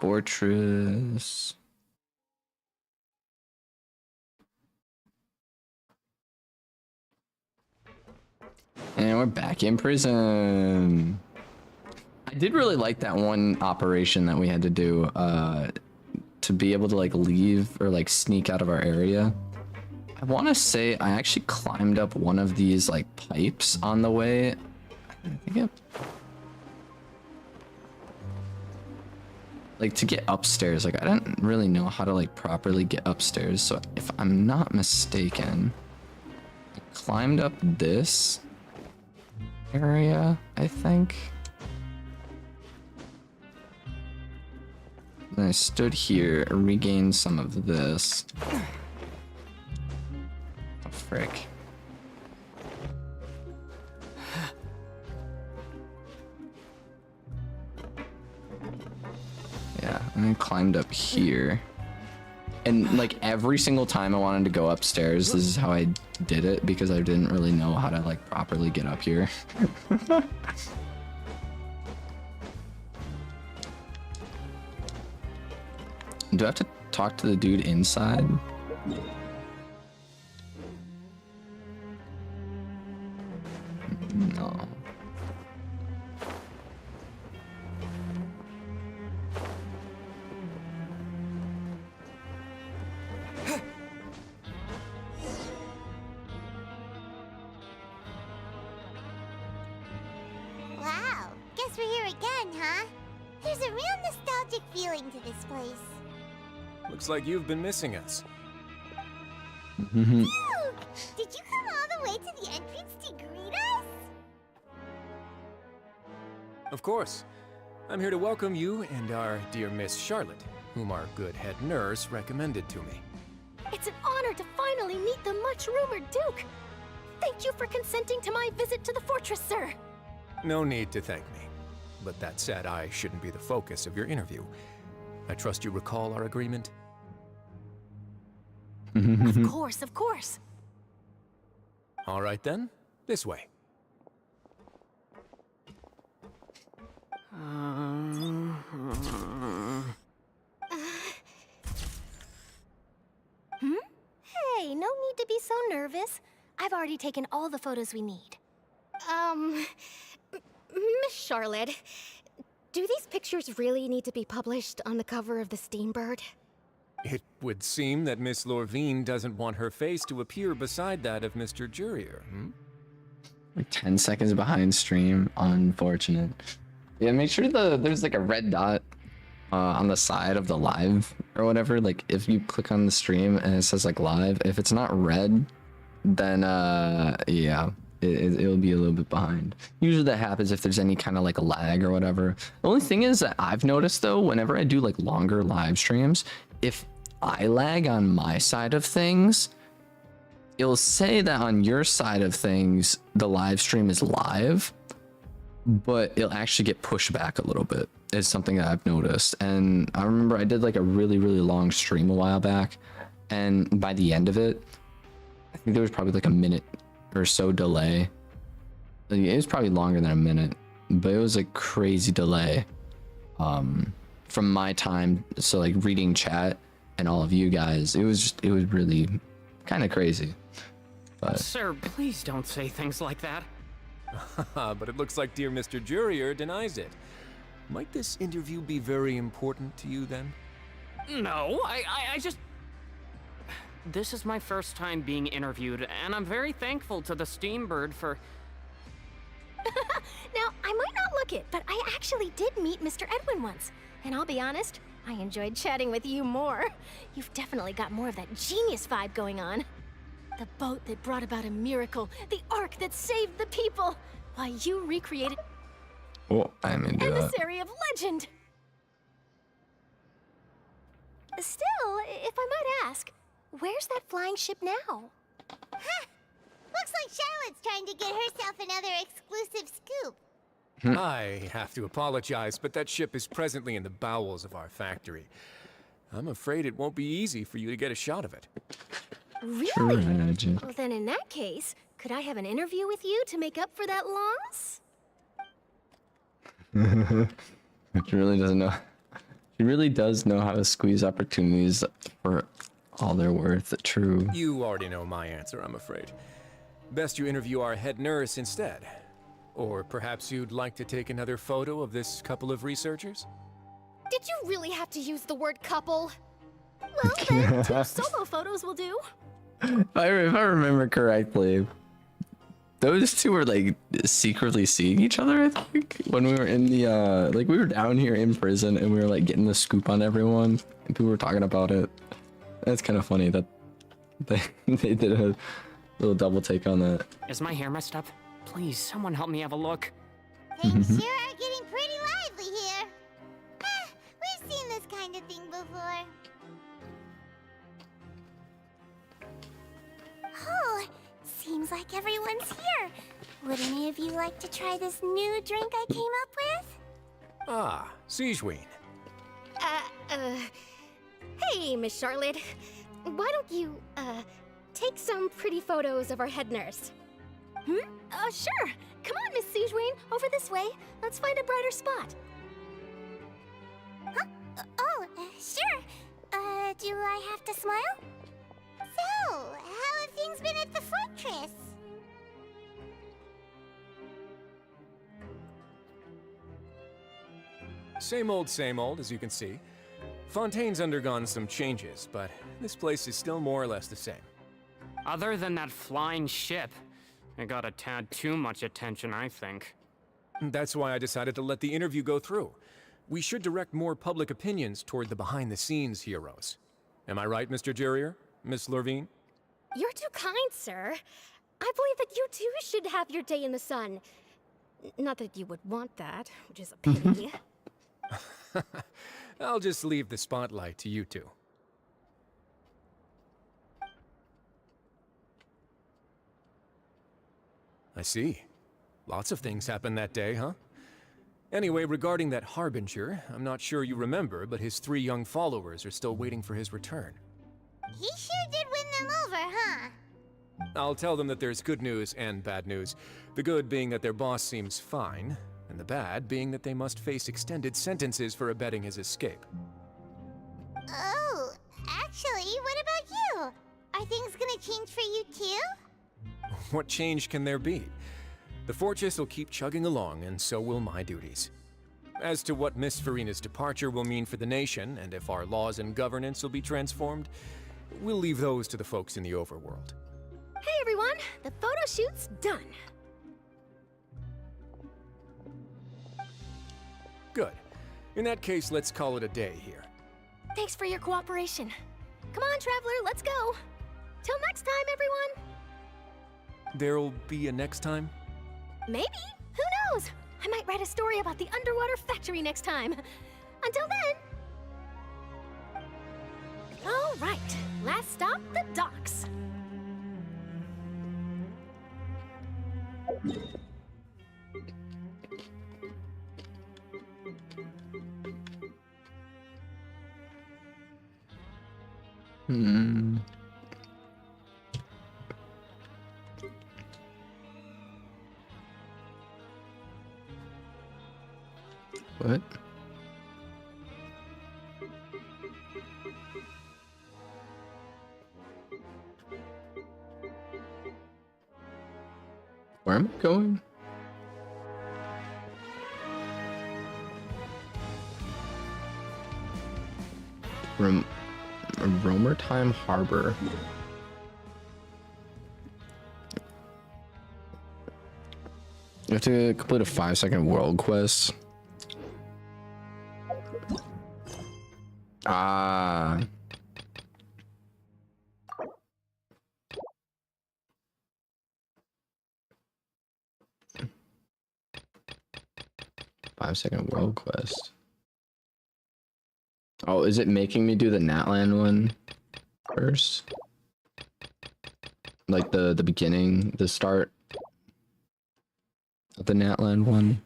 Fortress. And we're back in prison. I did really like that one operation that we had to do to be able to like leave or like sneak out of our area. I want to say I actually climbed up one of these like pipes on the way. I think it, like to get upstairs, like I didn't really know how to like properly get upstairs. So if I'm not mistaken, I climbed up this area, I think. Then I stood here, regained some of this. Oh, frick. Yeah, and I climbed up here. And like every single time I wanted to go upstairs, this is how I did it because I didn't really know how to like properly get up here. Do I have to talk to the dude inside? No. huh? There's a real nostalgic feeling to this place. Looks like you've been missing us. Duke! Did you come all the way to the entrance to greet us? Of course. I'm here to welcome you and our dear Miss Charlotte, whom our good head nurse recommended to me. It's an honor to finally meet the much-rumored Duke. Thank you for consenting to my visit to the fortress, sir. No need to thank me. But that said, I shouldn't be the focus of your interview. I trust you recall our agreement? Of course, of course. All right then, this way. Hey, no need to be so nervous. I've already taken all the photos we need. Miss Charlotte, do these pictures really need to be published on the cover of the Steambird? It would seem that Miss Lorvine doesn't want her face to appear beside that of Mr. Jurier, Like 10 seconds behind stream. Unfortunate. Yeah, make sure there's like a red dot on the side of the live or whatever. Like if you click on the stream and it says like live, if it's not red, then yeah, it'll be a little bit behind. Usually that happens if there's any kind of like a lag or whatever. The only thing is that I've noticed though, whenever I do like longer live streams, if I lag on my side of things, it'll say that on your side of things the live stream is live, but it'll actually get pushed back a little bit. Is something that I've noticed. And I remember I did like a really long stream a while back, and by the end of it, I think there was probably like a minute or so delay. It was probably longer than a minute, but it was a crazy delay from my time. So like reading chat and all of you guys, it was really kind of crazy. But Sir, please don't say things like that. But it looks like dear Mr. Jurier denies it. Might this interview be very important to you then? No, I just... This is my first time being interviewed, and I'm very thankful to the Steambird for... Now, I might not look it, but I actually did meet Mr. Edwin once. And I'll be honest, I enjoyed chatting with you more. You've definitely got more of that genius vibe going on. The boat that brought about a miracle, the ark that saved the people. Why, you recreated oh, I'm into that. emissary of legend. Still, if I might ask, where's that flying ship now? Huh. Looks like Charlotte's trying to get herself another exclusive scoop. I have to apologize, but that ship is presently in the bowels of our factory. I'm afraid it won't be easy for you to get a shot of it. Really? Well, then in that case, could I have an interview with you to make up for that loss? She really doesn't know. She really does know how to squeeze opportunities for all they're worth. True. You already know my answer, I'm afraid. Best you interview our head nurse instead. Or perhaps you'd like to take another photo of this couple of researchers? Did you really have to use the word couple? Well, then, 2 solo photos will do. If I remember correctly, those two were like secretly seeing each other, I think, when we were in the like we were down here in prison and we were like getting the scoop on everyone and people were talking about it. That's kind of funny that they did a little double take on that. Is my hair messed up? Please, someone help me have a look. Things sure are getting pretty lively here. We've seen this kind of thing before. Oh, seems like everyone's here. Would any of you like to try this new drink I came up with? Ah, Siegeween. Hey, Miss Charlotte. Why don't you, take some pretty photos of our head nurse? Sure. Come on, Miss Siegeween. Over this way. Let's find a brighter spot. Huh? Sure. Do I have to smile? So, how have things been at the fortress? Same old, as you can see. Fontaine's undergone some changes, but this place is still more or less the same. Other than that flying ship, it got a tad too much attention, I think. That's why I decided to let the interview go through. We should direct more public opinions toward the behind-the-scenes heroes. Am I right, Mr. Jurier? Miss Lurvine? You're too kind, sir. I believe that you too should have your day in the sun. Not that you would want that, which is a pity. I'll just leave the spotlight to you two. I see. Lots of things happened that day, huh? Anyway, regarding that Harbinger, I'm not sure you remember, but his 3 young followers are still waiting for his return. He sure did win them over, huh? I'll tell them that there's good news and bad news. The good being that their boss seems fine, and the bad being that they must face extended sentences for abetting his escape. Oh, actually, what about you? Are things gonna change for you too? What change can there be? The fortress will keep chugging along, and so will my duties. As to what Miss Furina's departure will mean for the nation, and if our laws and governance will be transformed, we'll leave those to the folks in the overworld. Hey everyone, the photo shoot's done. Good. In that case, let's call it a day here. Thanks for your cooperation. Come on, Traveler, let's go. Till next time, everyone. There'll be a next time? Maybe. Who knows? I might write a story about the underwater factory next time. Until then. All right. Last stop, the docks. What? Where am I going? Romertime Harbor. You have to complete a 5-second world quest. Ah. Five-second world quest. Oh, is it making me do the Natlan one first? Like the beginning, the start of the Natlan one?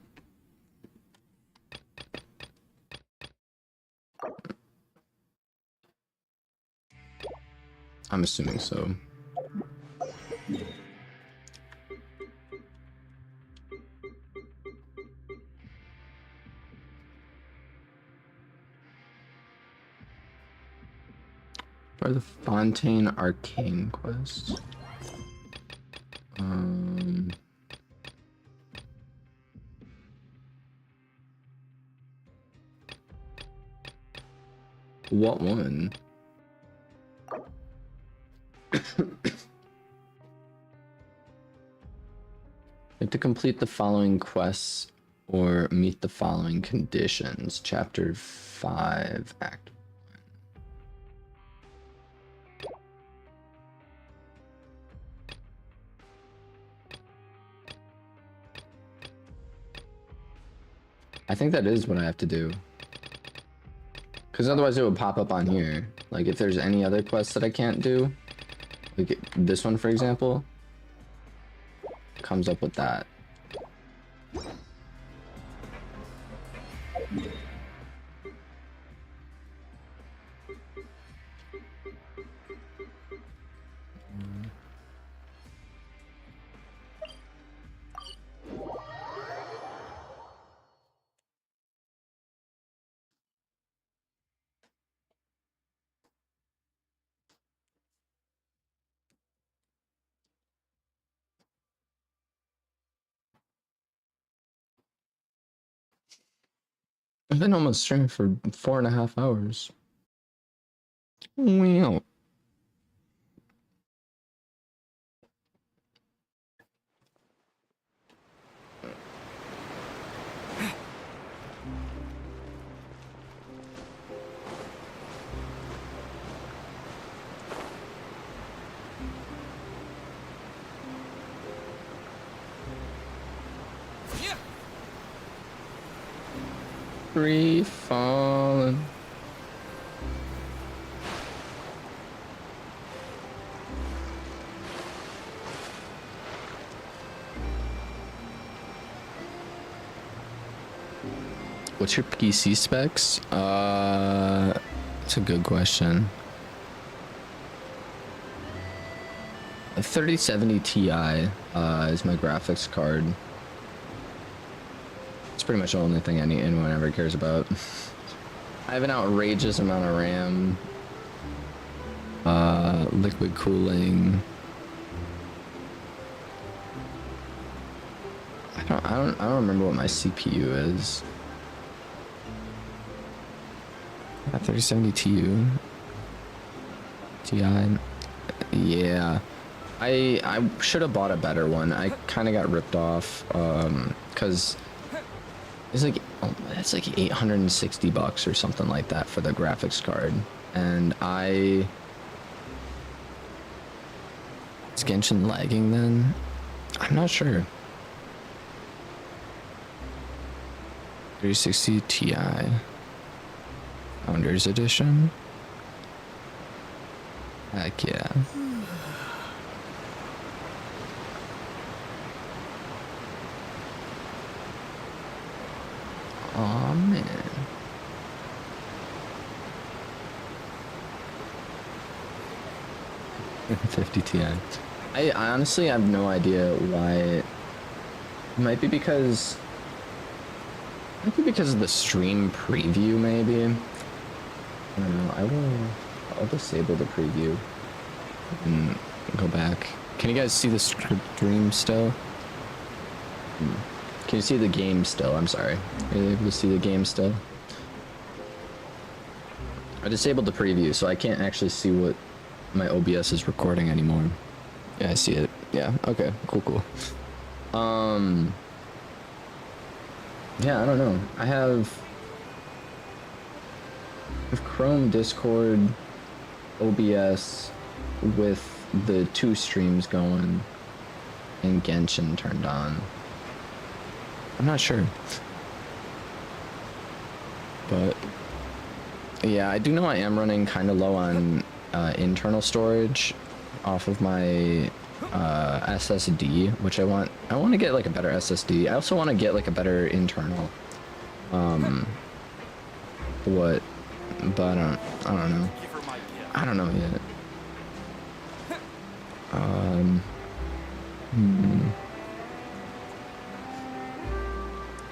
I'm assuming so. Or the Fontaine Arcane quest. What one? You have to complete the following quests or meet the following conditions. Chapter 5, Act 1. I think that is what I have to do. Because otherwise it would pop up on here. Like if there's any other quests that I can't do, like this one for example, comes up with that. I've been almost streaming for 4.5 hours. Wow. free falling. What's your PC specs? That's a good question. A 3070 Ti is my graphics card. It's pretty much the only thing anyone ever cares about. I have an outrageous amount of RAM. Liquid cooling. I don't remember what my CPU is. 3070 Ti. Yeah. I should have bought a better one. I kind of got ripped off because it's like $860 or something like that for the graphics card, and is Genshin lagging then? I'm not sure. 3060 Ti Founders Edition. Heck yeah. Aw, man. $50 Ti. I honestly have no idea why. It might be because of the stream preview, maybe. I don't know. I'll disable the preview and go back. Can you guys see the stream still? Can you see the game still? I'm sorry. Are you able to see the game still? I disabled the preview, so I can't actually see what my OBS is recording anymore. Yeah, I see it. Yeah, okay, cool. Yeah, I don't know. I have Chrome, Discord, OBS with the 2 streams going and Genshin turned on. I'm not sure. But yeah, I do know I am running kind of low on internal storage off of my SSD, which I want to get like a better SSD. I also want to get like a better internal but I don't know. I don't know yet.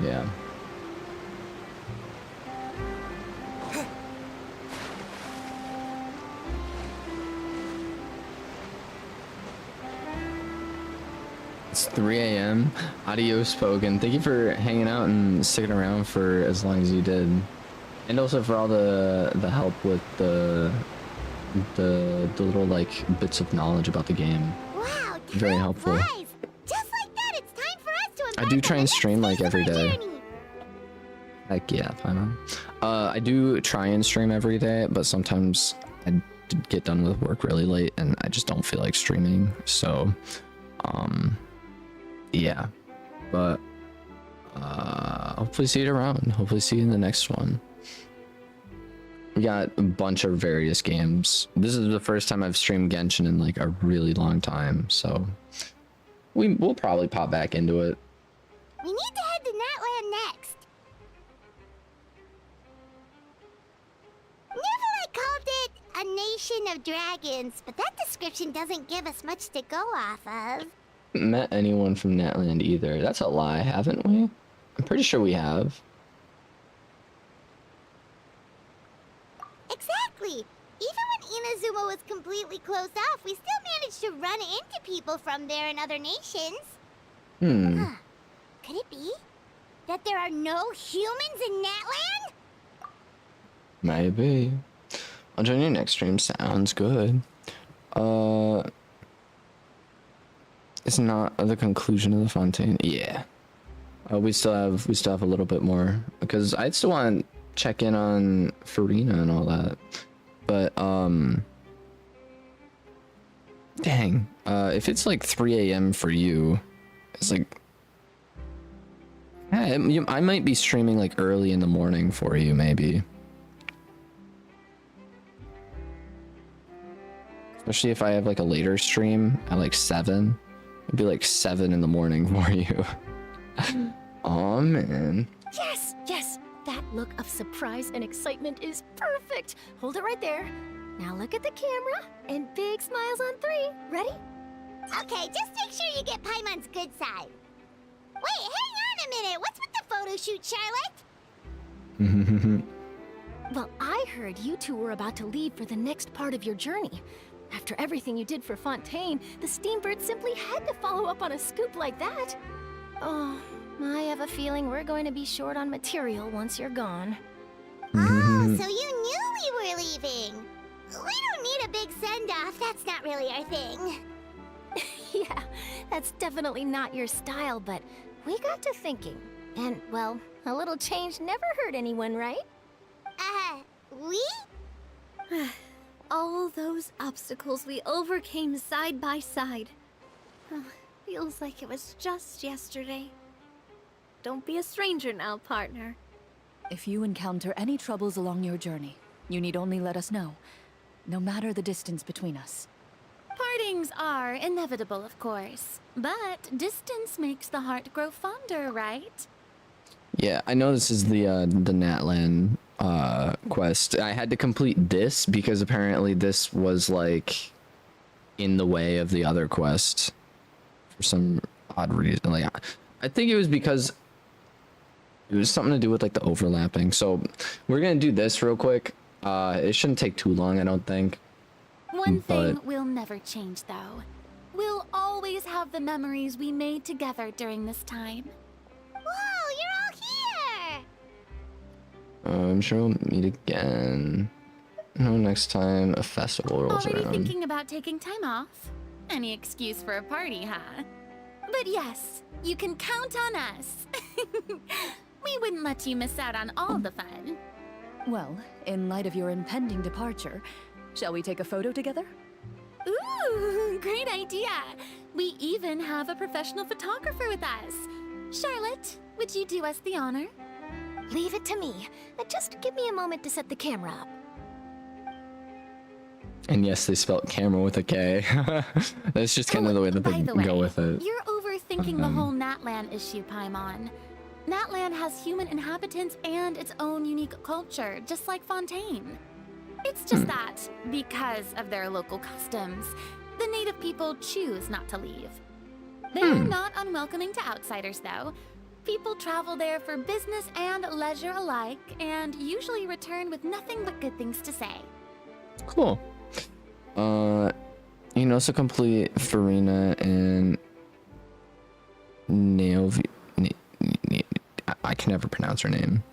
Yeah. It's 3 a.m. Adios, Pogan. Thank you for hanging out and sticking around for as long as you did, and also for all the help with the little like bits of knowledge about the game. Wow, very helpful. Flies. Just like that, it's time for us to I do try and stream like every day. Heck yeah, Paimon. I do try and stream every day, but sometimes I get done with work really late and I just don't feel like streaming. So, yeah. But hopefully see you around. Hopefully see you in the next one. We got a bunch of various games. This is the first time I've streamed Genshin in like a really long time, so we'll probably pop back into it. We need to head to Natland next. Neverlight called it a nation of dragons, but that description doesn't give us much to go off of. Met anyone from Natland either. That's a lie, haven't we? I'm pretty sure we have. Exactly. Even when Inazuma was completely closed off, we still managed to run into people from there in other nations. Could it be that there are no humans in Natland? Maybe. I'll join your next stream. Sounds good. It's not the conclusion of the Fontaine. Yeah. We still have a little bit more because I'd still want to check in on Furina and all that. But dang. If it's like 3 a.m. for you, it's like, yeah, Yeah, I might be streaming like early in the morning for you, maybe. Especially if I have like a later stream at like 7. It'd be like 7 in the morning for you. Oh man. Yes, yes. That look of surprise and excitement is perfect. Hold it right there. Now look at the camera and big smiles on 3. Ready? Okay, just make sure you get Paimon's good side. Wait, hang on a minute. What's with the photo shoot, Charlotte? Well, I heard you two were about to leave for the next part of your journey. After everything you did for Fontaine, the Steambird simply had to follow up on a scoop like that. Oh, I have a feeling we're going to be short on material once you're gone. Oh, so you knew we were leaving. We don't need a big send-off. That's not really our thing. Yeah, that's definitely not your style, but we got to thinking. And, well, a little change never hurt anyone, right? We? All those obstacles we overcame side by side. Oh, feels like it was just yesterday. Don't be a stranger now, partner. If you encounter any troubles along your journey, you need only let us know, no matter the distance between us. Partings are inevitable, of course, but distance makes the heart grow fonder, right? Yeah, I know this is the Natlan quest. I had to complete this because apparently this was like in the way of the other quest for some odd reason. Like, I think it was because it was something to do with like the overlapping. So we're gonna do this real quick. It shouldn't take too long, I don't think. One thing will never change, though. We'll always have the memories we made together during this time. Whoa, you're all here! I'm sure we'll meet again. No, next time a festival rolls Already around. thinking about taking time off? Any excuse for a party, huh? But yes, you can count on us. We wouldn't let you miss out on all the fun. Well, in light of your impending departure, shall we take a photo together? Ooh, great idea! We even have a professional photographer with us. Charlotte, would you do us the honor? Leave it to me. Just give me a moment to set the camera up. And yes, they spelled camera with a K. That's just kind of the way that they go with it. You're overthinking the whole Natlan issue, Paimon. Natlan has human inhabitants and its own unique culture, just like Fontaine. It's just that, because of their local customs, the native people choose not to leave. They're not unwelcoming to outsiders, though. People travel there for business and leisure alike, and usually return with nothing but good things to say. Cool. You can also complete Farina and Naovi. I can never pronounce her name.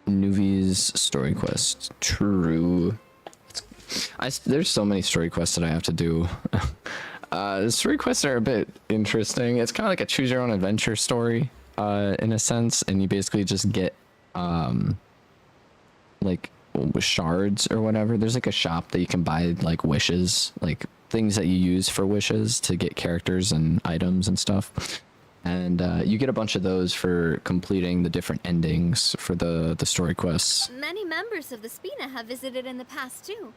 Nuvi's story quest. True. There's so many story quests that I have to do. The story quests are a bit interesting. It's kind of like a choose your own adventure story, in a sense, and you basically just get like shards or whatever. There's like a shop that you can buy like wishes, like things that you use for wishes to get characters and items and stuff. And you get a bunch of those for completing the different endings for the story quests. Many members of the Spina have visited in the past, too.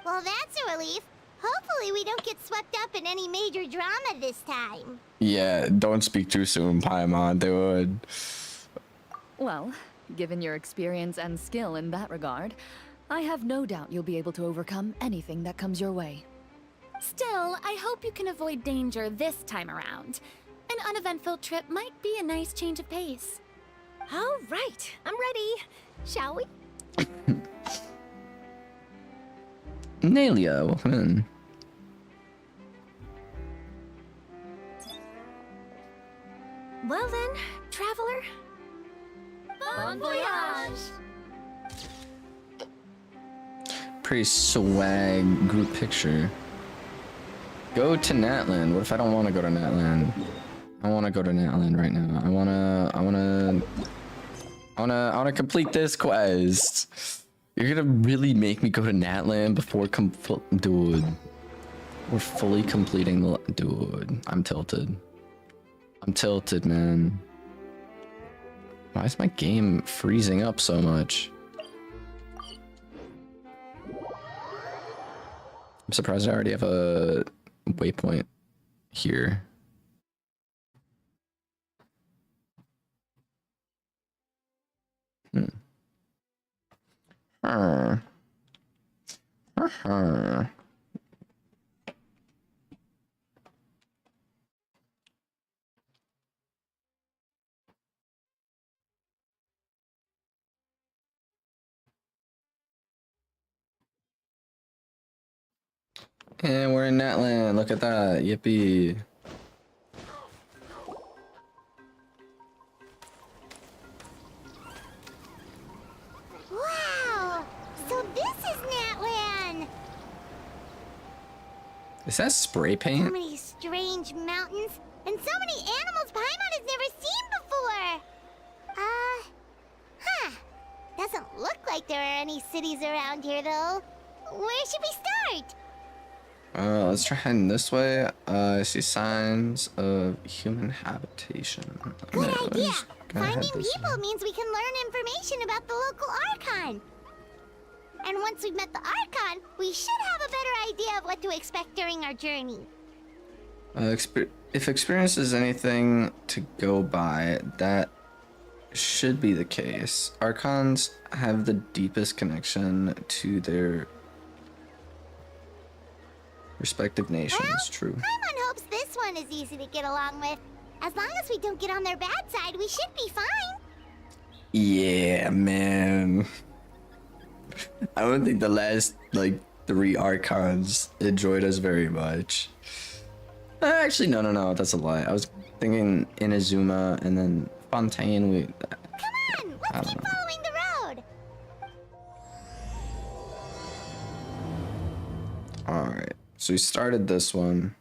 Well, that's a relief. Hopefully we don't get swept up in any major drama this time. Yeah, don't speak too soon, Paimon. They would. Well, given your experience and skill in that regard, I have no doubt you'll be able to overcome anything that comes your way. Still, I hope you can avoid danger this time around. An uneventful trip might be a nice change of pace. All right, I'm ready. Shall we? Nelia, welcome in. Well then, traveler. Bon voyage! Pretty swag group picture. Go to Natlan. What if I don't want to go to Natlan? I want to go to Natlan right now. I wanna complete this quest. You're gonna really make me go to Natlan before dude. We're fully completing the dude. I'm tilted. I'm tilted, man. Why is my game freezing up so much? I'm surprised I already have a waypoint here. And we're in Natland. Look at that. Yippee. Wow! So this is Natlan! Is that spray So paint? many strange mountains, and so many animals Paimon has never seen before! Doesn't look like there are any cities around here, though. Where should we start? Let's try heading this way. I see signs of human habitation. Good No, idea! just gonna head Finding this people way. means we can learn information about the local Archon. And once we've met the Archon, we should have a better idea of what to expect during our journey. If experience is anything to go by, that should be the case. Archons have the deepest connection to their respective nations. True. Paimon hopes this one is easy to get along with. As long as we don't get on their bad side, we should be fine. Yeah, man. I don't think the last, like, 3 Archons enjoyed us very much. Actually, no, that's a lie. I was thinking Inazuma and then Fontaine. Come on, let's keep following the road. Alright, so we started this one.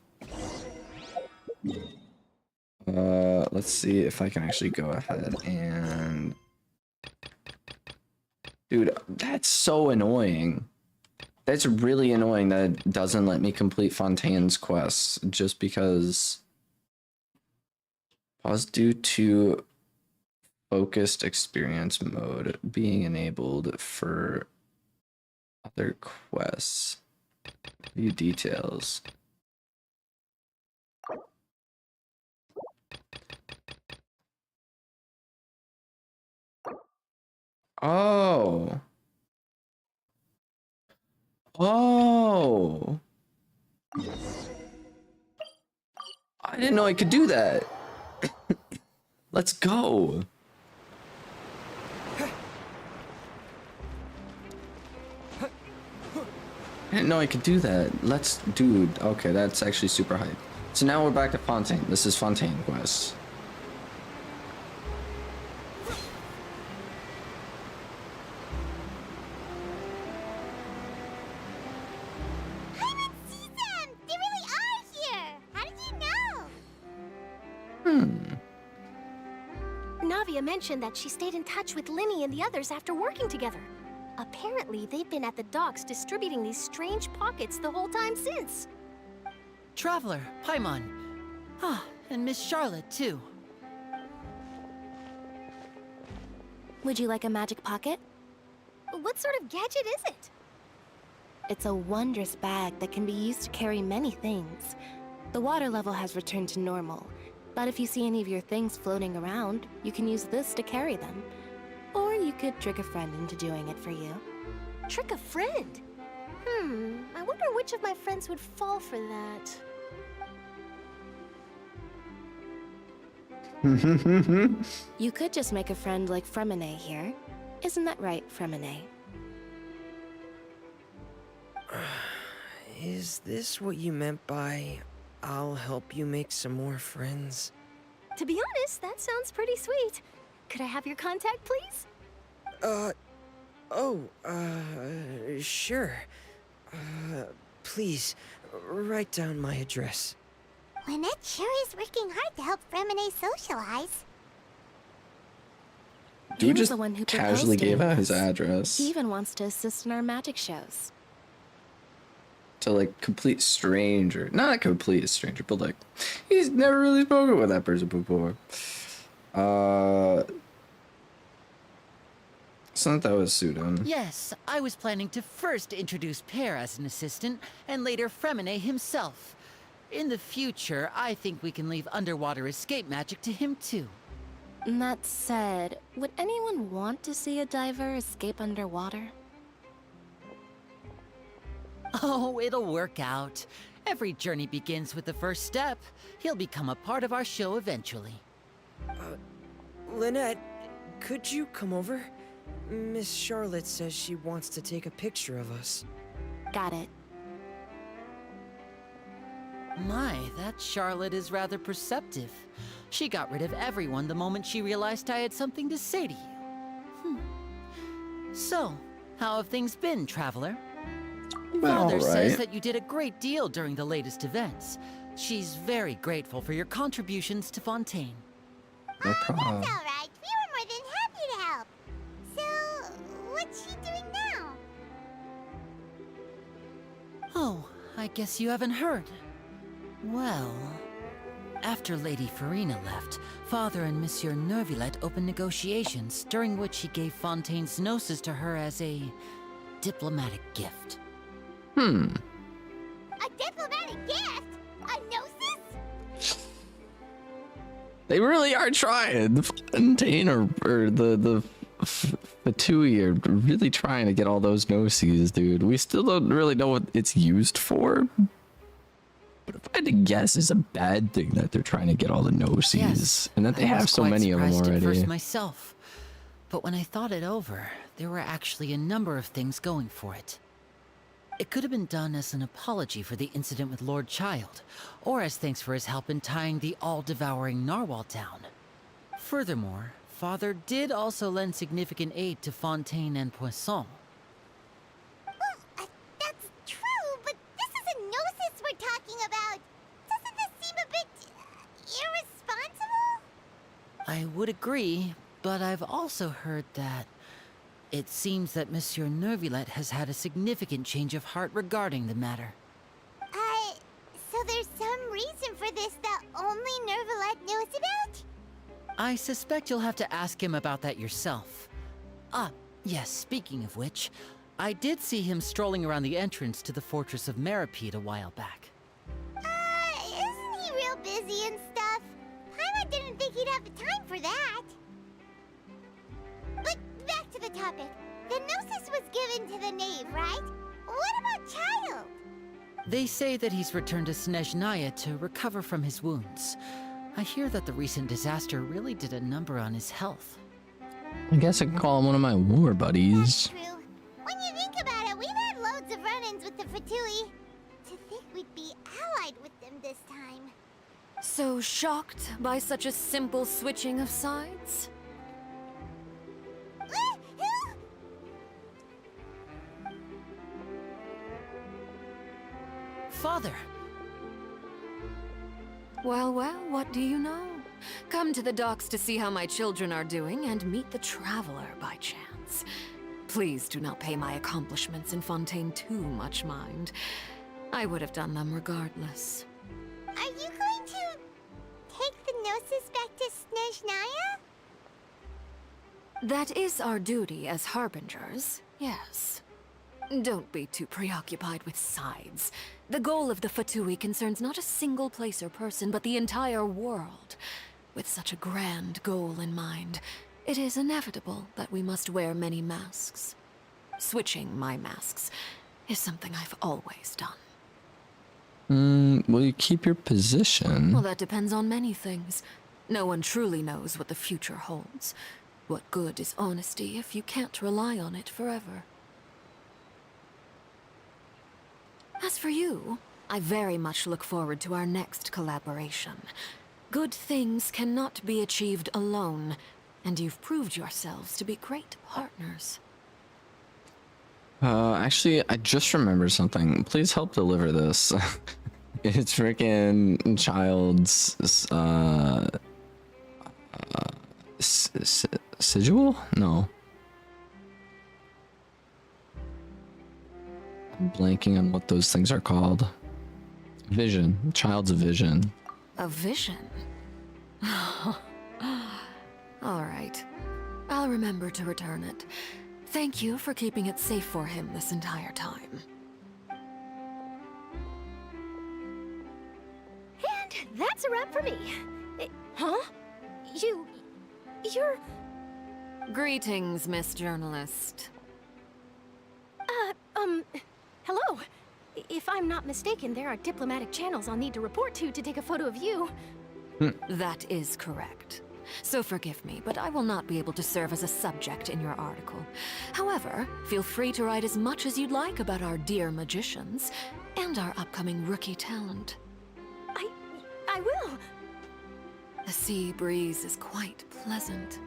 Let's see if I can actually go ahead and... Dude, that's so annoying. That's really annoying that it doesn't let me complete Fontaine's quests just because... Pause due to focused experience mode being enabled for other quests. View details. Oh. Oh. I didn't know I could do that. Let's go. I didn't know I could do that. Dude, okay, that's actually super hype. So now we're back to Fontaine. This is Fontaine quest. Paimon sees them! They really are here! How did you know? Navia mentioned that she stayed in touch with Linny and the others after working together. Apparently, they've been at the docks distributing these strange pockets the whole time since. Traveler, Paimon. Ah, and Miss Charlotte, too. Would you like a magic pocket? What sort of gadget is it? It's a wondrous bag that can be used to carry many things. The water level has returned to normal, but if you see any of your things floating around, you can use this to carry them. Or you could trick a friend into doing it for you. Trick a friend? I wonder which of my friends would fall for that. You could just make a friend like Fremine here. Isn't that right, Fremine? Is this what you meant by, I'll help you make some more friends? To be honest, that sounds pretty sweet. Could I have your contact, please? Sure. Please, write down my address. Lynette sure is working hard to help Fremine socialize. Dude He was just the one who casually proposed to gave out his us. address. He even wants to assist in our magic shows. to like complete stranger, not a complete stranger, but like he's never really spoken with that person before. It's not that was Sudan. Yes, I was planning to first introduce Pear as an assistant, and later Fremine himself. In the future, I think we can leave underwater escape magic to him too. That said, would anyone want to see a diver escape underwater? Oh, it'll work out. Every journey begins with the first step. He'll become a part of our show eventually. Lynette, could you come over? Miss Charlotte says she wants to take a picture of us. Got it. My, that Charlotte is rather perceptive. She got rid of everyone the moment she realized I had something to say to you. So, how have things been, Traveler? Father says that you did a great deal during the latest events. She's very grateful for your contributions to Fontaine. No problem. That's all right. We were more than happy to help. So, what's she doing now? Oh, I guess you haven't heard. Well, after Lady Farina left, Father and Monsieur Neuvillette opened negotiations, during which he gave Fontaine's Gnosis to her as a diplomatic gift. A diplomatic gift? A gnosis? They really are trying. The Fontaine or the Fatui are really trying to get all those Gnoses, dude. We still don't really know what it's used for. But if I had to guess, it's a bad thing that they're trying to get all the Gnoses. Yes, and that they I have was so quite many of them surprised already. at first myself. But when I thought it over, there were actually a number of things going for it. It could have been done as an apology for the incident with Lord Child, or as thanks for his help in tying the all-devouring narwhal down. Furthermore, Father did also lend significant aid to Fontaine and Poisson. Well, that's true, but this is a gnosis we're talking about. Doesn't this seem a bit irresponsible? I would agree, but I've also heard that it seems that Monsieur Neuvillette has had a significant change of heart regarding the matter. So there's some reason for this that only Neuvillette knows about? I suspect you'll have to ask him about that yourself. Ah, yes, speaking of which, I did see him strolling around the entrance to the Fortress of Meripede a while back. Isn't he real busy and stuff? Paimon didn't think he'd have the time for that. But back to the topic. The Gnosis was given to the knave, right? What about Child? They say that he's returned to Snezhnaya to recover from his wounds. I hear that the recent disaster really did a number on his health. I guess I can call him one of my war buddies. True. When you think about it, we've had loads of run-ins with the Fatui. To think we'd be allied with them this time. So shocked by such a simple switching of sides? Father! Well, what do you know? Come to the docks to see how my children are doing and meet the Traveler by chance. Please do not pay my accomplishments in Fontaine too much mind. I would have done them regardless. Are you going to take the Gnosis back to Snezhnaya? That is our duty as Harbingers, yes. Don't be too preoccupied with sides. The goal of the Fatui concerns not a single place or person, but the entire world. With such a grand goal in mind, it is inevitable that we must wear many masks. Switching my masks is something I've always done. Will you keep your position? Well, that depends on many things. No one truly knows what the future holds. What good is honesty if you can't rely on it forever? As for you, I very much look forward to our next collaboration. Good things cannot be achieved alone, and you've proved yourselves to be great partners. Actually, I just remembered something. Please help deliver this. It's freaking Child's, sigil? No. I'm blanking on what those things are called. Vision. Child's vision. A vision? All right. I'll remember to return it. Thank you for keeping it safe for him this entire time. And that's a wrap for me. Huh? You're... Greetings, Miss Journalist. Hello. If I'm not mistaken, there are diplomatic channels I'll need to report to take a photo of you. That is correct. So forgive me, but I will not be able to serve as a subject in your article. However, feel free to write as much as you'd like about our dear magicians and our upcoming rookie talent. I will. The sea breeze is quite pleasant.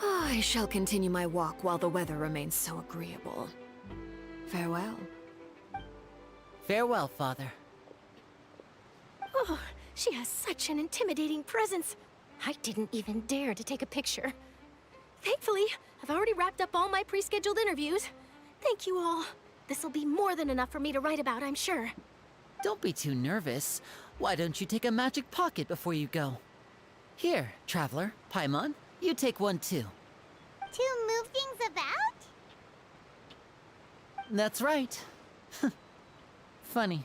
I shall continue my walk while the weather remains so agreeable. Farewell. Farewell, Father. Oh, she has such an intimidating presence. I didn't even dare to take a picture. Thankfully, I've already wrapped up all my pre-scheduled interviews. Thank you all. This'll be more than enough for me to write about, I'm sure. Don't be too nervous. Why don't you take a magic pocket before you go? Here, Traveler, Paimon, you take one too. To move things about? That's right. Funny.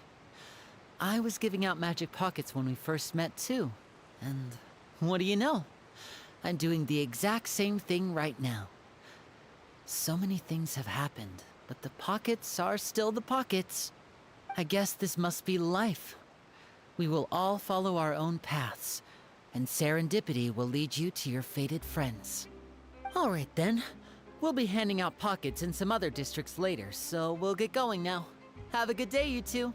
I was giving out magic pockets when we first met too. And what do you know? I'm doing the exact same thing right now. So many things have happened, but the pockets are still the pockets. I guess this must be life. We will all follow our own paths, and serendipity will lead you to your fated friends. All right then. We'll be handing out pockets in some other districts later, so we'll get going now. Have a good day, you two.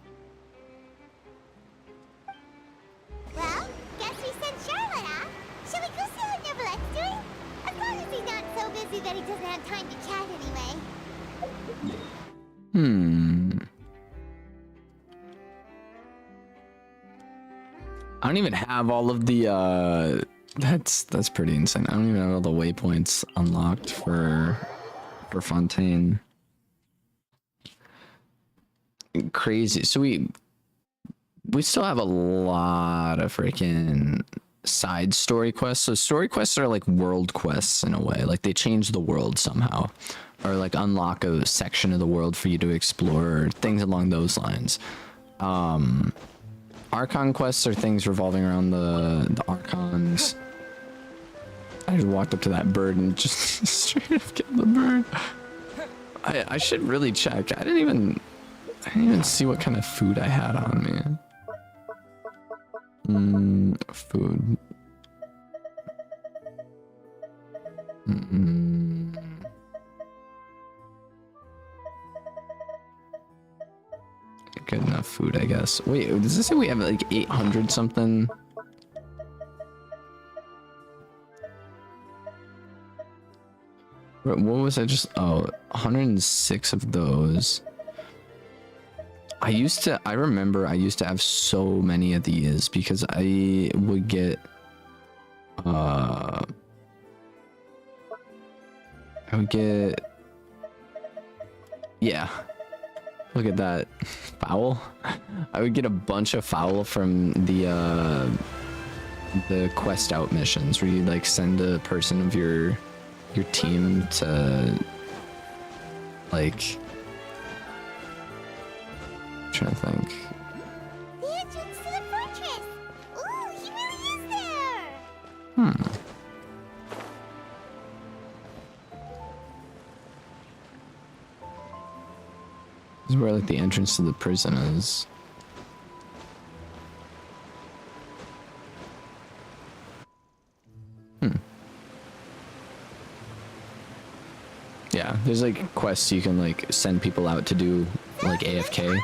Well, guess we sent Charlotte off. Shall we go see what Neverlette's doing? As long as he's not so busy that he doesn't have time to chat anyway. I don't even have all of the that's pretty insane. I don't even have all the waypoints unlocked for Fontaine. Crazy. So we still have a lot of freaking side story quests. So story quests are like world quests in a way. Like they change the world somehow, or like unlock a section of the world for you to explore, or things along those lines. Archon quests are things revolving around the Archons. I just walked up to that bird and just straight up killed the bird. I should really check. I didn't even see what kind of food I had on me. Food. Good enough food, I guess. Wait, does this say we have like 800 something? What was I just? Oh, 106 of those. I remember I used to have so many of these because I would get, yeah. Look at that fowl. I would get a bunch of fowl from the quest out missions where you like send a person of your team to like, I'm trying to think. The entrance to the fortress! Ooh, he really is there! This is where like the entrance to the prison is. Yeah, there's like quests you can like send people out to do like AFK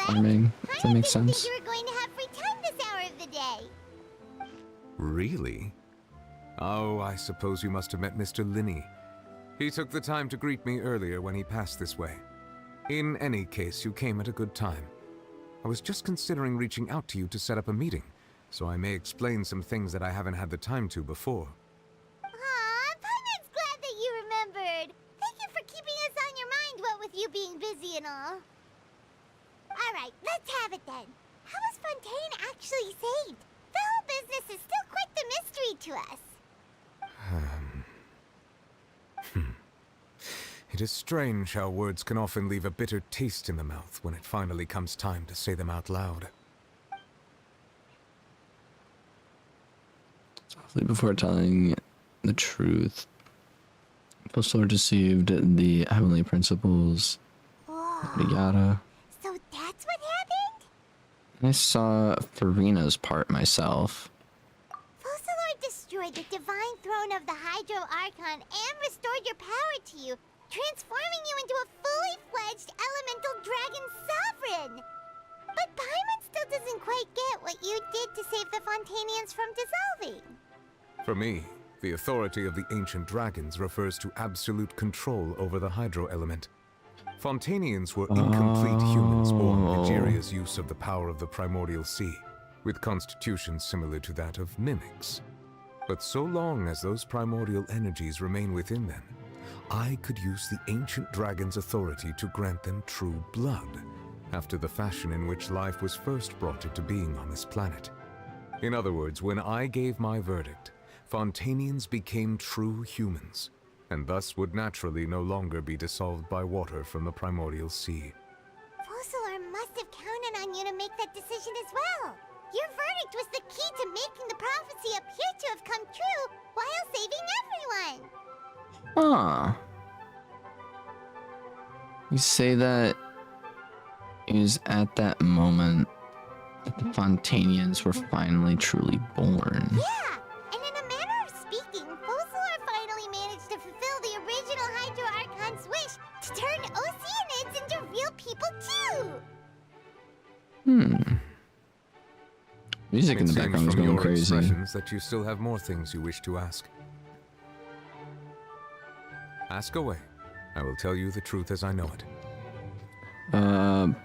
farming, if that makes sense. You were going to have free time this hour of the day. Really? Oh, I suppose you must have met Mr. Linney. He took the time to greet me earlier when he passed this way. In any case, you came at a good time. I was just considering reaching out to you to set up a meeting, so I may explain some things that I haven't had the time to before. Aw, Paimon's glad that you remembered. Thank you for keeping us on your mind, what with you being busy and all. Alright, let's have it then. How was Fontaine actually saved? The whole business is still quite the mystery to us. It is strange how words can often leave a bitter taste in the mouth when it finally comes time to say them out loud. Before telling the truth, Focalor deceived the heavenly principles. Yada. So that's what happened? I saw Furina's part myself. Focalor destroyed the divine throne of the Hydro Archon and restored your power to you, transforming you into a fully fledged elemental dragon sovereign. But Paimon still doesn't quite get what you did to save the Fontainians from dissolving. For me, the authority of the ancient dragons refers to absolute control over the hydro element. Fontainians were incomplete humans born with Egeria's use of the power of the primordial sea, with constitutions similar to that of mimics. But so long as those primordial energies remain within them, I could use the ancient dragon's authority to grant them true blood, after the fashion in which life was first brought into being on this planet. In other words, when I gave my verdict, Fontainians became true humans, and thus would naturally no longer be dissolved by water from the primordial sea. Focalor must have counted on you to make that decision as well. Your verdict was the key to making the prophecy appear to have come true while saving everyone. Ah. You say that it was at that moment that the Fontainians were finally truly born. Yeah, and in a manner of speaking, Focalor finally managed to fulfill the original Hydro Archon's wish to turn Oceanids into real people too. Music in the It seems background was from going your crazy. expressions that you still have more things you wish to ask. Ask away. I will tell you the truth as I know it.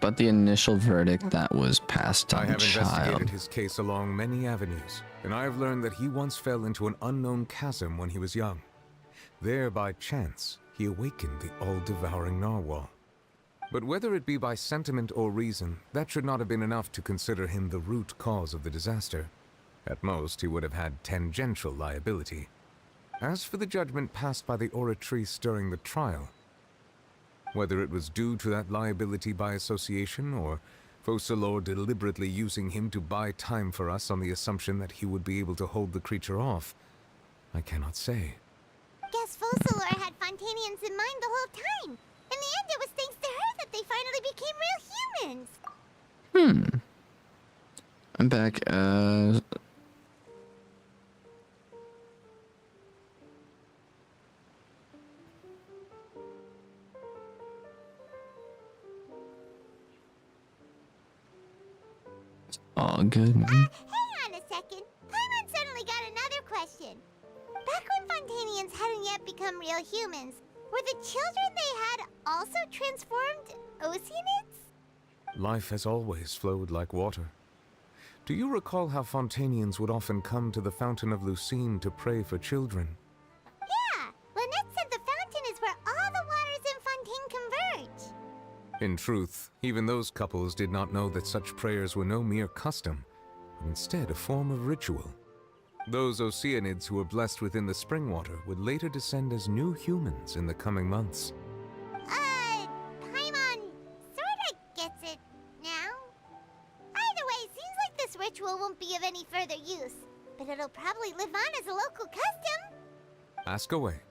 But the initial verdict that was passed I on have the investigated child. his case along many avenues, and I have learned that he once fell into an unknown chasm when he was young. There, by chance, he awakened the all-devouring narwhal. But whether it be by sentiment or reason, that should not have been enough to consider him the root cause of the disaster. At most, he would have had tangential liability. As for the judgment passed by the Oratrice during the trial, whether it was due to that liability by association, or Focalor deliberately using him to buy time for us on the assumption that he would be able to hold the creature off, I cannot say. Guess Focalor had Fontainians in mind the whole time. In the end, it was thanks to her that they finally became real humans. I'm back. It's all good, man. Hang on a second. Paimon suddenly got another question. Back when Fontainians hadn't yet become real humans, were the children they had also transformed Oceanids? Life has always flowed like water. Do you recall how Fontainians would often come to the Fountain of Lucine to pray for children? Yeah, Lynette said the fountain is where all the waters in Fontaine converge. In truth, even those couples did not know that such prayers were no mere custom, but instead a form of ritual. Those Oceanids who were blessed within the spring water would later descend as new humans in the coming months. Paimon sorta gets it now. Either way, seems like this ritual won't be of any further use, but it'll probably live on as a local custom. Ask away.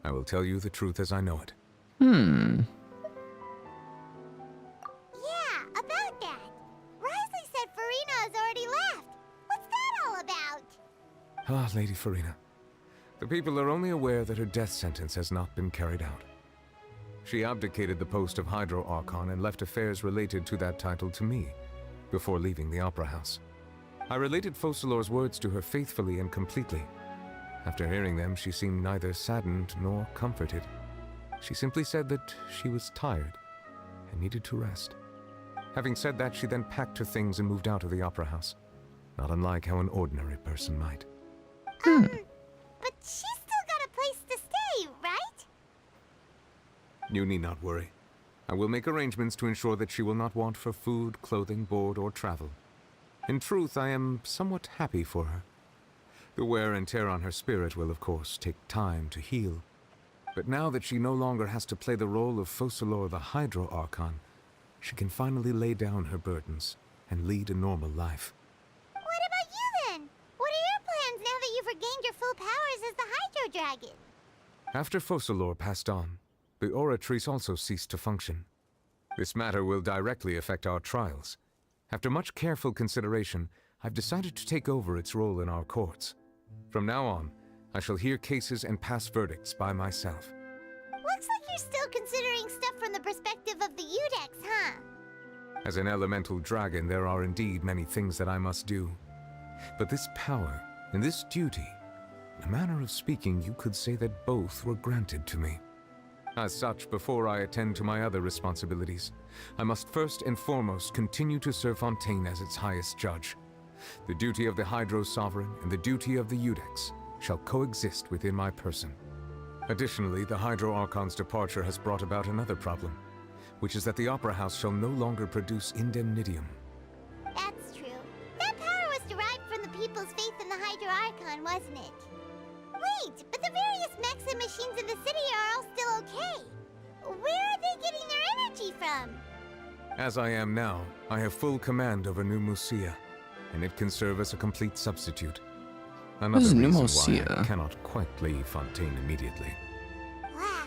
I will tell you the truth as I know it. Yeah, about that. Wriothesley said Furina has already left. What's that all about? Ah, Lady Furina. The people are only aware that her death sentence has not been carried out. She abdicated the post of Hydro Archon and left affairs related to that title to me, before leaving the Opera House. I related Focalor's words to her faithfully and completely. After hearing them, she seemed neither saddened nor comforted. She simply said that she was tired and needed to rest. Having said that, she then packed her things and moved out of the Opera House, not unlike how an ordinary person might. But she's still got a place to stay, right? You need not worry. I will make arrangements to ensure that she will not want for food, clothing, board, or travel. In truth, I am somewhat happy for her. The wear and tear on her spirit will, of course, take time to heal. But now that she no longer has to play the role of Focalor the Hydro Archon, she can finally lay down her burdens and lead a normal life. What about you then? What are your plans now that you've regained your full powers as the Hydro Dragon? After Focalor passed on, the Oratrice also ceased to function. This matter will directly affect our trials. After much careful consideration, I've decided to take over its role in our courts. From now on, I shall hear cases and pass verdicts by myself. Looks like you're still considering stuff from the perspective of the Udex, huh? As an elemental dragon, there are indeed many things that I must do. But this power and this duty, in a manner of speaking, you could say that both were granted to me. As such, before I attend to my other responsibilities, I must first and foremost continue to serve Fontaine as its highest judge. The duty of the Hydro Sovereign and the duty of the Udex shall coexist within my person. Additionally, the Hydro Archon's departure has brought about another problem, which is that the Opera House shall no longer produce indemnitium. That's true. That power was derived from the people's faith in the Hydro Archon, wasn't it? Wait, but the various mechs and machines in the city are all still okay. Where are they getting their energy from? As I am now, I have full command over New Musia, and it can serve as a complete substitute. Another Who's New reason why I Musia? cannot quite leave Fontaine immediately. Wow.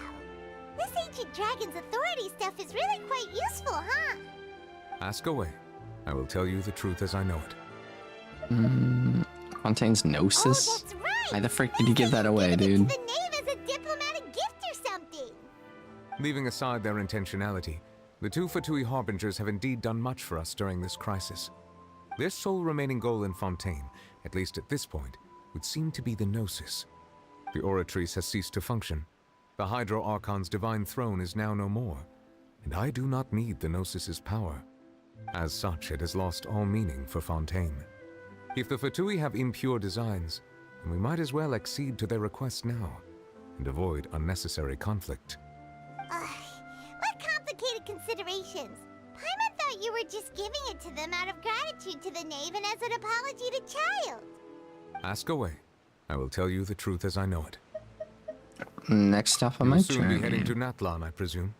This ancient dragon's authority stuff is really quite useful, huh? Ask away. I will tell you the truth as I know it. Fontaine's Gnosis? Oh, that's right. Why the frick did you give that away, dude? The name as a diplomatic gift or something. Leaving aside their intentionality, the two Fatui Harbingers have indeed done much for us during this crisis. Their sole remaining goal in Fontaine, at least at this point, would seem to be the Gnosis. The Oratrice has ceased to function. The Hydro Archon's divine throne is now no more, and I do not need the Gnosis's power. As such, it has lost all meaning for Fontaine. If the Fatui have impure designs, then we might as well accede to their request now, and avoid unnecessary conflict. What complicated considerations. Paimon thought you were just giving it to them out of gratitude to the knave and as an apology to Child. Ask away. I will tell you the truth as I know it. Next stop on You'll my soon be heading journey. to Natlan, I presume.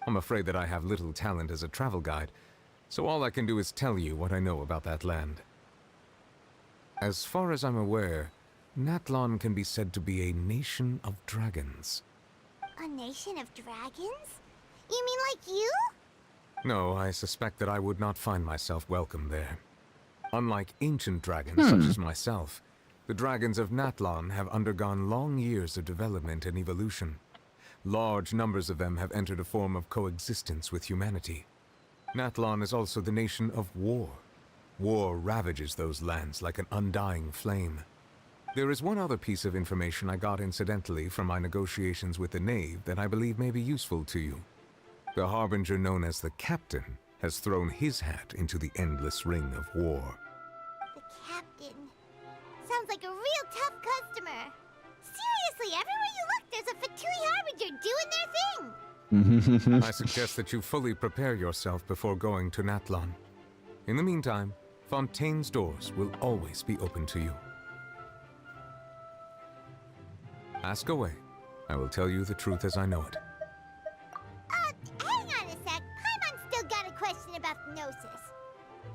I'm afraid that I have little talent as a travel guide, so all I can do is tell you what I know about that land. As far as I'm aware, Natlan can be said to be a nation of dragons. A nation of dragons? You mean like you? No, I suspect that I would not find myself welcome there. Unlike ancient dragons such as myself, the dragons of Natlan have undergone long years of development and evolution. Large numbers of them have entered a form of coexistence with humanity. Natlan is also the nation of war. War ravages those lands like an undying flame. There is one other piece of information I got incidentally from my negotiations with the Knave that I believe may be useful to you. The Harbinger known as the Captain has thrown his hat into the endless ring of war. The Captain. Sounds like a real tough customer. Seriously, everywhere you look, there's a Fatui Harbinger doing their thing. I suggest that you fully prepare yourself before going to Natlan. In the meantime, Fontaine's doors will always be open to you. Ask away. I will tell you the truth as I know it. Hang on a sec. Paimon's still got a question about the Gnosis.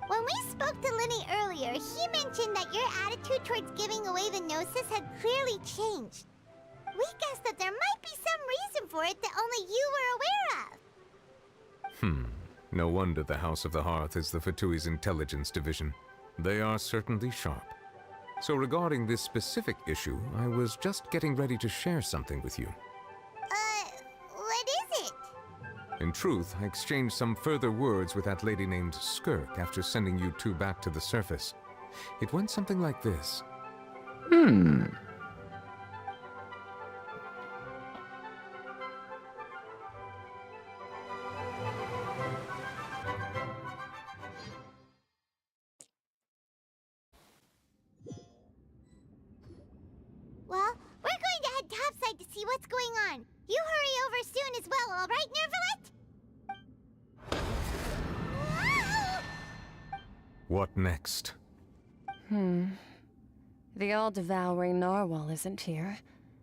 When we spoke to Linny earlier, he mentioned that your attitude towards giving away the Gnosis had clearly changed. We guessed that there might be some reason for it that only you were aware of. No wonder the House of the Hearth is the Fatui's intelligence division. They are certainly sharp. So regarding this specific issue, I was just getting ready to share something with you. What is it? In truth, I exchanged some further words with that lady named Skirk after sending you two back to the surface. It went something like this. Well, we're going to head topside to see what's going on. You hurry over soon as well, All right, Nervalet? What next? The all-devouring narwhal isn't here,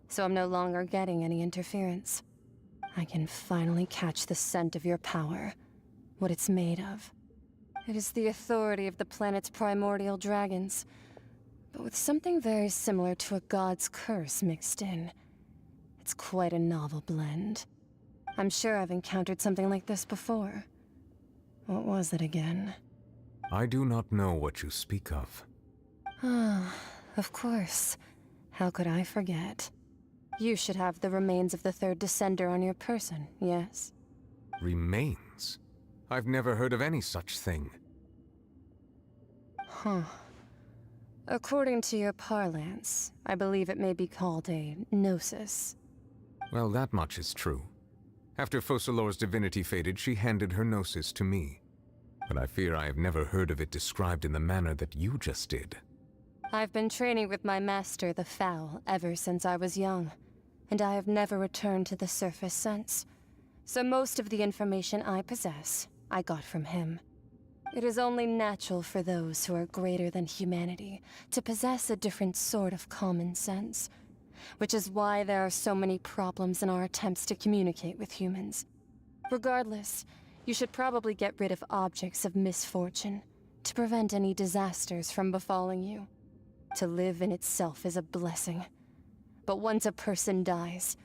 so I'm no longer getting any interference. I can finally catch the scent of your power, what it's made of. It is the authority of the planet's primordial dragons, but with something very similar to a god's curse mixed in. It's quite a novel blend. I'm sure I've encountered something like this before. What was it again? I do not know what you speak of. Ah, of course. How could I forget? You should have the remains of the third Descender on your person, yes? Remains? I've never heard of any such thing. Huh. According to your parlance, I believe it may be called a gnosis. Well, that much is true. After Focalor's divinity faded, she handed her gnosis to me. But I fear I have never heard of it described in the manner that you just did. I've been training with my master, the Foul, ever since I was young, and I have never returned to the surface since. So most of the information I possess, I got from him. It is only natural for those who are greater than humanity to possess a different sort of common sense, which is why there are so many problems in our attempts to communicate with humans. Regardless, you should probably get rid of objects of misfortune to prevent any disasters from befalling you. To live in itself is a blessing. But once a person dies,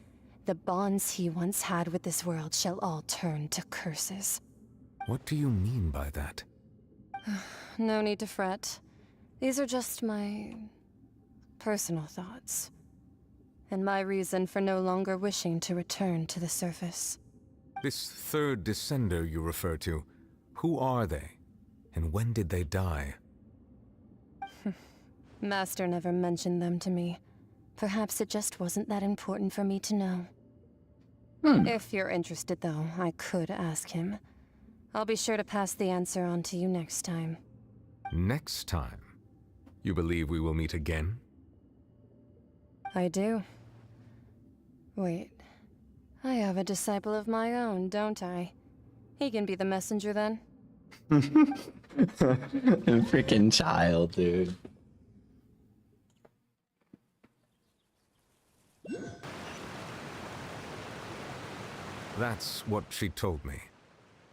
the bonds he once had with this world shall all turn to curses. What do you mean by that? No need to fret. These are just my personal thoughts, and my reason for no longer wishing to return to the surface. This third Descender you refer to, who are they? And when did they die? Master never mentioned them to me. Perhaps it just wasn't that important for me to know. If you're interested, though, I could ask him. I'll be sure to pass the answer on to you next time. Next time? You believe we will meet again? I do. Wait. I have a disciple of my own, don't I? He can be the messenger then. Freaking child, dude. That's what she told me.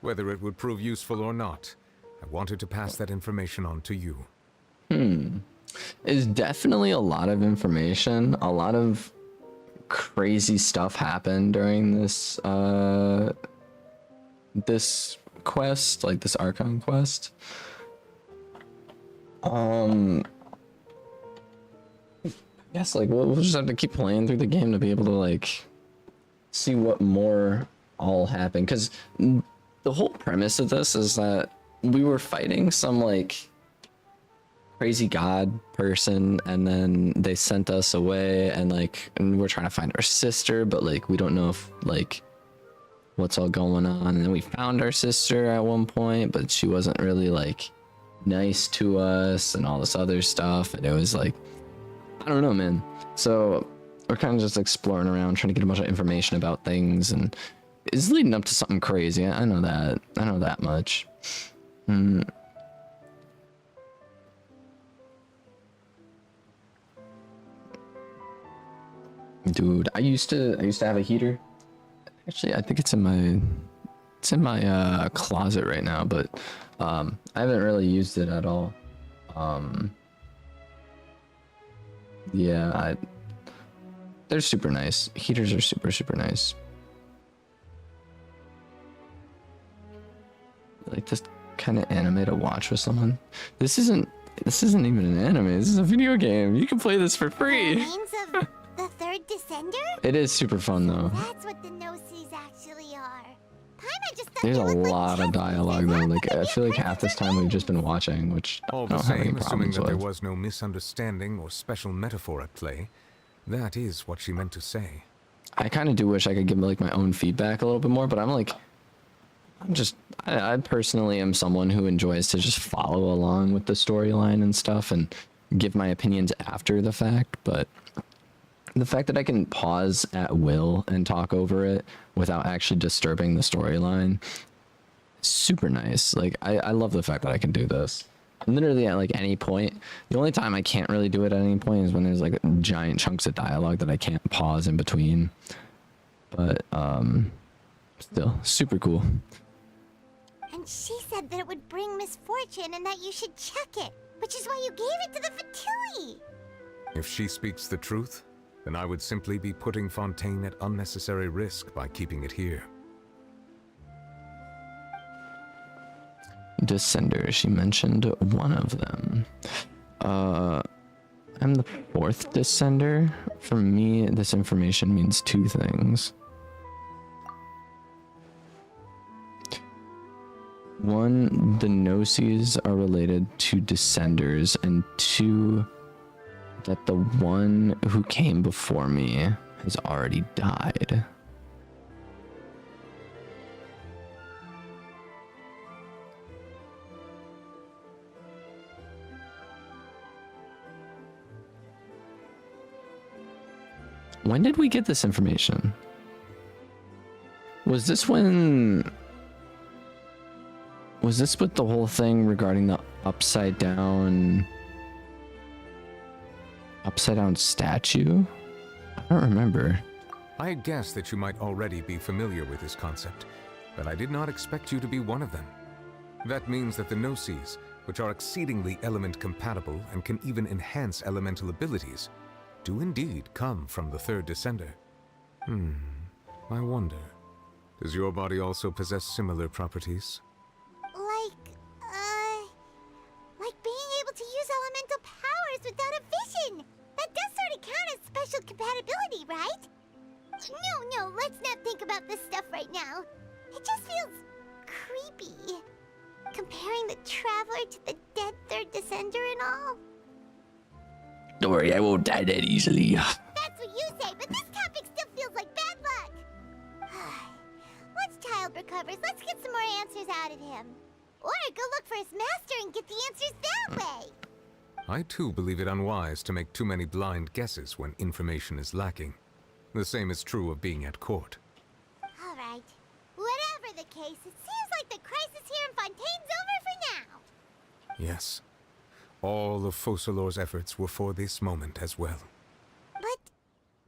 Whether it would prove useful or not, I wanted to pass that information on to you. It's definitely a lot of information. A lot of crazy stuff happened during this this quest, like this Archon quest. I guess like we'll just have to keep playing through the game to be able to like see what more all happened, because the whole premise of this is that we were fighting some like crazy god person, and then they sent us away, and we're trying to find our sister, but like we don't know if like what's all going on. And then we found our sister at one point, but she wasn't really like nice to us and all this other stuff, and it was like, I don't know, man. So we're kind of just exploring around, trying to get a bunch of information about things, and it's leading up to something crazy. I know that much. Dude, I used to have a heater. Actually, I think it's in my closet right now, but I haven't really used it at all. Yeah, they're super nice. Heaters are super nice. Like this kind of anime to watch with someone. This isn't even an anime. This is a video game. You can play this for free. Names of the third Descender? It is super fun though. That's what the Gnosis actually are. Paimon just thought There's they a looked lot of dialogue though. Like I feel like half this time we've just been watching, which All I the don't have any same, assuming problems that there with. was no misunderstanding or special metaphor at play, that is what she meant to say. I kind of do wish I could give like my own feedback a little bit more, but I personally am someone who enjoys to just follow along with the storyline and stuff and give my opinions after the fact. But the fact that I can pause at will and talk over it without actually disturbing the storyline. Super nice. Like I love the fact that I can do this. Literally at like any point. The only time I can't really do it at any point is when there's like giant chunks of dialogue that I can't pause in between. But still super cool. And she said that it would bring misfortune and that you should check it, which is why you gave it to the Fatui. If she speaks the truth, then I would simply be putting Fontaine at unnecessary risk by keeping it here. Descender, she mentioned one of them. I'm the 4th Descender. For me, this information means 2 things. 1, the Gnosis are related to Descenders, and 2, that the one who came before me has already died. When did we get this information? Was this when... Was this with the whole thing regarding the upside down statue? I don't remember. I had guessed that you might already be familiar with this concept, but I did not expect you to be one of them. That means that the Gnosis, which are exceedingly element compatible and can even enhance elemental abilities, do indeed come from the 3rd Descender. I wonder, does your body also possess similar properties? Like being able to use elemental powers without a vision. That does sort of count as special compatibility, right? No, let's not think about this stuff right now. It just feels creepy. Comparing the Traveler to the dead 3rd Descender and all. Don't worry, I won't die that easily. That's what you say, but this topic still feels like bad luck. Once Child recovers, let's get some more answers out of him. Or go look for his master and get the answers that way. I too believe it unwise to make too many blind guesses when information is lacking. The same is true of being at court. All right. Whatever the case, it seems like the crisis here in Fontaine's over for now. Yes. All of Focalors' efforts were for this moment as well. But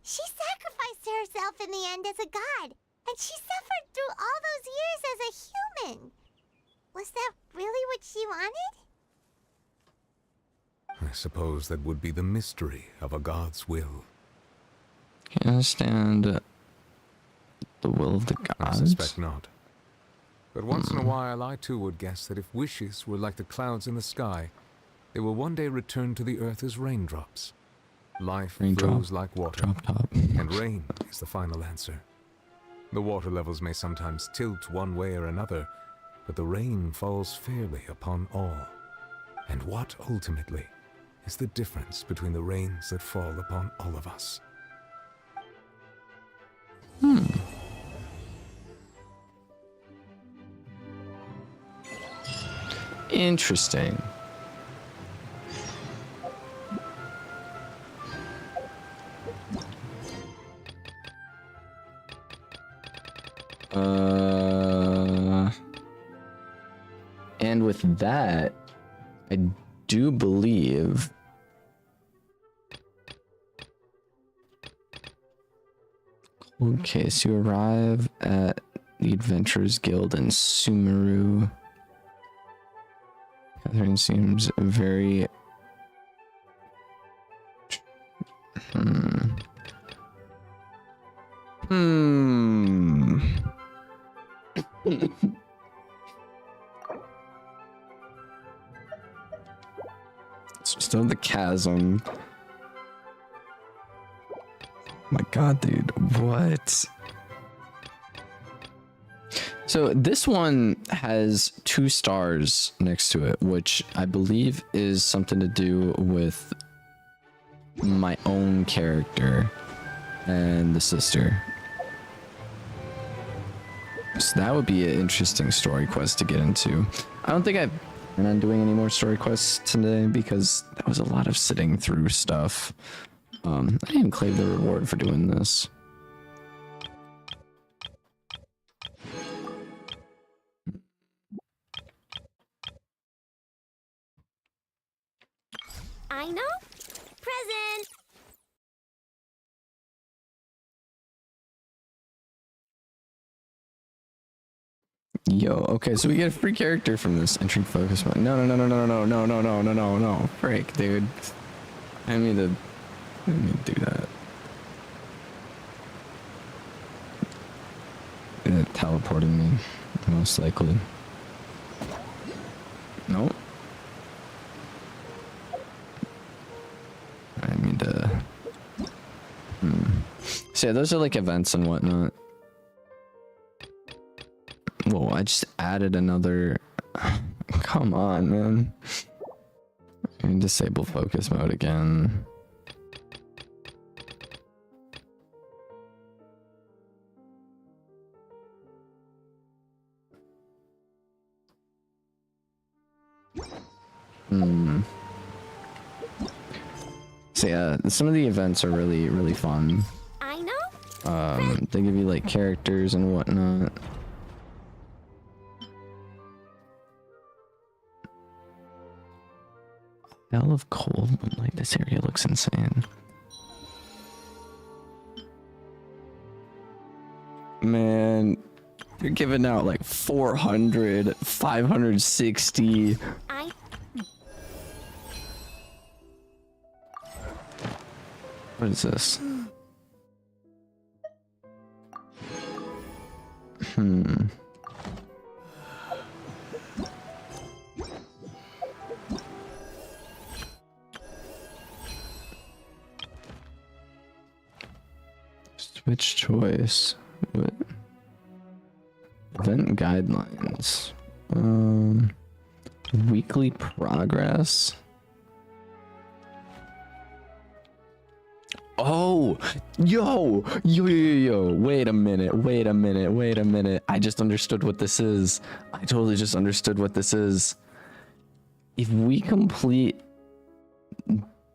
she sacrificed herself in the end as a god, and she suffered through all those years as a human. Was that really what she wanted? I suppose that would be the mystery of a god's will. Can you understand the will of the gods? I suspect not. But once in a while, I too would guess that if wishes were like the clouds in the sky, they will one day return to the earth as raindrops. Life flows like water, and rain is the final answer. The water levels may sometimes tilt one way or another, but the rain falls fairly upon all. And what, ultimately, is the difference between the rains that fall upon all of us? Interesting. And with that, I do believe okay, so you arrive at the Adventurers Guild in Sumeru. Catherine seems very Still the chasm. My god, dude, what? So this one has 2 stars next to it, which I believe is something to do with my own character and the sister. So that would be an interesting story quest to get into. I don't think I plan on doing any more story quests today because that was a lot of sitting through stuff. I didn't claim the reward for doing this. I know. Present. Yo, okay, so we get a free character from this entry focus mode. No, no, no, no, no, no, no, no, no, no, no. Frick, dude. I need to do that. Teleporting me, most likely. Nope. I need to. So yeah, those are like events and whatnot. Whoa, I just added another. Come on, man. Disable focus mode again. So yeah, some of the events are really, really fun. I know. They give you like characters and whatnot. Hell of cold moonlight. This area looks insane. Man, you're giving out like 400, 560. What is this? Switch choice. What? Event guidelines. Weekly progress. Oh, yo, wait a minute. I just understood what this is. I totally just understood what this is. If we complete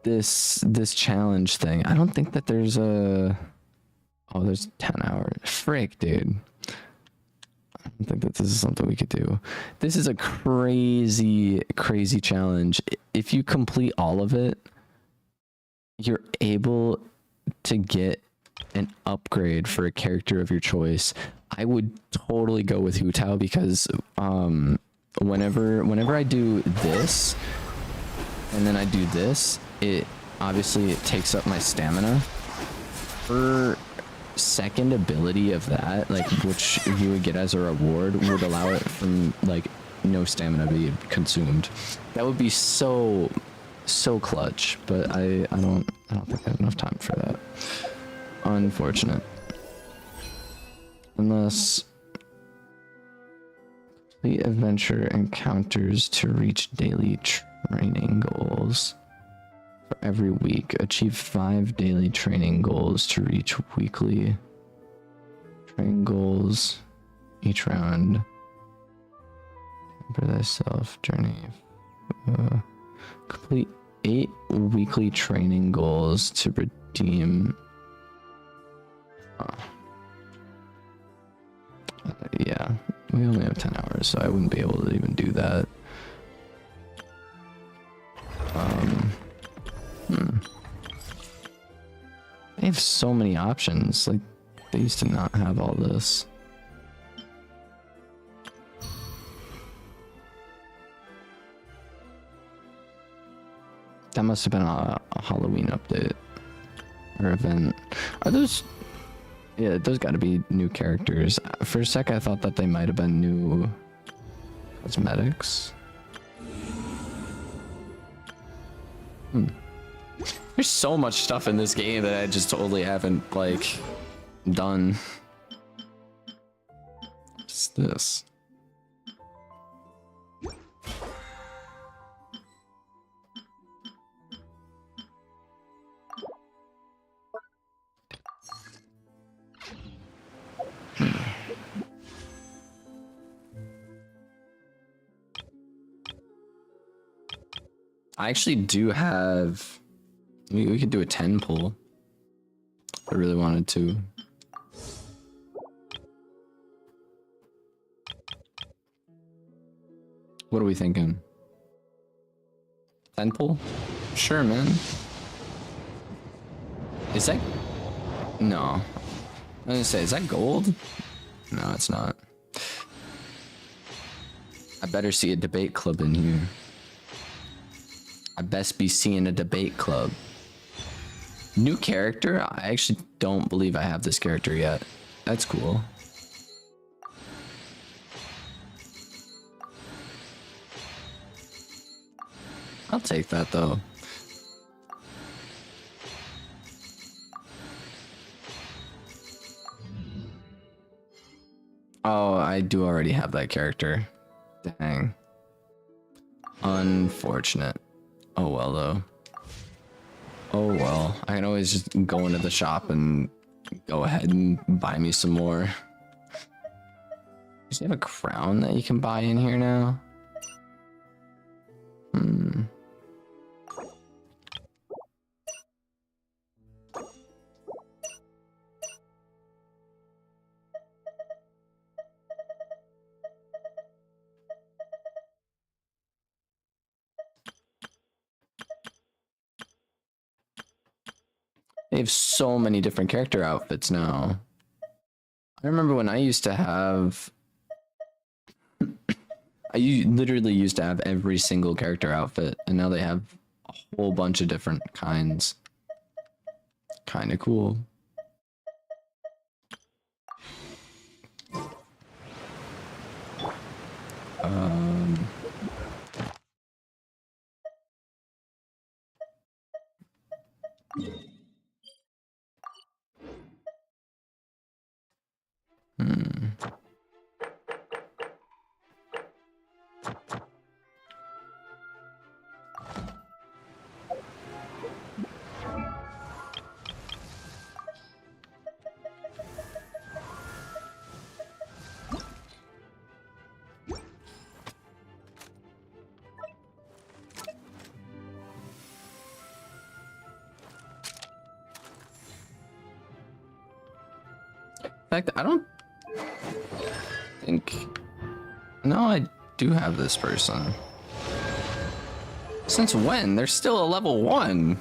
this challenge thing, I don't think that there's a... Oh, there's 10 hours. Frick, dude. I don't think that this is something we could do. This is a crazy challenge. If you complete all of it, you're able to get an upgrade for a character of your choice. I would totally go with Hu Tao because whenever I do this and then I do this, it takes up my stamina. Her second ability of that, like which you would get as a reward, would allow it from like no stamina to be consumed. That would be so clutch, but I don't think I have enough time for that. Unfortunate. Unless complete adventure encounters to reach daily training goals. For every week, achieve 5 daily training goals to reach weekly training goals each round. Remember thyself journey. Complete 8 weekly training goals to redeem. Yeah, we only have 10 hours, so I wouldn't be able to even do that. They have so many options. Like, they used to not have all this. That must have been a Halloween update or event. Are those? Yeah, those got to be new characters. For a sec, I thought that they might have been new cosmetics. There's so much stuff in this game that I just totally haven't like done. What's this? I actually do have... We could do a 10 pull. If I really wanted to. What are we thinking? 10 pull? Sure, man. Is that... No. I was gonna say, is that gold? No, it's not. I better see a debate club in here. I best be seeing a debate club. New character? I actually don't believe I have this character yet. That's cool. I'll take that though. Oh, I do already have that character. Dang. Unfortunate. Oh well though. Oh well. I can always just go into the shop and go ahead and buy me some more. Does he have a crown that you can buy in here now? They have so many different character outfits now. I remember when I used to have... literally used to have every single character outfit, and now they have a whole bunch of different kinds. Kinda cool. In fact, I don't think... No, I do have this person. Since when? They're still a level 1.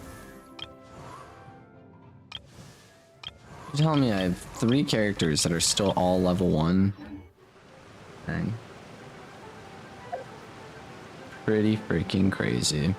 You're telling me I have 3 characters that are still all level 1? Dang. Pretty freaking crazy.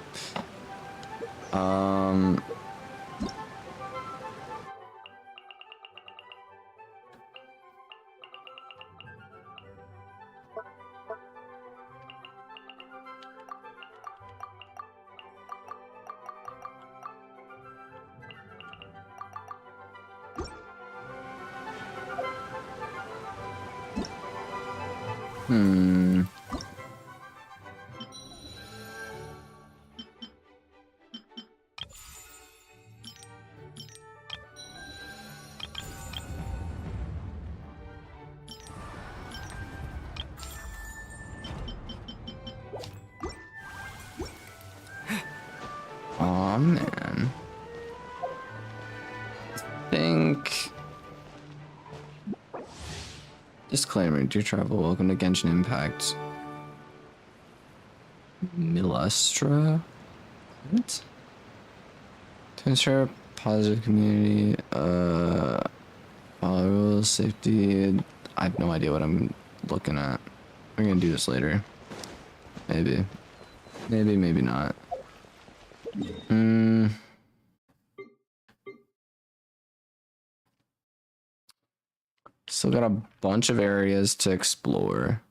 Aw, man. Disclaimer, dear travel, welcome to Genshin Impact. Millustra? What? To ensure a positive community, follow rules, safety. I have no idea what I'm looking at. We're gonna do this later. Maybe. Maybe, maybe not. Still got a bunch of areas to explore.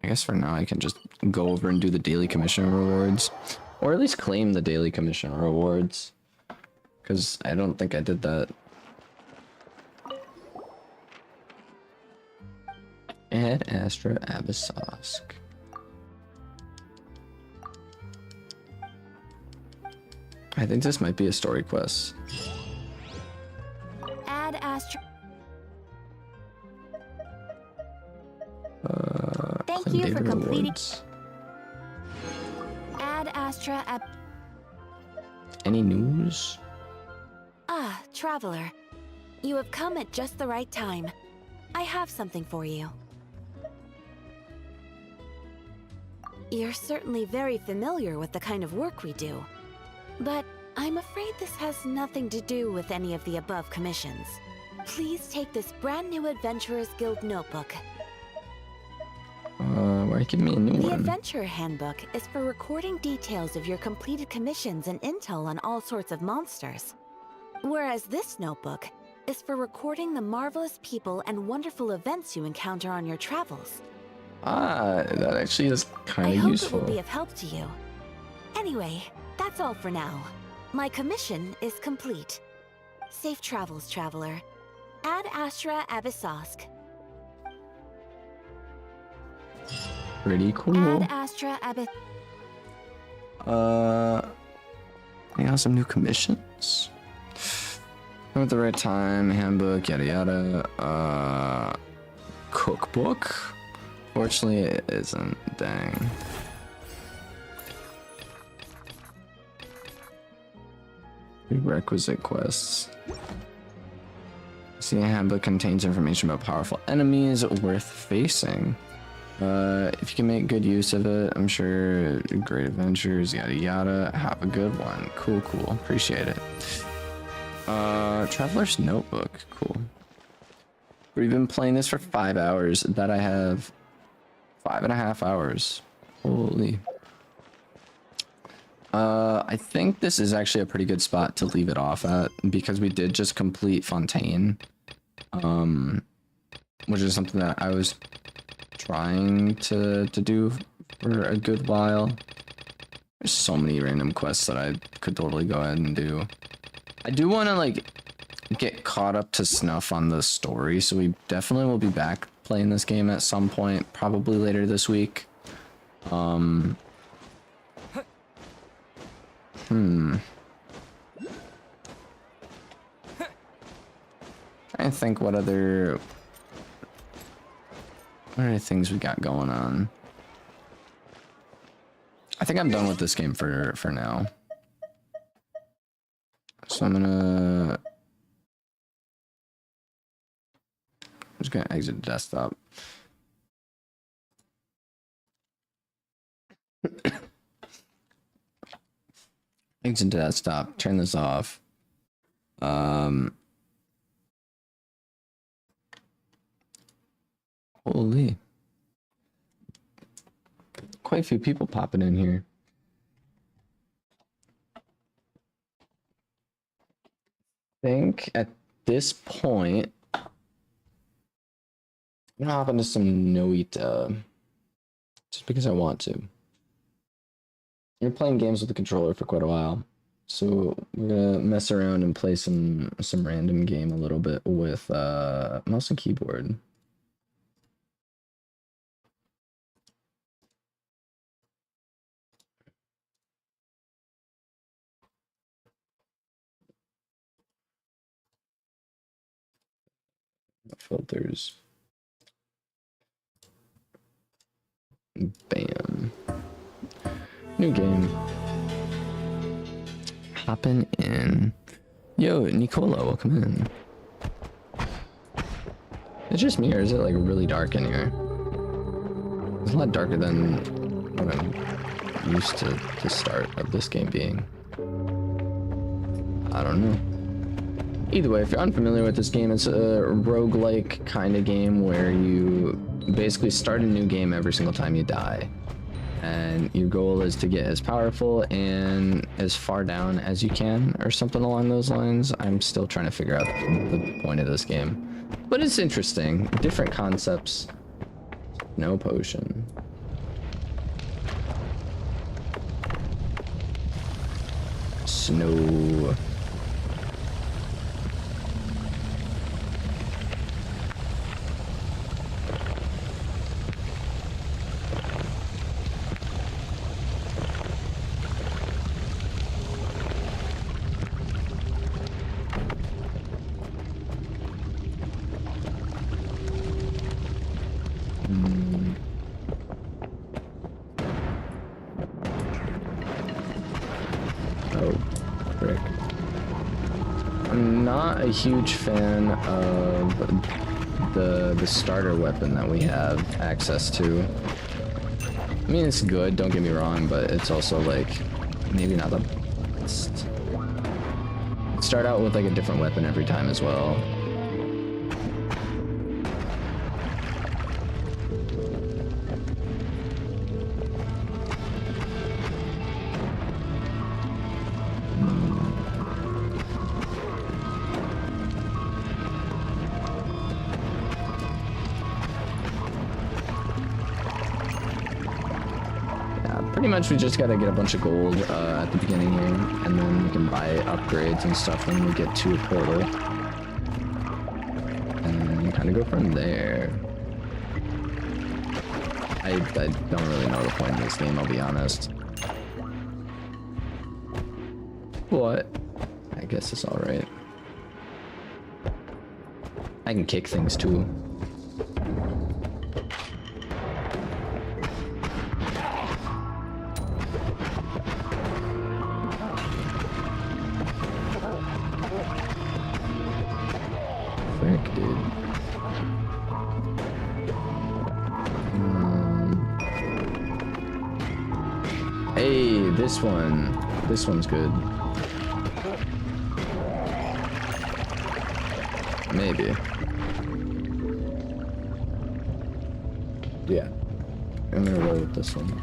I guess for now I can just go over and do the daily commission rewards. Or at least claim the daily commission rewards. Because I don't think I did that. Ad Astra Abyssosque. I think this might be a story quest. Ad Astra. Thank claim you daily for completing. rewards. Ad Astra Any news? Ah, traveler. You have come at just the right time. I have something for you. You're certainly very familiar with the kind of work we do. But I'm afraid this has nothing to do with any of the above commissions. Please take this brand new Adventurers Guild notebook. Why are you giving me a new The one? Adventurer Handbook is for recording details of your completed commissions and intel on all sorts of monsters. Whereas this notebook is for recording the marvelous people and wonderful events you encounter on your travels. Ah, that actually is kind I of hope useful. it will be of help to you. Anyway, that's all for now. My commission is complete. Safe travels, traveler. Ad Astra Abyssosk. Pretty cool. Ad Astra Abyss. I got some new commissions. At the right time, handbook, yada yada. Cookbook. Fortunately, it isn't. Dang. Prerequisite quests. See, a handbook contains information about powerful enemies worth facing. If you can make good use of it, I'm sure great adventures, yada yada. Have a good one. Cool, cool. Appreciate it. Traveler's Notebook. Cool. We've been playing this for 5 hours. That I have 5.5 hours. Holy. I think this is actually a pretty good spot to leave it off at because we did just complete Fontaine. Which is something that I was trying to do for a good while. There's so many random quests that I could totally go ahead and do. I do want to like get caught up to snuff on the story, so we definitely will be back playing this game at some point, probably later this week. I think what other things we got going on. I think I'm done with this game for now. So I'm just gonna exit the desktop. Exit the desktop, turn this off. Holy. Quite a few people popping in here. I think at this point, I'm gonna hop into some Noita. Just because I want to. You're playing games with the controller for quite a while. So we're gonna mess around and play some random game a little bit with mouse and keyboard. Filters. Bam. New game. Hopping in. Yo, Nicola, welcome in. It's just me, or is it like really dark in here? It's a lot darker than what I'm used to the start of this game being. I don't know. Either way, if you're unfamiliar with this game, it's a roguelike kind of game where you basically start a new game every single time you die. And your goal is to get as powerful and as far down as you can, or something along those lines. I'm still trying to figure out the point of this game. But it's interesting. Different concepts. No potion. Snow. I'm not a huge fan of the starter weapon that we have access to. I mean, it's good, don't get me wrong, but it's also like maybe not the best. Start out with like a different weapon every time as well. Pretty much we just gotta get a bunch of gold at the beginning here, and then we can buy upgrades and stuff when we get to a portal. And kind of go from there. I don't really know the point of this game, I'll be honest. But I guess it's alright. I can kick things too. Frick, dude. Hey, this one. This one's good. Maybe. Yeah. I'm gonna roll with this one.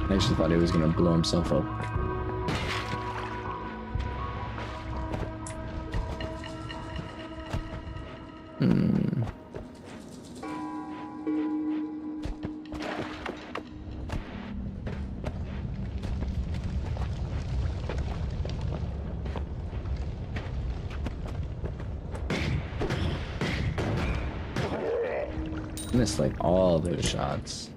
I actually thought he was gonna blow himself up. Missed like all those shots.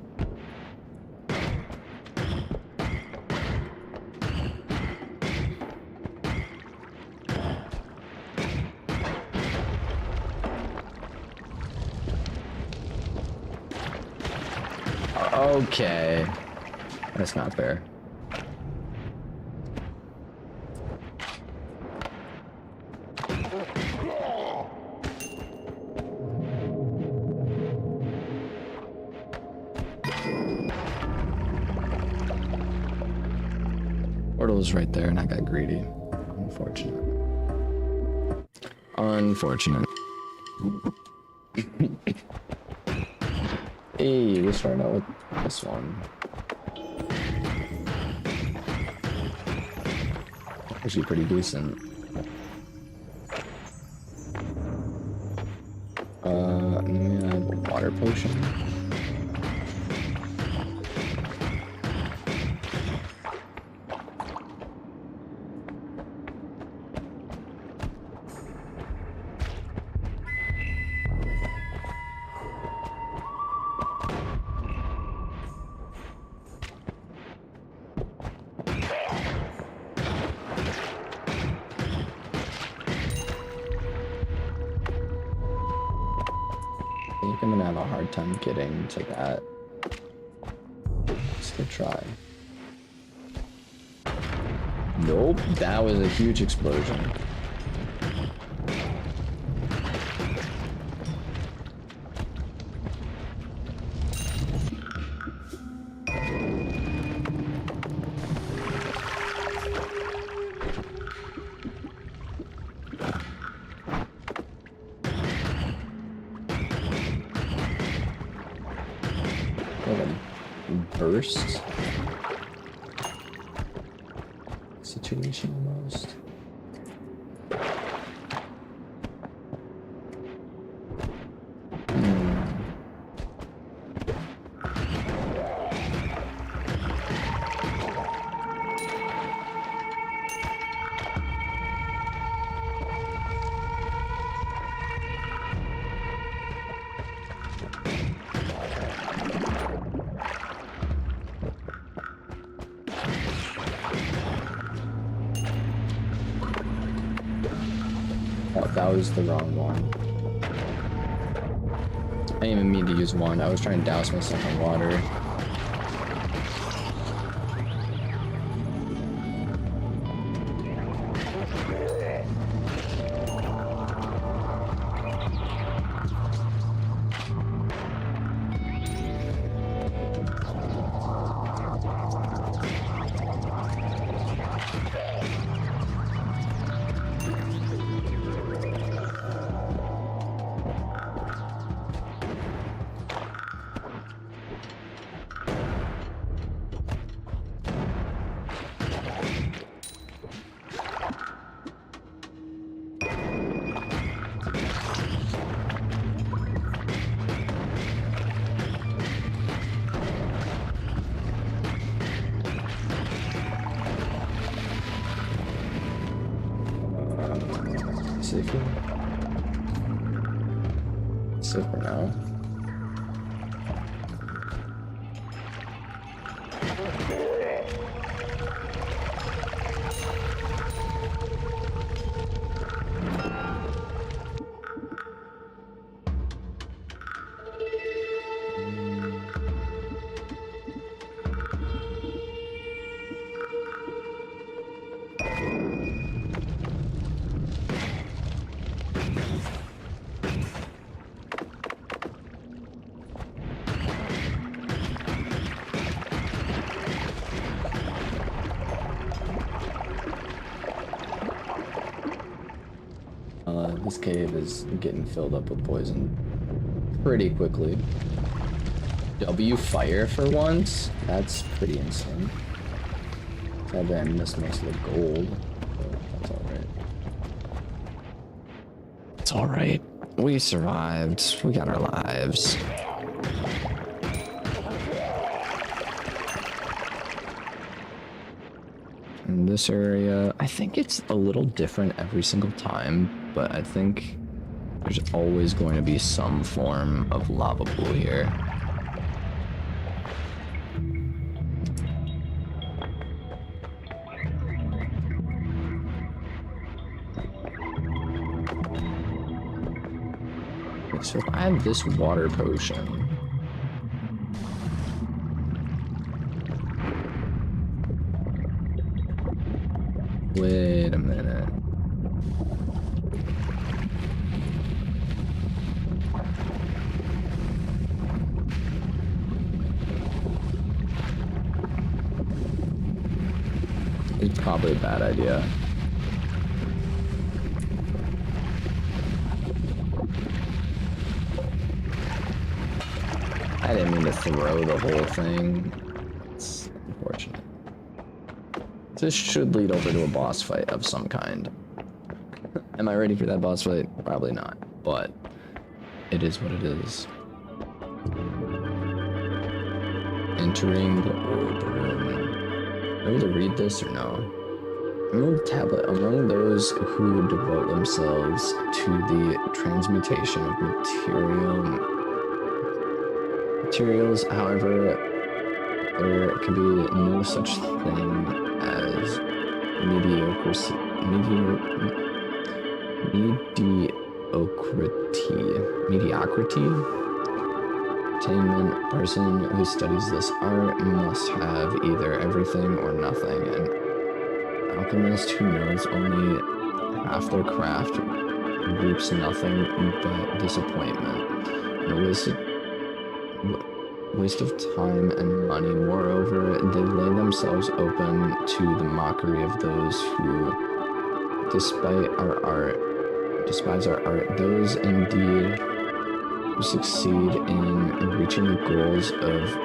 Okay. That's not fair. Portal was right there and I got greedy. Unfortunate. Unfortunate. Hey, we're starting out with this one. Actually pretty decent. And then we have a water potion. I think I'm gonna have a hard time getting to that. Let's go try. Nope, that was a huge explosion. Burst situation almost. Oh, that was the wrong one. I didn't even mean to use one. I was trying to douse myself in water. Safer. Safer now. This cave is getting filled up with poison pretty quickly. W fire for once? That's pretty insane. I bet I missed most of the gold. But that's alright. It's alright. We survived. We got our lives. In this area, I think it's a little different every single time, but I think there's always going to be some form of lava pool here. Okay, so if I have this water potion, wait a minute. It's probably a bad idea. I didn't mean to throw the whole thing. It's unfortunate. This should lead over to a boss fight of some kind. Am I ready for that boss fight? Probably not, but it is what it is. Entering the orb room. Am I able to read this or no? Emerald tablet. Among those who devote themselves to the transmutation of materials, however, there can be no such thing as mediocrity. Attainment. A person who studies this art must have either everything or nothing. An alchemist who knows only half their craft reaps nothing but disappointment. And a waste of time and money. Moreover, they lay themselves open to the mockery of those who despise our art. Those indeed who succeed in reaching the goals of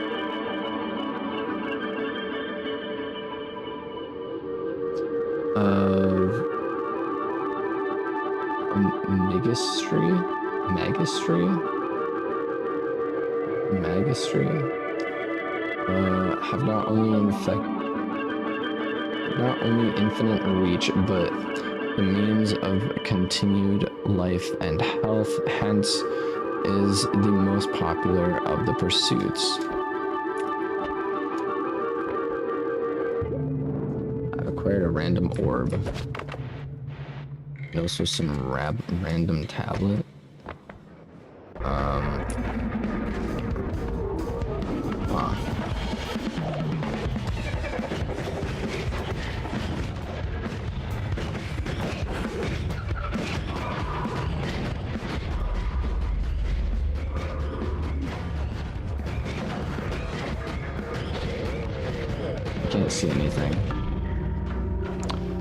magistry have not only infinite reach, but the means of continued life and health, hence is the most popular of the pursuits. I've acquired a random orb. Also some random tablet. Huh. Can't see anything.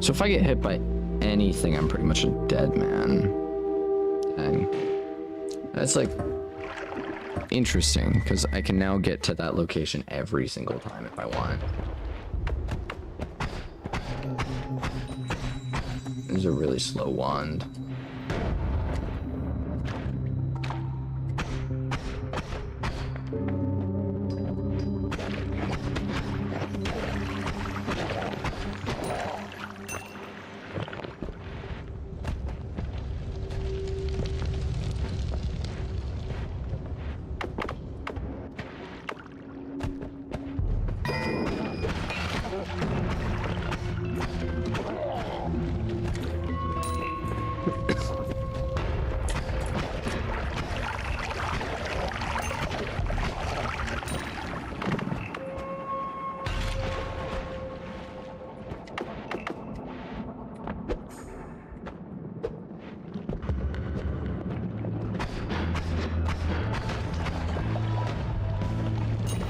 So if I get hit by anything, I'm pretty much a dead man. Dang. That's like interesting, because I can now get to that location every single time if I want. This is a really slow wand.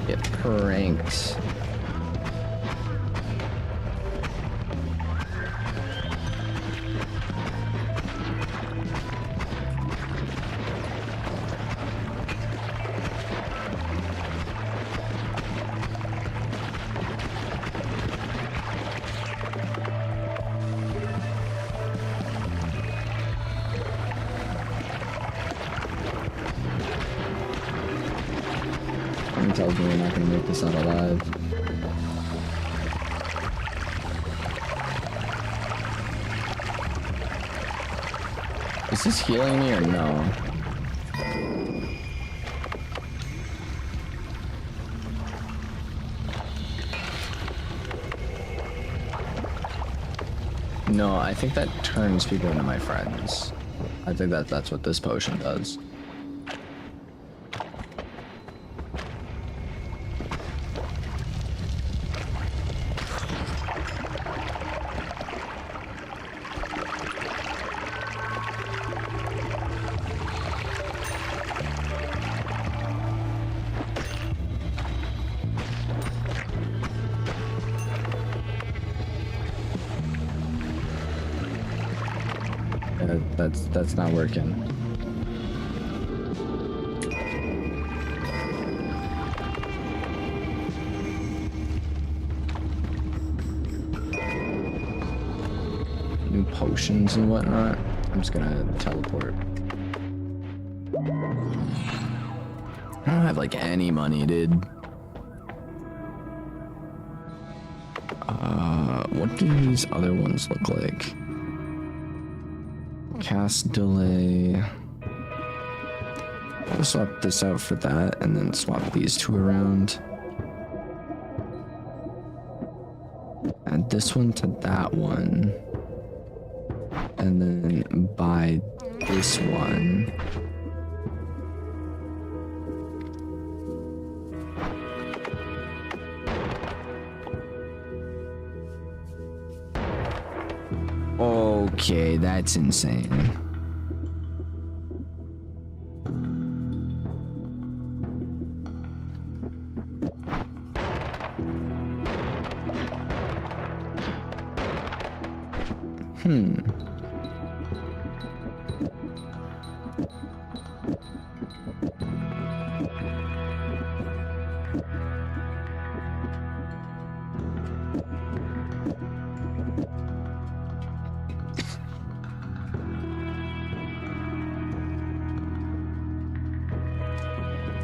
Get pranked. Tells me we're not gonna make this out alive. Is this healing me or no? No, I think that turns people into my friends. I think that's what this potion does. That's not working. New potions and whatnot. I'm just gonna teleport. I don't have like any money, dude. What do these other ones look like? Cast delay. I'll swap this out for that and then swap these two around. Add this one to that one. And then buy this one. Okay, that's insane.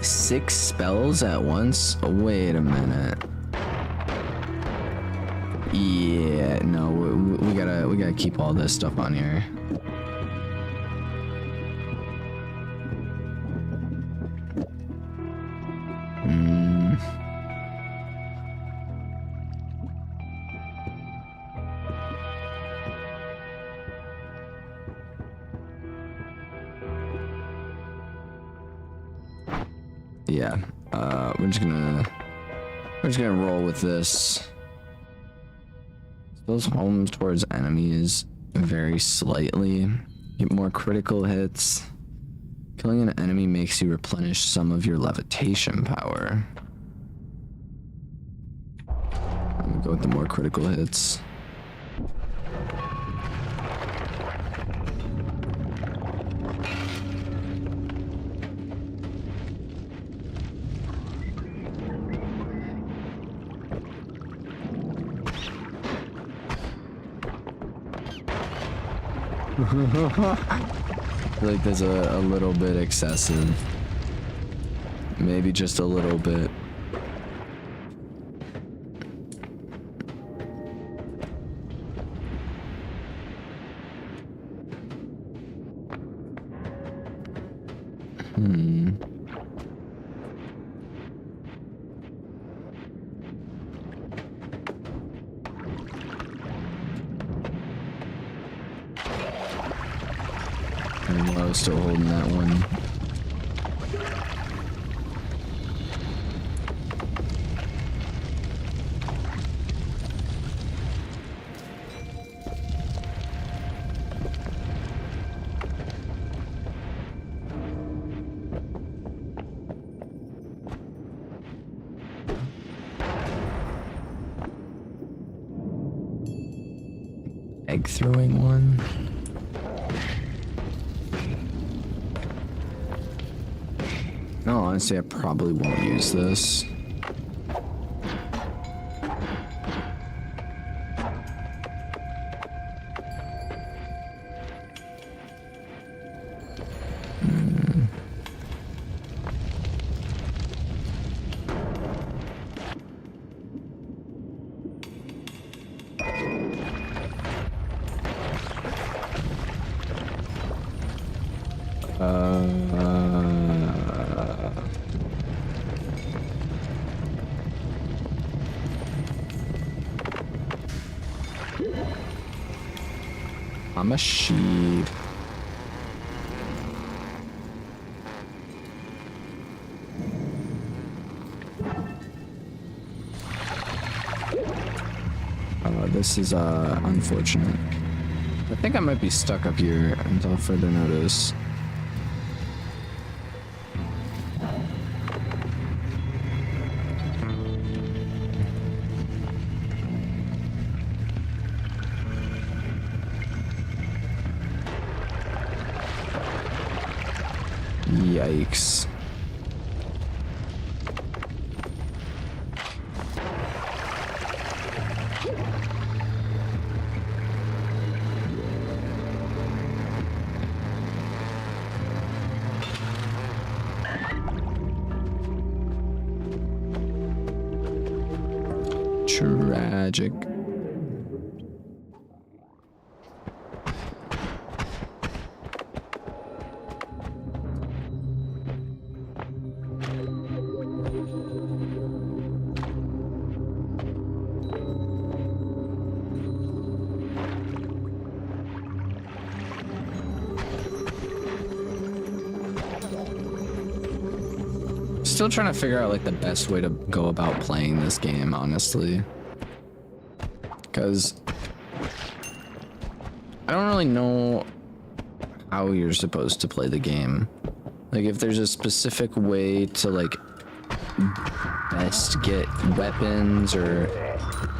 Six spells at once? Wait a minute. Yeah, no, we gotta keep all this stuff on here. Yeah, we're just gonna roll with this. Those homes towards enemies very slightly. Get more critical hits. Killing an enemy makes you replenish some of your levitation power. I'm gonna go with the more critical hits. I feel like there's a little bit excessive. Maybe just a little bit. I was still holding that one. Egg throwing one. No, honestly, I probably won't use this. I'm a sheep. This is unfortunate. I think I might be stuck up here until further notice. Yikes. Tragic. Still trying to figure out like the best way to go about playing this game, honestly. Because I don't really know how you're supposed to play the game. Like if there's a specific way to like best get weapons, or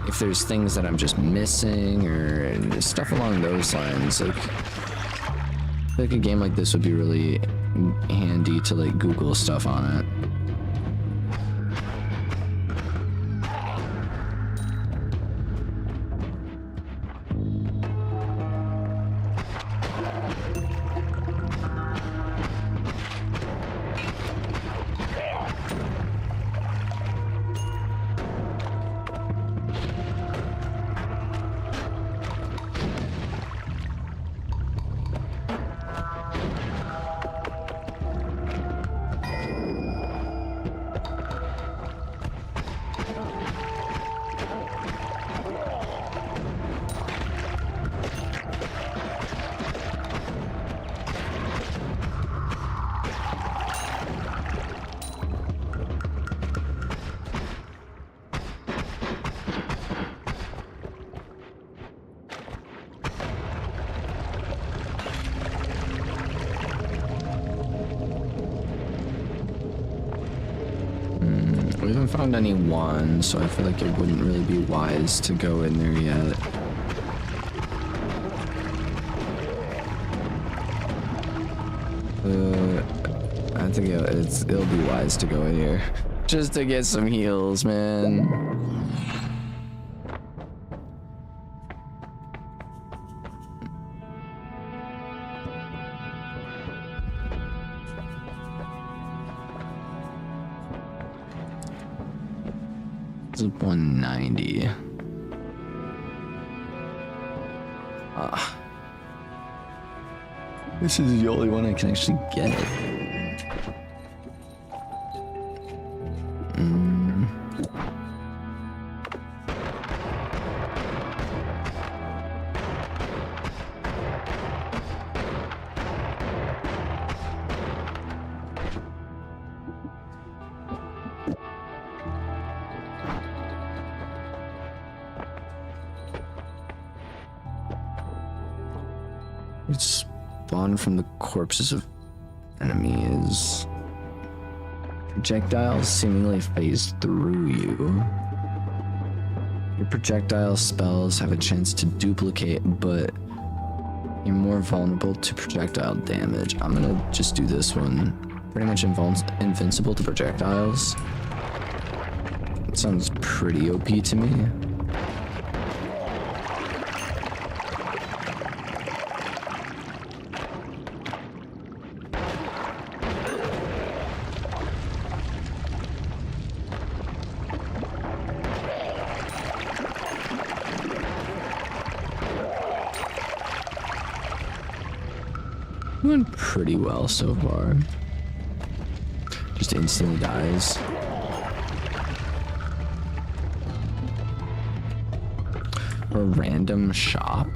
if there's things that I'm just missing, or stuff along those lines. Like I feel like a game like this would be really handy to like Google stuff on it. haven't found any wands, so I feel like it wouldn't really be wise to go in there yet. I think it'll be wise to go in here. Just to get some heals, man. This is 190. This is the only one I can actually get. It's spawned from the corpses of enemies. Projectiles seemingly phase through you. Your projectile spells have a chance to duplicate, but you're more vulnerable to projectile damage. I'm gonna just do this one. Pretty much invincible to projectiles. It sounds pretty OP to me. Doing pretty well so far. Just instantly dies. A random shop.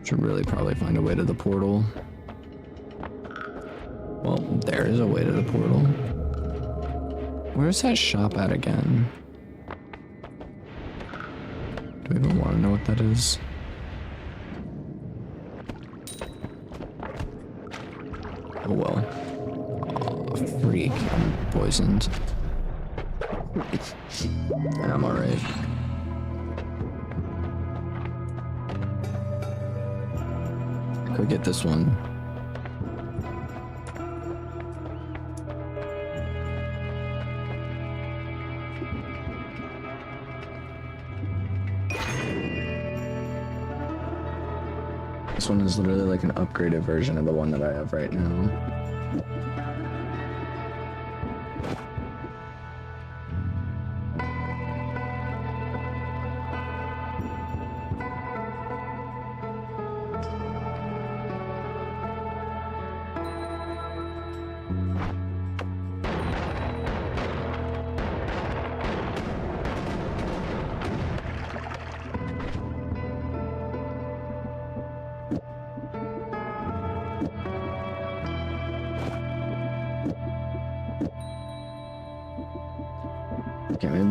Should really probably find a way to the portal. Well, there is a way to the portal. Where's that shop at again? Do we even want to know what that is? Oh well. Oh, freak. I'm poisoned. I'm alright. Go get this one. This one is literally like an upgraded version of the one that I have right now.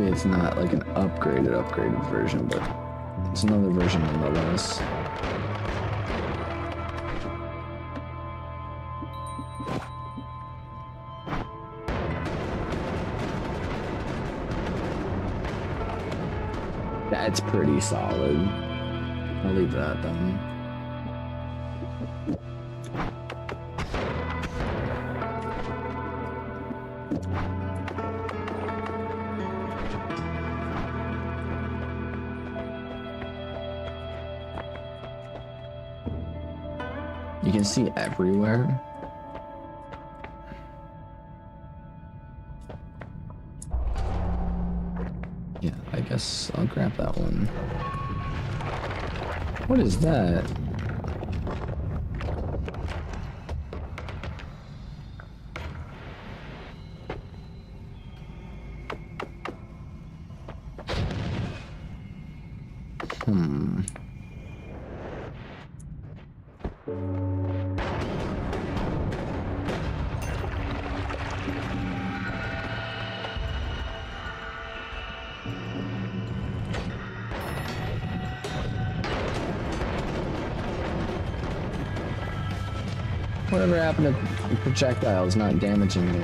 maybe it's not like an upgraded version, but it's another version nonetheless. That's pretty solid. I'll leave that then. You can see everywhere. Yeah, I guess I'll grab that one. What is that? Whatever happened to projectiles not damaging me?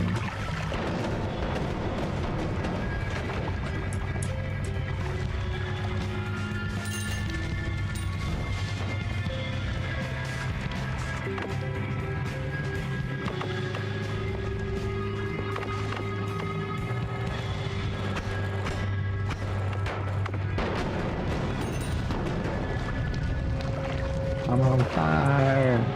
I'm on fire.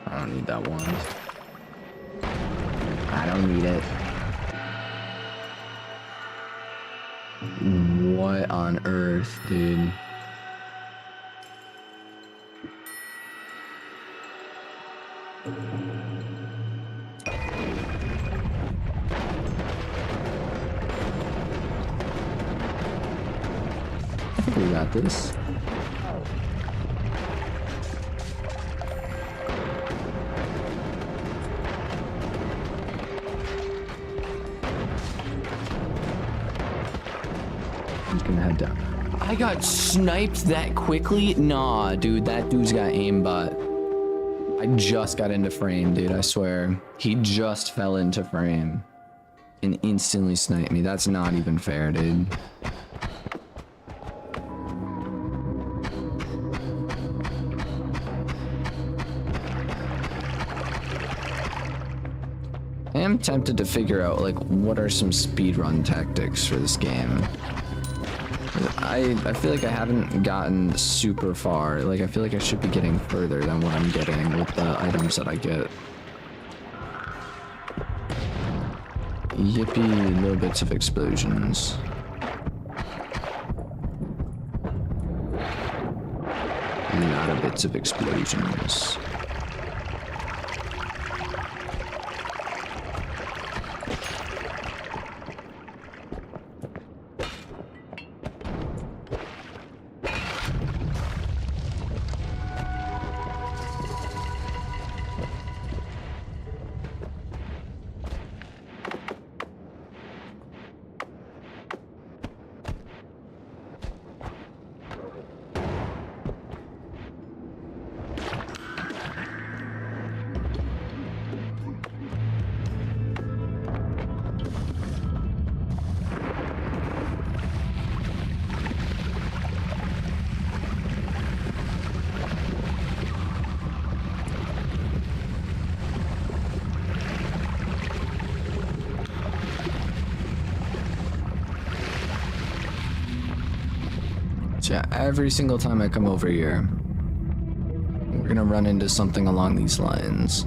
I don't need that one. I don't need it. What on earth, dude? I think we got this. He's gonna head down. I got sniped that quickly? Nah, dude, that dude's got aimbot. I just got into frame, dude, I swear. He just fell into frame and instantly sniped me. That's not even fair, dude. I am tempted to figure out, like, what are some speedrun tactics for this game. I feel like I haven't gotten super far. Like, I feel like I should be getting further than what I'm getting with the items that I get. Yippee, little bits of explosions. A lot of bits of explosions. Yeah, every single time I come over here, we're gonna run into something along these lines.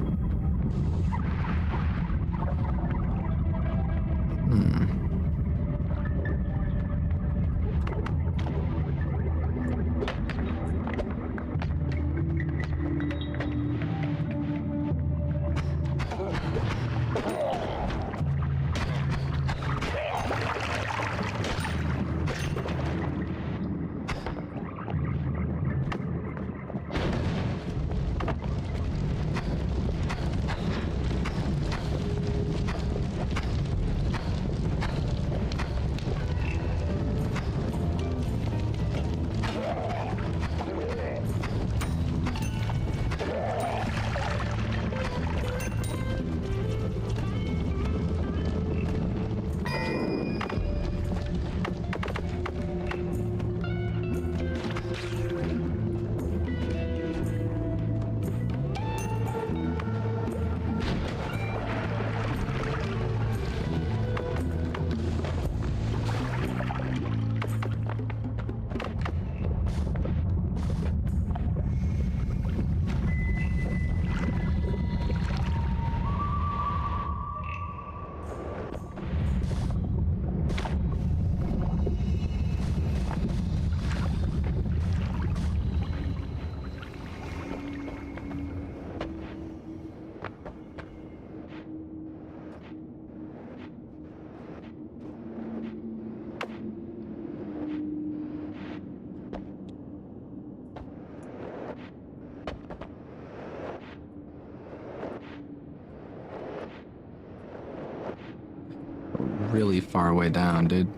really far way down, dude.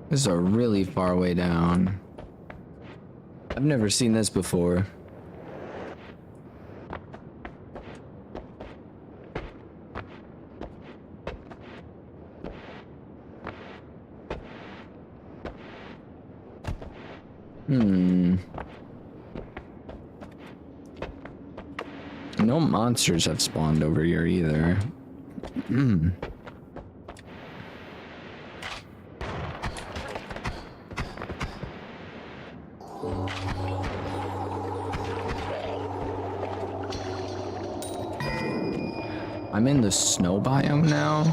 This is a really far way down. I've never seen this before. No monsters have spawned over here either. I'm in the snow biome now.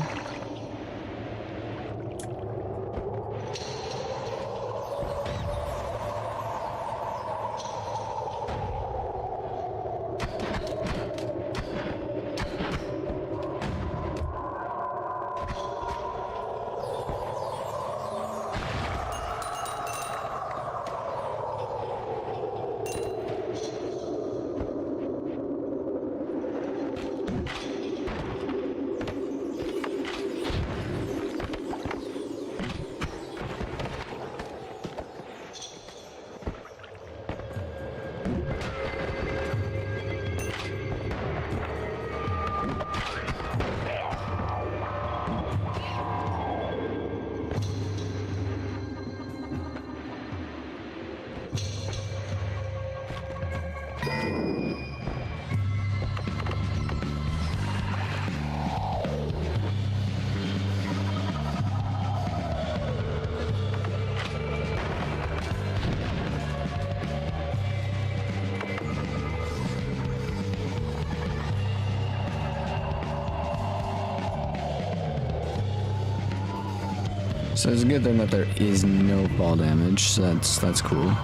So it's a good thing that there is no fall damage, so that's cool.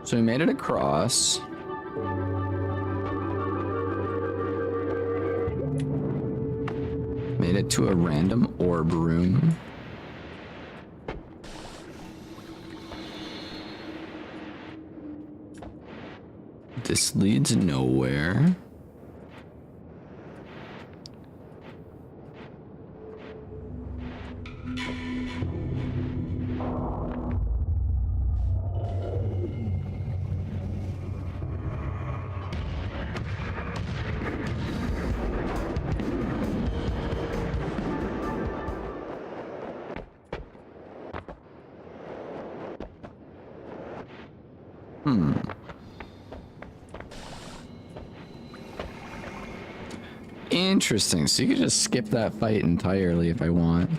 So we made it across. Made it to a random orb room. This leads nowhere. Interesting. So you could just skip that fight entirely if I want.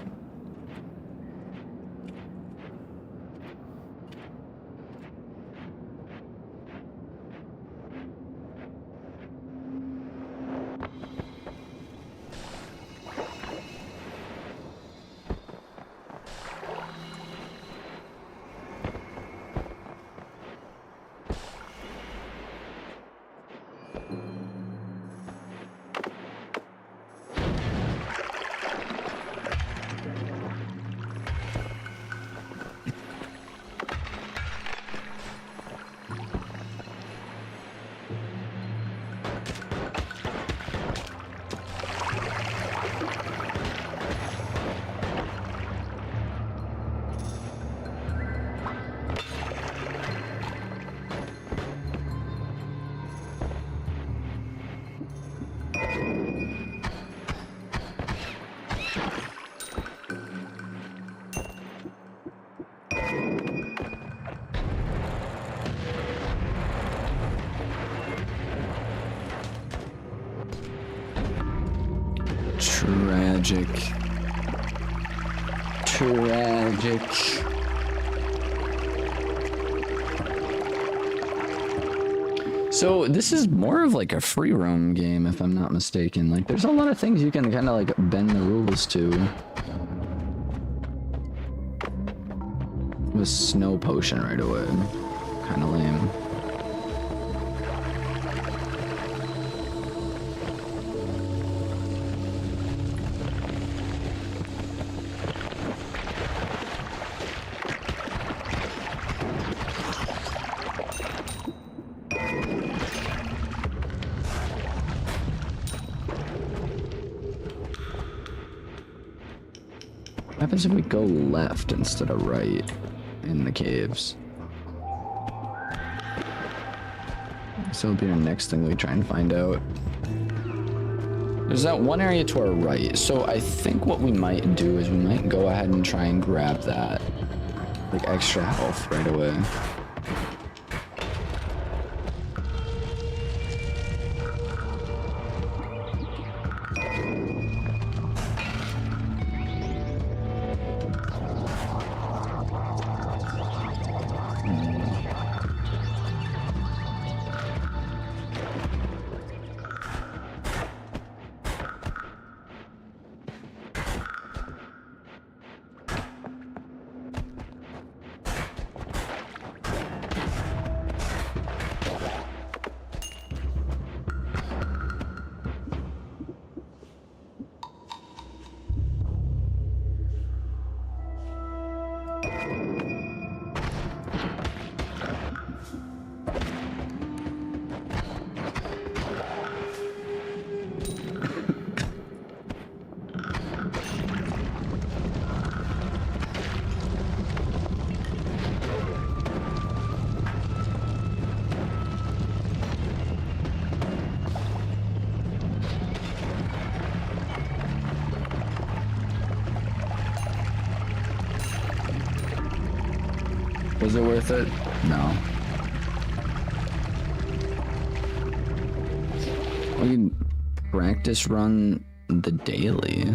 Tragic. Tragic. So this is more of like a free roam game, if I'm not mistaken. Like, there's a lot of things you can kind of like bend the rules to. With snow potion right away. Kind of lame. What happens if we go left instead of right in the caves? So it'll be our next thing we try and find out. There's that one area to our right, so I think what we might do is we might go ahead and try and grab that, like, extra health right away. Was it worth it? No. We can practice run the daily.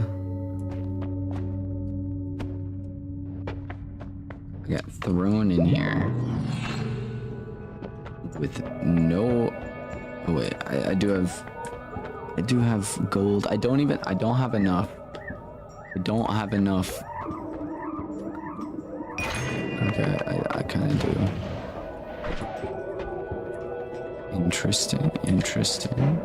I got thrown in here with no. Oh wait, I do have gold. I don't have enough. I don't have enough. Okay, I kind of do. Interesting, interesting.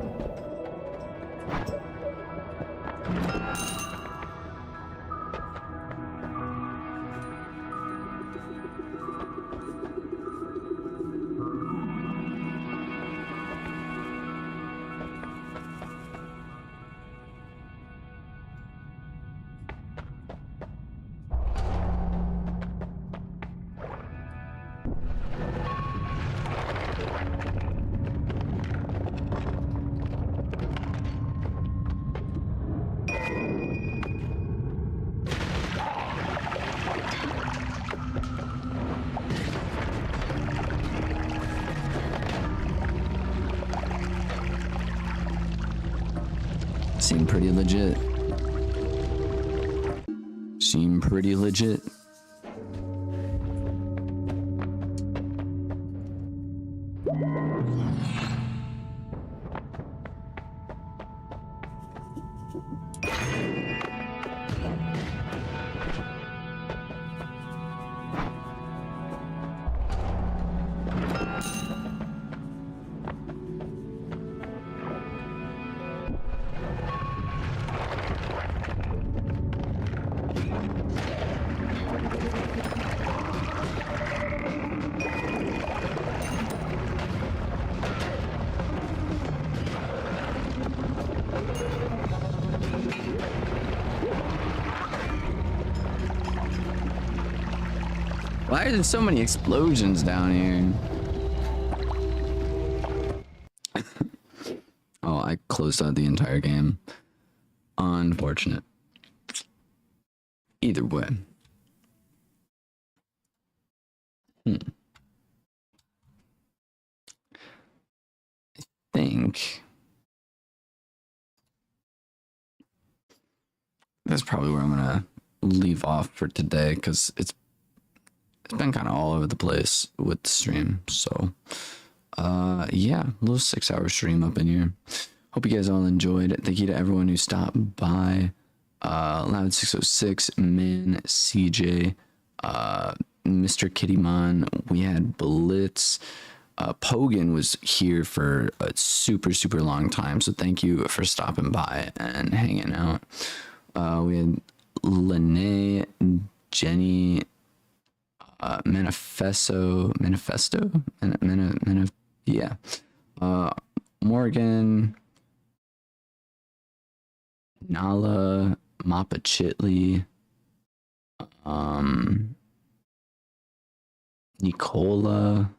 Seem pretty legit. Seem pretty legit. Why are there so many explosions down here? Oh, I closed out the entire game. Unfortunate. Either way. I think that's probably where I'm gonna leave off for today, because it's been kind of all over the place with the stream. So yeah, a little 6-hour stream up in here. Hope you guys all enjoyed. Thank you to everyone who stopped by. Loud 606, Man, CJ, Mr. Kittymon. We had Blitz. Pogan was here for a super long time, so thank you for stopping by and hanging out. We had Lene, Jenny, Manifesto, yeah, Morgan, Nala, Mappa Chitley, Nicola,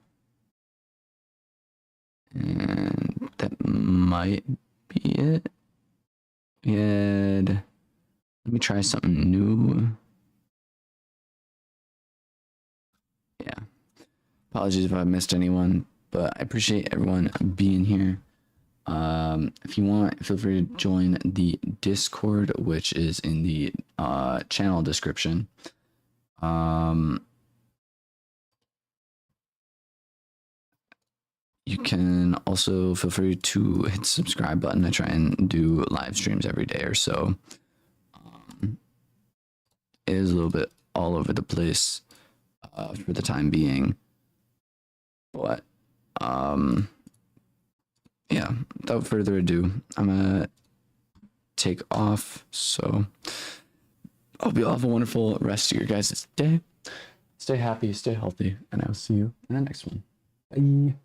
and that might be it. We had, let me try something new. Yeah. Apologies if I missed anyone, but I appreciate everyone being here. If you want, feel free to join the Discord, which is in the channel description. You can also feel free to hit the subscribe button. I try and do live streams every day or so. It is a little bit all over the place for the time being, but yeah, without further ado, I'm gonna take off. So I hope you all have a wonderful rest of your guys' day. Stay happy, stay healthy, and I'll see you in the next one. Bye.